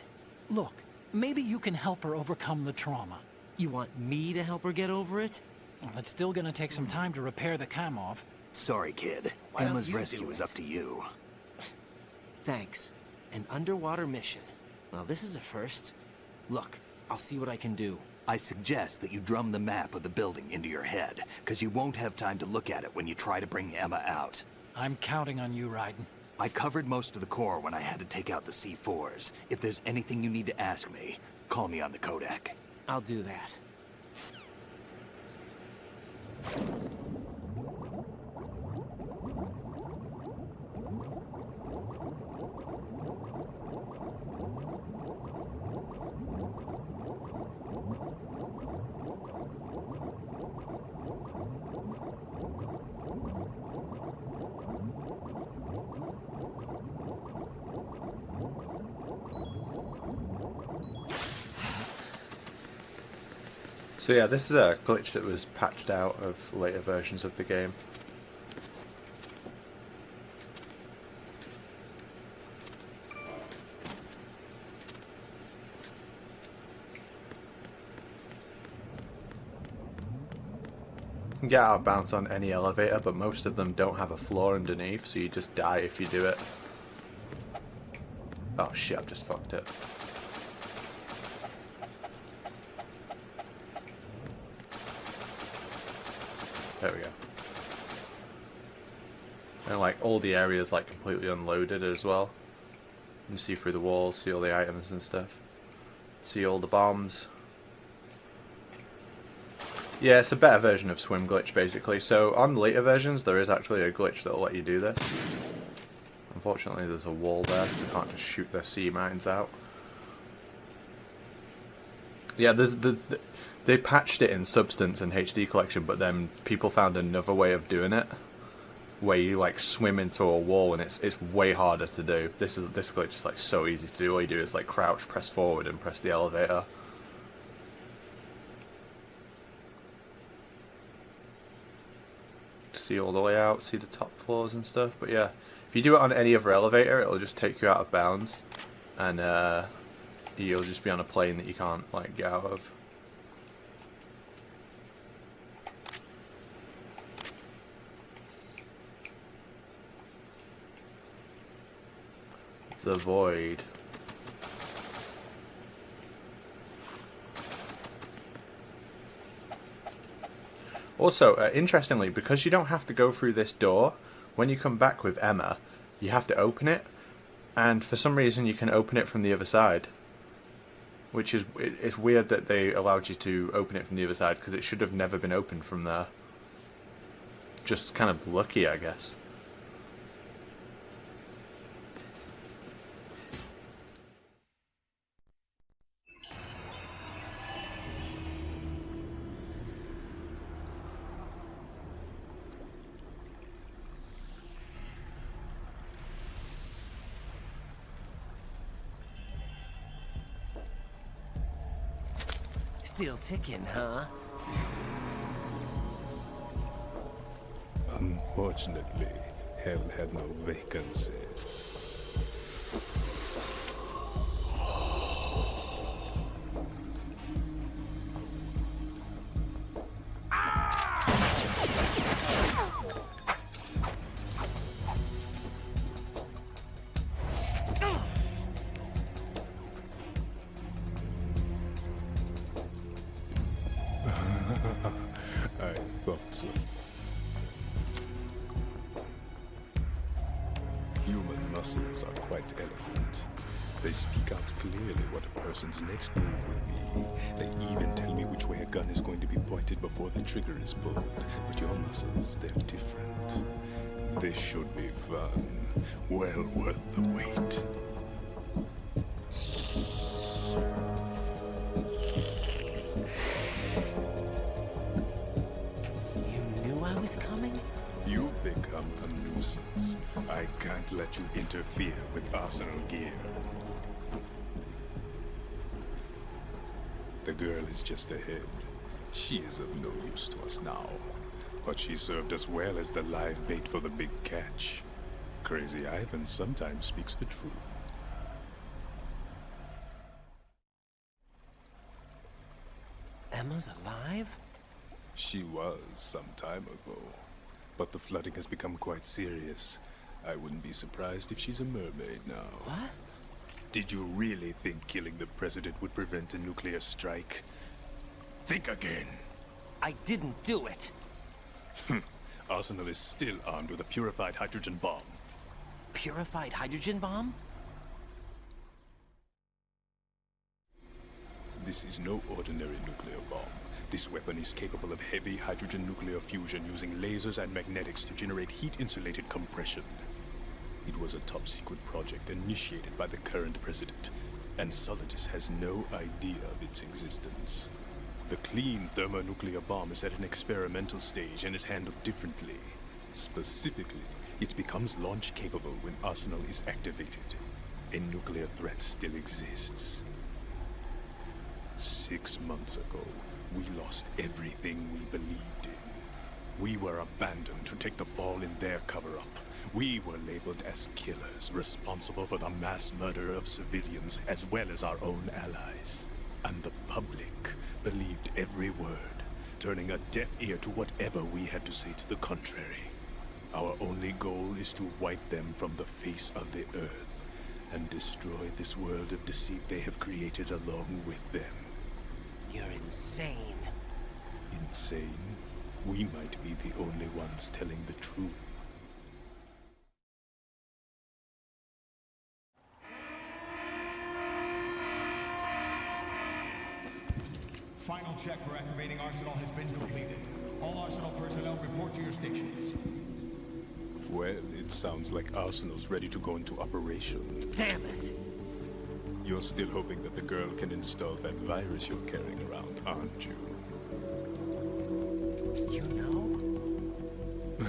Look, maybe you can help her overcome the trauma. You want me to help her get over it? Well, it's still gonna take some time to repair the Kamov. Sorry, kid. Emma's rescue is up to you. Thanks. An underwater mission. Well, this is a first. Look, I'll see what I can do. I suggest that you drum the map of the building into your head, because you won't have time to look at it when you try to bring Emma out. I'm counting on you, Raiden. I covered most of the core when I had to take out the C4s. If there's anything you need to ask me, call me on the Kodak. I'll do that. So yeah, this is a glitch that was patched out of later versions of the game. You can get out of bounds on any elevator, but most of them don't have a floor underneath, so you just die if you do it. Oh shit, I've just fucked it. There we go. And like all the areas like completely unloaded as well. You can see through the walls, see all the items and stuff. See all the bombs. Yeah, it's a better version of swim glitch basically. So on later versions there is actually a glitch that will let you do this. Unfortunately there's a wall there, so we can't just shoot their sea mines out. Yeah, they patched it in Substance and HD Collection, but then people found another way of doing it, where you like swim into a wall, and it's way harder to do. This glitch is like so easy to do. All you do is like crouch, press forward, and press the elevator. See all the way out, see the top floors and stuff. But yeah, if you do it on any other elevator, it'll just take you out of bounds, and you'll just be on a plane that you can't like get out of. the void. Also, interestingly, because you don't have to go through this door, when you come back with Emma, you have to open it, and for some reason you can open it from the other side. Which is, it's weird that they allowed you to open it from the other side, because it should have never been opened from there. Just kind of lucky, I guess. Still ticking, huh? Unfortunately, hell had no vacancies. I thought so. Human muscles are quite eloquent. They speak out clearly what a person's next move will be. They even tell me which way a gun is going to be pointed before the trigger is pulled. But your muscles, they're different. This should be fun. Well worth the wait. Coming? You've become a nuisance. I can't let you interfere with Arsenal gear. The girl is just ahead. She is of no use to us now. But she served us well as the live bait for the big catch. Crazy Ivan sometimes speaks the truth. Emma's alive? She was some time ago, but the flooding has become quite serious. I wouldn't be surprised if she's a mermaid now. What? Did you really think killing the president would prevent a nuclear strike? Think again. I didn't do it. Arsenal is still armed with a purified hydrogen bomb. Purified hydrogen bomb? This is no ordinary nuclear bomb. This weapon is capable of heavy hydrogen nuclear fusion using lasers and magnetics to generate heat-insulated compression. It was a top-secret project initiated by the current president, and Solidus has no idea of its existence. The clean thermonuclear bomb is at an experimental stage and is handled differently. Specifically, it becomes launch-capable when Arsenal is activated. A nuclear threat still exists. 6 months ago, we lost everything we believed in. We were abandoned to take the fall in their cover-up. We were labeled as killers, responsible for the mass murder of civilians as well as our own allies. And the public believed every word, turning a deaf ear to whatever we had to say to the contrary. Our only goal is to wipe them from the face of the earth and destroy this world of deceit they have created along with them. You're insane. Insane? We might be the only ones telling the truth. Final check for activating Arsenal has been completed. All Arsenal personnel report to your stations. Well, it sounds like Arsenal's ready to go into operation. Damn it! You're still hoping that the girl can install that virus you're carrying around, aren't you? You know?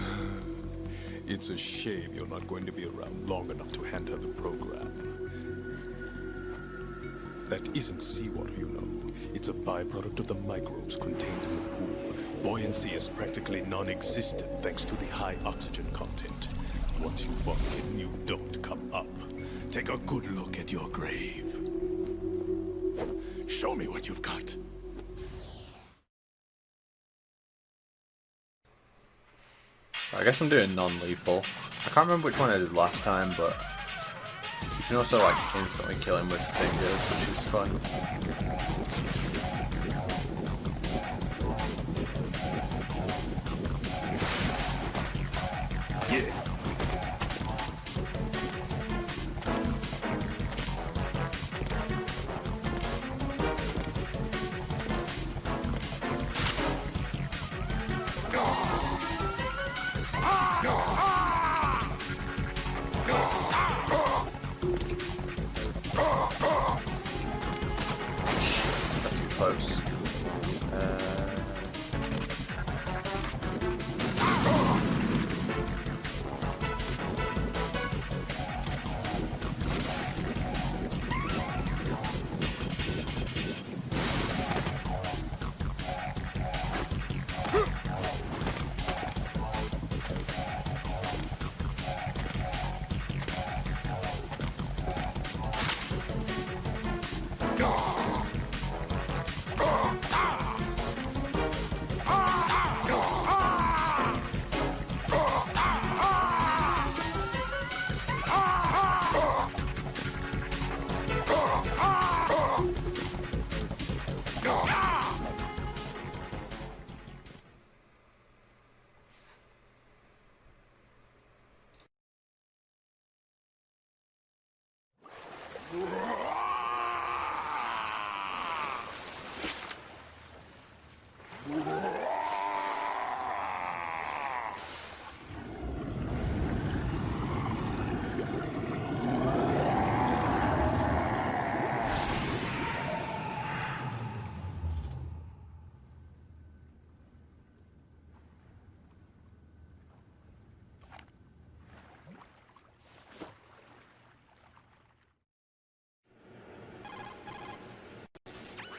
It's a shame you're not going to be around long enough to hand her the program. That isn't seawater, you know. It's a byproduct of the microbes contained in the pool. Buoyancy is practically non-existent thanks to the high oxygen content. Once you fall in, you don't come up. Take a good look at your grave. Show me what you've got. I guess I'm doing non-lethal. I can't remember which one I did last time, but You can also like instantly kill him with stingers, which is fun. Yeah. Not too close.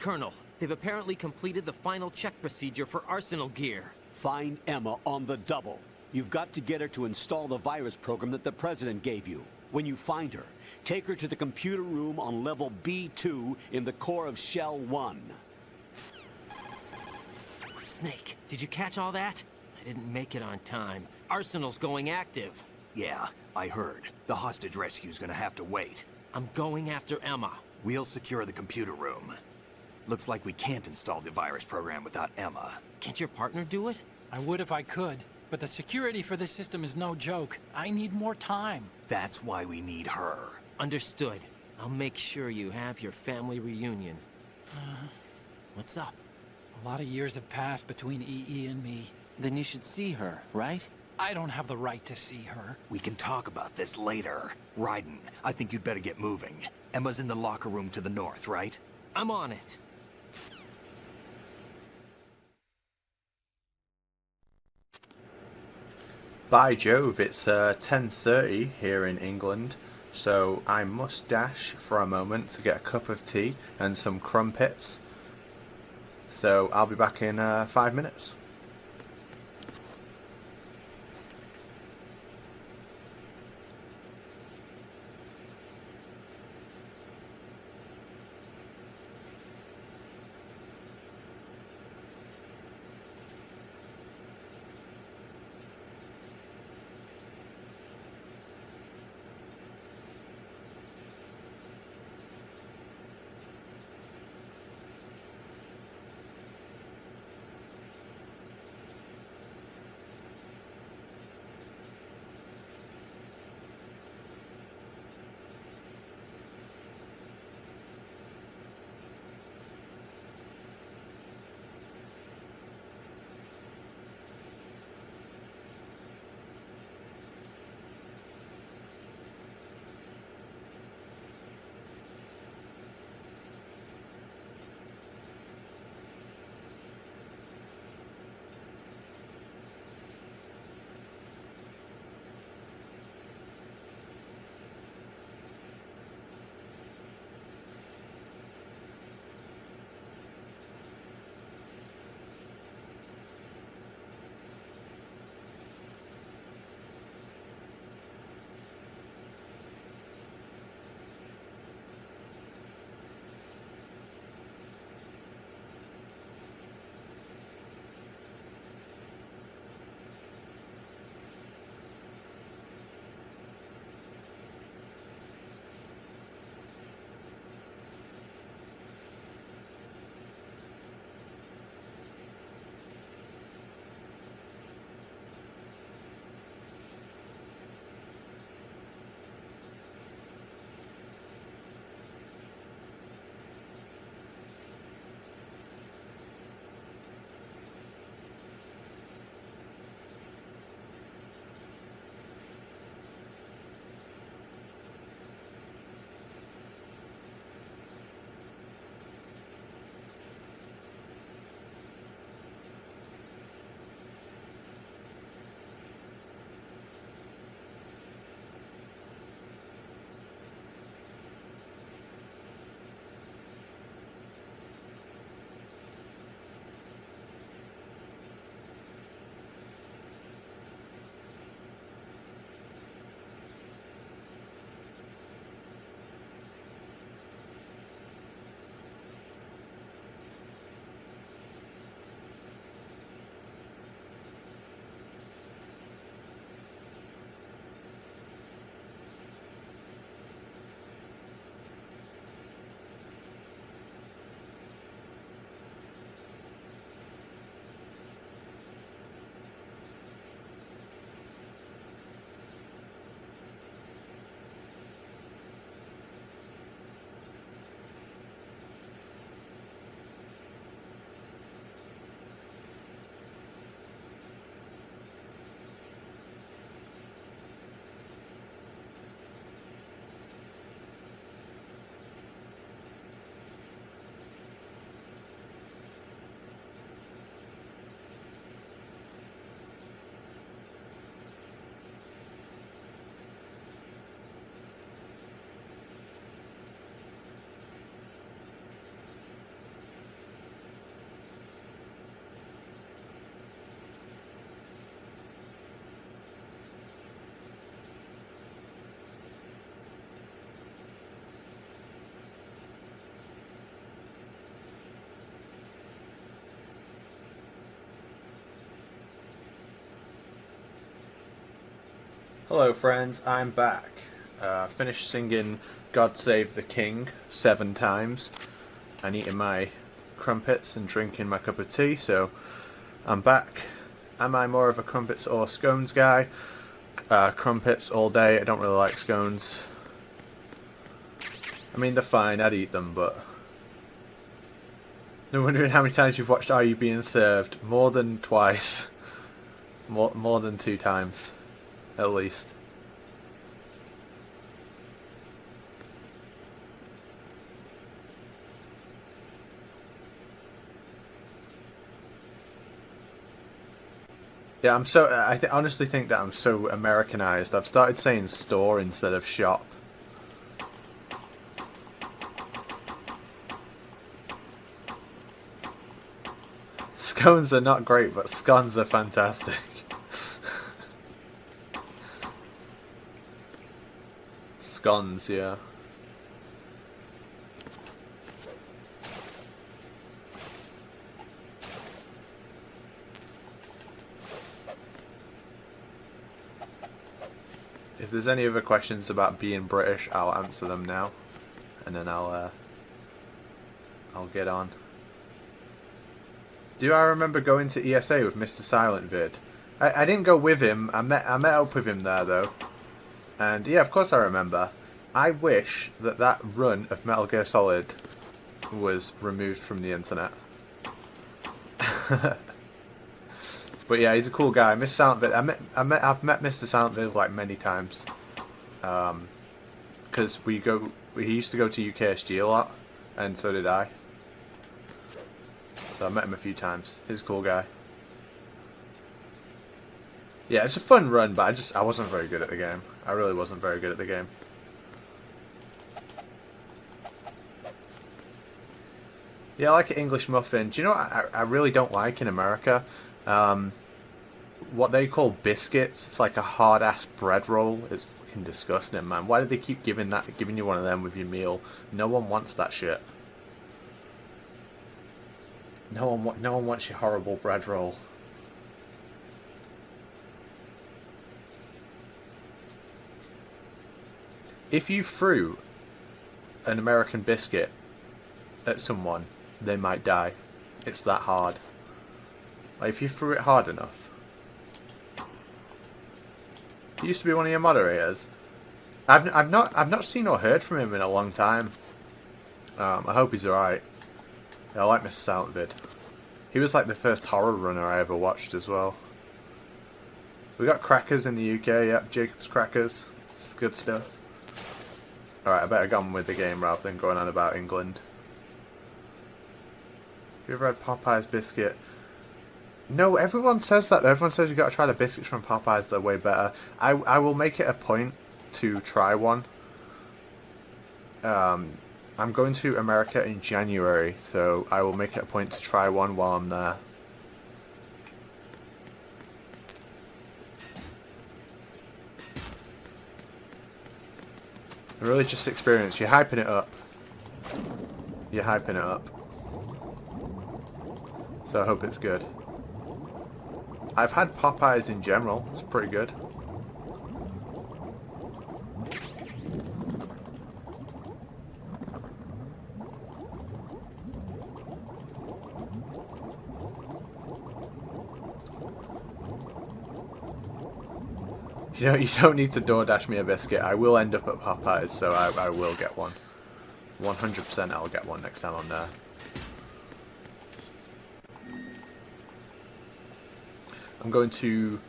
Colonel, they've apparently completed the final check procedure for arsenal gear. Find Emma on the double. You've got to get her to install the virus program that the President gave you. When you find her, take her to the computer room on level B2 in the core of Shell 1. Snake, did you catch all that? I didn't make it on time. Arsenal's going active. Yeah, I heard. The hostage rescue's gonna have to wait. I'm going after Emma. We'll secure the computer room. Looks like we can't install the virus program without Emma. Can't your partner do it? I would if I could, but the security for this system is no joke. I need more time. That's why we need her. Understood. I'll make sure you have your family reunion. What's up? A lot of years have passed between EE and me. Then you should see her, right? I don't have the right to see her. We can talk about this later. Raiden, I think you'd better get moving. Emma's in the locker room to the north, right? I'm on it. By Jove, it's 10:30 here in England, so I must dash for a moment to get a cup of tea and some crumpets. So I'll be back in 5 minutes. Hello friends, I'm back. Finished singing God Save the King 7 times and eating my crumpets and drinking my cup of tea, so I'm back. Am I more of a crumpets or scones guy? Crumpets all day. I don't really like scones. I mean, they're fine, I'd eat them, but... I'm wondering how many times you've watched Are You Being Served? More than twice. More than 2 times. At least. Yeah, I honestly think that I'm so Americanized. I've started saying store instead of shop. Scones are not great, but scones are fantastic. Scones, yeah. If there's any other questions about being British, I'll answer them now, and then I'll get on. Do I remember going to ESA with Mr. Silent Vid? I didn't go with him. I met up with him there though, and yeah, of course I remember. I wish that run of Metal Gear Solid was removed from the internet. But yeah, he's a cool guy. Mr. Silent Vid. I've met Mr. Silent Vid like many times. Because he used to go to UKSG a lot, and so did I. So I met him a few times. He's a cool guy. Yeah, it's a fun run, but I wasn't very good at the game. I really wasn't very good at the game. Yeah, I like an English muffin. Do you know what I really don't like in America? What they call biscuits. It's like a hard-ass bread roll. It's fucking disgusting, man. Why do they keep giving you one of them with your meal? No one wants that shit. No one wants your horrible bread roll. If you threw an American biscuit at someone, they might die. It's that hard. Like, if you threw it hard enough. He used to be one of your moderators. I've not seen or heard from him in a long time. I hope he's alright. Yeah, I like Mr. Silent Vid. He was like the first horror runner I ever watched as well. We got Crackers in the UK, yep, Jacob's Crackers. It's good stuff. Alright, I better get on with the game rather than going on about England. Have you ever had Popeye's biscuit? No, everyone says that though. Everyone says you gotta try the biscuits from Popeye's, they're way better. I will make it a point to try one. I'm going to America in January, so I will make it a point to try one while I'm there. A religious experience. You're hyping it up. You're hyping it up. So I hope it's good. I've had Popeyes in general. It's pretty good. You don't need to DoorDash me a biscuit. I will end up at Popeyes, so I will get one. 100% I'll get one next time I'm there. I'm going to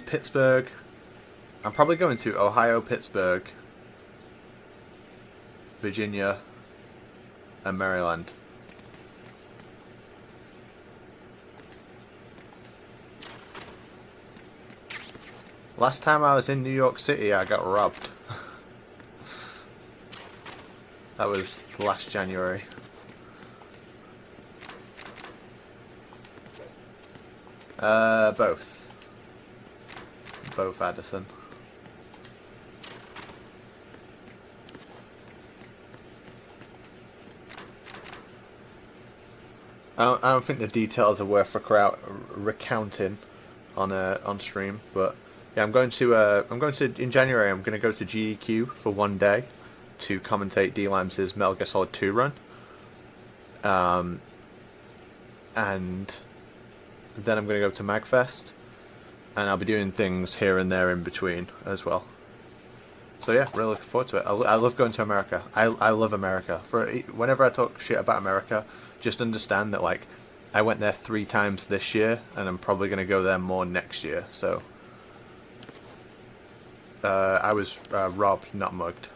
Pittsburgh. I'm probably going to Ohio, Pittsburgh, Virginia, and Maryland. Last time I was in New York City, I got robbed. That was last January. Both. Both Addison. I don't think the details are worth recounting on stream, but Yeah, I'm going to in January. I'm going to go to GEQ for 1 day to commentate D-Limes' Metal Gear Solid 2 run. And then I'm going to go to MagFest, and I'll be doing things here and there in between as well. So yeah, really looking forward to it. I love going to America. I love America. Whenever I talk shit about America, just understand that like I went there 3 times this year, and I'm probably going to go there more next year. So I was robbed, not mugged.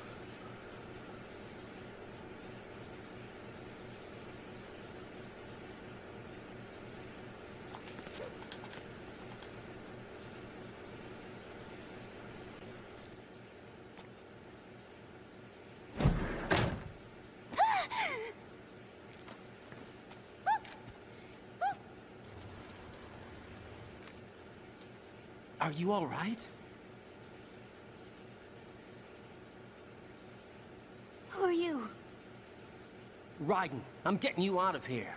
Are you all right? Who are you? Raiden, I'm getting you out of here.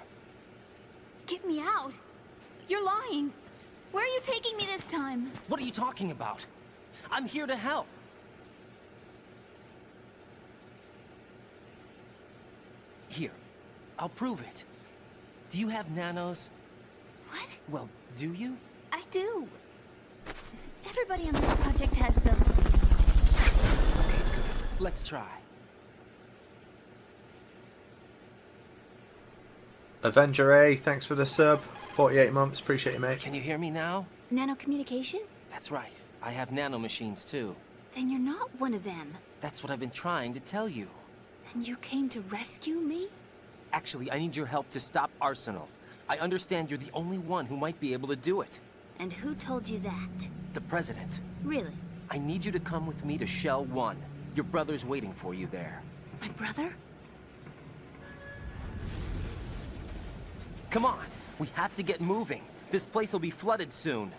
Get me out. You're lying. Where are you taking me this time? What are you talking about? I'm here to help. Here, I'll prove it. Do you have nanos? What? Well, do you? I do. Everybody on this project has them. Let's try. Avenger A, thanks for the sub. 48 months, appreciate you, mate. Can you hear me now? Nanocommunication? That's right. I have nanomachines too. Then you're not one of them. That's what I've been trying to tell you. And you came to rescue me? Actually, I need your help to stop Arsenal. I understand you're the only one who might be able to do it. And who told you that? The President. Really? I need you to come with me to Shell 1. Your brother's waiting for you there. My brother? Come on, we have to get moving. This place will be flooded soon.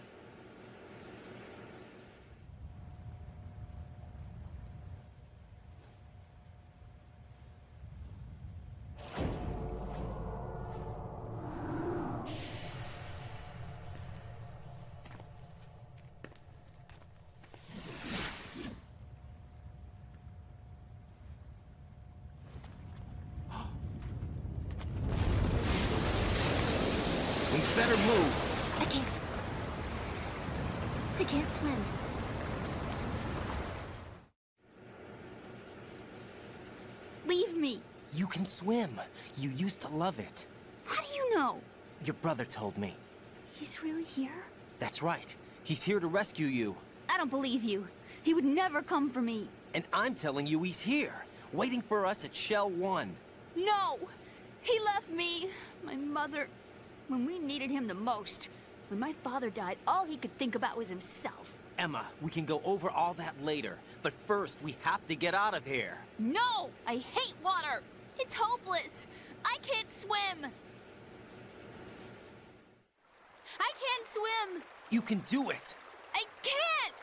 Better move. I can't swim. Leave me. You can swim. You used to love it. How do you know? Your brother told me. He's really here? That's right. He's here to rescue you. I don't believe you. He would never come for me. And I'm telling you he's here, waiting for us at Shell 1. No! He left me, my mother, when we needed him the most. When my father died, all he could think about was himself. Emma, we can go over all that later. But first, we have to get out of here. No! I hate water! It's hopeless! I can't swim! I can't swim! You can do it! I can't!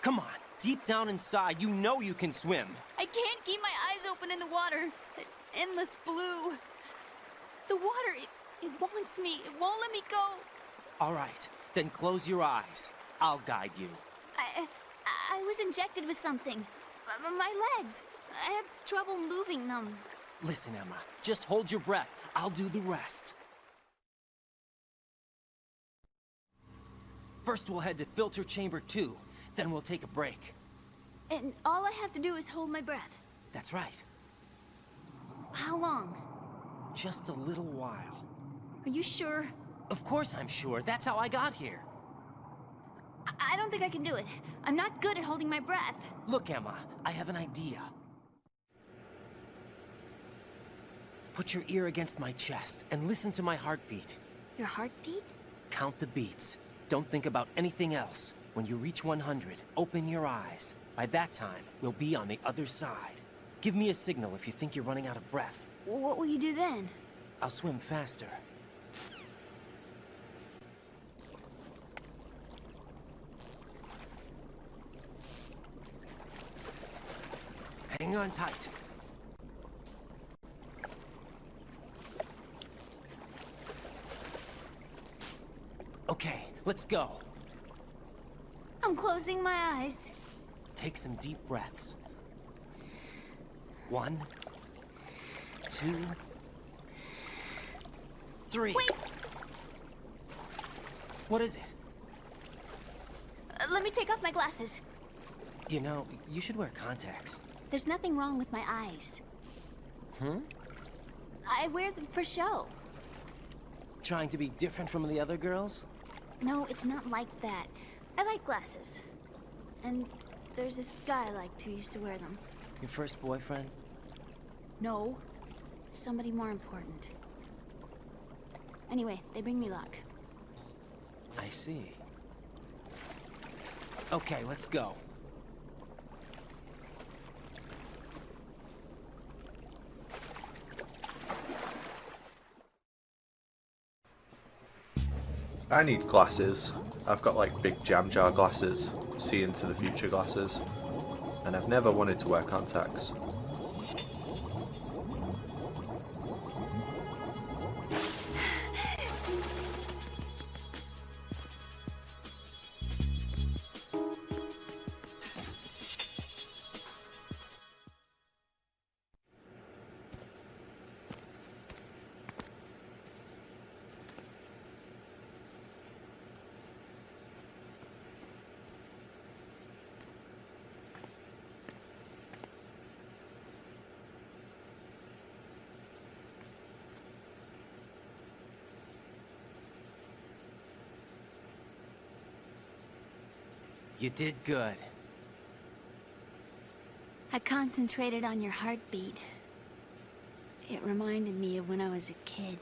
Come on, deep down inside, you know you can swim. I can't keep my eyes open in the water. That endless blue. The water, it wants me. It won't let me go. All right, then close your eyes. I'll guide you. I was injected with something. My legs. I have trouble moving them. Listen, Emma, just hold your breath. I'll do the rest. First, we'll head to filter chamber 2. Then we'll take a break. And all I have to do is hold my breath. That's right. How long? Just a little while. Are you sure? Of course I'm sure. That's how I got here. I don't think I can do it. I'm not good at holding my breath. Look, Emma, I have an idea. Put your ear against my chest and listen to my heartbeat. Your heartbeat? Count the beats. Don't think about anything else. When you reach 100, open your eyes. By that time, we'll be on the other side. Give me a signal if you think you're running out of breath. What will you do then? I'll swim faster. Hang on tight. Okay, let's go. I'm closing my eyes. Take some deep breaths. 1, 2, 3. Wait! What is it? Let me take off my glasses. You know, you should wear contacts. There's nothing wrong with my eyes. Hmm? I wear them for show. Trying to be different from the other girls? No, it's not like that. I like glasses. And there's this guy I liked who used to wear them. Your first boyfriend? No. Somebody more important. Anyway, they bring me luck. I see. Okay, let's go. I need glasses. I've got like big jam jar glasses, see into the future glasses, and I've never wanted to wear contacts. You did good. I concentrated on your heartbeat. It reminded me of when I was a kid.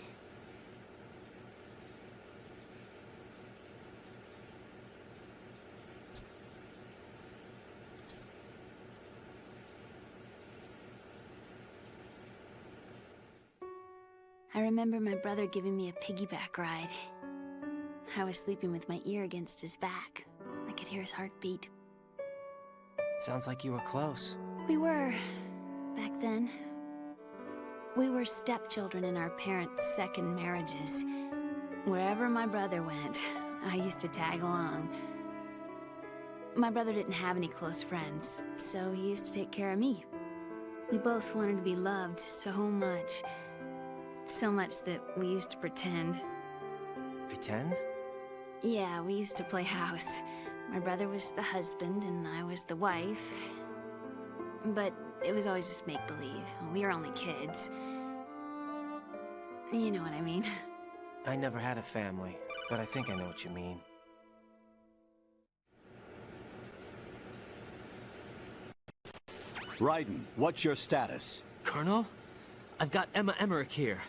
I remember my brother giving me a piggyback ride. I was sleeping with my ear against his back. I could hear his heartbeat. Sounds like you were close. We were, back then. We were stepchildren in our parents' second marriages. Wherever my brother went, I used to tag along. My brother didn't have any close friends, so he used to take care of me. We both wanted to be loved so much. So much that we used to pretend. Pretend? Yeah, we used to play house. My brother was the husband and I was the wife. But it was always just make-believe. We were only kids. You know what I mean. I never had a family, but I think I know what you mean. Raiden, what's your status? Colonel? I've got Emma Emmerich here.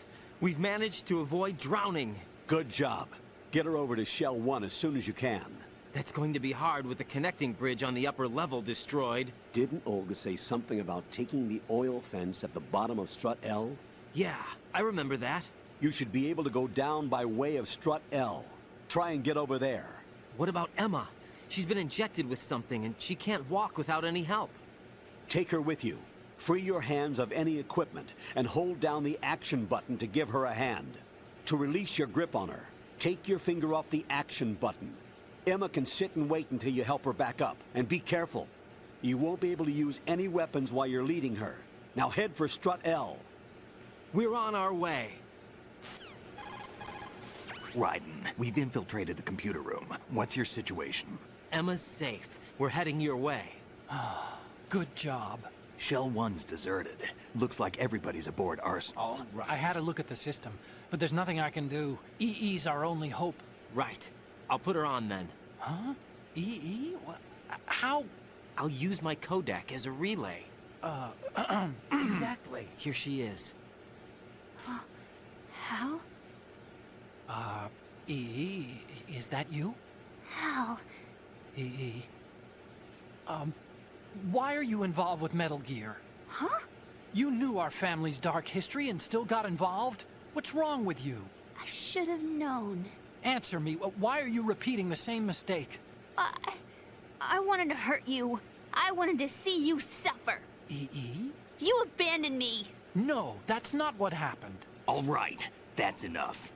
We've managed to avoid drowning. Good job. Get her over to Shell 1 as soon as you can. That's going to be hard with the connecting bridge on the upper level destroyed. Didn't Olga say something about taking the oil fence at the bottom of Strut L? Yeah, I remember that. You should be able to go down by way of Strut L. Try and get over there. What about Emma? She's been injected with something and she can't walk without any help. Take her with you. Free your hands of any equipment and hold down the action button to give her a hand. To release your grip on her, take your finger off the action button. Emma can sit and wait until you help her back up. And be careful. You won't be able to use any weapons while you're leading her. Now head for Strut L. We're on our way. Raiden, we've infiltrated the computer room. What's your situation? Emma's safe. We're heading your way. Good job. Shell 1's deserted. Looks like everybody's aboard Arsenal. All right. I had a look at the system, but there's nothing I can do. EE's our only hope. Right. I'll put her on then. Huh? EE? What? How? I'll use my Kodak as a relay. Exactly. Here she is. How? EE, is that you? How? EE. Why are you involved with Metal Gear? Huh? You knew our family's dark history and still got involved? What's wrong with you? I should have known. Answer me. Why are you repeating the same mistake? I wanted to hurt you. I wanted to see you suffer. EE? You abandoned me. No, that's not what happened. All right, that's enough.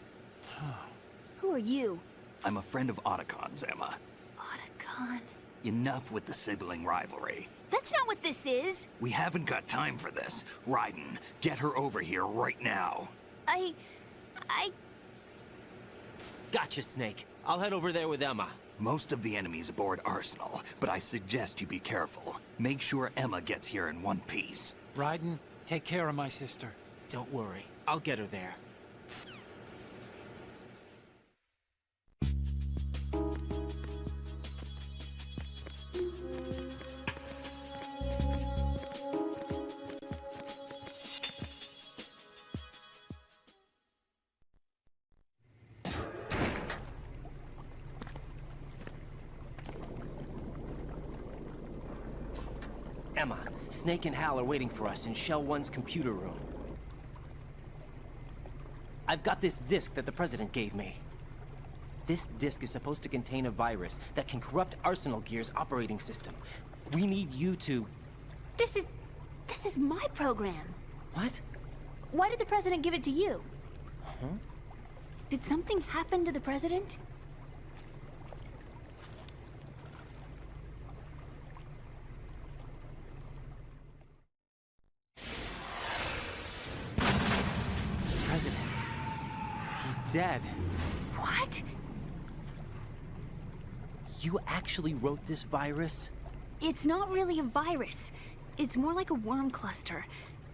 Who are you? I'm a friend of Otacon's, Emma. Otacon. Enough with the sibling rivalry. That's not what this is! We haven't got time for this. Raiden, get her over here right now. I... Gotcha, Snake. I'll head over there with Emma. Most of the enemy's aboard Arsenal, but I suggest you be careful. Make sure Emma gets here in one piece. Raiden, take care of my sister. Don't worry. I'll get her there. Emma, Snake and Hal are waiting for us in Shell 1's computer room. I've got this disk that the President gave me. This disk is supposed to contain a virus that can corrupt Arsenal Gear's operating system. We need you to... This is my program. What? Why did the President give it to you? Huh? Did something happen to the President? President. He's dead. What? You actually wrote this virus? It's not really a virus. It's more like a worm cluster.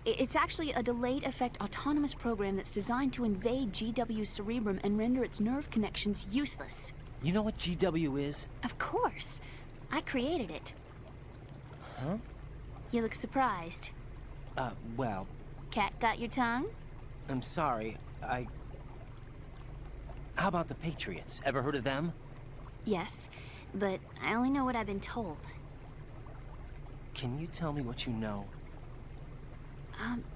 It's actually a delayed effect autonomous program that's designed to invade GW's cerebrum and render its nerve connections useless. You know what GW is? Of course. I created it. Huh? You look surprised. Well... Cat got your tongue? I'm sorry, How about the Patriots? Ever heard of them? Yes, but I only know what I've been told. Can you tell me what you know?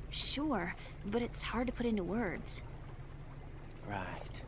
Sure, but it's hard to put into words. Right.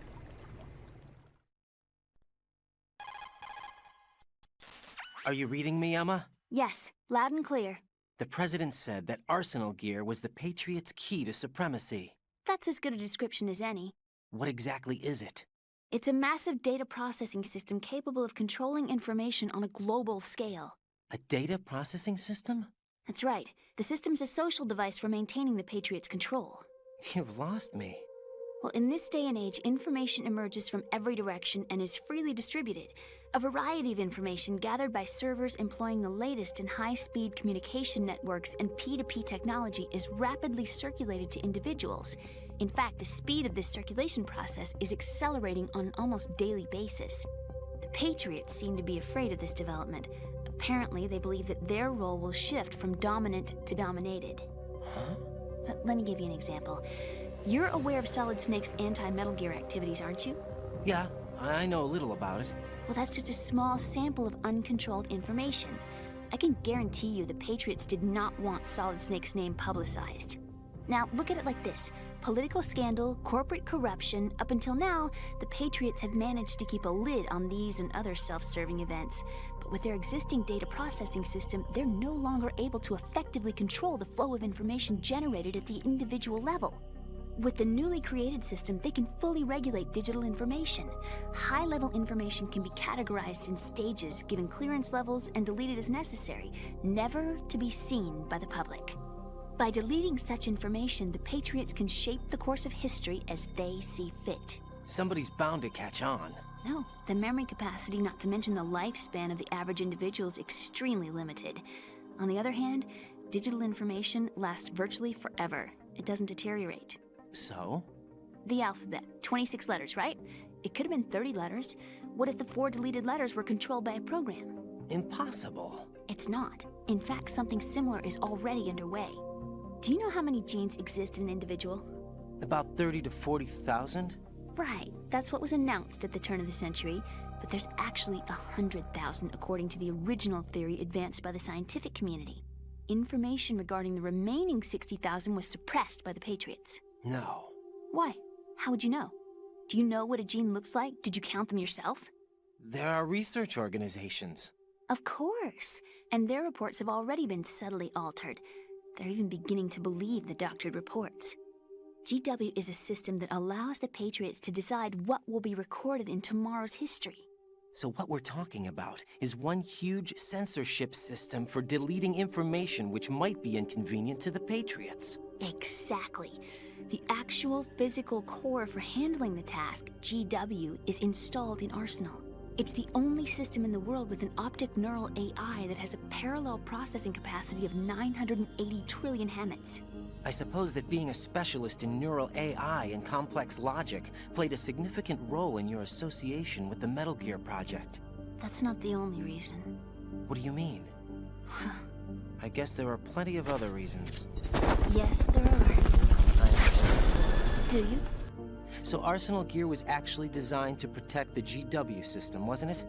Are you reading me, Emma? Yes, loud and clear. The President said that Arsenal Gear was the Patriots' key to supremacy. That's as good a description as any. What exactly is it? It's a massive data processing system capable of controlling information on a global scale. A data processing system? That's right. The system's a social device for maintaining the Patriots' control. You've lost me. Well, in this day and age, information emerges from every direction and is freely distributed. A variety of information gathered by servers employing the latest in high-speed communication networks and P2P technology is rapidly circulated to individuals. In fact, the speed of this circulation process is accelerating on an almost daily basis. The Patriots seem to be afraid of this development. Apparently, they believe that their role will shift from dominant to dominated. Huh? Let me give you an example. You're aware of Solid Snake's anti-Metal Gear activities, aren't you? Yeah, I know a little about it. Well, that's just a small sample of uncontrolled information. I can guarantee you the Patriots did not want Solid Snake's name publicized. Now, look at it like this. Political scandal, corporate corruption, up until now, the Patriots have managed to keep a lid on these and other self-serving events. But with their existing data processing system, they're no longer able to effectively control the flow of information generated at the individual level. With the newly created system, they can fully regulate digital information. High-level information can be categorized in stages, given clearance levels, and deleted as necessary, never to be seen by the public. By deleting such information, the Patriots can shape the course of history as they see fit. Somebody's bound to catch on. No, the memory capacity, not to mention the lifespan of the average individual, is extremely limited. On the other hand, digital information lasts virtually forever. It doesn't deteriorate. So? The alphabet. 26 letters, right? It could have been 30 letters. What if the 4 deleted letters were controlled by a program? Impossible. It's not. In fact, something similar is already underway. Do you know how many genes exist in an individual? About 30 to 40,000? Right. That's what was announced at the turn of the century. But there's actually 100,000 according to the original theory advanced by the scientific community. Information regarding the remaining 60,000 was suppressed by the Patriots. No. Why? How would you know? Do you know what a gene looks like? Did you count them yourself? There are research organizations. Of course. And their reports have already been subtly altered. They're even beginning to believe the doctored reports. GW is a system that allows the Patriots to decide what will be recorded in tomorrow's history. So what we're talking about is one huge censorship system for deleting information which might be inconvenient to the Patriots. Exactly. The actual physical core for handling the task, GW, is installed in Arsenal. It's the only system in the world with an optic neural AI that has a parallel processing capacity of 980 trillion Hammets. I suppose that being a specialist in neural AI and complex logic played a significant role in your association with the Metal Gear project. That's not the only reason. What do you mean? I guess there are plenty of other reasons. Yes, there are. I understand. Do you? So Arsenal Gear was actually designed to protect the GW system, wasn't it?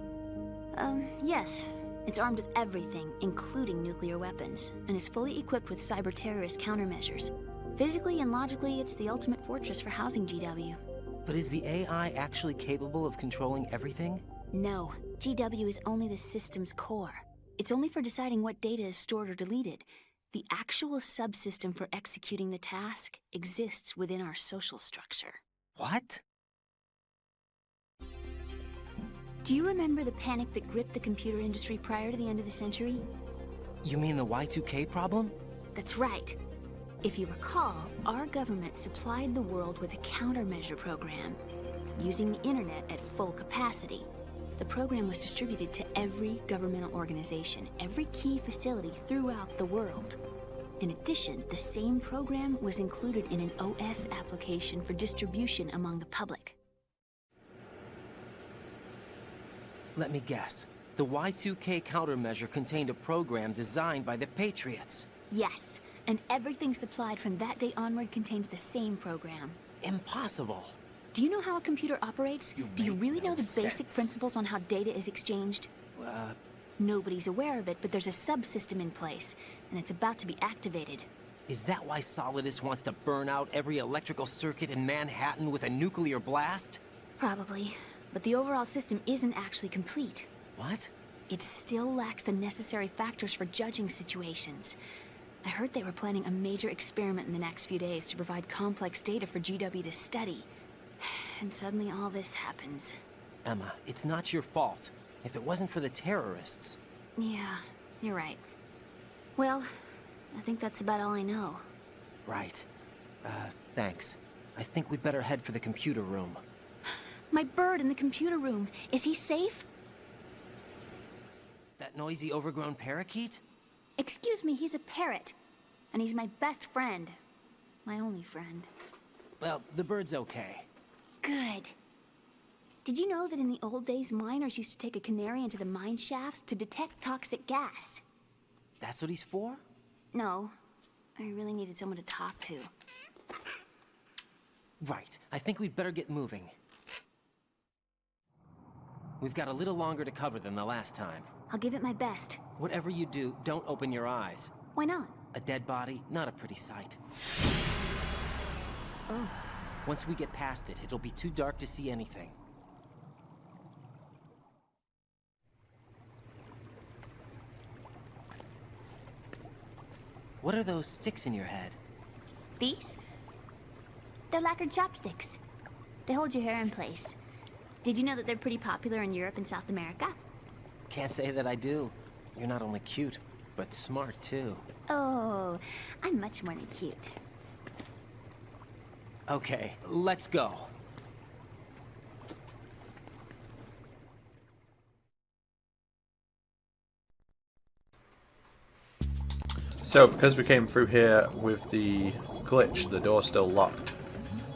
Yes. It's armed with everything, including nuclear weapons, and is fully equipped with cyber-terrorist countermeasures. Physically and logically, it's the ultimate fortress for housing GW. But is the AI actually capable of controlling everything? No. GW is only the system's core. It's only for deciding what data is stored or deleted. The actual subsystem for executing the task exists within our social structure. What? Do you remember the panic that gripped the computer industry prior to the end of the century? You mean the Y2K problem? That's right. If you recall, our government supplied the world with a countermeasure program, using the internet at full capacity. The program was distributed to every governmental organization, every key facility throughout the world. In addition, the same program was included in an OS application for distribution among the public. Let me guess. The Y2K countermeasure contained a program designed by the Patriots. Yes, and everything supplied from that day onward contains the same program. Impossible. Do you know how a computer operates? Do you really know the basic principles on how data is exchanged? Nobody's aware of it, but there's a subsystem in place, and it's about to be activated. Is that why Solidus wants to burn out every electrical circuit in Manhattan with a nuclear blast? Probably. But the overall system isn't actually complete. What? It still lacks the necessary factors for judging situations. I heard they were planning a major experiment in the next few days to provide complex data for GW to study. And suddenly all this happens. Emma, it's not your fault. If it wasn't for the terrorists... Yeah, you're right. Well, I think that's about all I know. Right. Thanks. I think we'd better head for the computer room. My bird in the computer room. Is he safe? That noisy, overgrown parakeet? Excuse me, he's a parrot. And he's my best friend. My only friend. Well, the bird's okay. Good. Did you know that in the old days, miners used to take a canary into the mine shafts to detect toxic gas? That's what he's for? No. I really needed someone to talk to. Right. I think we'd better get moving. We've got a little longer to cover than the last time. I'll give it my best. Whatever you do, don't open your eyes. Why not? A dead body, not a pretty sight. Oh. Once we get past it, it'll be too dark to see anything. What are those sticks in your head? These? They're lacquered chopsticks. They hold your hair in place. Did you know that they're pretty popular in Europe and South America? Can't say that I do. You're not only cute, but smart too. Oh, I'm much more than cute. Okay, let's go. So, because we came through here with the glitch, the door's still locked.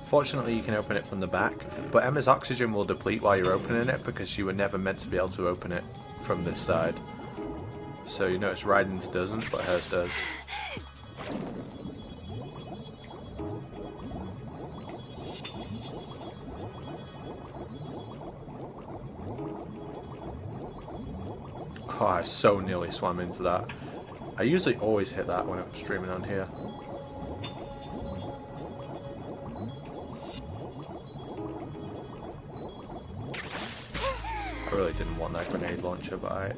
Fortunately, you can open it from the back, but Emma's oxygen will deplete while you're opening it because she were never meant to be able to open it from this side. So you notice Raiden's doesn't, but hers does. Oh, I so nearly swam into that. I usually always hit that when I'm streaming on here. I really didn't want that grenade launcher, but I...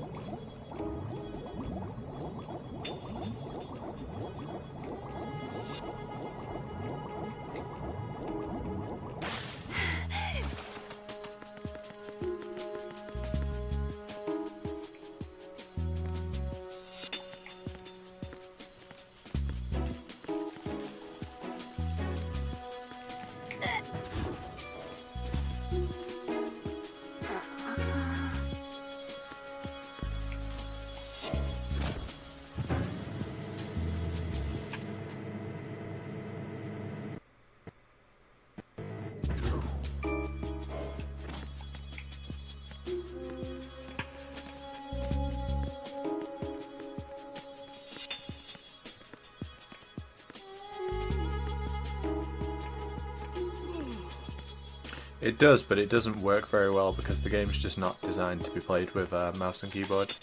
It does, but it doesn't work very well because the game's just not designed to be played with mouse and keyboard.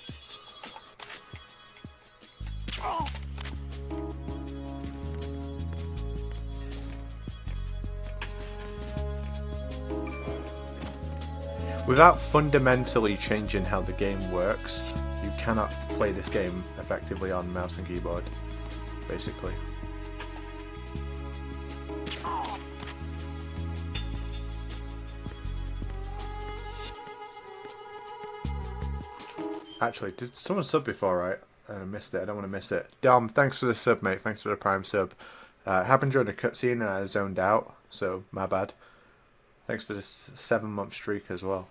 Without fundamentally changing how the game works, you cannot play this game effectively on mouse and keyboard, basically. Actually, did someone sub before, right? I missed it. I don't want to miss it. Dom, thanks for the sub, mate. Thanks for the Prime sub. It happened during a cutscene and I zoned out, so my bad. Thanks for this 7-month streak as well.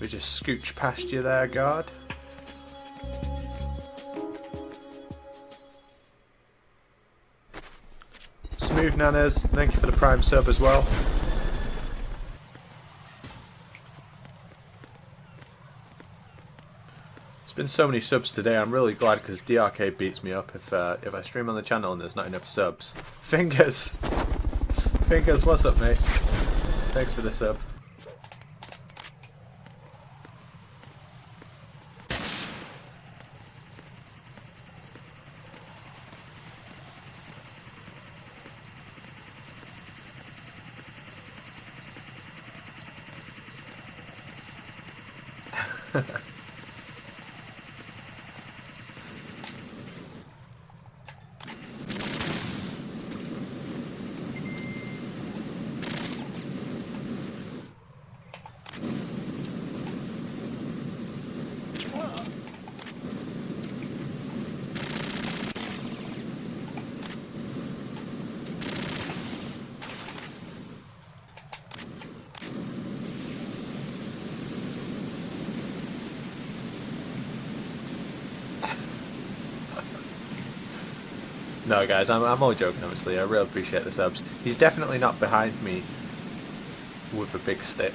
We just scooch past you there, guard. Smooth Nanas, thank you for the Prime sub as well. There's been so many subs today. I'm really glad because DRK beats me up if I stream on the channel and there's not enough subs. Fingers, Fingers, what's up, mate? Thanks for the sub. No, guys, I'm only joking, obviously. I really appreciate the subs. He's definitely not behind me with a big stick.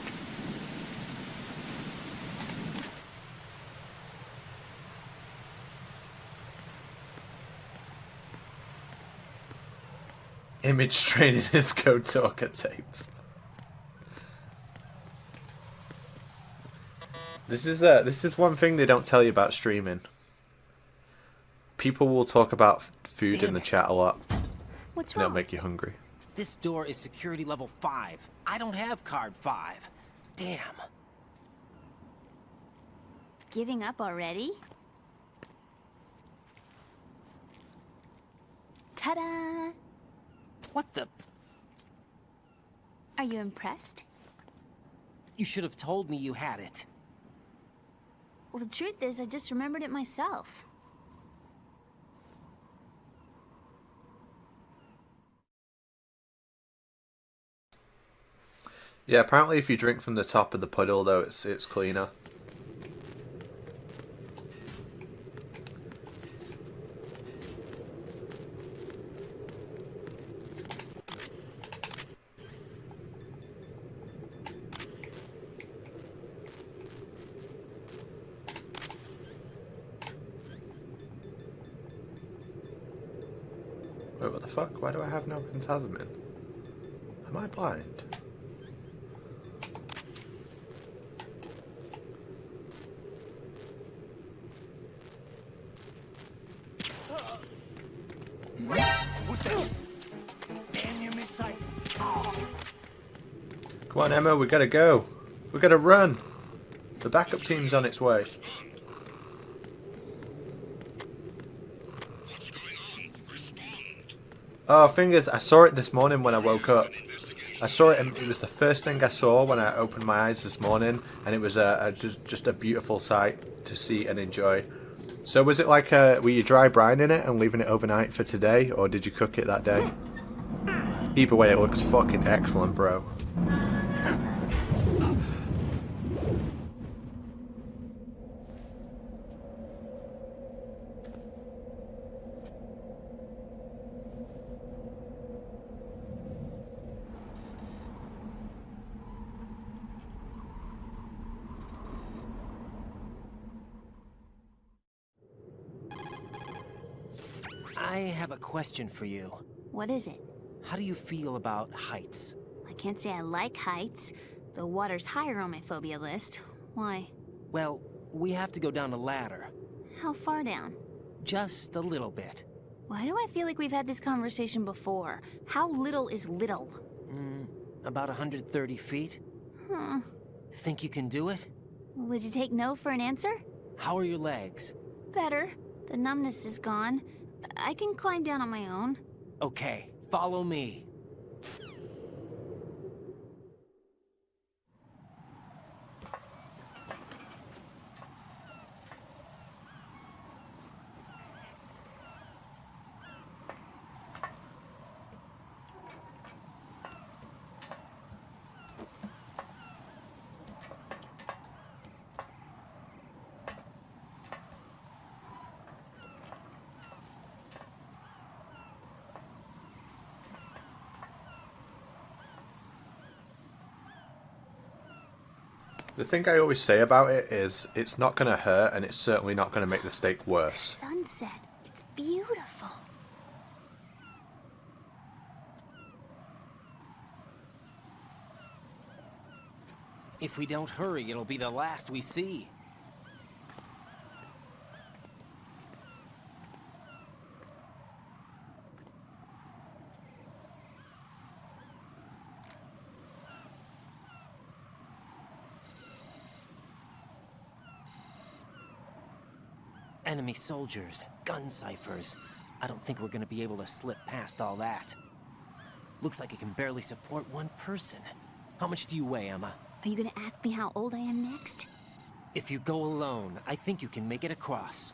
Image training his code talker tapes. This is one thing they don't tell you about streaming. People will talk about food in the chat a lot. What's and it'll wrong? make you hungry. This door is security level 5. I don't have card 5. Damn. Giving up already? Ta-da! What the? Are you impressed? You should have told me you had it. Well, the truth is, I just remembered it myself. Yeah, apparently if you drink from the top of the puddle, though, it's cleaner. Wait, what the fuck? Why do I have no phantasm in? Am I blind? Come on, Emma, we gotta go. We gotta run. The backup team's on its way. Oh, Fingers, I saw it this morning when I woke up. I saw it and it was the first thing I saw when I opened my eyes this morning, and it was just a beautiful sight to see and enjoy. So was it like, were you dry brining it and leaving it overnight for today, or did you cook it that day? Either way, it looks fucking excellent, bro. I have a question for you. What is it? How do you feel about heights? I can't say I like heights, though water's higher on my phobia list. Why? Well, we have to go down a ladder. How far down? Just a little bit. Why do I feel like we've had this conversation before? How little is little? About 130 feet. Huh. Think you can do it? Would you take no for an answer? How are your legs? Better. The numbness is gone. I can climb down on my own. Okay, follow me. The thing I always say about it is, it's not going to hurt, and it's certainly not going to make the steak worse. Sunset. It's beautiful. If we don't hurry, it'll be the last we see. Enemy soldiers, gun ciphers. I don't think we're gonna be able to slip past all that. Looks like it can barely support one person. How much do you weigh, Emma? Are you gonna ask me how old I am next? If you go alone, I think you can make it across.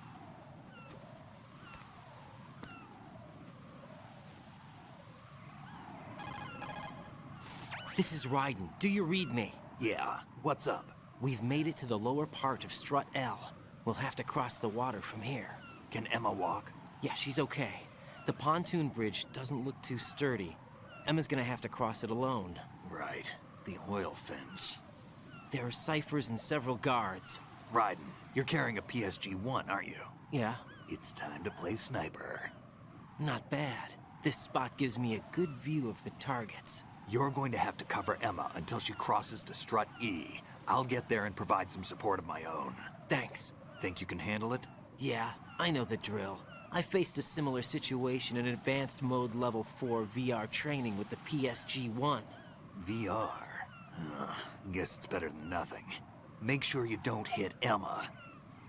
This is Raiden. Do you read me? Yeah, what's up? We've made it to the lower part of Strut L. We'll have to cross the water from here. Can Emma walk? Yeah, she's okay. The pontoon bridge doesn't look too sturdy. Emma's gonna have to cross it alone. Right. The oil fence. There are ciphers and several guards. Raiden, you're carrying a PSG-1, aren't you? Yeah. It's time to play sniper. Not bad. This spot gives me a good view of the targets. You're going to have to cover Emma until she crosses to Strut E. I'll get there and provide some support of my own. Thanks. Think you can handle it? Yeah, I know the drill. I faced a similar situation in Advanced Mode Level 4 VR training with the PSG-1. VR? Guess it's better than nothing. Make sure you don't hit Emma.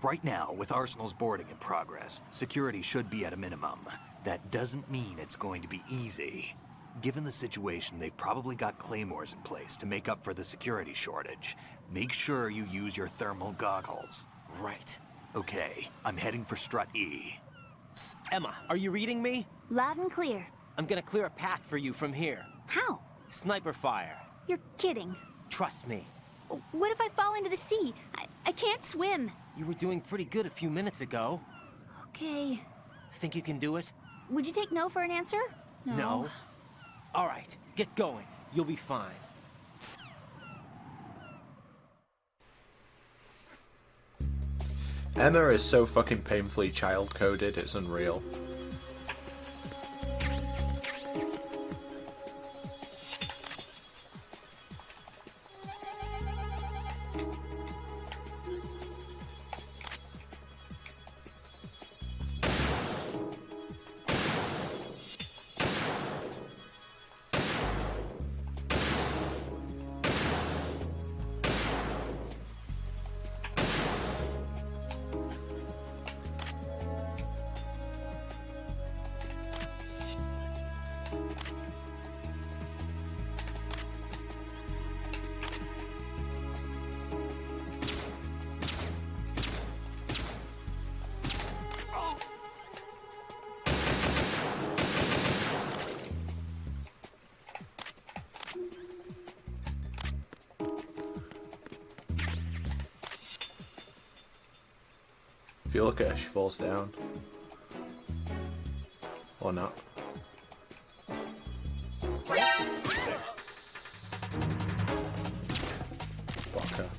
Right now, with Arsenal's boarding in progress, security should be at a minimum. That doesn't mean it's going to be easy. Given the situation, they've probably got claymores in place to make up for the security shortage. Make sure you use your thermal goggles. Right. Okay, I'm heading for Strut E. Emma, are you reading me? Loud and clear. I'm gonna clear a path for you from here. How? Sniper fire. You're kidding. Trust me. What if I fall into the sea? I can't swim. You were doing pretty good a few minutes ago. Okay. Think you can do it? Would you take no for an answer? No. All right, get going. You'll be fine. Emma is so fucking painfully child-coded, it's unreal. If you look at her, she falls down. Or not. Fuck her.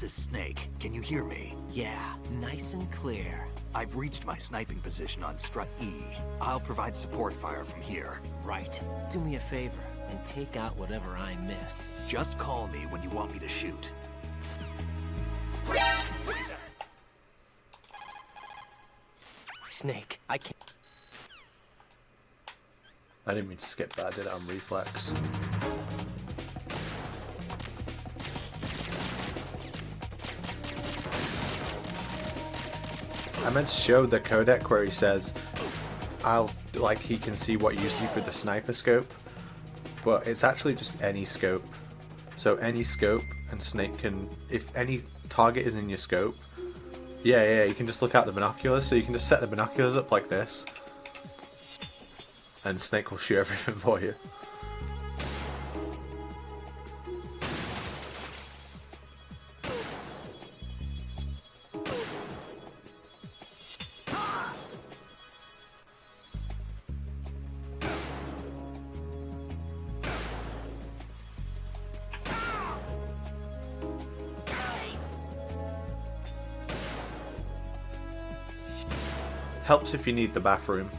This is Snake. Can you hear me? Yeah, nice and clear. I've reached my sniping position on Strut E. I'll provide support fire from here. Right. Do me a favor and take out whatever I miss. Just call me when you want me to shoot. Snake, I can't... I didn't mean to skip that, I did it on reflex. I meant to show the codec where he says, he can see what you see through the sniper scope, but it's actually just any scope. So any scope, and Snake can, if any target is in your scope, yeah, you can just look out the binoculars, so you can just set the binoculars up like this, and Snake will shoot everything for you. Helps if you need the bathroom.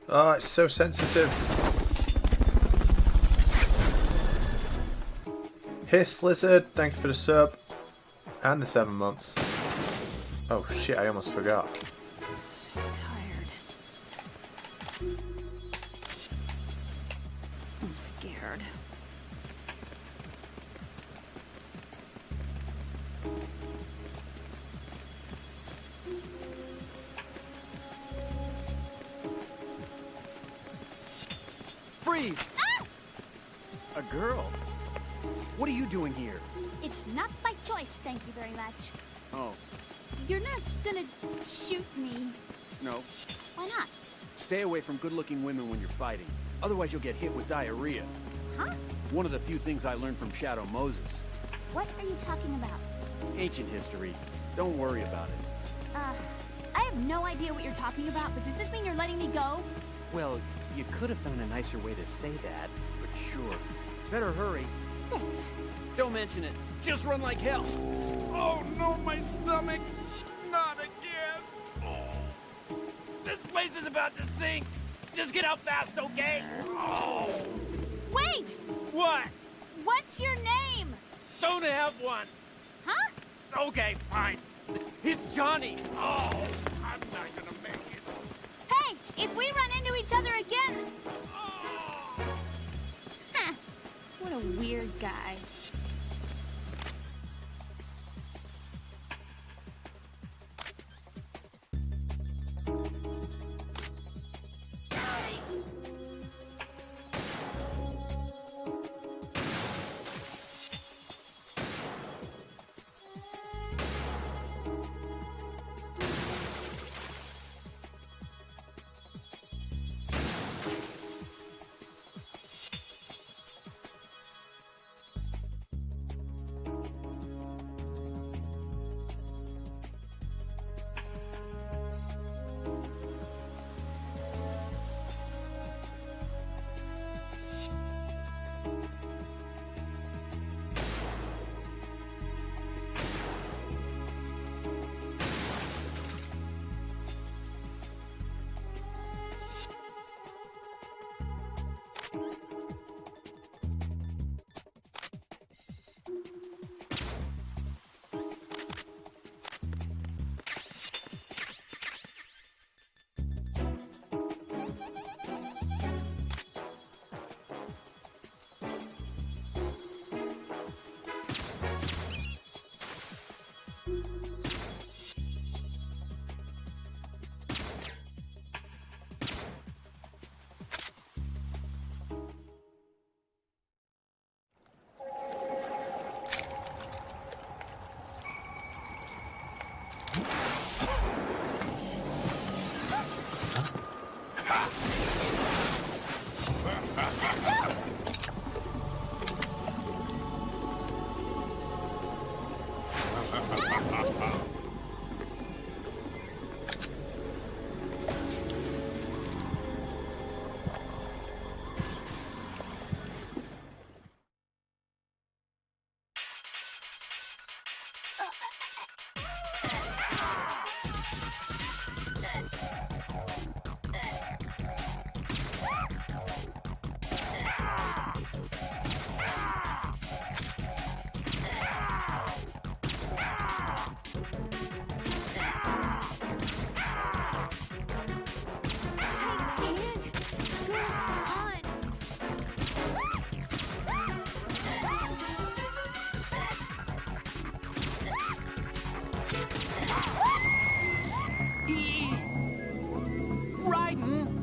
Oh, it's so sensitive. Hiss Lizard, thank you for the sub. And the 7 months. Oh shit, I almost forgot. I'm so tired. I'm scared. Freeze! Ah! A girl? What are you doing here? It's not by choice, thank you very much. Oh, You're not gonna shoot me. no. Why not? Stay away from good-looking women when you're fighting. Otherwise you'll get hit with diarrhea. Huh? One of the few things I learned from Shadow Moses. What are you talking about? Ancient history. Don't worry about it. I have no idea what you're talking about, but does this mean you're letting me go? Well, you could have found a nicer way to say that, but sure. Better hurry. Thanks. Don't mention it. Just run like hell. Oh no, my stomach! Not again! Oh. This place is about to sink! Just get out fast, okay? Oh. Wait! What? What's your name? Don't have one! Huh? Okay, fine. It's Johnny! Oh, I'm not gonna make it. Hey, if we run into each other again... Huh. What a weird guy.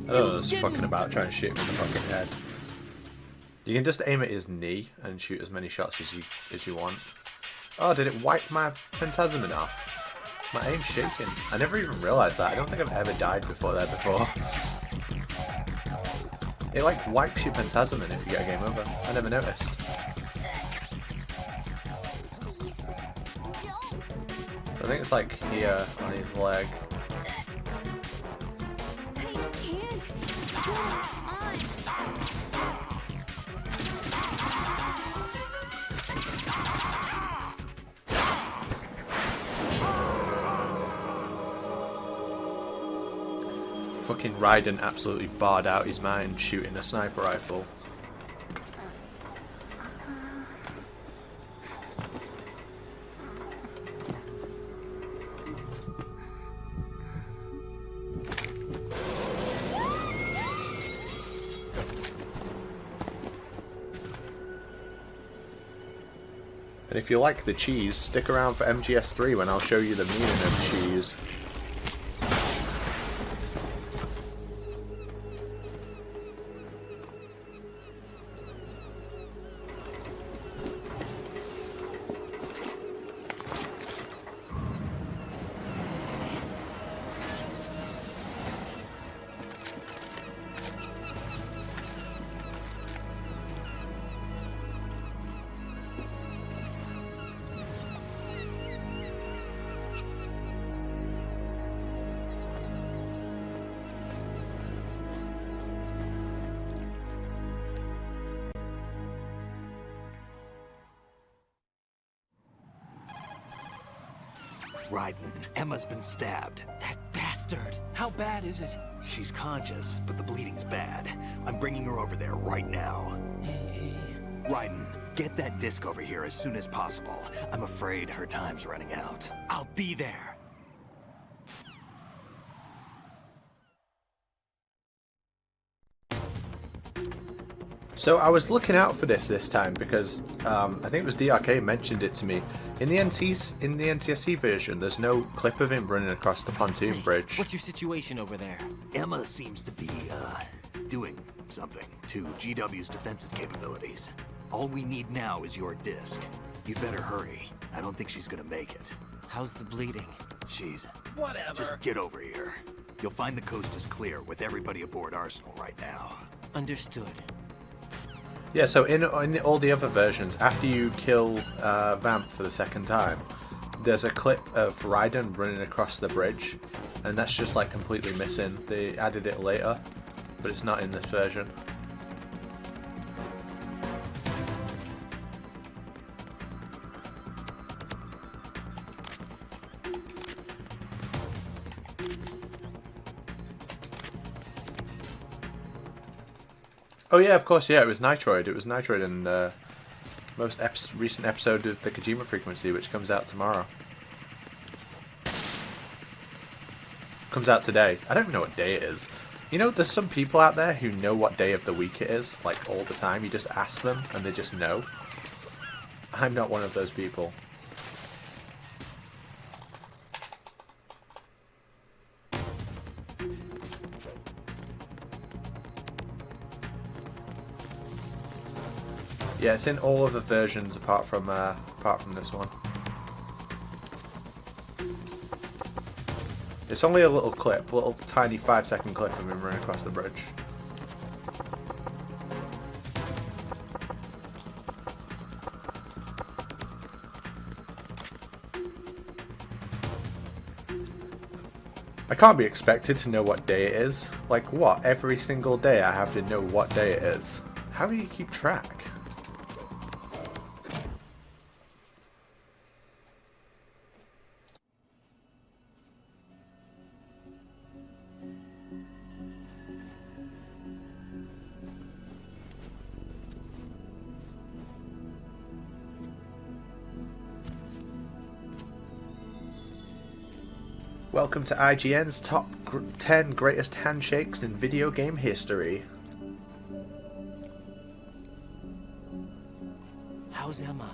I don't know, just fucking about trying to shoot him in the fucking head. You can just aim at his knee and shoot as many shots as you want. Oh, did it wipe my Phantasm off? My aim's shaking. I never even realised that. I don't think I've ever died before. It like wipes your Phantasm if you get a game over. I never noticed. I think it's like here on his leg. Fucking Raiden absolutely barred out his mind shooting a sniper rifle. And if you like the cheese, stick around for MGS3 when I'll show you the meaning of cheese. Raiden, Emma's been stabbed. That bastard! How bad is it? She's conscious, but the bleeding's bad. I'm bringing her over there right now. Raiden, get that disc over here as soon as possible. I'm afraid her time's running out. I'll be there. So I was looking out for this time because I think it was DRK mentioned it to me. In the NTSC version, there's no clip of him running across the pontoon bridge. What's your situation over there? Emma seems to be, doing something to GW's defensive capabilities. All we need now is your disc. You'd better hurry. I don't think she's gonna make it. How's the bleeding? She's... Whatever. Just get over here. You'll find the coast is clear with everybody aboard Arsenal right now. Understood. Yeah, so in all the other versions, after you kill Vamp for the second time, there's a clip of Raiden running across the bridge, and that's just like completely missing. They added it later, but it's not in this version. Oh yeah, of course, yeah, it was Nitroid. It was Nitroid in the most recent episode of the Kojima Frequency, which comes out tomorrow. Comes out today. I don't even know what day it is. You know, there's some people out there who know what day of the week it is, like all the time. You just ask them and they just know. I'm not one of those people. Yeah, it's in all of the versions apart from this one. It's only a little clip, a little tiny 5-second clip of him running across the bridge. I can't be expected to know what day it is. Like what? Every single day I have to know what day it is. How do you keep track? Welcome to IGN's top 10 greatest handshakes in video game history. How's Emma?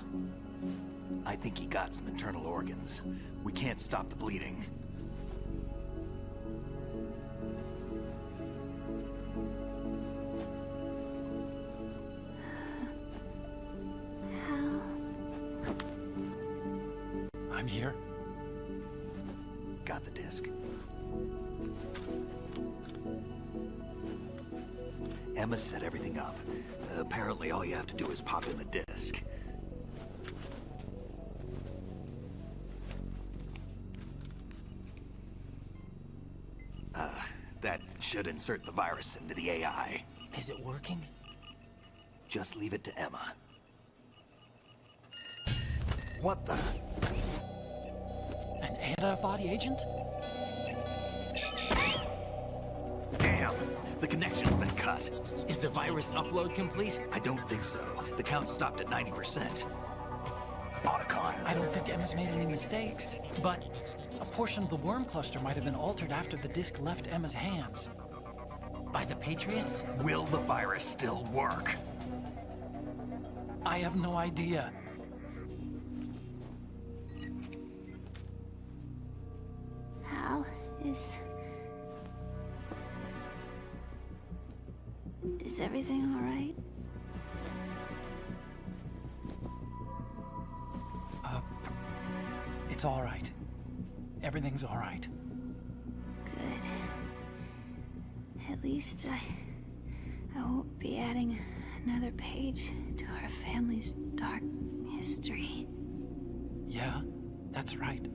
I I think he got some internal organs. We can't stop the bleeding. I'm here. Got the disc. Emma set everything up. Apparently all you have to do is pop in the disc. That should insert the virus into the AI. Is it working? Just leave it to Emma. What the? An antibody agent? Damn! The connection's been cut. Is the virus upload complete? I don't think so. The count stopped at 90%. Otacon. I don't think Emma's made any mistakes. But a portion of the worm cluster might have been altered after the disc left Emma's hands. By the Patriots? Will the virus still work? I have no idea. Hal, is everything all right? It's all right. Everything's all right. Good. At least I won't be adding another page to our family's dark history. Yeah, that's right.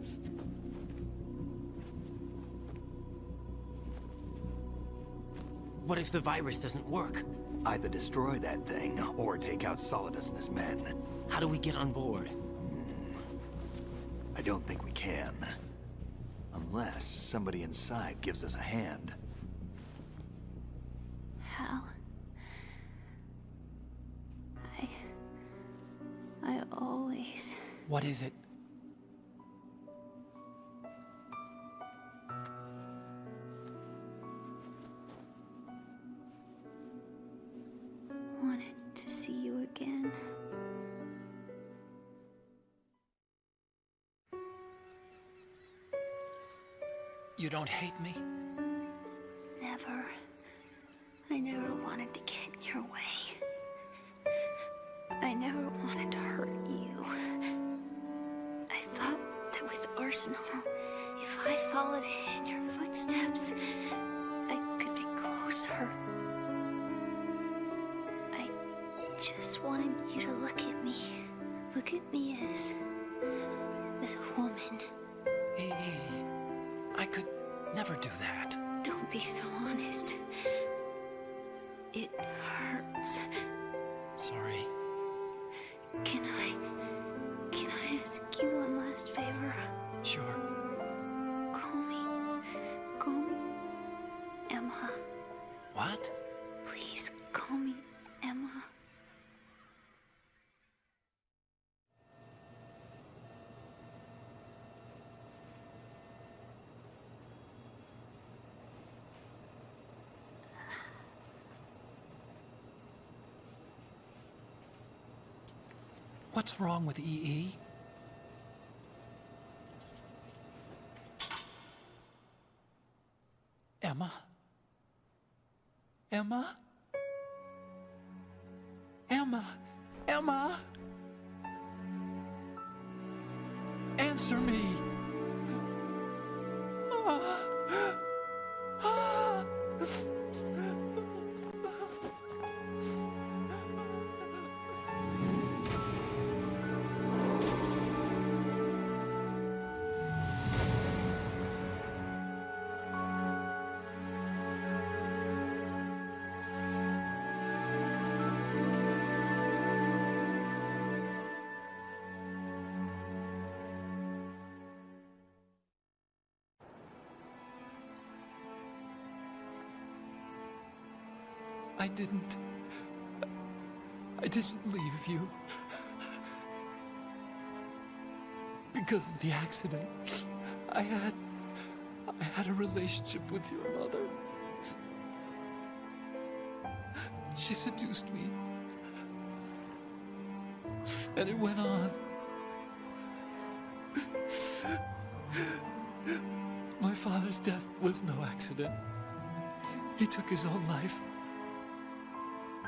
What if the virus doesn't work? Either destroy that thing, or take out Solidus and his men. How do we get on board? I don't think we can. Unless somebody inside gives us a hand. Hal. I always... What is it? wanted to see you again. You don't hate me? Never. I never wanted to get in your way. I never wanted to hurt you. I thought that with Arsenal, if I followed in your footsteps, I could be closer. I just wanted you to look at me. Look at me as a woman. I could never do that. Don't be so honest. It hurts. Sorry. Can I ask you one last favor? Sure. Call me Emma. What? Please call me Emma. What's wrong with EE? Emma? Emma? Emma? Emma? Answer me! I didn't leave you. Because of the accident, I had a relationship with your mother. She seduced me. And it went on. My father's death was no accident. He took his own life.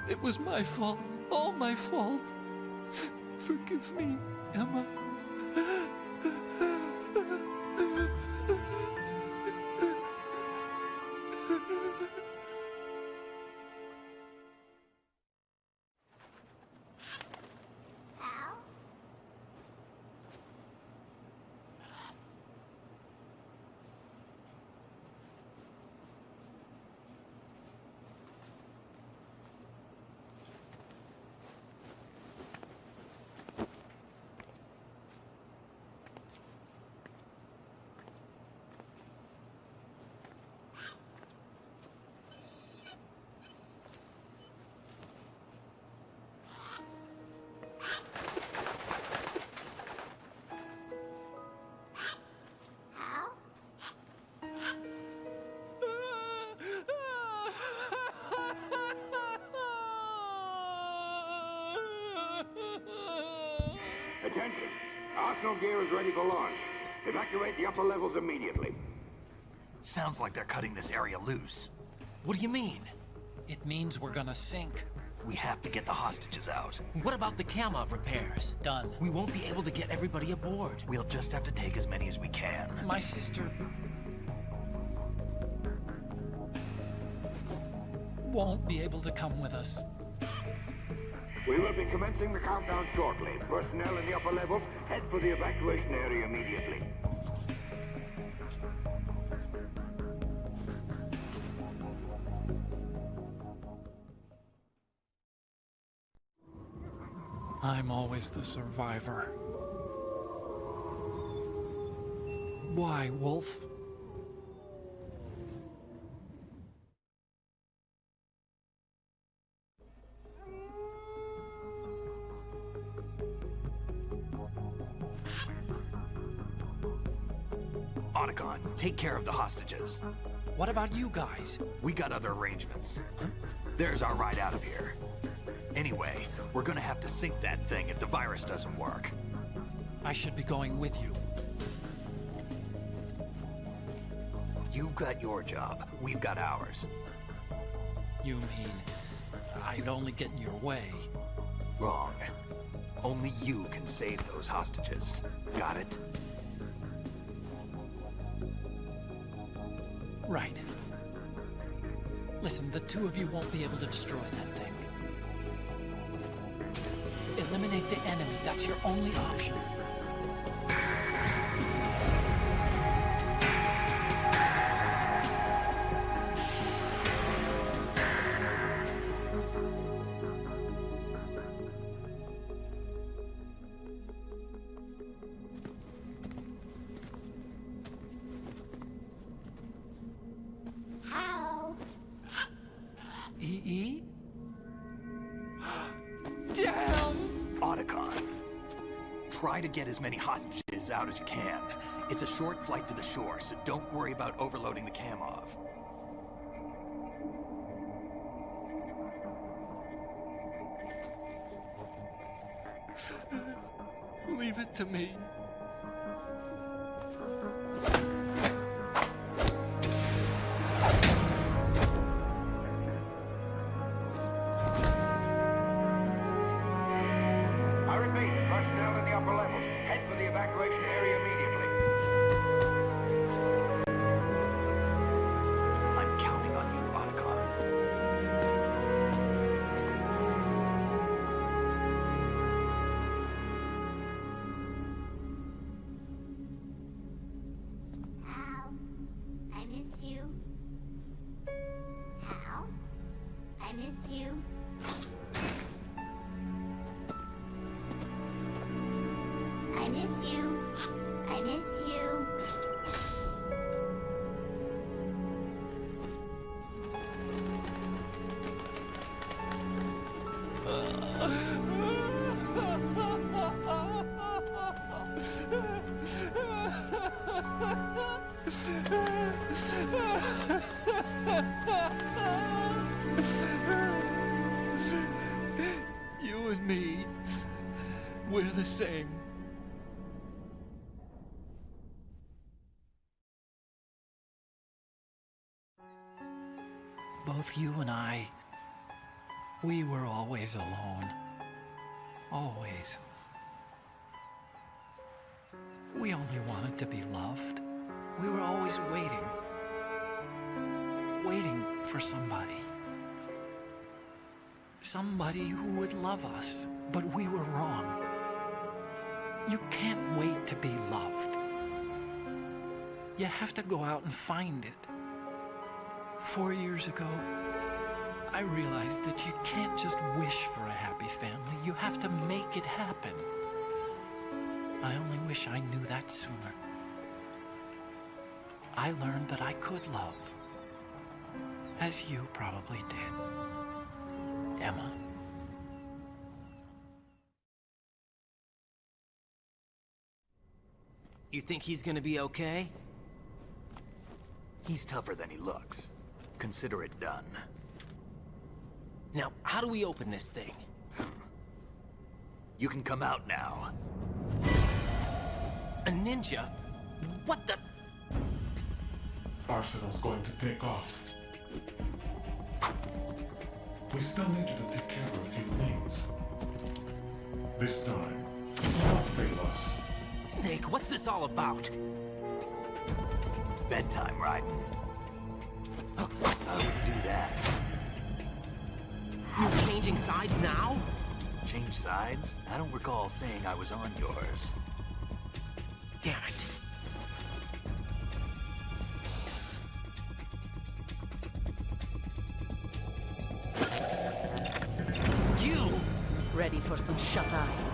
It was my fault, all my fault. Forgive me, Emma. Attention! Arsenal gear is ready for launch. Evacuate the upper levels immediately. Sounds like they're cutting this area loose. What do you mean? It means we're gonna sink. We have to get the hostages out. What about the camo repairs? Done. We won't be able to get everybody aboard. We'll just have to take as many as we can. My sister won't be able to come with us. We will be commencing the countdown shortly. Personnel in the upper levels, head for the evacuation area immediately. I'm always the survivor. Why, Wolf? Otacon, take care of the hostages. What about you guys? We got other arrangements. There's our ride out of here. Anyway, we're gonna have to sink that thing if the virus doesn't work. I should be going with you. You've got your job. We've got ours. You mean I'd only get in your way? Wrong. Only you can save those hostages. Got it? Right. Listen, the two of you won't be able to destroy that thing. Eliminate the enemy. That's your only option. EE? Damn! Otacon, try to get as many hostages out as you can. It's a short flight to the shore, so don't worry about overloading the Kamov. Leave it to me. I repeat, personnel in the upper levels, head for the evacuation area immediately. I'm counting on you, Otacon. Hal, I miss you. Hal, I miss you. I miss you. I miss you. You and me, we're the same. both you and I, we were always alone. Always. We only wanted to be loved. We were always waiting. Waiting for somebody. Somebody who would love us, but we were wrong. You can't wait to be loved. You have to go out and find it. 4 years ago, I realized that you can't just wish for a happy family. You have to make it happen. I only wish I knew that sooner. I learned that I could love, as you probably did, Emma. You think he's gonna be okay? He's tougher than he looks. Consider it done. Now, how do we open this thing? You can come out now. A ninja? What the? Arsenal's going to take off. We still need you to take care of a few things. This time, don't fail us. Snake, what's this all about? Bedtime, Raiden. I wouldn't do that. You're changing sides now? Change sides? I don't recall saying I was on yours. Damn it. You! Ready for some shut-eye?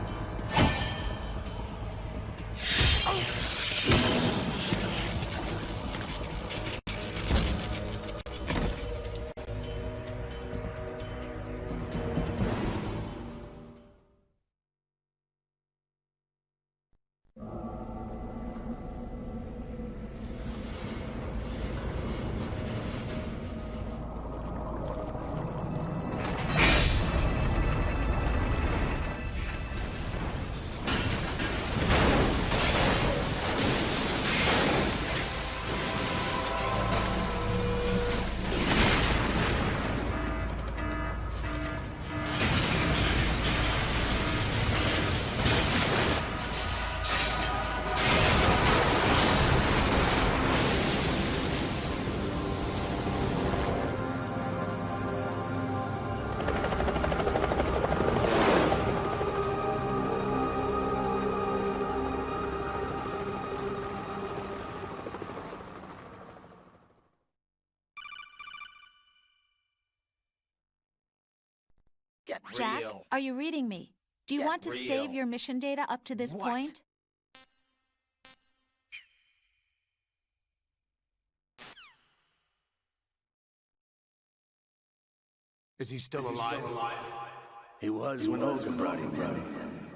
Jack, are you reading me? Do you want to save your mission data up to this point? Is he still alive? He was when Olga brought him in.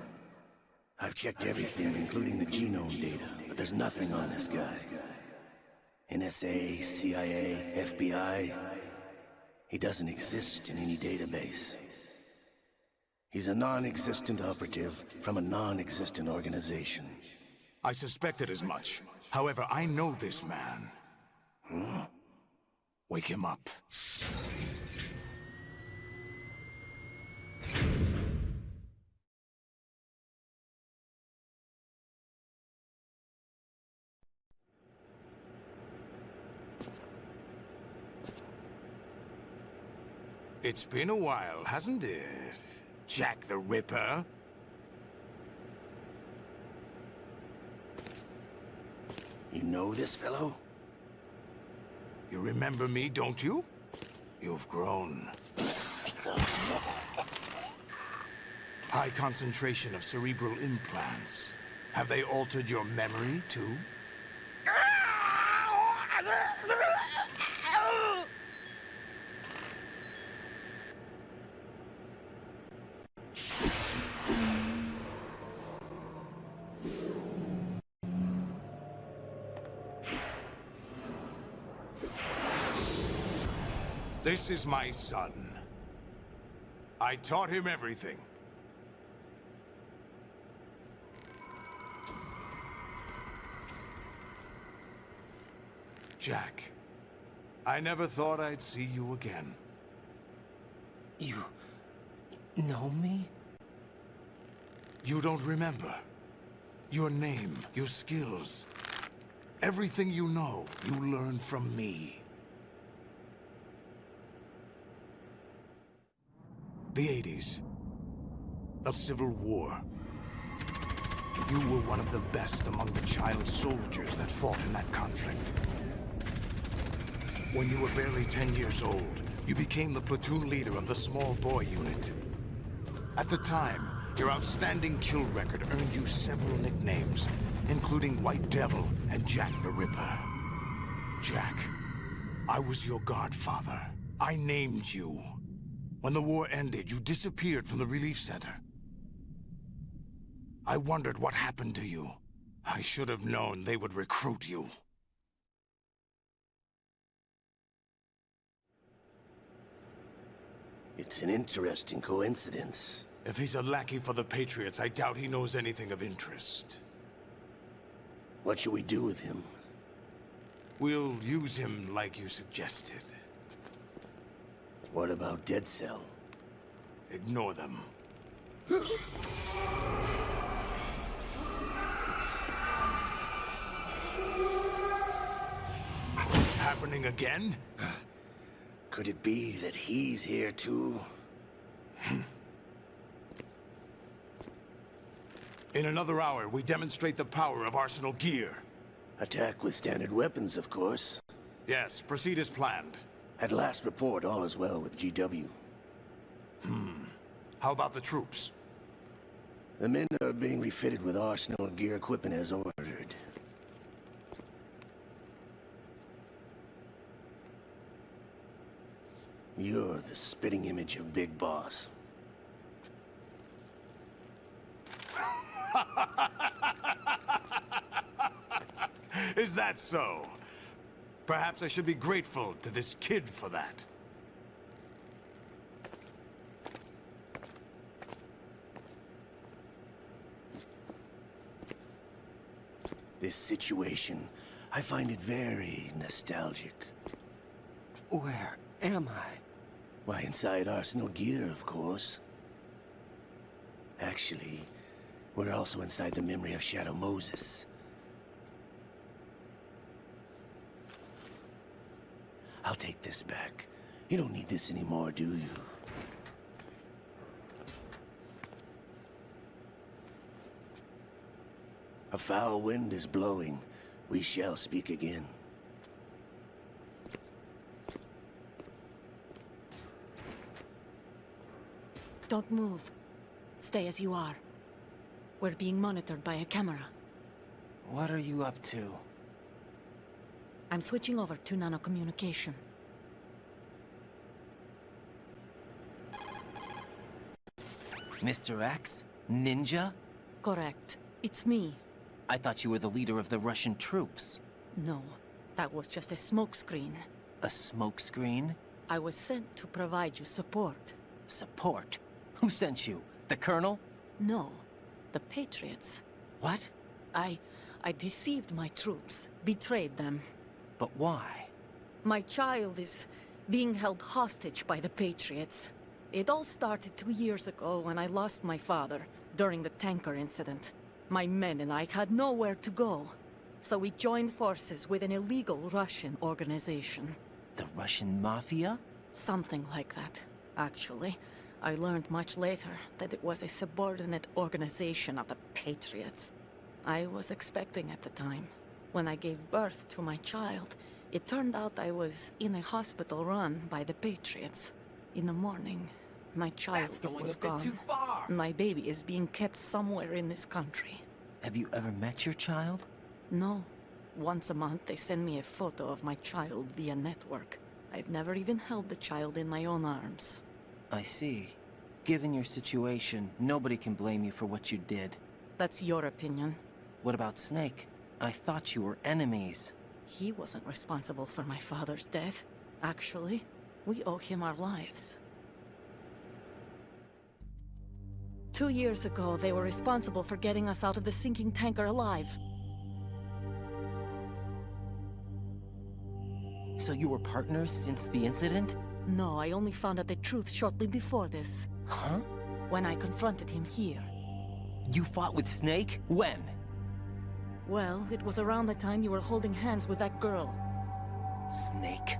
I've checked everything, including the genome data, but there's nothing on this guy. NSA, CIA, FBI. He doesn't exist in any database. He's a non-existent operative from a non-existent organization. I suspected as much. However, I know this man. Huh? Wake him up. It's been a while, hasn't it, Jack the Ripper? You know this fellow? You remember me, don't you? You've grown. High concentration of cerebral implants. Have they altered your memory, too? This is my son. I taught him everything. Jack, I never thought I'd see you again. You know me? You don't remember. Your name, your skills. Everything you know, you learned from me. The 80s. The Civil War. You were one of the best among the child soldiers that fought in that conflict. When you were barely 10 years old, you became the platoon leader of the small boy unit. At the time, your outstanding kill record earned you several nicknames, including White Devil and Jack the Ripper. Jack, I was your godfather. I named you. When the war ended, you disappeared from the relief center. I wondered what happened to you. I should have known they would recruit you. It's an interesting coincidence. If he's a lackey for the Patriots, I doubt he knows anything of interest. What should we do with him? We'll use him like you suggested. What about Dead Cell? Ignore them. Happening again? Could it be that he's here too? In another hour, we demonstrate the power of Arsenal gear. Attack with standard weapons, of course. Yes, proceed as planned. At last report, all is well with GW. How about the troops? The men are being refitted with Arsenal gear equipment as ordered. You're the spitting image of Big Boss. Is that so? Perhaps I should be grateful to this kid for that. This situation, I find it very nostalgic. Where am I? Why, inside Arsenal gear, of course. Actually, we're also inside the memory of Shadow Moses. I'll take this back. You don't need this anymore, do you? A foul wind is blowing. We shall speak again. Don't move. Stay as you are. We're being monitored by a camera. What are you up to? I'm switching over to nanocommunication. Mr. X? Ninja? Correct. It's me. I thought you were the leader of the Russian troops. No, that was just a smokescreen. A smokescreen? I was sent to provide you support. Support? Who sent you? The Colonel? No, the Patriots. What? I deceived my troops, betrayed them. But why? My child is being held hostage by the Patriots. It all started 2 years ago when I lost my father during the tanker incident. My men and I had nowhere to go, so we joined forces with an illegal Russian organization. The Russian Mafia? Something like that, actually. I learned much later that it was a subordinate organization of the Patriots. I was expecting at the time. When I gave birth to my child, it turned out I was in a hospital run by the Patriots. In the morning, my child was gone. Too far. My baby is being kept somewhere in this country. Have you ever met your child? No. Once a month, they send me a photo of my child via network. I've never even held the child in my own arms. I see. Given your situation, nobody can blame you for what you did. That's your opinion. What about Snake? I thought you were enemies. He wasn't responsible for my father's death. Actually, we owe him our lives. 2 years ago, they were responsible for getting us out of the sinking tanker alive. So you were partners since the incident? No, I only found out the truth shortly before this. Huh? When I confronted him here. You fought with Snake? When? Well, it was around the time you were holding hands with that girl. Snake.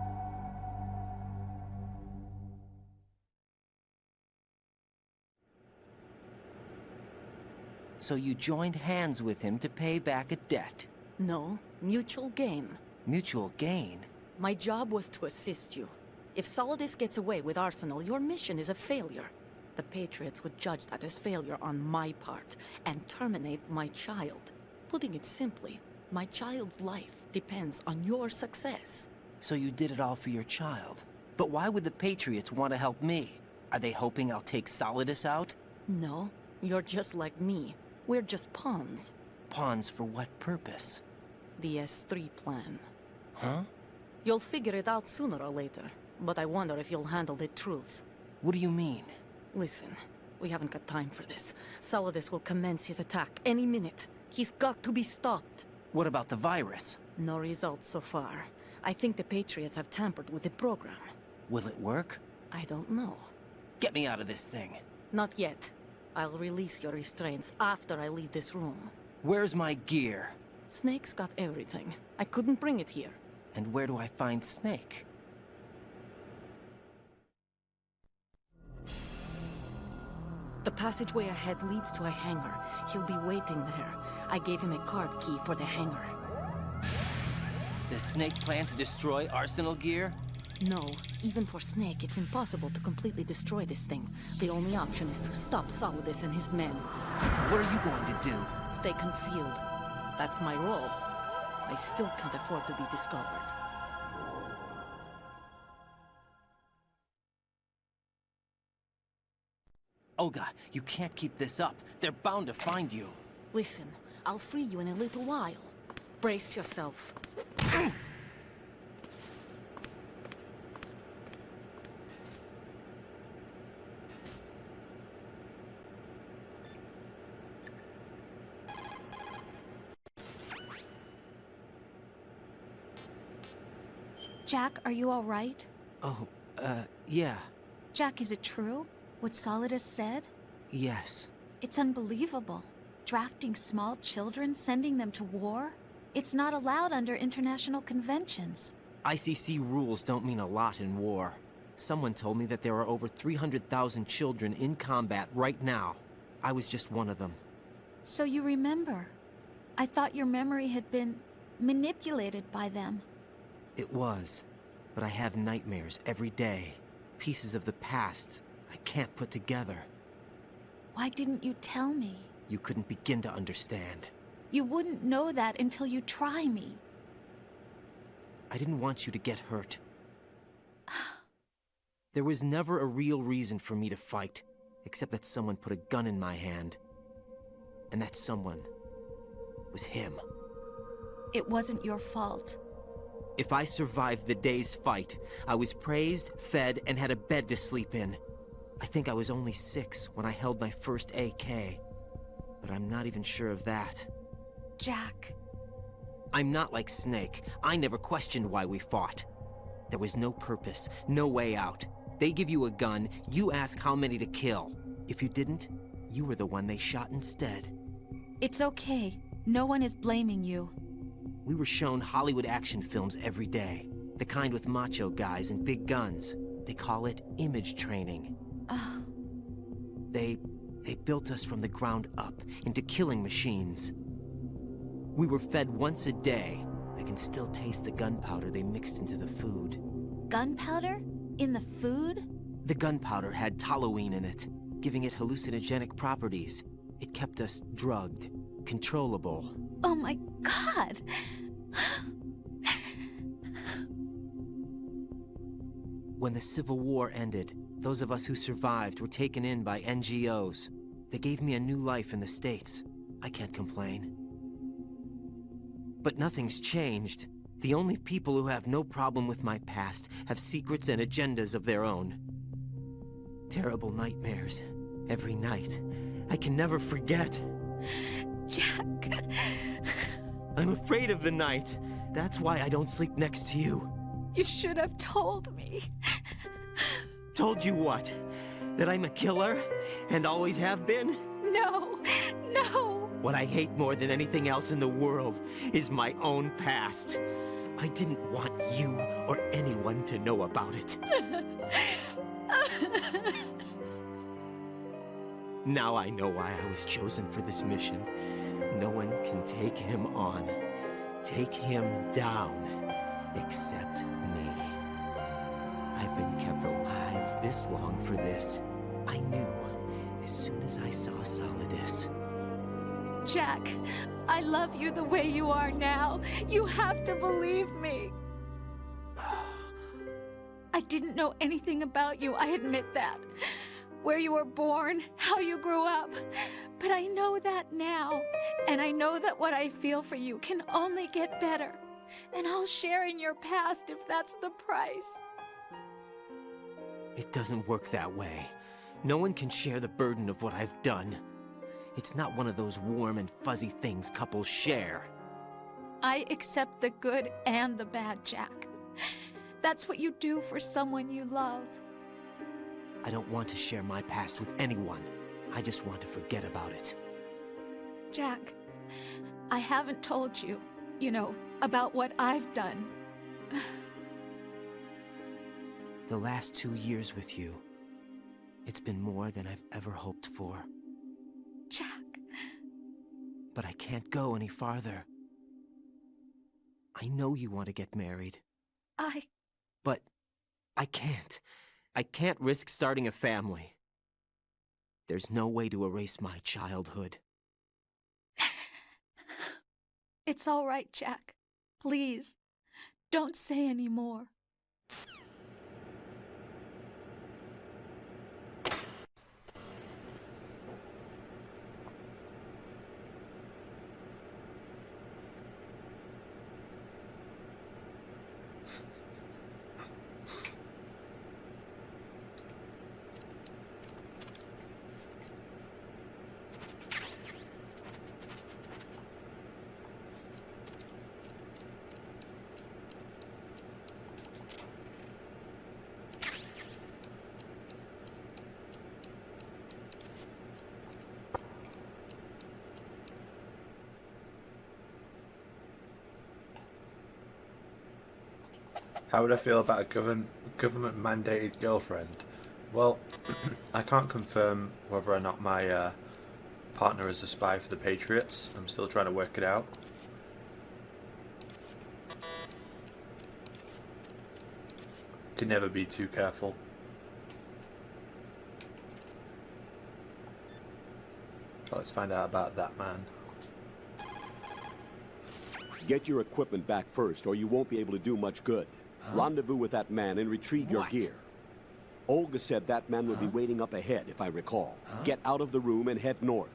So you joined hands with him to pay back a debt? No, mutual gain. Mutual gain? My job was to assist you. If Solidus gets away with Arsenal, your mission is a failure. The Patriots would judge that as failure on my part, and terminate my child. Putting it simply, my child's life depends on your success. So you did it all for your child. But why would the Patriots want to help me? Are they hoping I'll take Solidus out? No, you're just like me. We're just pawns. Pawns for what purpose? The S3 plan. Huh? You'll figure it out sooner or later, but I wonder if you'll handle the truth. What do you mean? Listen, we haven't got time for this. Solidus will commence his attack any minute. He's got to be stopped. What about the virus? No results so far. I think the Patriots have tampered with the program. Will it work? I don't know. Get me out of this thing. Not yet. I'll release your restraints after I leave this room. Where's my gear? Snake's got everything. I couldn't bring it here. And where do I find Snake? The passageway ahead leads to a hangar. He'll be waiting there. I gave him a card key for the hangar. Does Snake plan to destroy Arsenal gear? No. Even for Snake, it's impossible to completely destroy this thing. The only option is to stop Solidus and his men. What are you going to do? Stay concealed. That's my role. I still can't afford to be discovered. Olga, you can't keep this up. They're bound to find you. Listen, I'll free you in a little while. Brace yourself. Jack, are you all right? Oh, yeah. Jack, is it true? What Solidus said? Yes. It's unbelievable. Drafting small children, sending them to war? It's not allowed under international conventions. ICC rules don't mean a lot in war. Someone told me that there are over 300,000 children in combat right now. I was just one of them. So you remember? I thought your memory had been manipulated by them. It was. But I have nightmares every day. Pieces of the past I can't put together. Why didn't you tell me? You couldn't begin to understand. You wouldn't know that until you try me. I didn't want you to get hurt. There was never a real reason for me to fight, except that someone put a gun in my hand. And that someone was him. It wasn't your fault. If I survived the day's fight, I was praised, fed, and had a bed to sleep in. I think I was only 6 when I held my first AK. But I'm not even sure of that. Jack. I'm not like Snake. I never questioned why we fought. There was no purpose, no way out. They give you a gun, you ask how many to kill. If you didn't, you were the one they shot instead. It's okay. No one is blaming you. We were shown Hollywood action films every day. The kind with macho guys and big guns. They call it image training. Ugh. They built us from the ground up into killing machines. We were fed once a day. I can still taste the gunpowder they mixed into the food. Gunpowder? In the food? The gunpowder had toluene in it, giving it hallucinogenic properties. It kept us drugged, controllable. Oh my God! When the Civil War ended, those of us who survived were taken in by NGOs. They gave me a new life in the States. I can't complain. But nothing's changed. The only people who have no problem with my past have secrets and agendas of their own. Terrible nightmares. Every night. I can never forget. Jack. I'm afraid of the night. That's why I don't sleep next to you. You should have told me. Told you what? That I'm a killer? And always have been? No, no. What I hate more than anything else in the world is my own past. I didn't want you or anyone to know about it. Now I know why I was chosen for this mission. No one can take him on, take him down, except me. I've been kept alive this long for this. I knew as soon as I saw Solidus. Jack, I love you the way you are now. You have to believe me. I didn't know anything about you, I admit that. Where you were born, how you grew up. But I know that now. And I know that what I feel for you can only get better. And I'll share in your past if that's the price. It doesn't work that way. No one can share the burden of what I've done. It's not one of those warm and fuzzy things couples share. I accept the good and the bad, Jack. That's what you do for someone you love. I don't want to share my past with anyone. I just want to forget about it. Jack, I haven't told you, about what I've done. The last 2 years with you, it's been more than I've ever hoped for. Jack. But I can't go any farther. I know you want to get married. But I can't. I can't risk starting a family. There's no way to erase my childhood. It's all right, Jack. Please, don't say any more. How would I feel about a government-mandated girlfriend? Well, I can't confirm whether or not my partner is a spy for the Patriots. I'm still trying to work it out. Can never be too careful. Let's find out about that man. Get your equipment back first, or you won't be able to do much good. Rendezvous with that man and retrieve your gear. Olga said that man would be waiting up ahead, if I recall. Get out of the room and head north.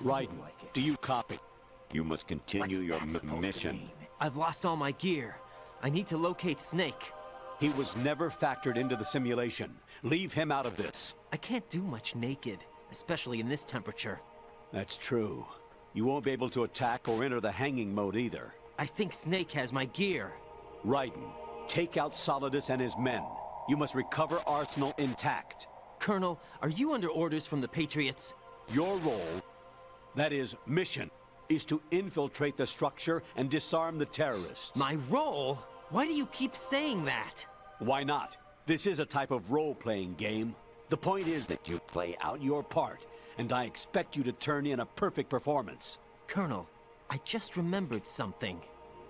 Raiden, do you copy? You must continue your mission. I've lost all my gear. I need to locate Snake. He was never factored into the simulation. Leave him out of this. I can't do much naked, especially in this temperature. That's true. You won't be able to attack or enter the hanging mode either. I think Snake has my gear. Raiden, take out Solidus and his men. You must recover Arsenal intact. Colonel, are you under orders from the Patriots? Your role, that is, mission, is to infiltrate the structure and disarm the terrorists. My role? Why do you keep saying that? Why not? This is a type of role-playing game. The point is that you play out your part, and I expect you to turn in a perfect performance. Colonel, I just remembered something.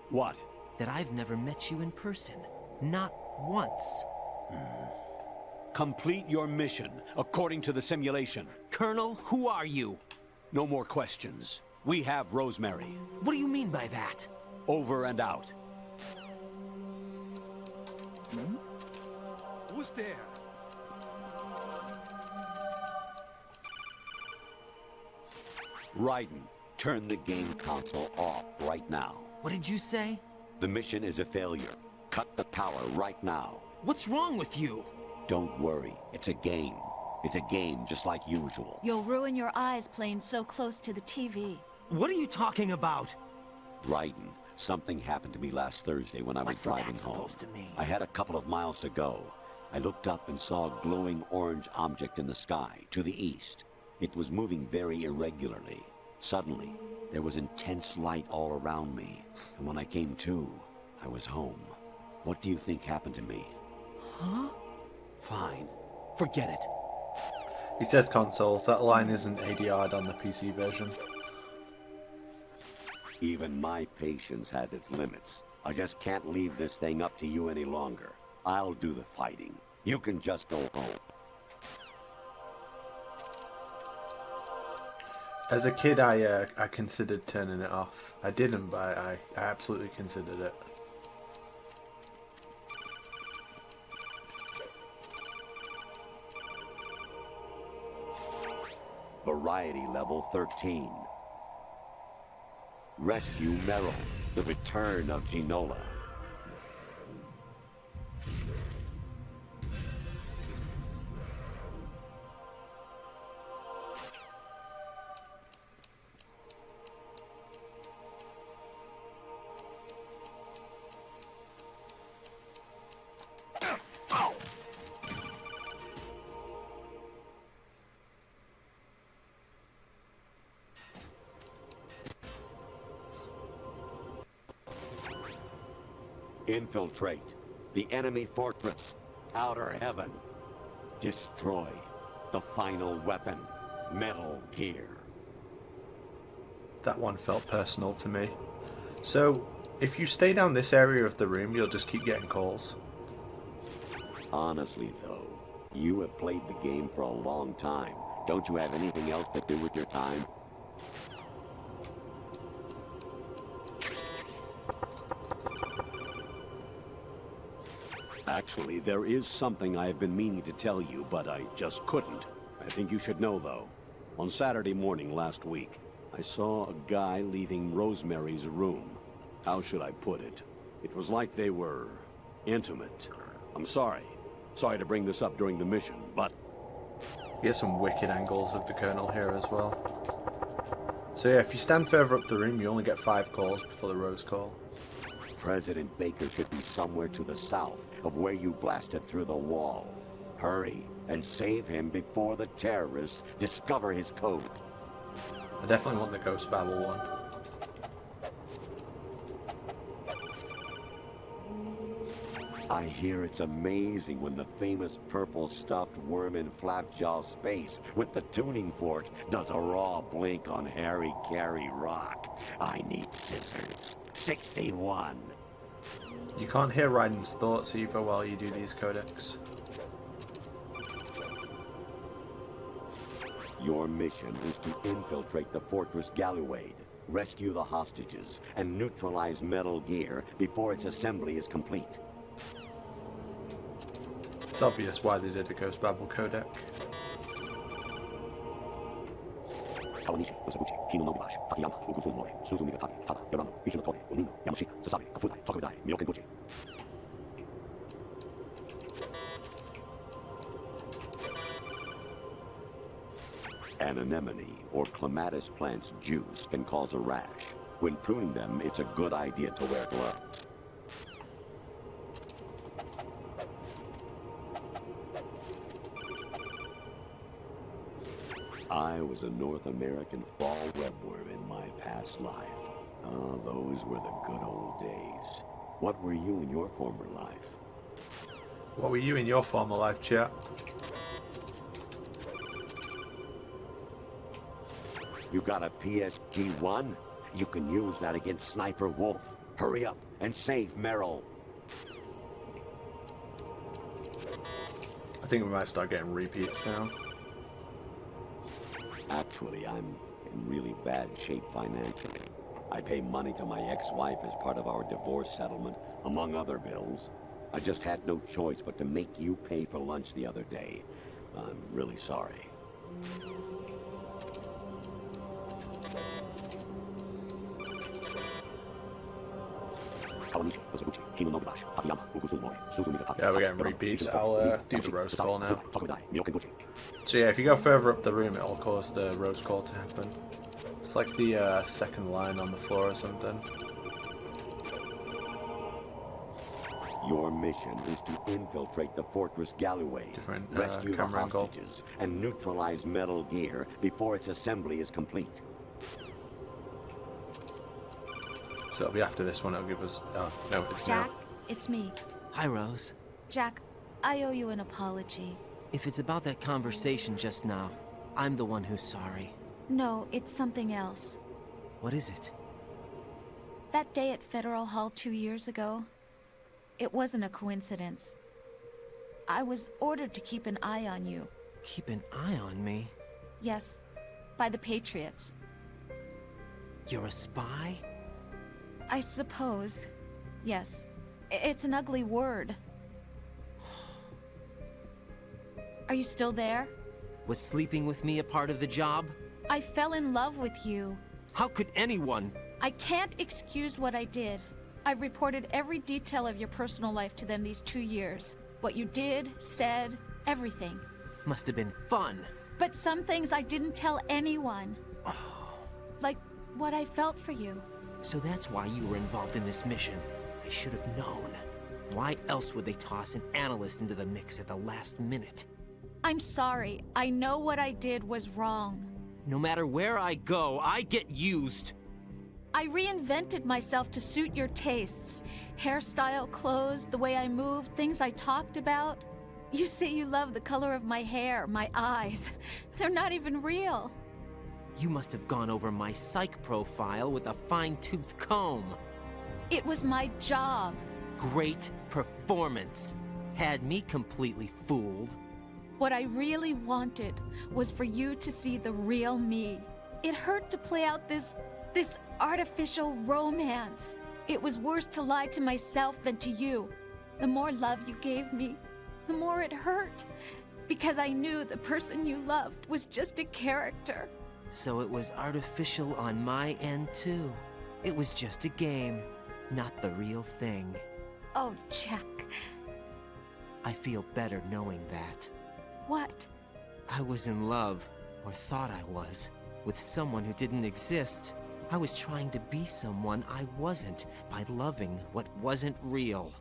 What? That I've never met you in person. Not once. Complete your mission, according to the simulation. Colonel, who are you? No more questions. We have Rosemary. What do you mean by that? Over and out. Who's there? Raiden, turn the game console off right now. What did you say? The mission is a failure. Cut the power right now. What's wrong with you? Don't worry, it's a game. It's a game just like usual. You'll ruin your eyes playing so close to the TV. What are you talking about? Raiden, something happened to me last Thursday when I was driving home. I had a couple of miles to go. I looked up and saw a glowing orange object in the sky, to the east. It was moving very irregularly. Suddenly, there was intense light all around me, and when I came to, I was home. What do you think happened to me? Huh? Fine. Forget it. He says console. That line isn't ADR'd on the PC version. Even my patience has its limits. I just can't leave this thing up to you any longer. I'll do the fighting. You can just go home. As a kid, I considered turning it off. I didn't, but I absolutely considered it. Variety level 13. Rescue Meryl, the return of Ginola. Infiltrate the enemy fortress, Outer Heaven. Destroy the final weapon, Metal Gear. That one felt personal to me. So, if you stay down this area of the room, you'll just keep getting calls. Honestly, though, you have played the game for a long time. Don't you have anything else to do with your time? Actually, there is something I have been meaning to tell you, but I just couldn't. I think you should know, though. On Saturday morning last week, I saw a guy leaving Rosemary's room. How should I put it? It was like they were intimate. I'm sorry. Sorry to bring this up during the mission, but... You get some wicked angles of the Colonel here as well. So yeah, if you stand further up the room, you only get 5 calls before the Rose call. President Baker should be somewhere to the south of where you blasted through the wall. Hurry and save him before the terrorists discover his code. I definitely want the Ghost Babel one. I hear it's amazing when the famous purple stuffed worm in Flapjaw space with the tuning fork does a raw blink on Harry Carey rock. I need scissors. 61. You can't hear Raiden's thoughts either while you do these codecs. Your mission is to infiltrate the Fortress Galluade, rescue the hostages, and neutralize Metal Gear before its assembly is complete. It's obvious why they did a Ghost Babel codec. An anemone or clematis plant's juice can cause a rash. When pruning them, it's a good idea to wear gloves. I was a North American fall webworm in my past life. Ah, those were the good old days. What were you in your former life? What were you in your former life, chat? You got a PSG-1? You can use that against Sniper Wolf. Hurry up and save Meryl. I think we might start getting repeats now. Actually, I'm in really bad shape financially. I pay money to my ex-wife as part of our divorce settlement, among other bills. I just had no choice but to make you pay for lunch the other day. I'm really sorry. Yeah, we're getting repeats. I'll do the rose call now. So yeah, if you go further up the room, it'll cause the rose call to happen. It's like the second line on the floor or something. Your mission is to infiltrate the Fortress Galloway, rescue the hostages, and neutralize Metal Gear before its assembly is complete. So it'll be after this one, it'll give us... Oh, no, it's Jack, now. it's me. Hi, Rose. Jack, I owe you an apology. If it's about that conversation just now, I'm the one who's sorry. No, it's something else. What is it? That day at Federal Hall 2 years ago, it wasn't a coincidence. I was ordered to keep an eye on you. Keep an eye on me? Yes, by the Patriots. You're a spy? I suppose. Yes. It's an ugly word. Are you still there? Was sleeping with me a part of the job? I fell in love with you. How could anyone? I can't excuse what I did. I've reported every detail of your personal life to them these 2 years. What you did, said, everything. Must have been fun. But some things I didn't tell anyone. Like what I felt for you. So that's why you were involved in this mission. I should have known. Why else would they toss an analyst into the mix at the last minute? I'm sorry. I know what I did was wrong. No matter where I go, I get used. I reinvented myself to suit your tastes. Hairstyle, clothes, the way I moved, things I talked about. You say you love the color of my hair, my eyes. They're not even real. You must have gone over my psych profile with a fine-tooth comb. It was my job. Great performance. Had me completely fooled. What I really wanted was for you to see the real me. It hurt to play out this artificial romance. It was worse to lie to myself than to you. The more love you gave me, the more it hurt. Because I knew the person you loved was just a character. So it was artificial on my end, too. It was just a game, not the real thing. Oh, Jack. I feel better knowing that. What? I was in love, or thought I was, with someone who didn't exist. I was trying to be someone I wasn't by loving what wasn't real.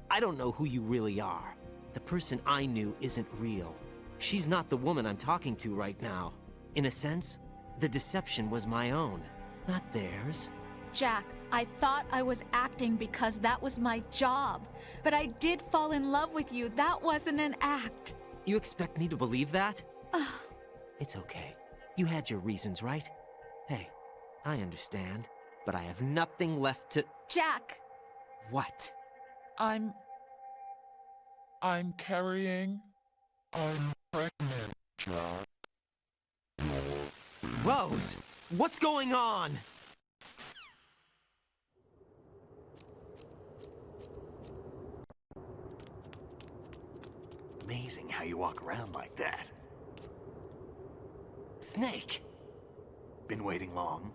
I don't know who you really are. The person I knew isn't real. She's not the woman I'm talking to right now. In a sense, the deception was my own, not theirs. Jack, I thought I was acting because that was my job. But I did fall in love with you. That wasn't an act. You expect me to believe that? It's okay. You had your reasons, right? Hey, I understand, but I have nothing left to... Jack! What? I'm carrying... I'm pregnant, Jack. Rose! What's going on? Amazing how you walk around like that. Snake! Been waiting long?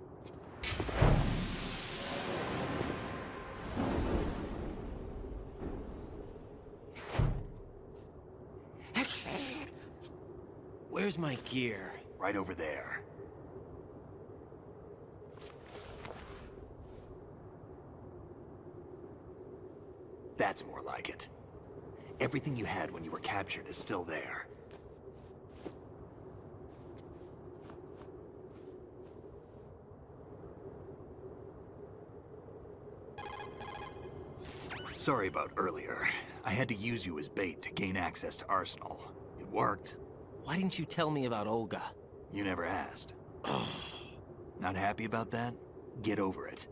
Where's my gear? Right over there. That's more like it. Everything you had when you were captured is still there. Sorry about earlier. I had to use you as bait to gain access to Arsenal. It worked. Why didn't you tell me about Olga? You never asked. Not happy about that? Get over it.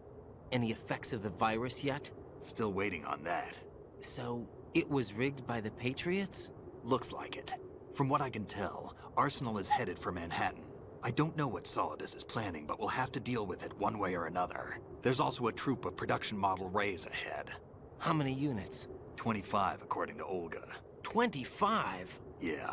Any effects of the virus yet? Still waiting on that. So, it was rigged by the Patriots? Looks like it. From what I can tell, Arsenal is headed for Manhattan. I don't know what Solidus is planning, but we'll have to deal with it one way or another. There's also a troop of production model Rays ahead. How many units? 25, according to Olga. 25? Yeah.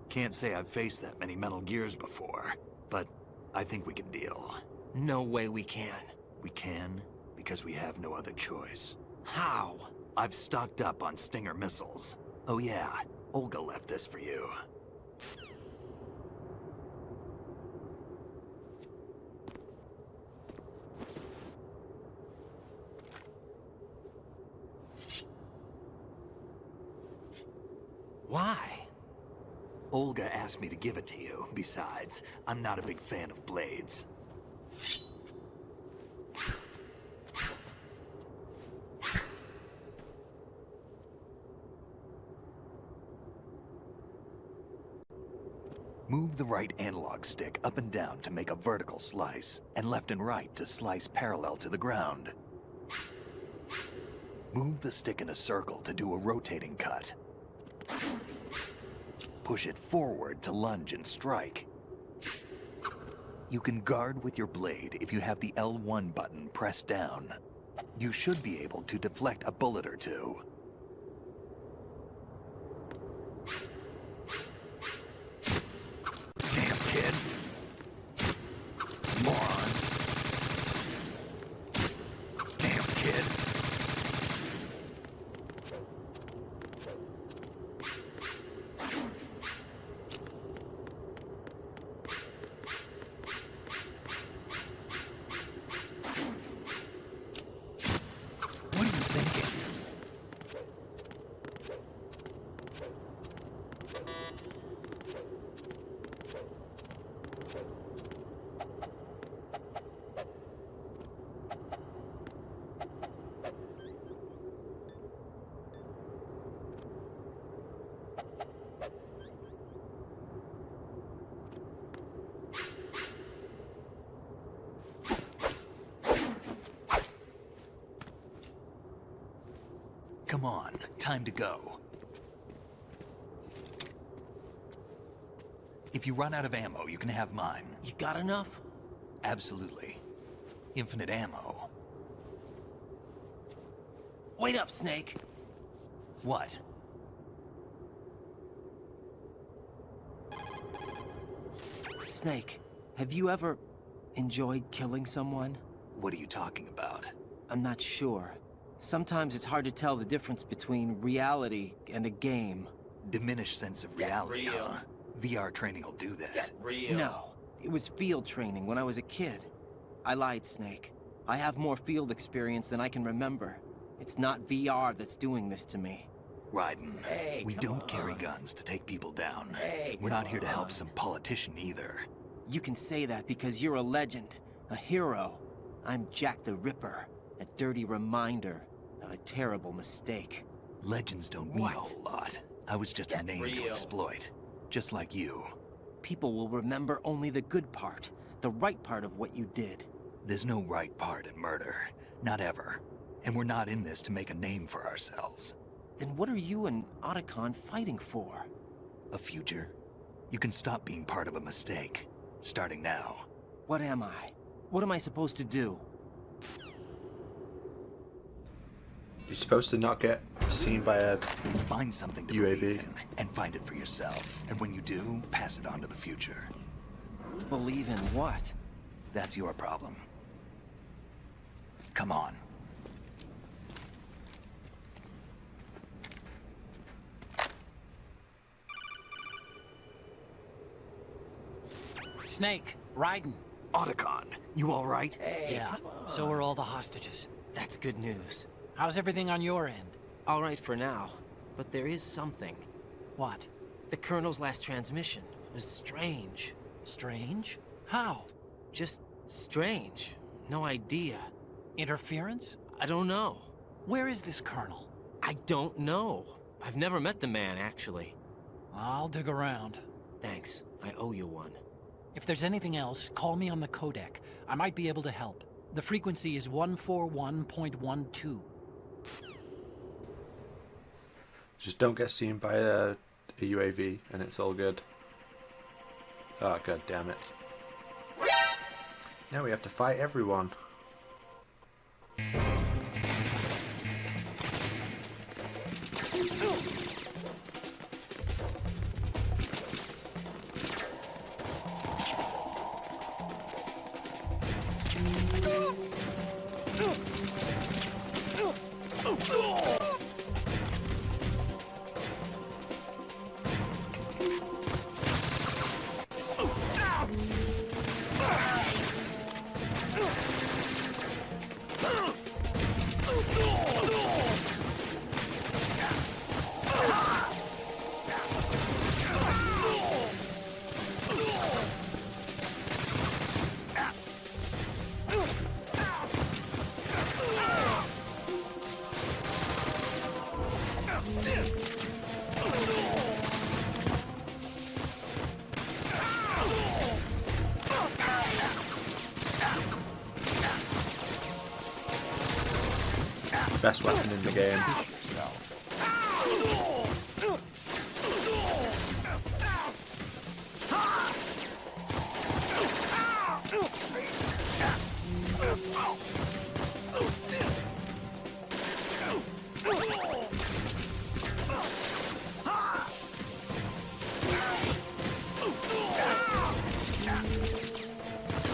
Can't say I've faced that many Metal Gears before, but I think we can deal. No way we can. We can, because we have no other choice. How? I've stocked up on Stinger missiles. Oh yeah, Olga left this for you. Why? Olga asked me to give it to you. Besides, I'm not a big fan of blades. Move the right analog stick up and down to make a vertical slice, and left and right to slice parallel to the ground. Move the stick in a circle to do a rotating cut. Push it forward to lunge and strike. You can guard with your blade if you have the L1 button pressed down. You should be able to deflect a bullet or two. Damn, kid. Moron. Damn, kid. What are you thinking? Come on, time to go. If you run out of ammo, you can have mine. You got enough? Absolutely. Infinite ammo. Wait up, Snake. What? Snake, have you ever enjoyed killing someone? What are you talking about? I'm not sure. Sometimes it's hard to tell the difference between reality and a game. Diminished sense of reality, huh? VR training will do that. No, it was field training when I was a kid. I lied, Snake. I have more field experience than I can remember. It's not VR that's doing this to me. Raiden, we don't carry guns to take people down. We're not here to help some politician either. You can say that because you're a legend, a hero. I'm Jack the Ripper, a dirty reminder of a terrible mistake. Legends don't mean a whole lot. I was just a name to exploit, just like you. People will remember only the good part, the right part of what you did. There's no right part in murder. Not ever. And we're not in this to make a name for ourselves. Then what are you and Otacon fighting for? A future. You can stop being part of a mistake, starting now. What am I? What am I supposed to do? You're supposed to not get seen by a Find something to UAV. believe in, and find it for yourself. And when you do, pass it on to the future. Believe in what? That's your problem. Come on. Snake, Raiden. Otacon, you all right? Yeah, so are all the hostages. That's good news. How's everything on your end? All right for now, but there is something. What? The Colonel's last transmission was strange. Strange? How? Just strange. No idea. Interference? I don't know. Where is this Colonel? I don't know. I've never met the man, actually. I'll dig around. Thanks. I owe you one. If there's anything else, call me on the codec. I might be able to help. The frequency is 141.12. Just don't get seen by a UAV and it's all good. Oh, god damn it. Now we have to fight everyone. Best weapon in the game.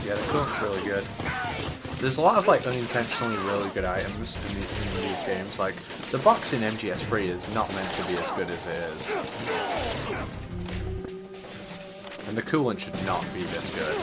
Yeah, the cloak's really good. There's a lot of like unintentionally really good items in these games. Like the box in MGS3 is not meant to be as good as it is, and the coolant should not be this good.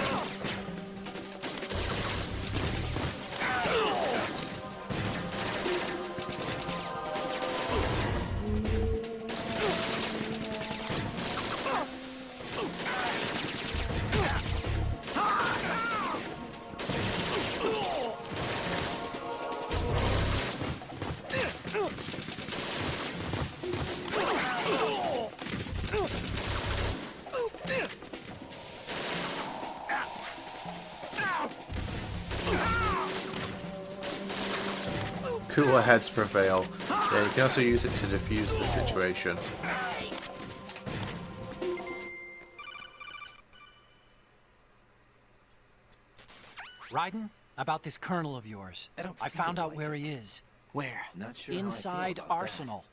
Cooler heads prevail. Yeah, you can also use it to defuse the situation. Raiden, about this colonel of yours. I found out where he is. Where? Not sure. Inside Arsenal.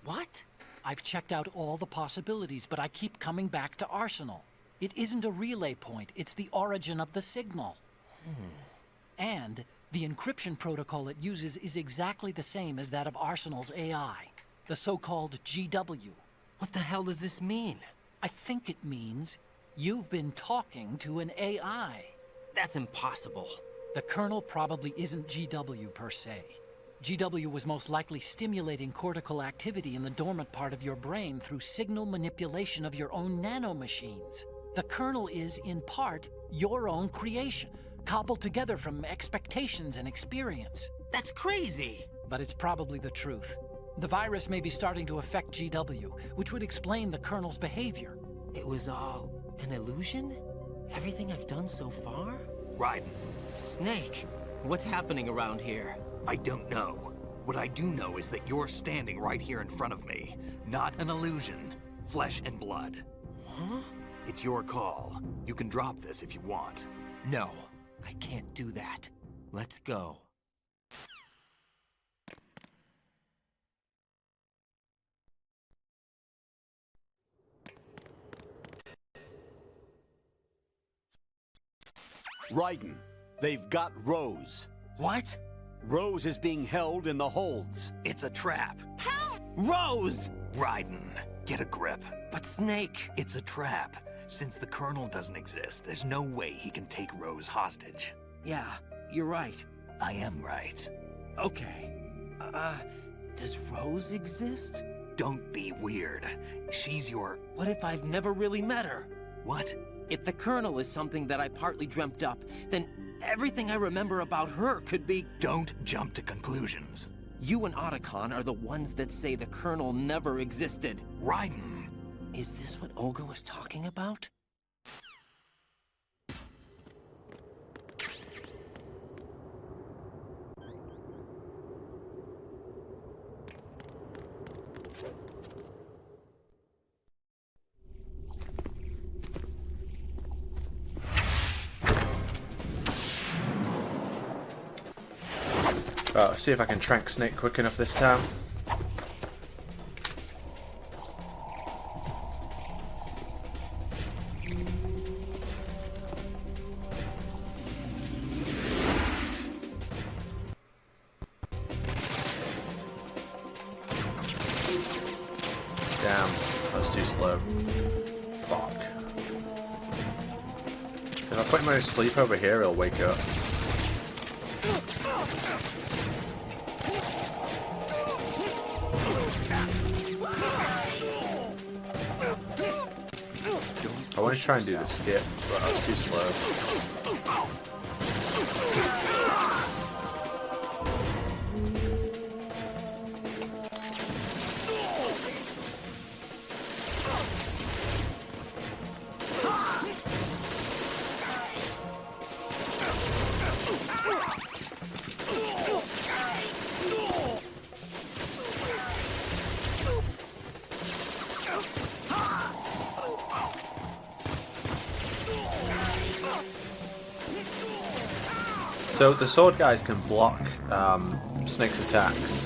What? I've checked out all the possibilities, but I keep coming back to Arsenal. It isn't a relay point, it's the origin of the signal. And the encryption protocol it uses is exactly the same as that of Arsenal's AI, the so-called GW. What the hell does this mean? I think it means you've been talking to an AI. That's impossible. The Colonel probably isn't GW per se. GW was most likely stimulating cortical activity in the dormant part of your brain through signal manipulation of your own nanomachines. The Colonel is, in part, your own creation, cobbled together from expectations and experience. That's crazy! But it's probably the truth. The virus may be starting to affect GW, which would explain the Colonel's behavior. It was all an illusion? Everything I've done so far? Raiden. Snake, what's happening around here? I don't know. What I do know is that you're standing right here in front of me. Not an illusion. Flesh and blood. Huh? It's your call. You can drop this if you want. No, I can't do that. Let's go. Raiden, they've got Rose. What? Rose is being held in the holds. It's a trap. Help! Rose! Raiden, get a grip. But Snake... It's a trap. Since the Colonel doesn't exist, there's no way he can take Rose hostage. Yeah, you're right. I am right. Okay. Does Rose exist? Don't be weird. She's your... What if I've never really met her? What? If the Colonel is something that I partly dreamt up, then everything I remember about her could be... Don't jump to conclusions. You and Otacon are the ones that say the Colonel never existed. Raiden. Is this what Olga was talking about? Well, let's see if I can trank Snake quick enough this time. Damn, that was too slow. Fuck. If I put him to sleep over here, he'll wake up. I want to try and do the skip, but I was too slow. So the sword guys can block Snake's attacks,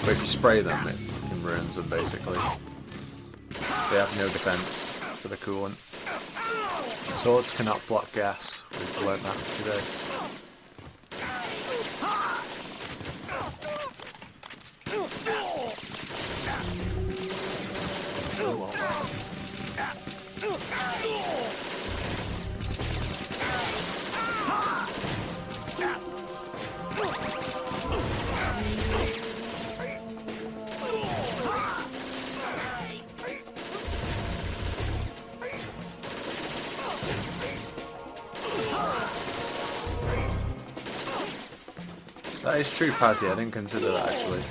but if you spray them, it ruins them basically. They have no defense for the coolant. Swords cannot block gas. We've learnt that today. That is true, Pazzy. I didn't consider that actually.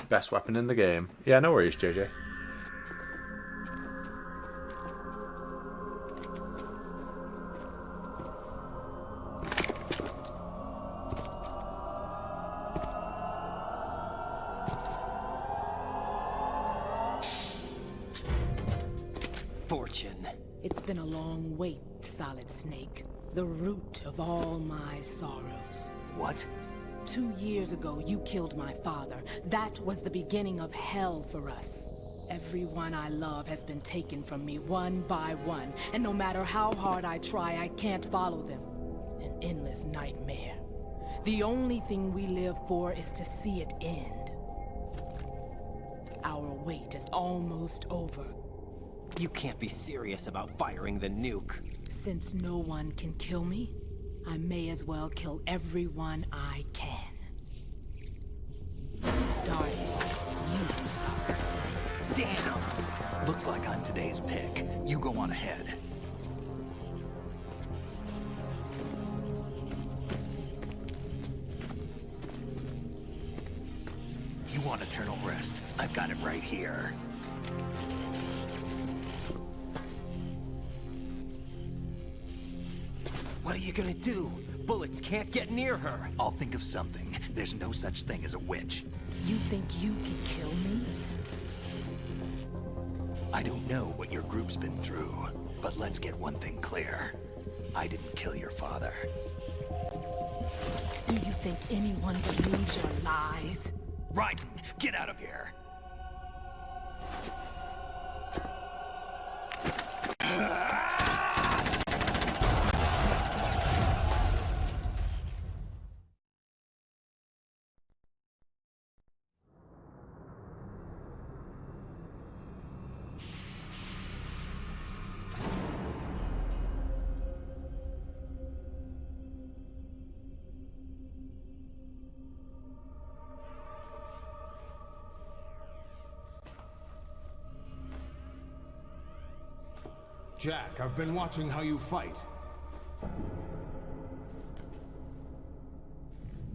Best weapon in the game. Yeah, no worries, JJ. Fortune. It's been a long wait, Solid Snake. The root of all my sorrows. What? 2 years ago, you killed my father. That was the beginning of hell for us. Everyone I love has been taken from me one by one, and no matter how hard I try, I can't follow them. An endless nightmare. The only thing we live for is to see it end. Our wait is almost over. You can't be serious about firing the nuke. Since no one can kill me, I may as well kill everyone I can. Starting you, Solid Snake. Damn! Looks like I'm today's pick. You go on ahead. You want eternal rest? I've got it right here. What are you gonna do? Bullets can't get near her. I'll think of something. There's no such thing as a witch. You think you can kill me? I don't know what your group's been through, but let's get one thing clear. I didn't kill your father. Do you think anyone believes your lies? Raiden, get out of here! Jack, I've been watching how you fight.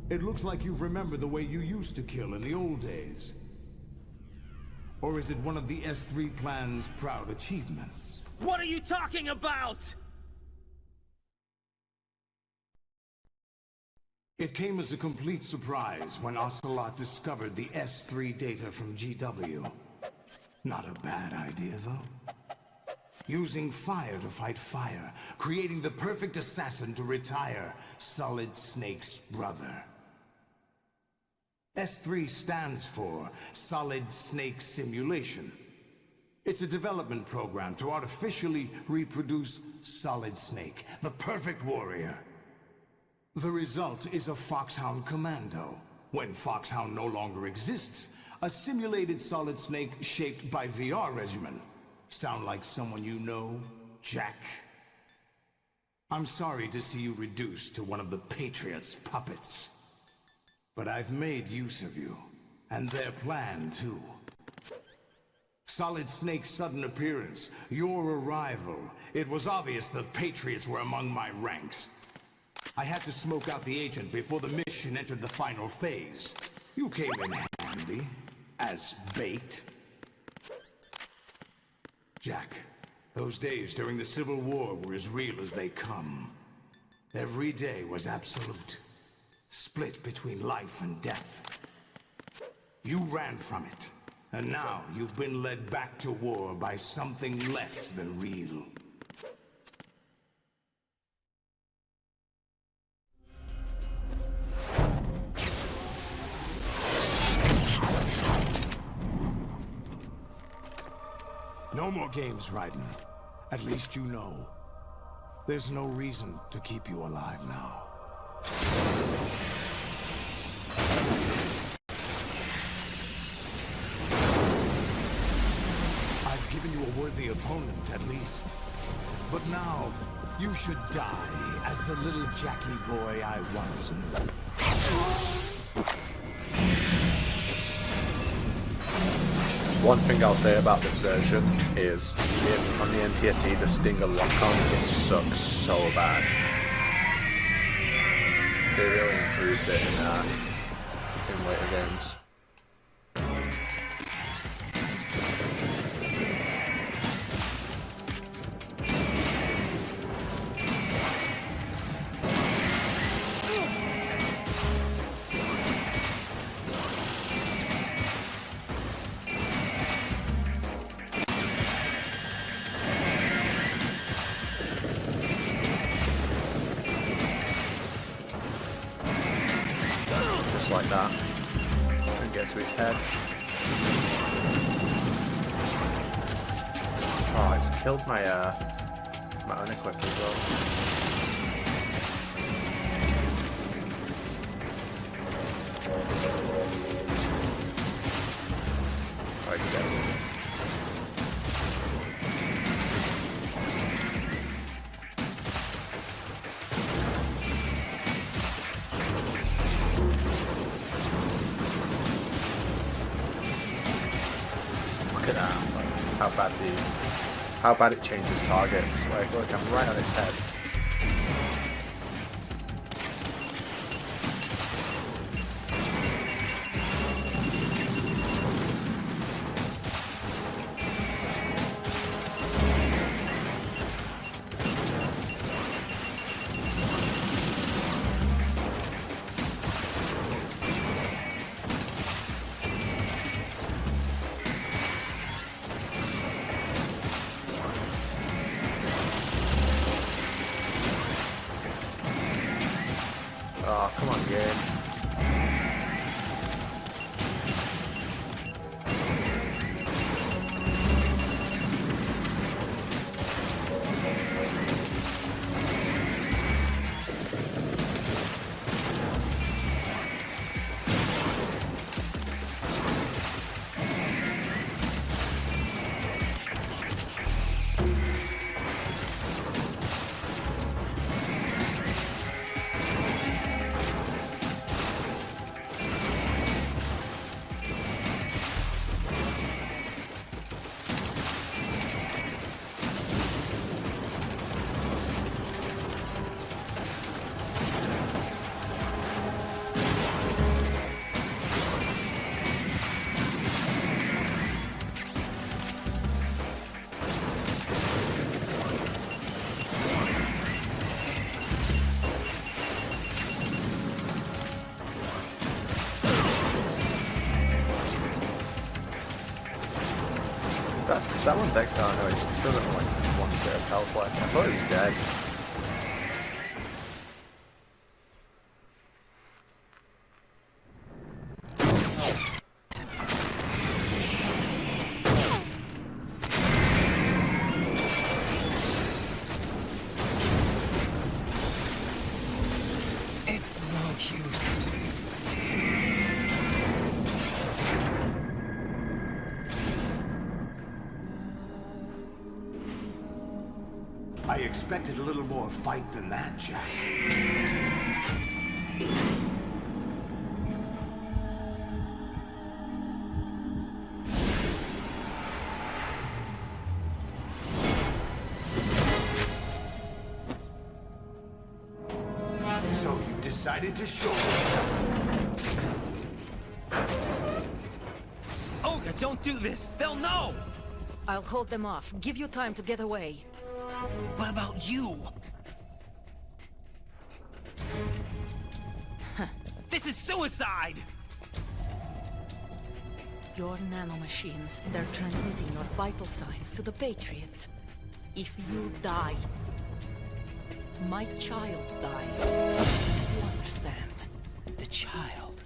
It looks like you've remembered the way you used to kill in the old days. Or is it one of the S3 plan's proud achievements? What are you talking about? It came as a complete surprise when Ocelot discovered the S3 data from GW. Not a bad idea, though. Using fire to fight fire, creating the perfect assassin to retire Solid Snake's brother. S3 stands for Solid Snake Simulation. It's a development program to artificially reproduce Solid Snake, the perfect warrior. The result is a Foxhound Commando. When Foxhound no longer exists, a simulated Solid Snake shaped by VR regimen. Sound like someone you know, Jack? I'm sorry to see you reduced to one of the Patriots' puppets. But I've made use of you, and their plan too. Solid Snake's sudden appearance, your arrival. It was obvious the Patriots were among my ranks. I had to smoke out the agent before the mission entered the final phase. You came in handy, as bait. Jack, those days during the Civil War were as real as they come. Every day was absolute, split between life and death. You ran from it. And now you've been led back to war by something less than real. No more games, Raiden. At least you know. There's no reason to keep you alive now. Given you a worthy opponent, at least. But now, you should die as the little Jackie boy I once knew. One thing I'll say about this version is, on the NTSC, the Stinger lock-on, it sucks so bad. They really improved it in later games. Like that, and get to his head. Oh, it's killed my my own equip as well. Oh, he's dead. How bad it changes targets. Like, look, I'm right on its head. Oh, come on, game. That one's actually, oh no, he's still got like one bit of health left. I thought he was dead. It's no use. I expected a little more fight than that, Jack. So you decided to show yourself. Olga, don't do this! They'll know! I'll hold them off. Give you time to get away. What about you? This is suicide! Your nanomachines, they're transmitting your vital signs to the Patriots. If you die, my child dies. You understand? The child?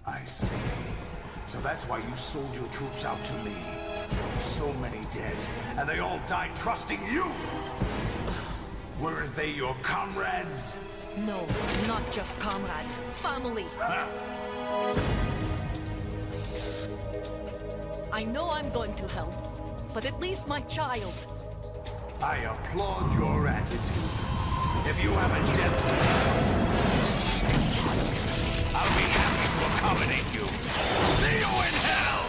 I see. So that's why you sold your troops out to me. So many dead, and they all died trusting you! Weren't they your comrades? No, not just comrades. Family! I know I'm going to help, but at least my child. I applaud your attitude. If you have a death wish, I'll be happy to accommodate you. See you in hell!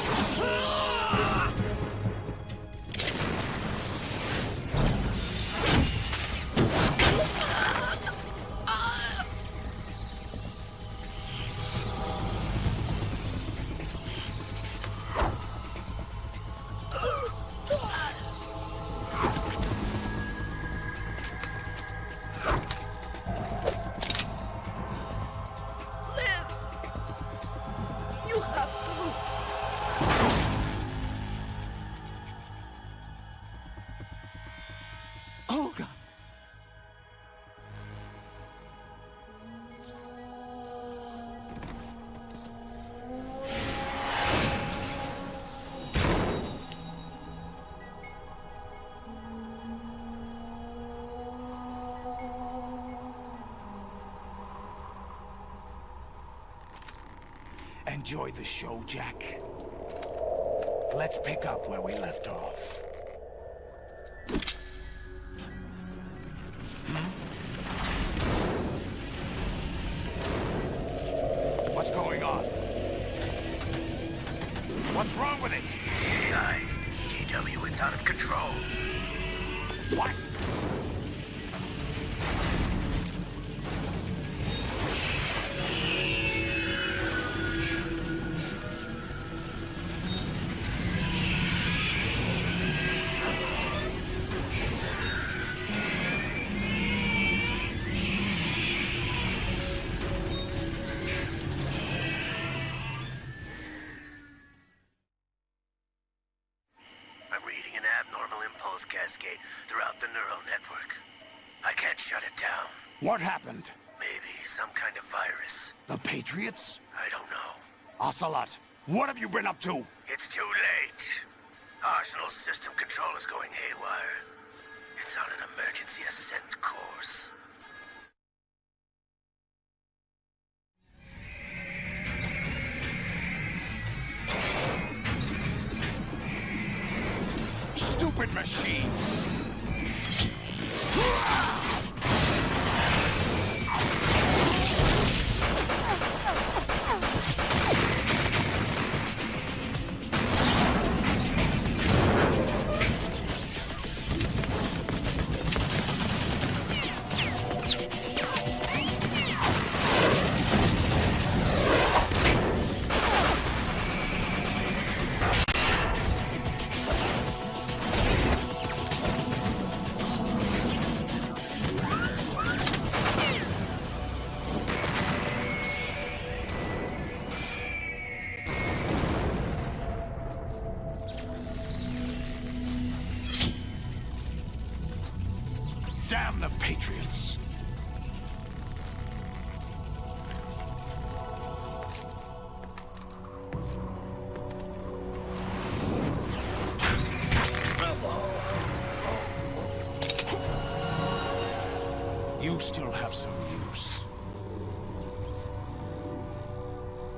Olga! Enjoy the show, Jack. Let's pick up where we left off. What's going on? What's wrong with it? GW, it's out of control. What? Cascade throughout the neural network. I can't shut it down. What happened? Maybe some kind of virus. The Patriots? I don't know. Ocelot, what have you been up to? It's too late. Arsenal's system control is going haywire. It's on an emergency ascent course. Stupid machines! Damn the Patriots! You still have some use.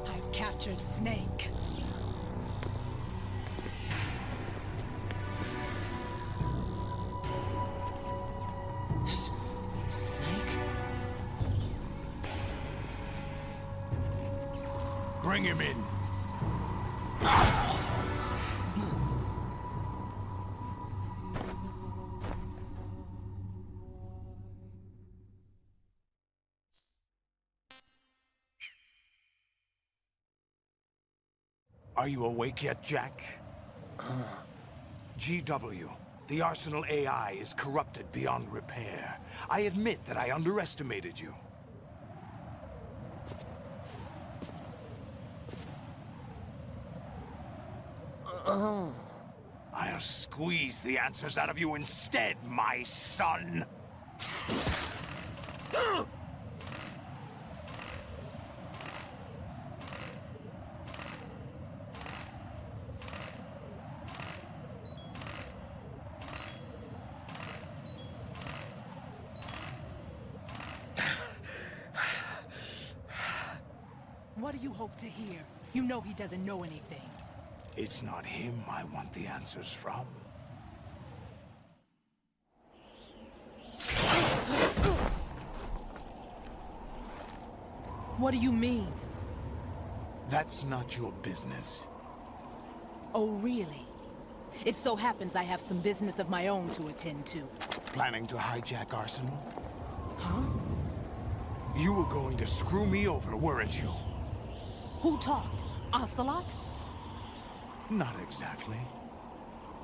I've captured Snake. Bring him in. Are you awake yet, Jack? GW, the Arsenal AI is corrupted beyond repair. I admit that I underestimated you. I'll squeeze the answers out of you instead, my son! What do you hope to hear? You know he doesn't know anything. It's not him I want the answers from. What do you mean? That's not your business. Oh, really? It so happens I have some business of my own to attend to. Planning to hijack Arsenal? Huh? You were going to screw me over, weren't you? Who talked? Ocelot? Not exactly.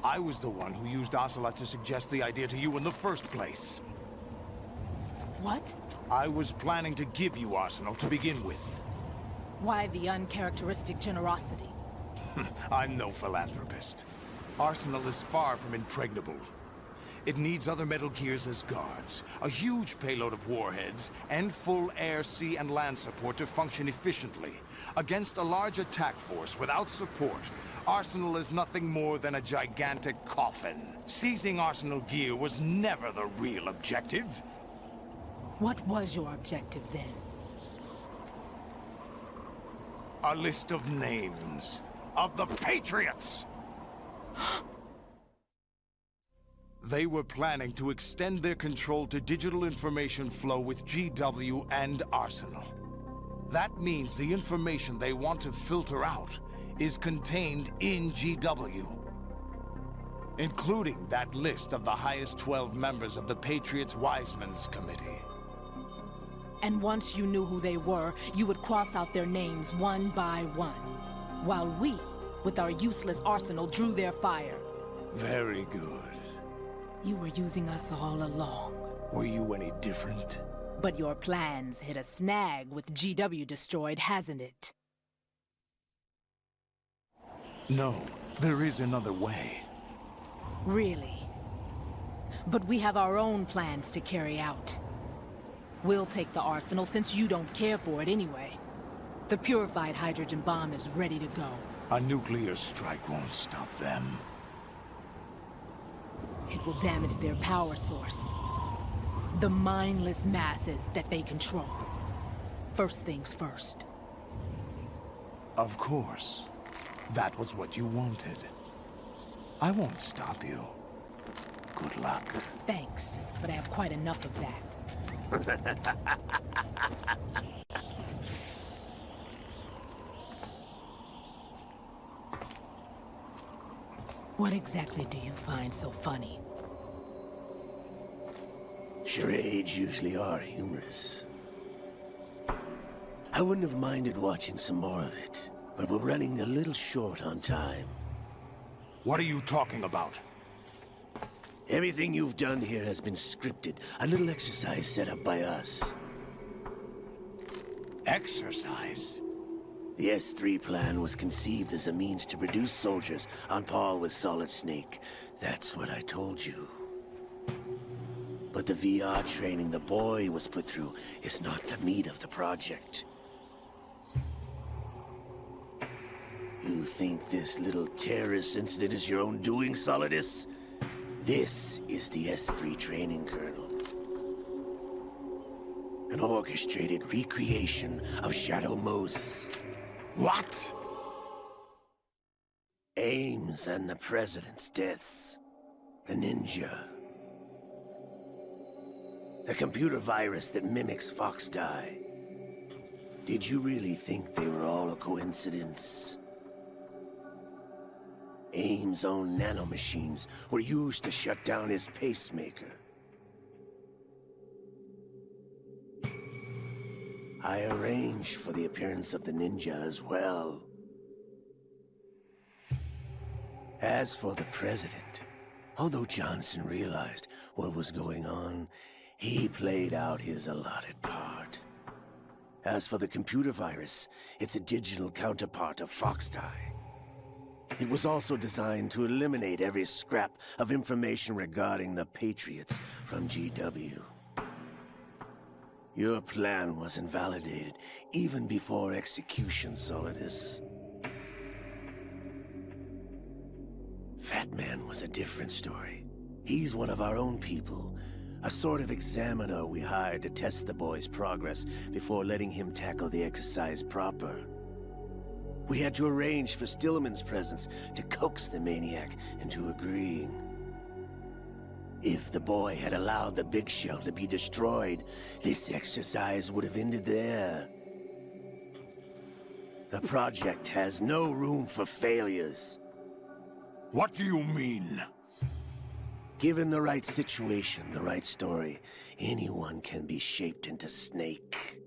I was the one who used Ocelot to suggest the idea to you in the first place. What? I was planning to give you Arsenal to begin with. Why the uncharacteristic generosity? I'm no philanthropist. Arsenal is far from impregnable. It needs other Metal Gears as guards, a huge payload of warheads, and full air, sea, and land support to function efficiently. Against a large attack force without support, Arsenal is nothing more than a gigantic coffin. Seizing Arsenal gear was never the real objective. What was your objective then? A list of names of the Patriots! They were planning to extend their control to digital information flow with GW and Arsenal. That means the information they want to filter out is contained in GW, including that list of the highest 12 members of the Patriots Wiseman's Committee. And once you knew who they were, you would cross out their names one by one, while we, with our useless arsenal, drew their fire. Very good. You were using us all along. Were you any different? But your plans hit a snag with GW destroyed, hasn't it? No, there is another way. Really? But we have our own plans to carry out. We'll take the arsenal since you don't care for it anyway. The purified hydrogen bomb is ready to go. A nuclear strike won't stop them. It will damage their power source. The mindless masses that they control. First things first. Of course. That was what you wanted. I won't stop you. Good luck. Thanks, but I have quite enough of that. What exactly do you find so funny? Charades usually are humorous. I wouldn't have minded watching some more of it, but we're running a little short on time. What are you talking about? Everything you've done here has been scripted. A little exercise set up by us. Exercise? The S3 plan was conceived as a means to produce soldiers on par with Solid Snake. That's what I told you. But the VR training the boy was put through is not the meat of the project. You think this little terrorist incident is your own doing, Solidus? This is the S3 training kernel. An orchestrated recreation of Shadow Moses. What? Ames and the President's deaths. The ninja. The computer virus that mimics Fox Die. Did you really think they were all a coincidence? AIM's own nanomachines were used to shut down his pacemaker. I arranged for the appearance of the ninja as well. As for the president, although Johnson realized what was going on, he played out his allotted part. As for the computer virus, it's a digital counterpart of Foxtie. It was also designed to eliminate every scrap of information regarding the Patriots from GW. Your plan was invalidated even before execution, Solidus. Fat Man was a different story. He's one of our own people, a sort of examiner we hired to test the boy's progress before letting him tackle the exercise proper. We had to arrange for Stillman's presence to coax the maniac into agreeing. If the boy had allowed the big shell to be destroyed, this exercise would have ended there. The project has no room for failures. What do you mean? Given the right situation, the right story, anyone can be shaped into Snake.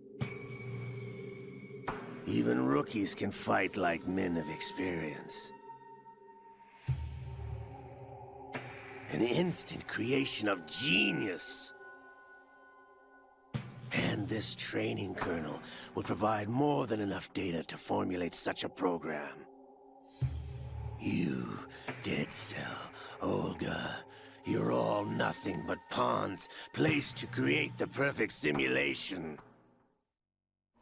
Even rookies can fight like men of experience. An instant creation of genius. And this training kernel would provide more than enough data to formulate such a program. You, Dead Cell, Olga, you're all nothing but pawns placed to create the perfect simulation.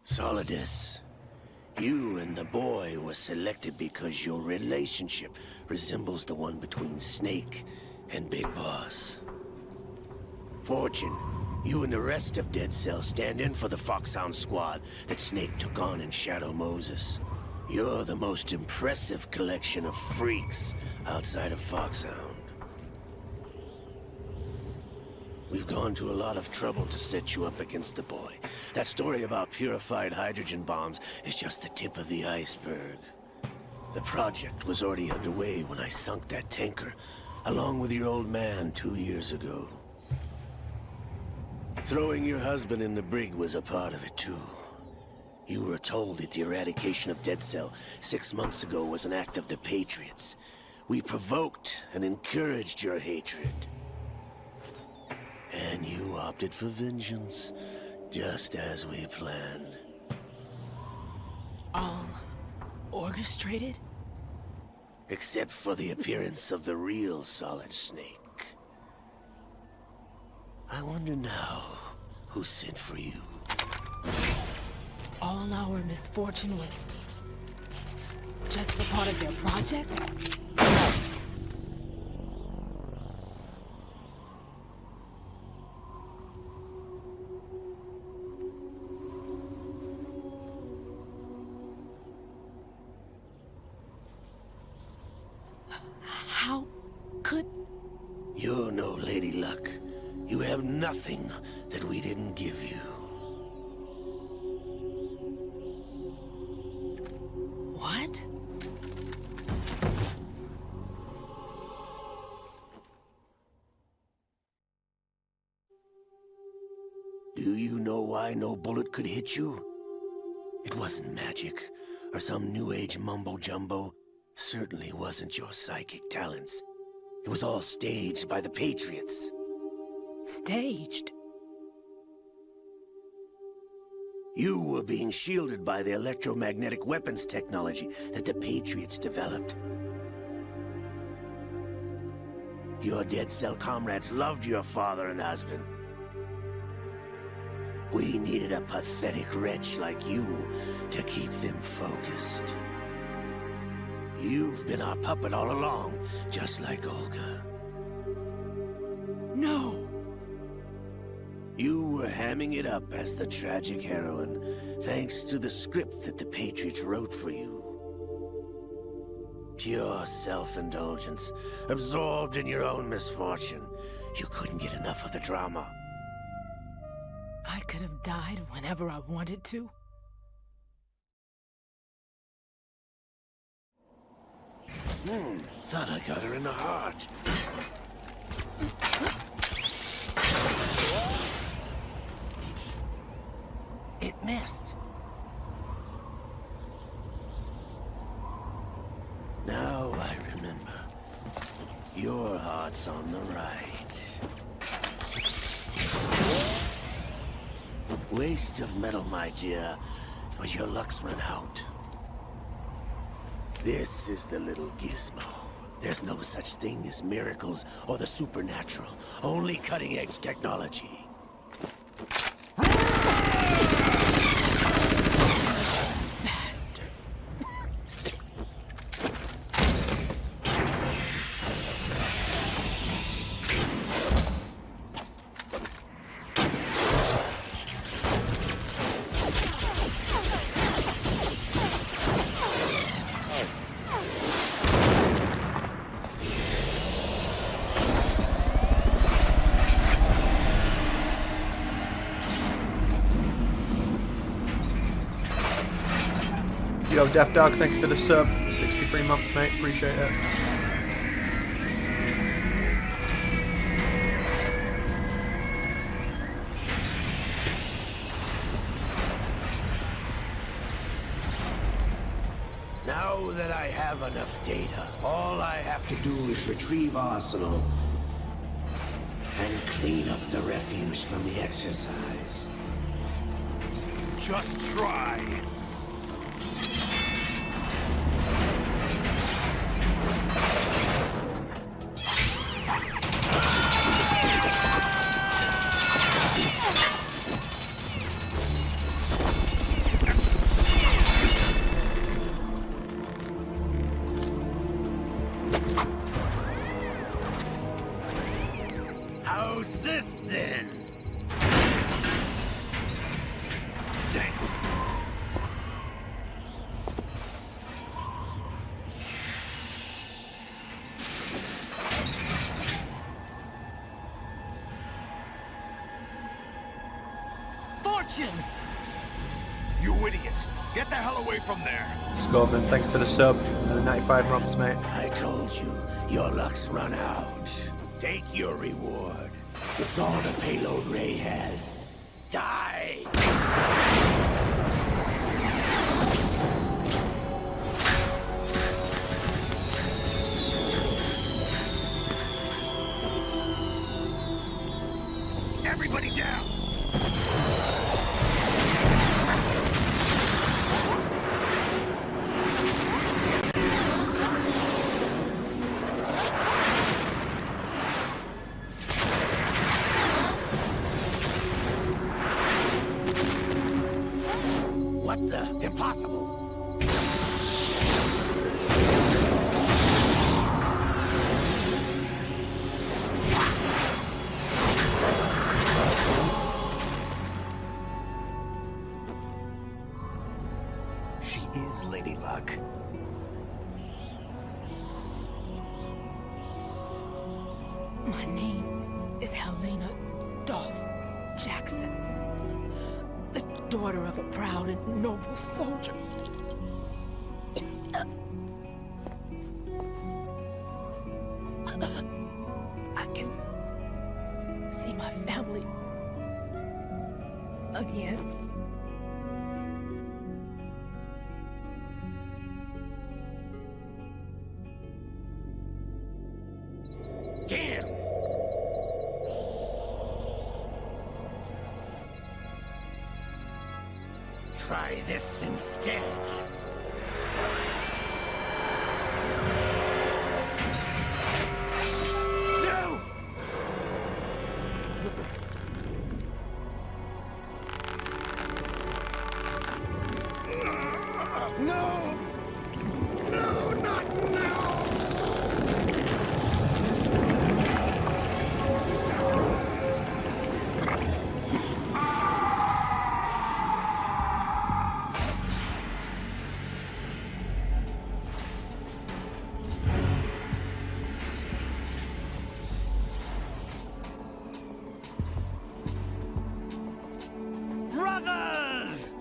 Solidus, you and the boy were selected because your relationship resembles the one between Snake and Big Boss. Fortune, you and the rest of Dead Cell stand in for the Foxhound squad that Snake took on in Shadow Moses. You're the most impressive collection of freaks outside of Foxhound. We've gone to a lot of trouble to set you up against the boy. That story about purified hydrogen bombs is just the tip of the iceberg. The project was already underway when I sunk that tanker, along with your old man 2 years ago. Throwing your husband in the brig was a part of it too. You were told that the eradication of Dead Cell 6 months ago was an act of the Patriots. We provoked and encouraged your hatred. And you opted for vengeance, just as we planned. All orchestrated? Except for the appearance of the real Solid Snake. I wonder now who sent for you. All our misfortune was just a part of their project? How could... You're no Lady Luck. You have nothing that we didn't give you. What? Do you know why no bullet could hit you? It wasn't magic, or some new age mumbo-jumbo. Certainly wasn't your psychic talents. It was all staged by the Patriots. Staged? You were being shielded by the electromagnetic weapons technology that the Patriots developed. Your Dead Cell comrades loved your father and husband. We needed a pathetic wretch like you to keep them focused. You've been our puppet all along, just like Olga. No! You were hamming it up as the tragic heroine, thanks to the script that the Patriots wrote for you. Pure self-indulgence, absorbed in your own misfortune. You couldn't get enough of the drama. I could have died whenever I wanted to. Thought I got her in the heart. It missed. Now I remember. Your heart's on the right. Waste of metal, my dear, but your luck's run out. This is the little gizmo. There's no such thing as miracles or the supernatural. Only cutting-edge technology. Yo, Death Dog, thank you for the sub. 63 months, mate. Appreciate it. Now that I have enough data, all I have to do is retrieve Arsenal and clean up the refuse from the exercise. Just try. How's this then? Damn. Fortune! You idiot! Get the hell away from there! Scorpion, thank you for the sub. 95 months, mate. I told you, your luck's run out. Take your reward. It's all the payload Ray has. Die! Everybody down! What the? Impossible! She is Lady Luck. My name is Helena Dolph Jackson, the daughter of a proud and noble soldier. I can see my family again. Damn! Try this instead. No! No! No, not now! Brothers!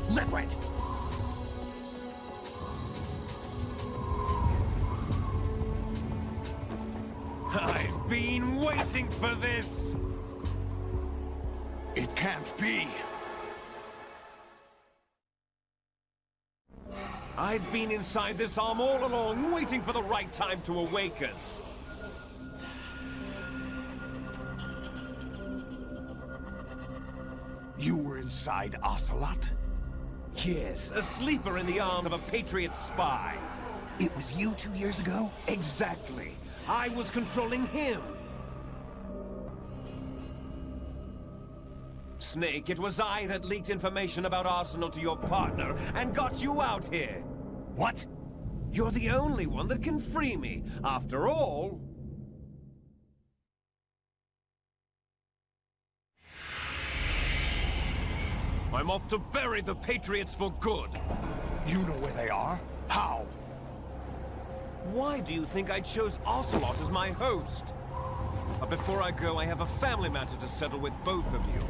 Liquid! wait for this! It can't be. I've been inside this arm all along, waiting for the right time to awaken. You were inside Ocelot? Yes, a sleeper in the arm of a Patriot spy. It was you 2 years ago? Exactly. I was controlling him. Snake, it was I that leaked information about Arsenal to your partner and got you out here. What? You're the only one that can free me. After all... I'm off to bury the Patriots for good. You know where they are? How? Why do you think I chose Ocelot as my host? But before I go, I have a family matter to settle with both of you.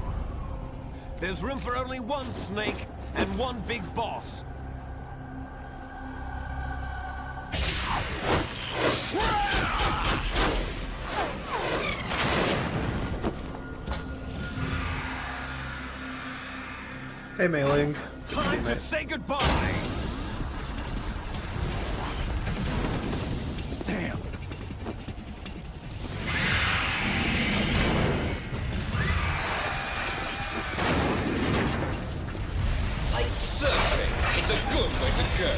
There's room for only one Snake and one big boss. Hey, Mei-Ling. Time to say goodbye! Damn. Like surfing, it's a good way to go.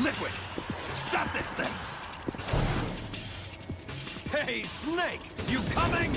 Liquid! Stop this thing! Hey, Snake! You coming?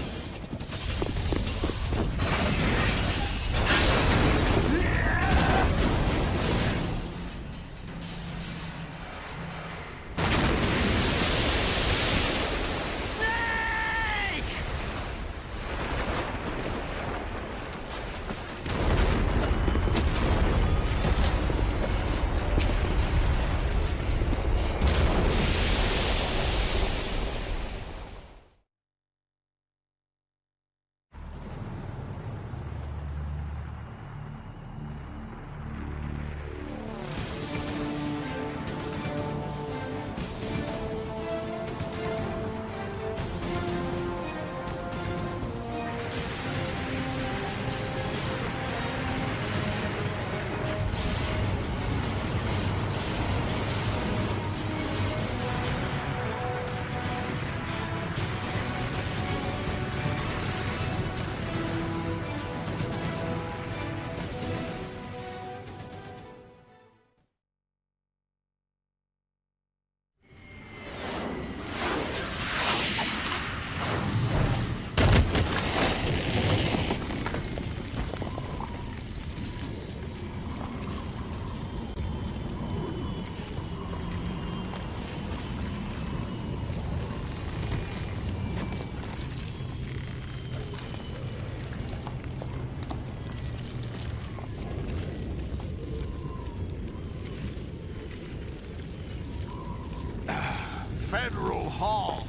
Federal Hall.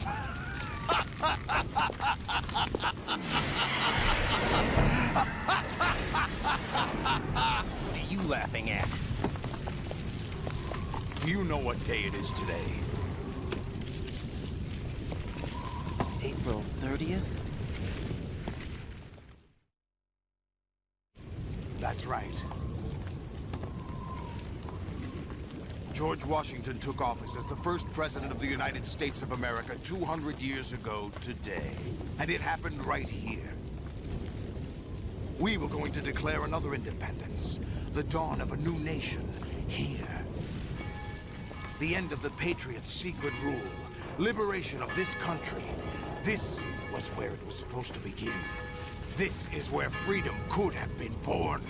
What are you laughing at? Do you know what day it is today? April 30th? That's right. George Washington took office as the first president of the United States of America 200 years ago today. And it happened right here. We were going to declare another independence. The dawn of a new nation. Here. The end of the Patriots' secret rule. Liberation of this country. This was where it was supposed to begin. This is where freedom could have been born.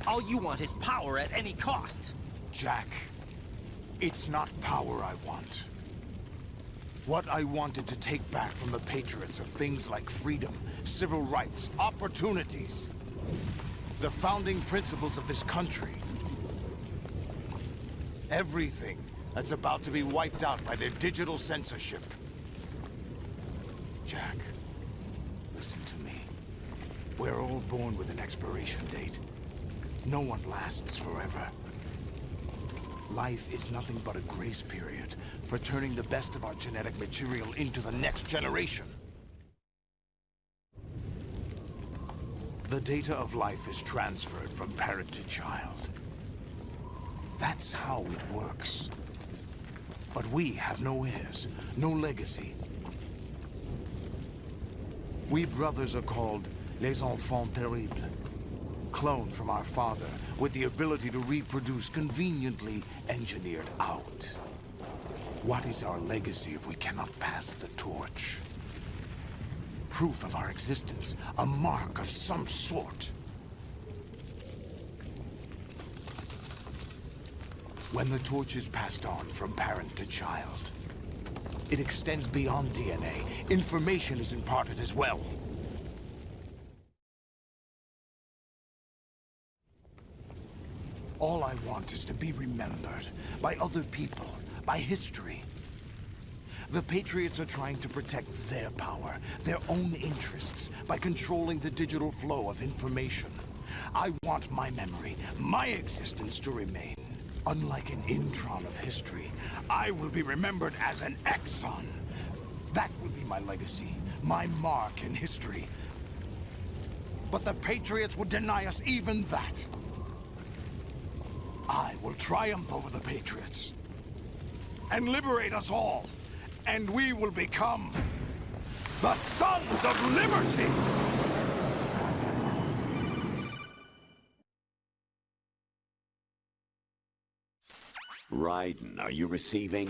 All you want is power at any cost. Jack, it's not power I want. What I wanted to take back from the Patriots are things like freedom, civil rights, opportunities. The founding principles of this country. Everything that's about to be wiped out by their digital censorship. Jack, listen to me. We're all born with an expiration date. No one lasts forever. Life is nothing but a grace period for turning the best of our genetic material into the next generation. The data of life is transferred from parent to child. That's how it works. But we have no heirs, no legacy. We brothers are called les enfants terribles. Cloned from our father, with the ability to reproduce conveniently engineered out. What is our legacy if we cannot pass the torch? Proof of our existence, a mark of some sort. When the torch is passed on from parent to child, it extends beyond DNA. Information is imparted as well. All I want is to be remembered by other people, by history. The Patriots are trying to protect their power, their own interests, by controlling the digital flow of information. I want my memory, my existence to remain. Unlike an intron of history, I will be remembered as an exon. That will be my legacy, my mark in history. But the Patriots would deny us even that. I will triumph over the Patriots and liberate us all, and we will become the Sons of Liberty! Raiden, are you receiving?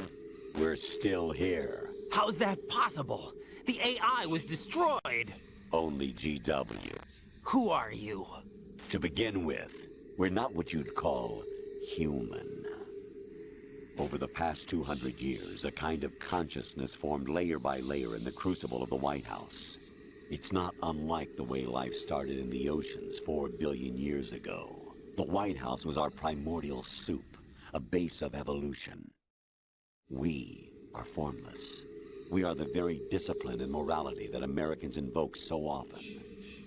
We're still here. How's that possible? The AI was destroyed! Only GW. Who are you? To begin with, we're not what you'd call human. Over the past 200 years, a kind of consciousness formed layer by layer in the crucible of the White House. It's not unlike the way life started in the oceans 4 billion years ago. The White House was our primordial soup, a base of evolution. We are formless. We are the very discipline and morality that Americans invoke so often.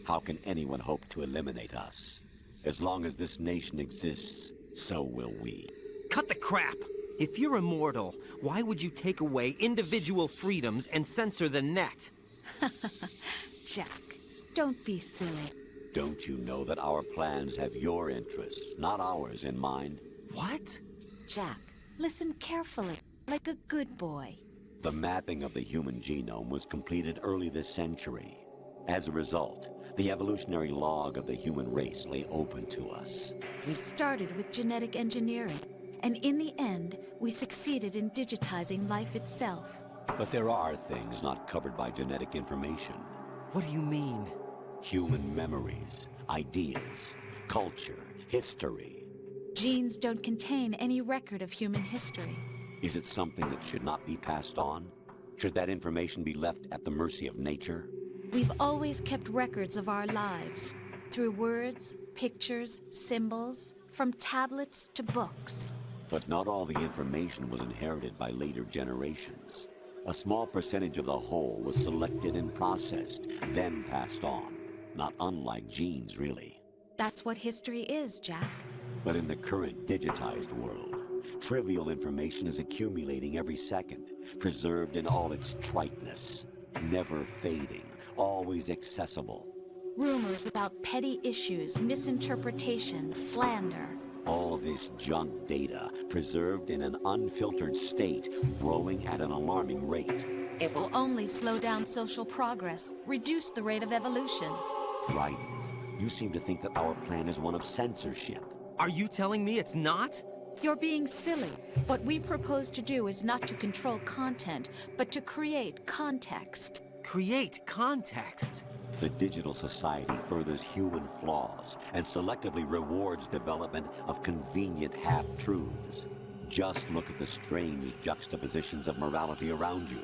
How can anyone hope to eliminate us? As long as this nation exists, so will we. Cut the crap! If you're immortal, why would you take away individual freedoms and censor the net? Jack, don't be silly. Don't you know that our plans have your interests, not ours, in mind? What? Jack, listen carefully, like a good boy. The mapping of the human genome was completed early this century. As a result, the evolutionary log of the human race lay open to us. We started with genetic engineering, and in the end, we succeeded in digitizing life itself. But there are things not covered by genetic information. What do you mean? Human memories, ideas, culture, history. Genes don't contain any record of human history. Is it something that should not be passed on? Should that information be left at the mercy of nature? We've always kept records of our lives, through words, pictures, symbols, from tablets to books. But not all the information was inherited by later generations. A small percentage of the whole was selected and processed, then passed on. Not unlike genes, really. That's what history is, Jack. But in the current digitized world, trivial information is accumulating every second, preserved in all its triteness, never fading, always accessible. Rumors about petty issues, misinterpretations, slander. All this junk data, preserved in an unfiltered state, growing at an alarming rate. It will only slow down social progress, reduce the rate of evolution. Right. You seem to think that our plan is one of censorship. Are you telling me it's not? You're being silly. What we propose to do is not to control content, but to create context. Create context? The digital society furthers human flaws and selectively rewards development of convenient half-truths. Just look at the strange juxtapositions of morality around you.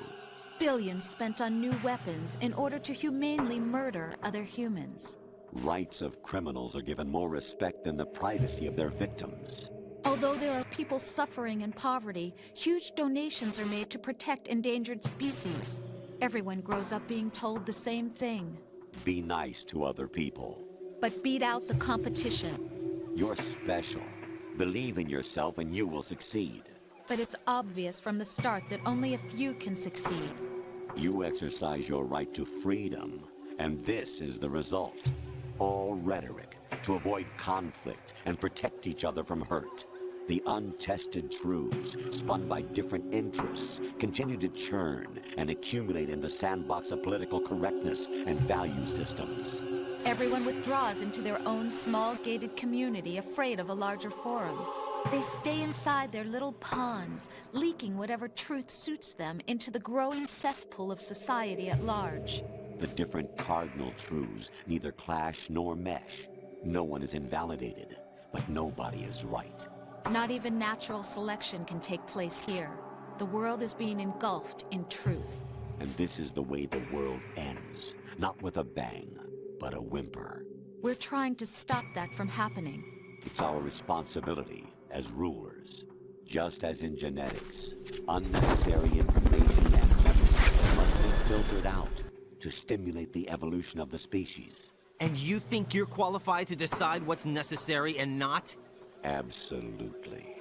Billions spent on new weapons in order to humanely murder other humans. Rights of criminals are given more respect than the privacy of their victims. Although there are people suffering in poverty, huge donations are made to protect endangered species. Everyone grows up being told the same thing. Be nice to other people. But beat out the competition. You're special. Believe in yourself and you will succeed. But it's obvious from the start that only a few can succeed. You exercise your right to freedom, and this is the result. All rhetoric to avoid conflict and protect each other from hurt. The untested truths, spun by different interests, continue to churn and accumulate in the sandbox of political correctness and value systems. Everyone withdraws into their own small gated community, afraid of a larger forum. They stay inside their little ponds, leaking whatever truth suits them into the growing cesspool of society at large. The different cardinal truths neither clash nor mesh. No one is invalidated, but nobody is right. Not even natural selection can take place here. The world is being engulfed in truth. And this is the way the world ends. Not with a bang, but a whimper. We're trying to stop that from happening. It's our responsibility as rulers. Just as in genetics, unnecessary information and memory must be filtered out to stimulate the evolution of the species. And you think you're qualified to decide what's necessary and not? Absolutely.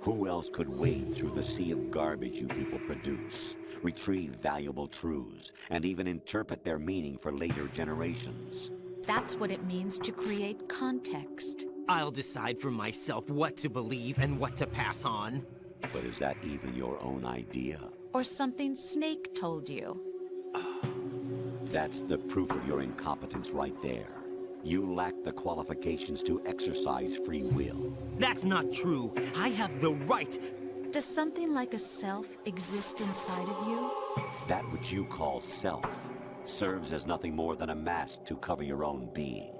Who else could wade through the sea of garbage you people produce, retrieve valuable truths, and even interpret their meaning for later generations? That's what it means to create context. I'll decide for myself what to believe and what to pass on. But is that even your own idea? Or something Snake told you? That's the proof of your incompetence right there. You lack the qualifications to exercise free will. That's not true. I have the right. Does something like a self exist inside of you? That which you call self serves as nothing more than a mask to cover your own being.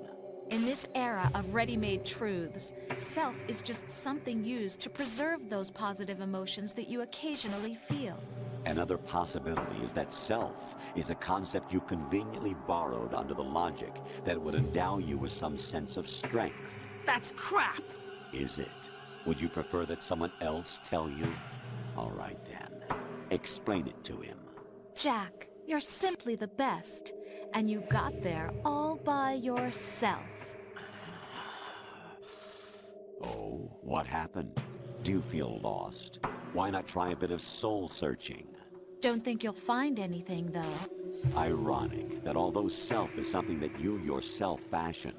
In this era of ready-made truths, self is just something used to preserve those positive emotions that you occasionally feel. Another possibility is that self is a concept you conveniently borrowed under the logic that it would endow you with some sense of strength. That's crap! Is it? Would you prefer that someone else tell you? All right then. Explain it to him. Jack, you're simply the best. And you got there all by yourself. Oh, what happened? Do you feel lost? Why not try a bit of soul-searching? Don't think you'll find anything, though. Ironic that although self is something that you yourself fashioned,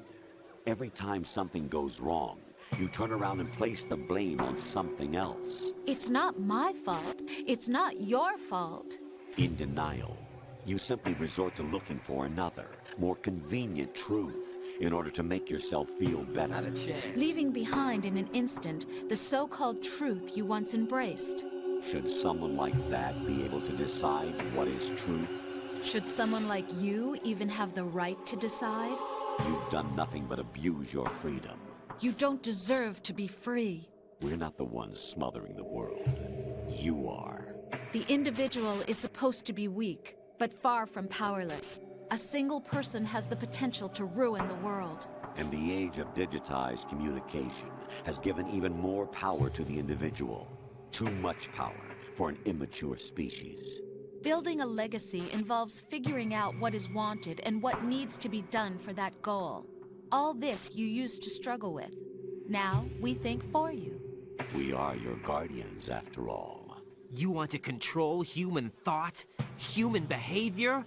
every time something goes wrong, you turn around and place the blame on something else. It's not my fault. It's not your fault. In denial, you simply resort to looking for another, more convenient truth in order to make yourself feel better. Not a chance. Leaving behind in an instant the so-called truth you once embraced. Should someone like that be able to decide what is truth? Should someone like you even have the right to decide? You've done nothing but abuse your freedom. You don't deserve to be free. We're not the ones smothering the world. You are. The individual is supposed to be weak, but far from powerless. A single person has the potential to ruin the world. And the age of digitized communication has given even more power to the individual. Too much power for an immature species. Building a legacy involves figuring out what is wanted and what needs to be done for that goal. All this you used to struggle with. Now, we think for you. We are your guardians, after all. You want to control human thought? Human behavior?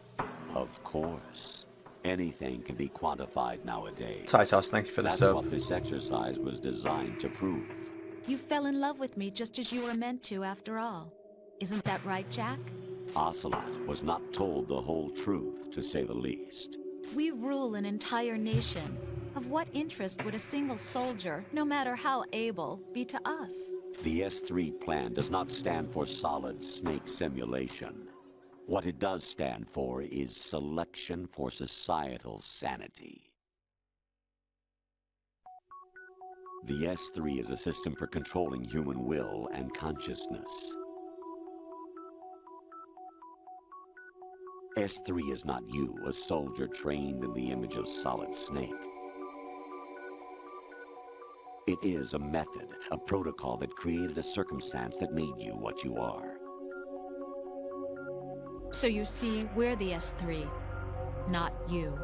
Of course. Anything can be quantified nowadays. Titos, thank you for the That's sub. what this exercise was designed to prove. You fell in love with me just as you were meant to, after all. Isn't that right, Jack? Ocelot was not told the whole truth, to say the least. We rule an entire nation. Of what interest would a single soldier, no matter how able, be to us? The S3 plan does not stand for solid snake simulation. What it does stand for is selection for societal sanity. The S3 is a system for controlling human will and consciousness. S3 is not you, a soldier trained in the image of Solid Snake. It is a method, a protocol that created a circumstance that made you what you are. So you see, we're the S3, not you.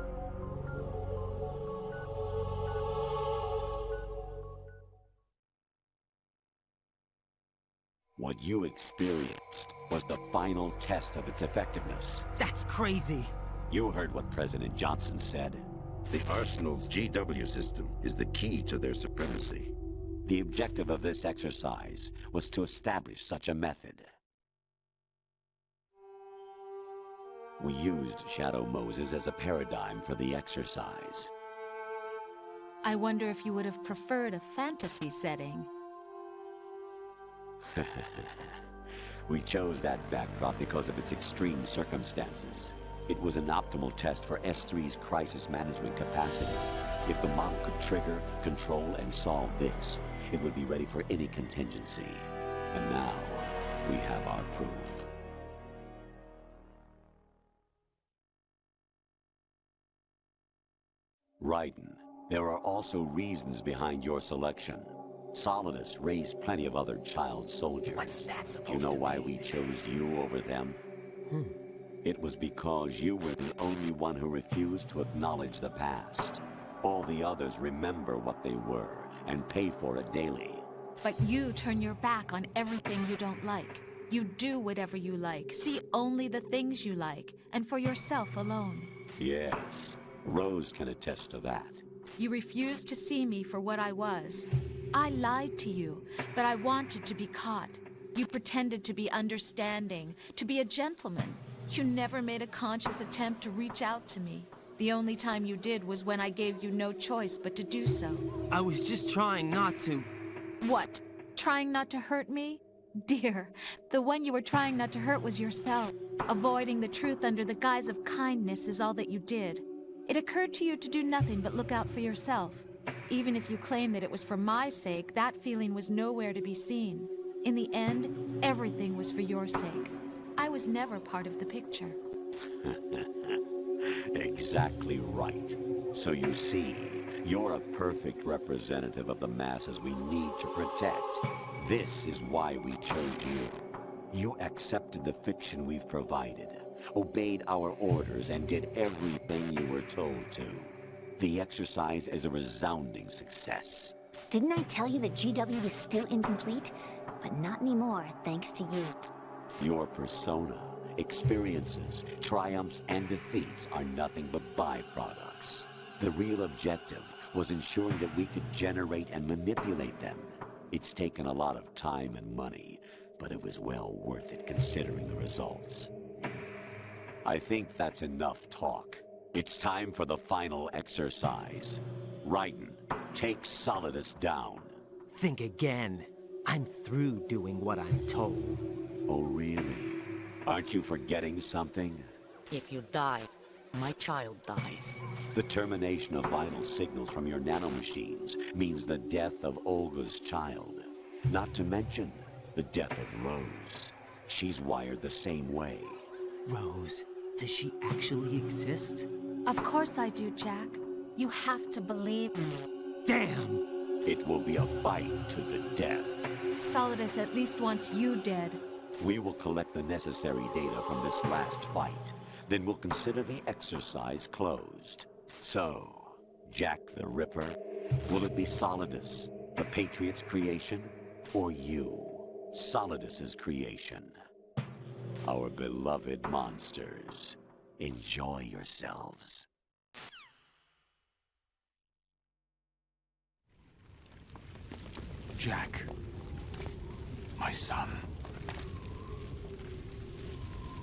What you experienced was the final test of its effectiveness. That's crazy. You heard what President Johnson said. The Arsenal's GW system is the key to their supremacy. The objective of this exercise was to establish such a method. We used Shadow Moses as a paradigm for the exercise. I wonder if you would have preferred a fantasy setting. We chose that backdrop because of its extreme circumstances. It was an optimal test for S3's crisis management capacity. If the mob could trigger, control, and solve this, it would be ready for any contingency. And now, we have our proof. Raiden, there are also reasons behind your selection. Solidus raised plenty of other child soldiers. What's that supposed You know to why mean? we chose you over them? It was because you were the only one who refused to acknowledge the past. All the others remember what they were and pay for it daily. But you turn your back on everything you don't like. You do whatever you like, see only the things you like, and for yourself alone. Yes, Rose can attest to that. You refused to see me for what I was. I lied to you, but I wanted to be caught. You pretended to be understanding, to be a gentleman. You never made a conscious attempt to reach out to me. The only time you did was when I gave you no choice but to do so. I was just trying not to... What? Trying not to hurt me? Dear, the one you were trying not to hurt was yourself. Avoiding the truth under the guise of kindness is all that you did. It occurred to you to do nothing but look out for yourself. Even if you claim that it was for my sake, that feeling was nowhere to be seen. In the end, everything was for your sake. I was never part of the picture. Exactly right. So you see, you're a perfect representative of the masses we need to protect. This is why we chose you. You accepted the fiction we've provided, obeyed our orders, and did everything you were told to. The exercise is a resounding success. Didn't I tell you that GW was still incomplete? But not anymore, thanks to you. Your persona, experiences, triumphs, and defeats are nothing but byproducts. The real objective was ensuring that we could generate and manipulate them. It's taken a lot of time and money, but it was well worth it considering the results. I think that's enough talk. It's time for the final exercise. Raiden, take Solidus down. Think again. I'm through doing what I'm told. Oh, really? Aren't you forgetting something? If you die, my child dies. The termination of vital signals from your nanomachines means the death of Olga's child. Not to mention the death of Rose. She's wired the same way. Rose, does she actually exist? Of course I do, Jack. You have to believe me. Damn! It will be a fight to the death. Solidus at least wants you dead. We will collect the necessary data from this last fight. Then we'll consider the exercise closed. So, Jack the Ripper, will it be Solidus, the Patriot's creation, or you, Solidus's creation? Our beloved monsters, enjoy yourselves. Jack, my son.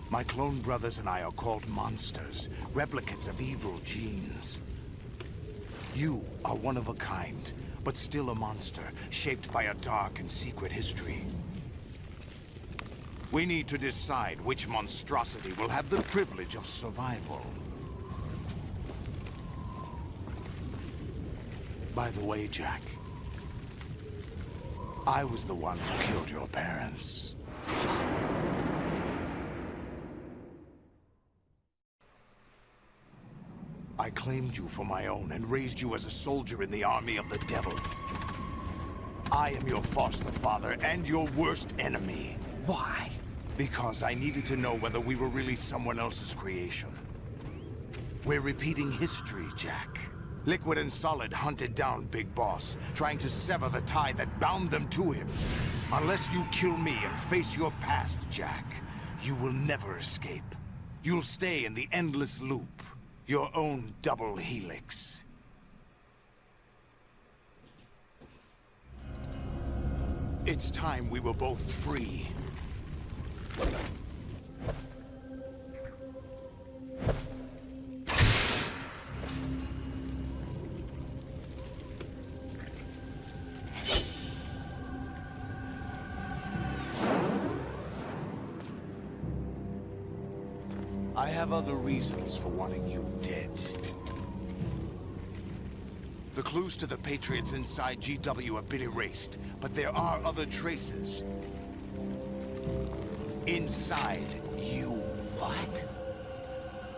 My clone brothers and I are called monsters, replicates of evil genes. You are one of a kind, but still a monster, shaped by a dark and secret history. We need to decide which monstrosity will have the privilege of survival. By the way, Jack, I was the one who killed your parents. I claimed you for my own and raised you as a soldier in the army of the devil. I am your foster father and your worst enemy. Why? Because I needed to know whether we were really someone else's creation. We're repeating history, Jack. Liquid and Solid hunted down Big Boss, trying to sever the tie that bound them to him. Unless you kill me and face your past, Jack, you will never escape. You'll stay in the endless loop, your own double helix. It's time we were both free. I have other reasons for wanting you dead. The clues to the Patriots inside GW have been erased, but there are other traces. Inside you. What?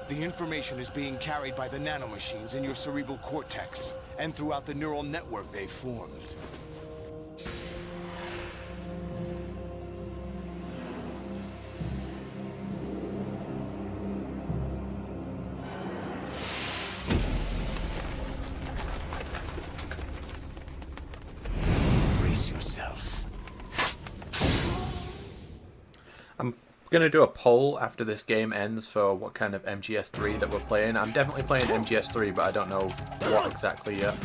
The information is being carried by the nanomachines in your cerebral cortex, and throughout the neural network they've formed. Brace yourself. I'm gonna do a poll after this game ends for what kind of MGS3 that we're playing. I'm definitely playing MGS3, but I don't know what exactly yet.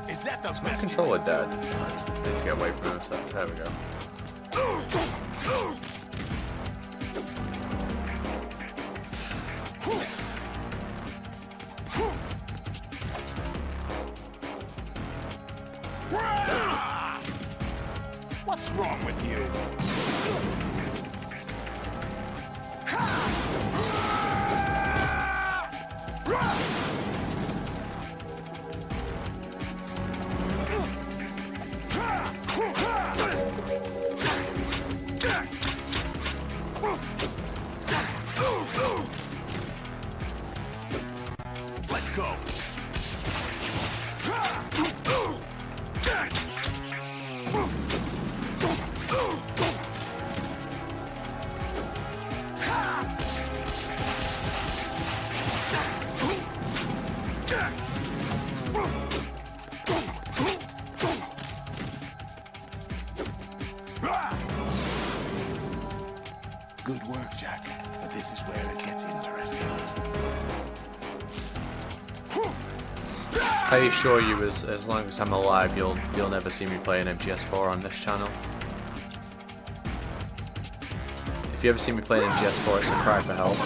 Is that the My controller dead. Need to get away from him. So there we go. What's wrong with you? Let's go. Good work, Jack. But this is where it gets interesting. I assure you, as long as I'm alive, you'll never see me playing MGS4 on this channel. If you ever see me playing MGS4, it's a cry for help.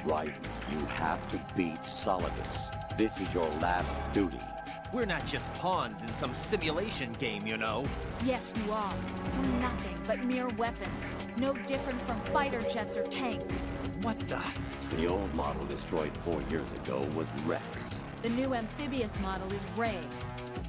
Right, you have to beat Solidus. This is your last duty. We're not just pawns in some simulation game, you know. Yes, you are. Nothing but mere weapons. No different from fighter jets or tanks. What the? The old model destroyed 4 years ago was Rex. The new amphibious model is Ray.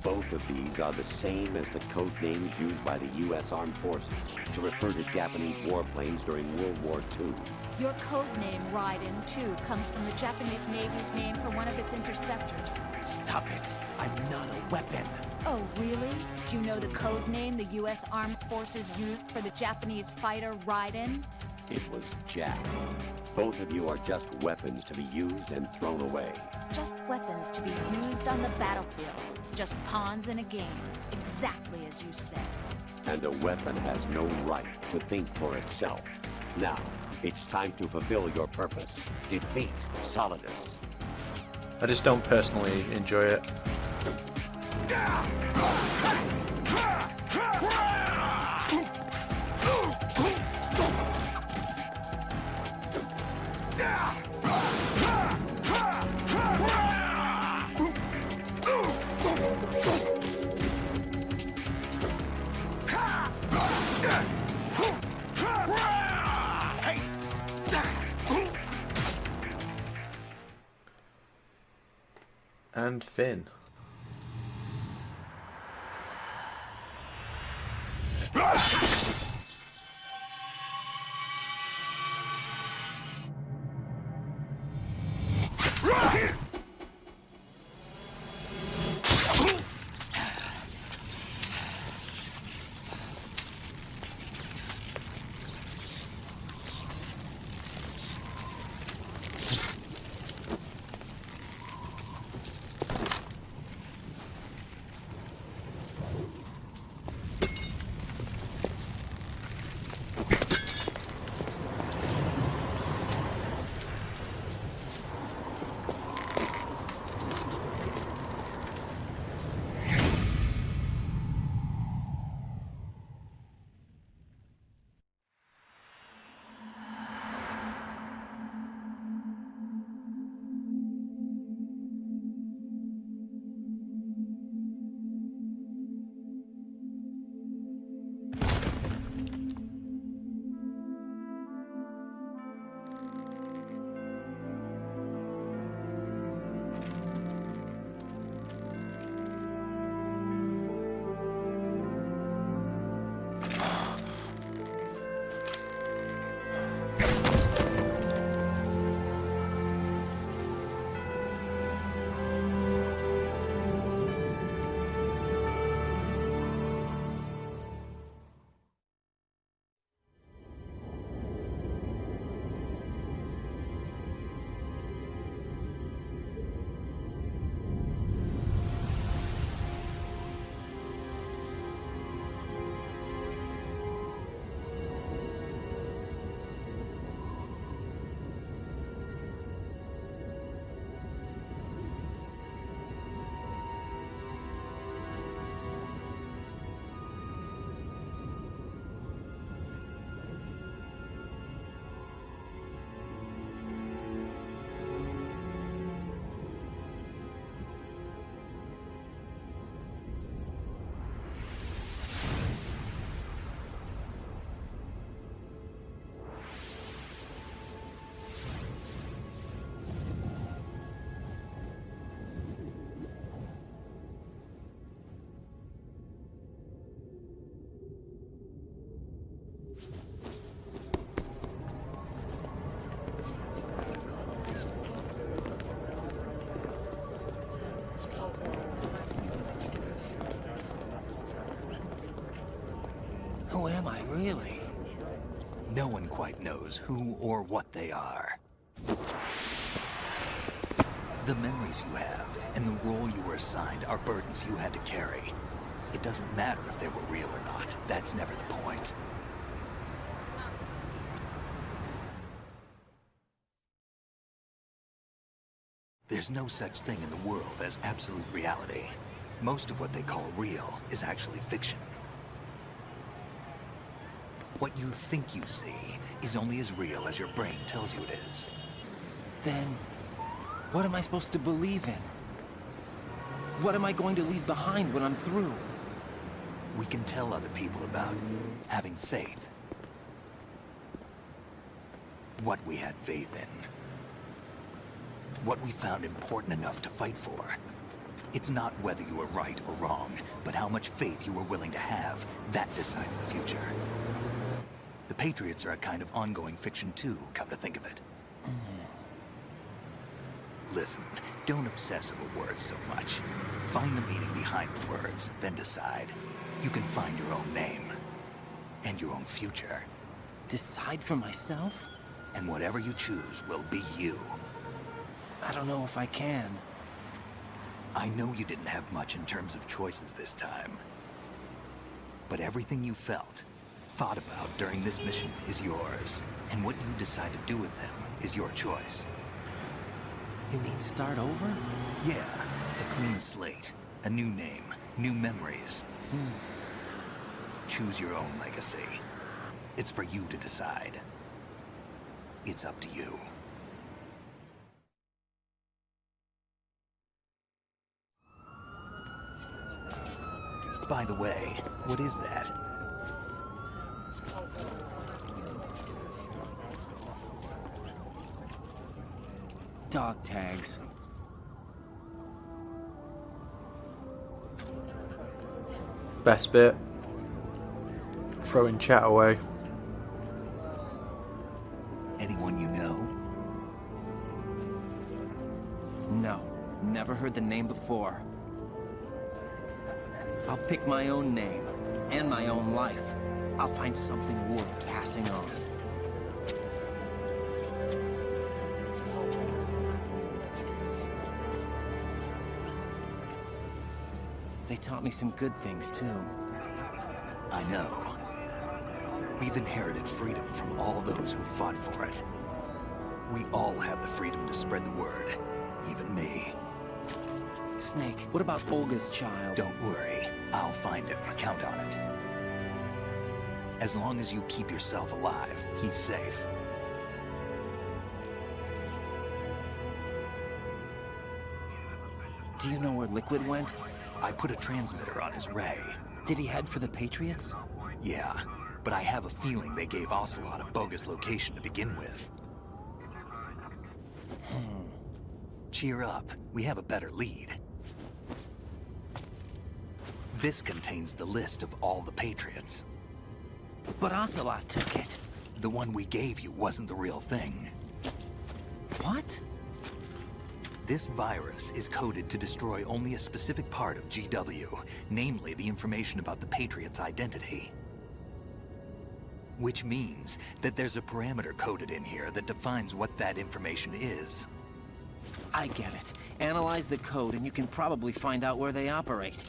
Both of these are the same as the code names used by the U.S. Armed Forces to refer to Japanese warplanes during World War II. Your code name, Raiden, too, comes from the Japanese Navy's name for one of its interceptors. Stop it. I'm not a weapon. Oh, really? Do you know the code name the U.S. Armed Forces used for the Japanese fighter Raiden? It was Jack. Both of you are just weapons to be used and thrown away. Just weapons to be used on the battlefield. Just pawns in a game. Exactly as you said. And a weapon has no right to think for itself. Now, it's time to fulfill your purpose. Defeat Solidus. I just don't personally enjoy it. And Finn. Really? No one quite knows who or what they are. The memories you have and the role you were assigned are burdens you had to carry. It doesn't matter if they were real or not. That's never the point. There's no such thing in the world as absolute reality. Most of what they call real is actually fiction. What you think you see is only as real as your brain tells you it is. Then, what am I supposed to believe in? What am I going to leave behind when I'm through? We can tell other people about having faith. What we had faith in. What we found important enough to fight for. It's not whether you were right or wrong, but how much faith you were willing to have. That decides the future. The Patriots are a kind of ongoing fiction too, come to think of it. Listen, don't obsess over words so much. Find the meaning behind the words, then decide. You can find your own name. And your own future. Decide for myself? And whatever you choose will be you. I don't know if I can. I know you didn't have much in terms of choices this time. But everything you felt, thought about during this mission is yours. And what you decide to do with them is your choice. You mean start over? Yeah, a clean slate, a new name, new memories. Choose your own legacy. It's for you to decide. It's up to you. By the way, what is that? Dog tags. Best bit. Throwing chat away. Anyone you know? No, never heard the name before. I'll pick my own name, and my own life. I'll find something worth passing on. They taught me some good things, too. I know. We've inherited freedom from all those who fought for it. We all have the freedom to spread the word, even me. Snake, what about Olga's child? Don't worry. I'll find him. Count on it. As long as you keep yourself alive, he's safe. Do you know where Liquid went? I put a transmitter on his ray. Did he head for the Patriots? Yeah, but I have a feeling they gave Ocelot a bogus location to begin with. Cheer up. We have a better lead. This contains the list of all the Patriots. But Ocelot took it. The one we gave you wasn't the real thing. What? This virus is coded to destroy only a specific part of GW, namely the information about the Patriots' identity. Which means that there's a parameter coded in here that defines what that information is. I get it. Analyze the code and you can probably find out where they operate.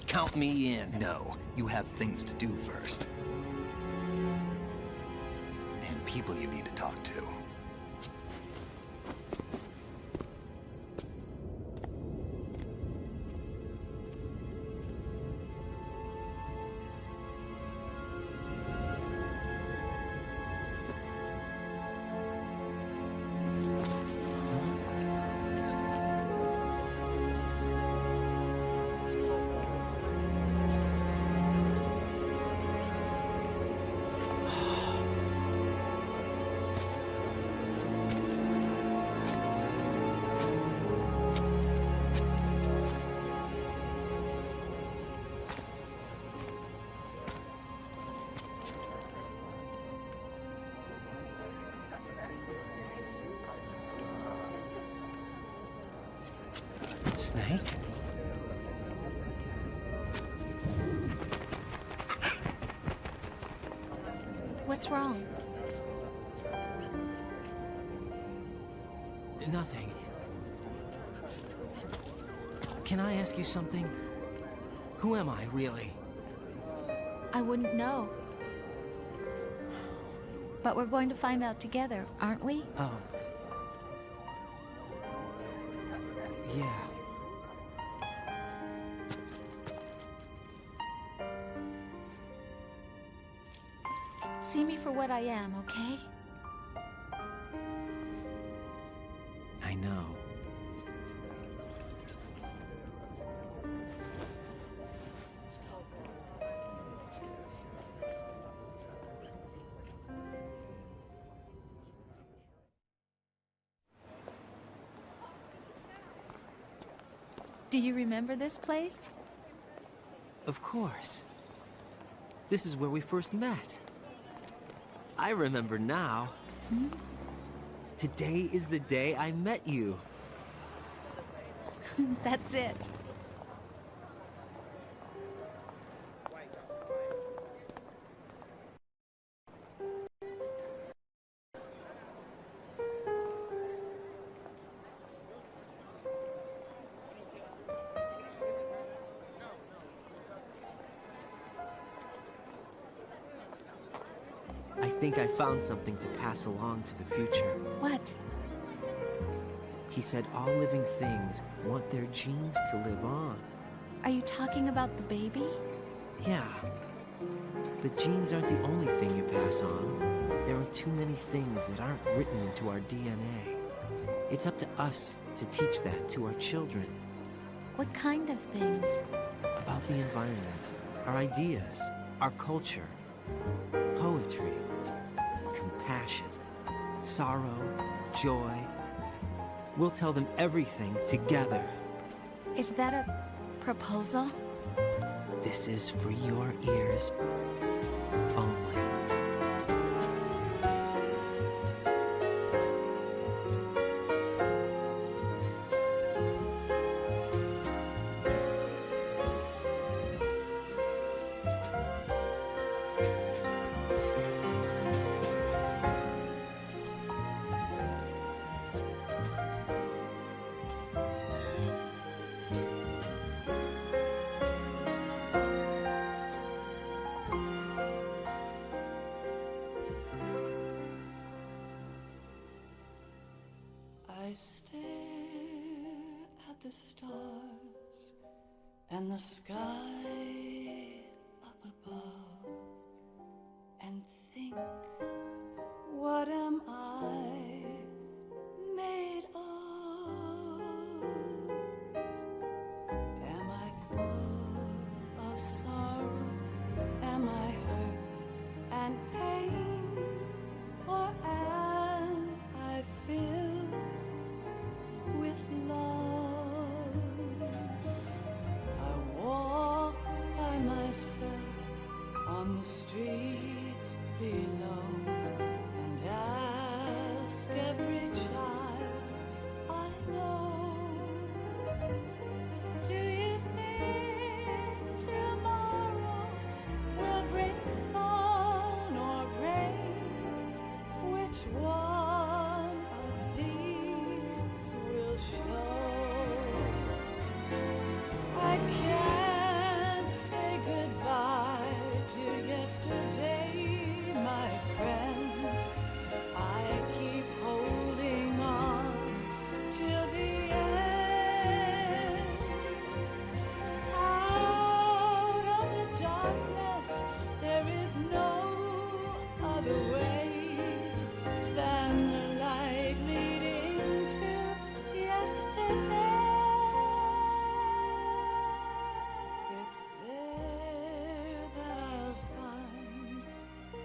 Count me in. No, you have things to do first. And people you need to talk to. What's wrong? Nothing. Can I ask you something? Who am I, really? I wouldn't know. But we're going to find out together, aren't we? Oh. Yeah. See me for what I am, okay? I know. Do you remember this place? Of course. This is where we first met. I remember now. Hmm? Today is the day I met you. That's it. I think I found something to pass along to the future. What? He said all living things want their genes to live on. Are you talking about the baby? Yeah. But genes aren't the only thing you pass on. There are too many things that aren't written into our DNA. It's up to us to teach that to our children. What kind of things? About the environment, our ideas, our culture, poetry, compassion, sorrow, joy. We'll tell them everything together. Is that a proposal? This is for your ears only. I stare at the stars and the sky up above and think, what am I made of? Am I full of sorrow? Am I hurt and pain? Or am I filled with love? I walk by myself on the streets below and ask every child I know, do you think tomorrow will bring sun or rain? Which one of these will show? I can't say goodbye to yesterday, my friend. I keep holding on till the end. Out of the darkness, there is no other way than the light leading to yesterday. It's there that I'll find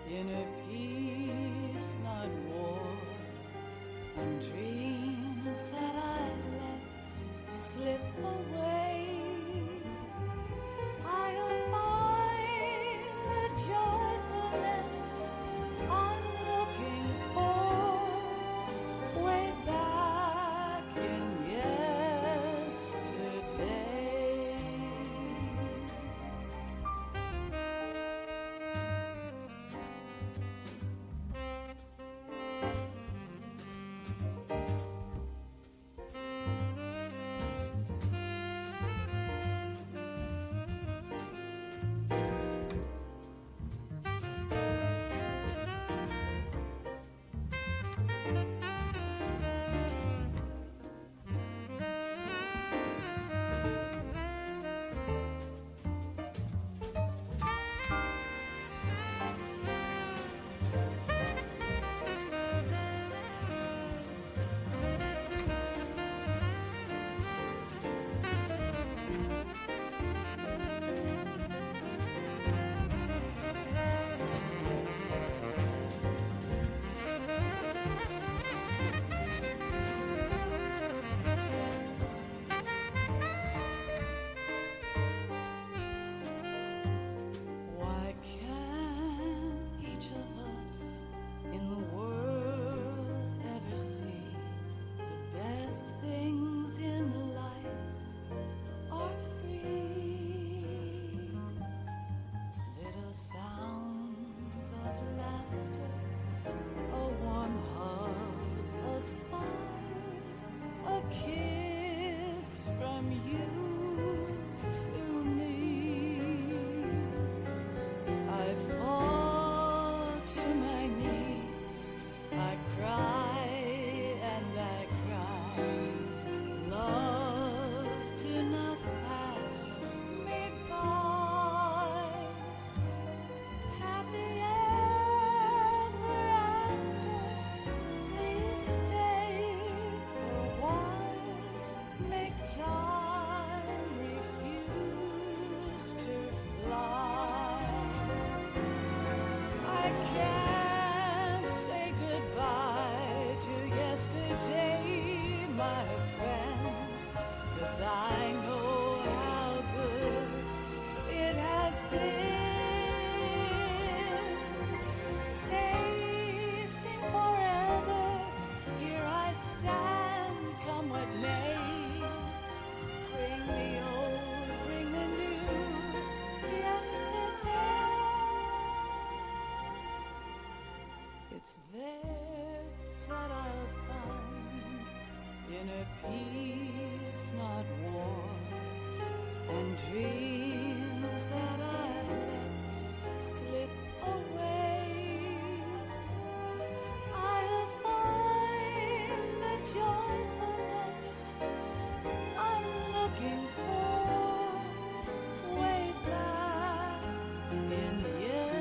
inner peace, not war, and dreams that I let slip away. I'll find the joyfulness I'm looking for way back in yesterday. dreams that I let slip away. I'll find the joyfulness I'm looking for way back in yesterday.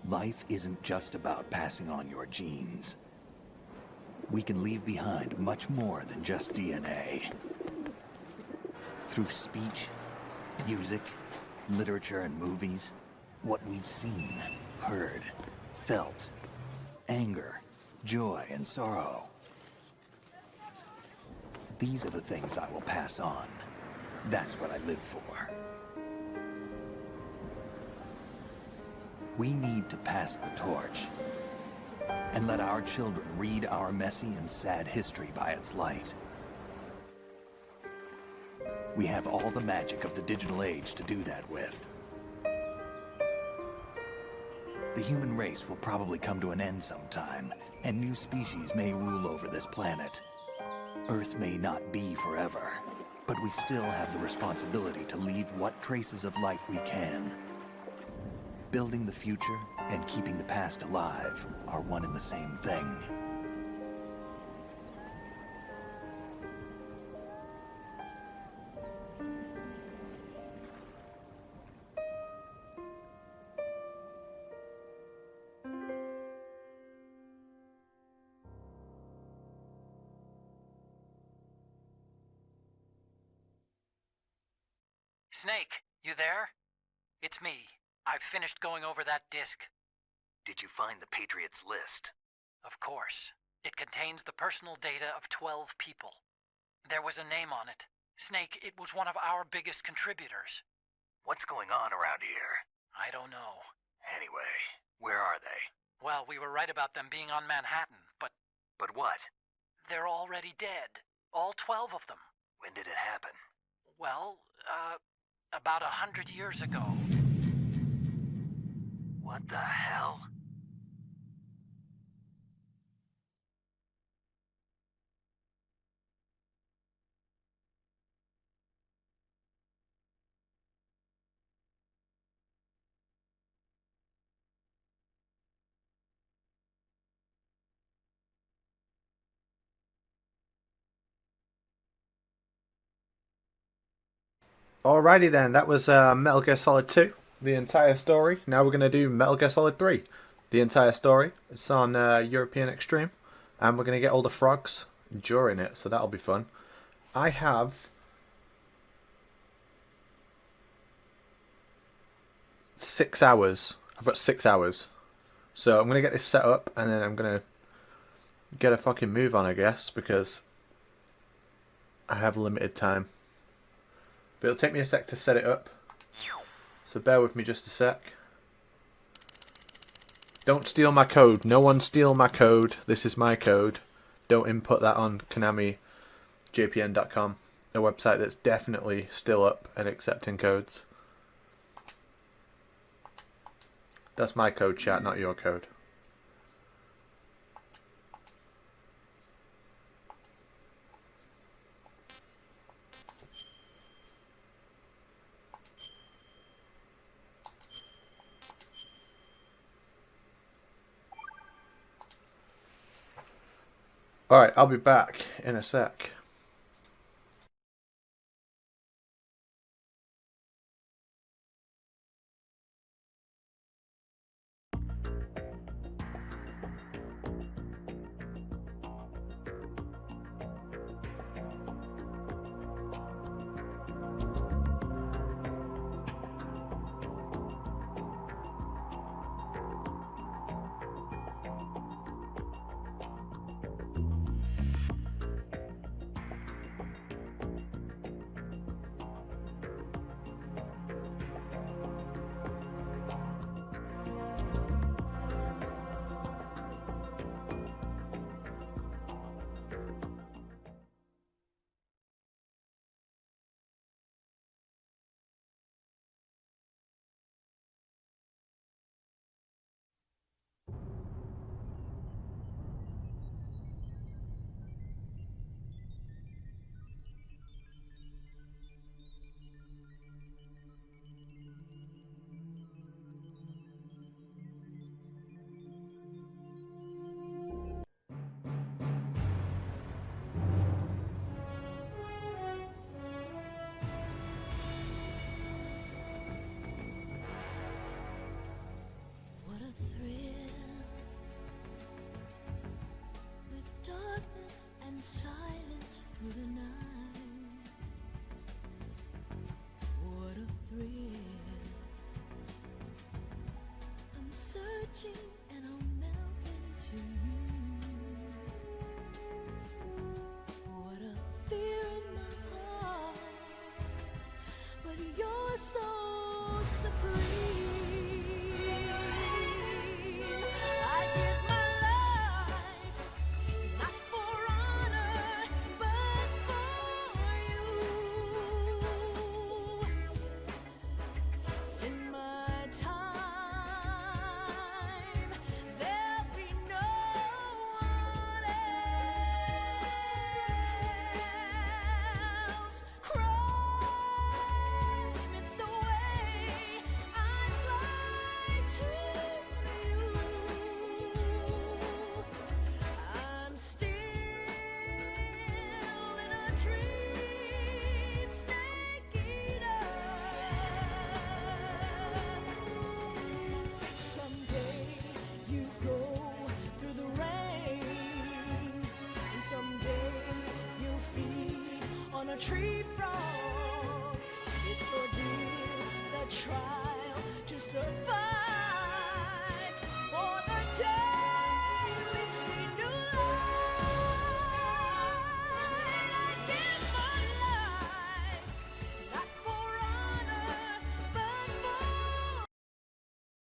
Life isn't just about passing on your genes. We can leave behind much more than just DNA. Through speech, music, literature, and movies, what we've seen, heard, felt, anger, joy, and sorrow. These are the things I will pass on. That's what I live for. We need to pass the torch and let our children read our messy and sad history by its light. We have all the magic of the digital age to do that with. The human race will probably come to an end sometime, and new species may rule over this planet. Earth may not be forever, but we still have the responsibility to leave what traces of life we can. Building the future and keeping the past alive are one and the same thing. Snake, you there? It's me. I've finished going over that disk. Did you find the Patriots list? Of course. It contains the personal data of 12 people. There was a name on it. Snake, it was one of our biggest contributors. What's going on around here? I don't know. Anyway, where are they? Well, we were right about them being on Manhattan, but... But what? They're already dead. All 12 of them. When did it happen? Well, about 100 years ago. What the hell? Alrighty then, that was Metal Gear Solid 2, the entire story. Now we're going to do Metal Gear Solid 3, the entire story. It's on European Extreme, and we're going to get all the frogs during it, so that'll be fun. I have 6 hours. I've got 6 hours. So I'm going to get this set up, and then I'm going to get a fucking move on, I guess, because I have limited time. But it'll take me a sec to set it up. So bear with me just a sec. Don't steal my code. No one steal my code. This is my code. Don't input that on KonamiJPN.com, a website that's definitely still up and accepting codes. That's my code, chat, not your code. Alright, I'll be back in a sec. Silence through the night. What a thrill. I'm searching and I'll melt into you. What a fear in my heart, but you're so supreme. I give my life, not for honor, but for you. In my time, there'll be no one else. Crime, it's the way I fly to you. I'm still in a dream, snake eater. Someday you go through the rain, and someday you'll feed on a tree frog. It's ordeal, the trial to survive.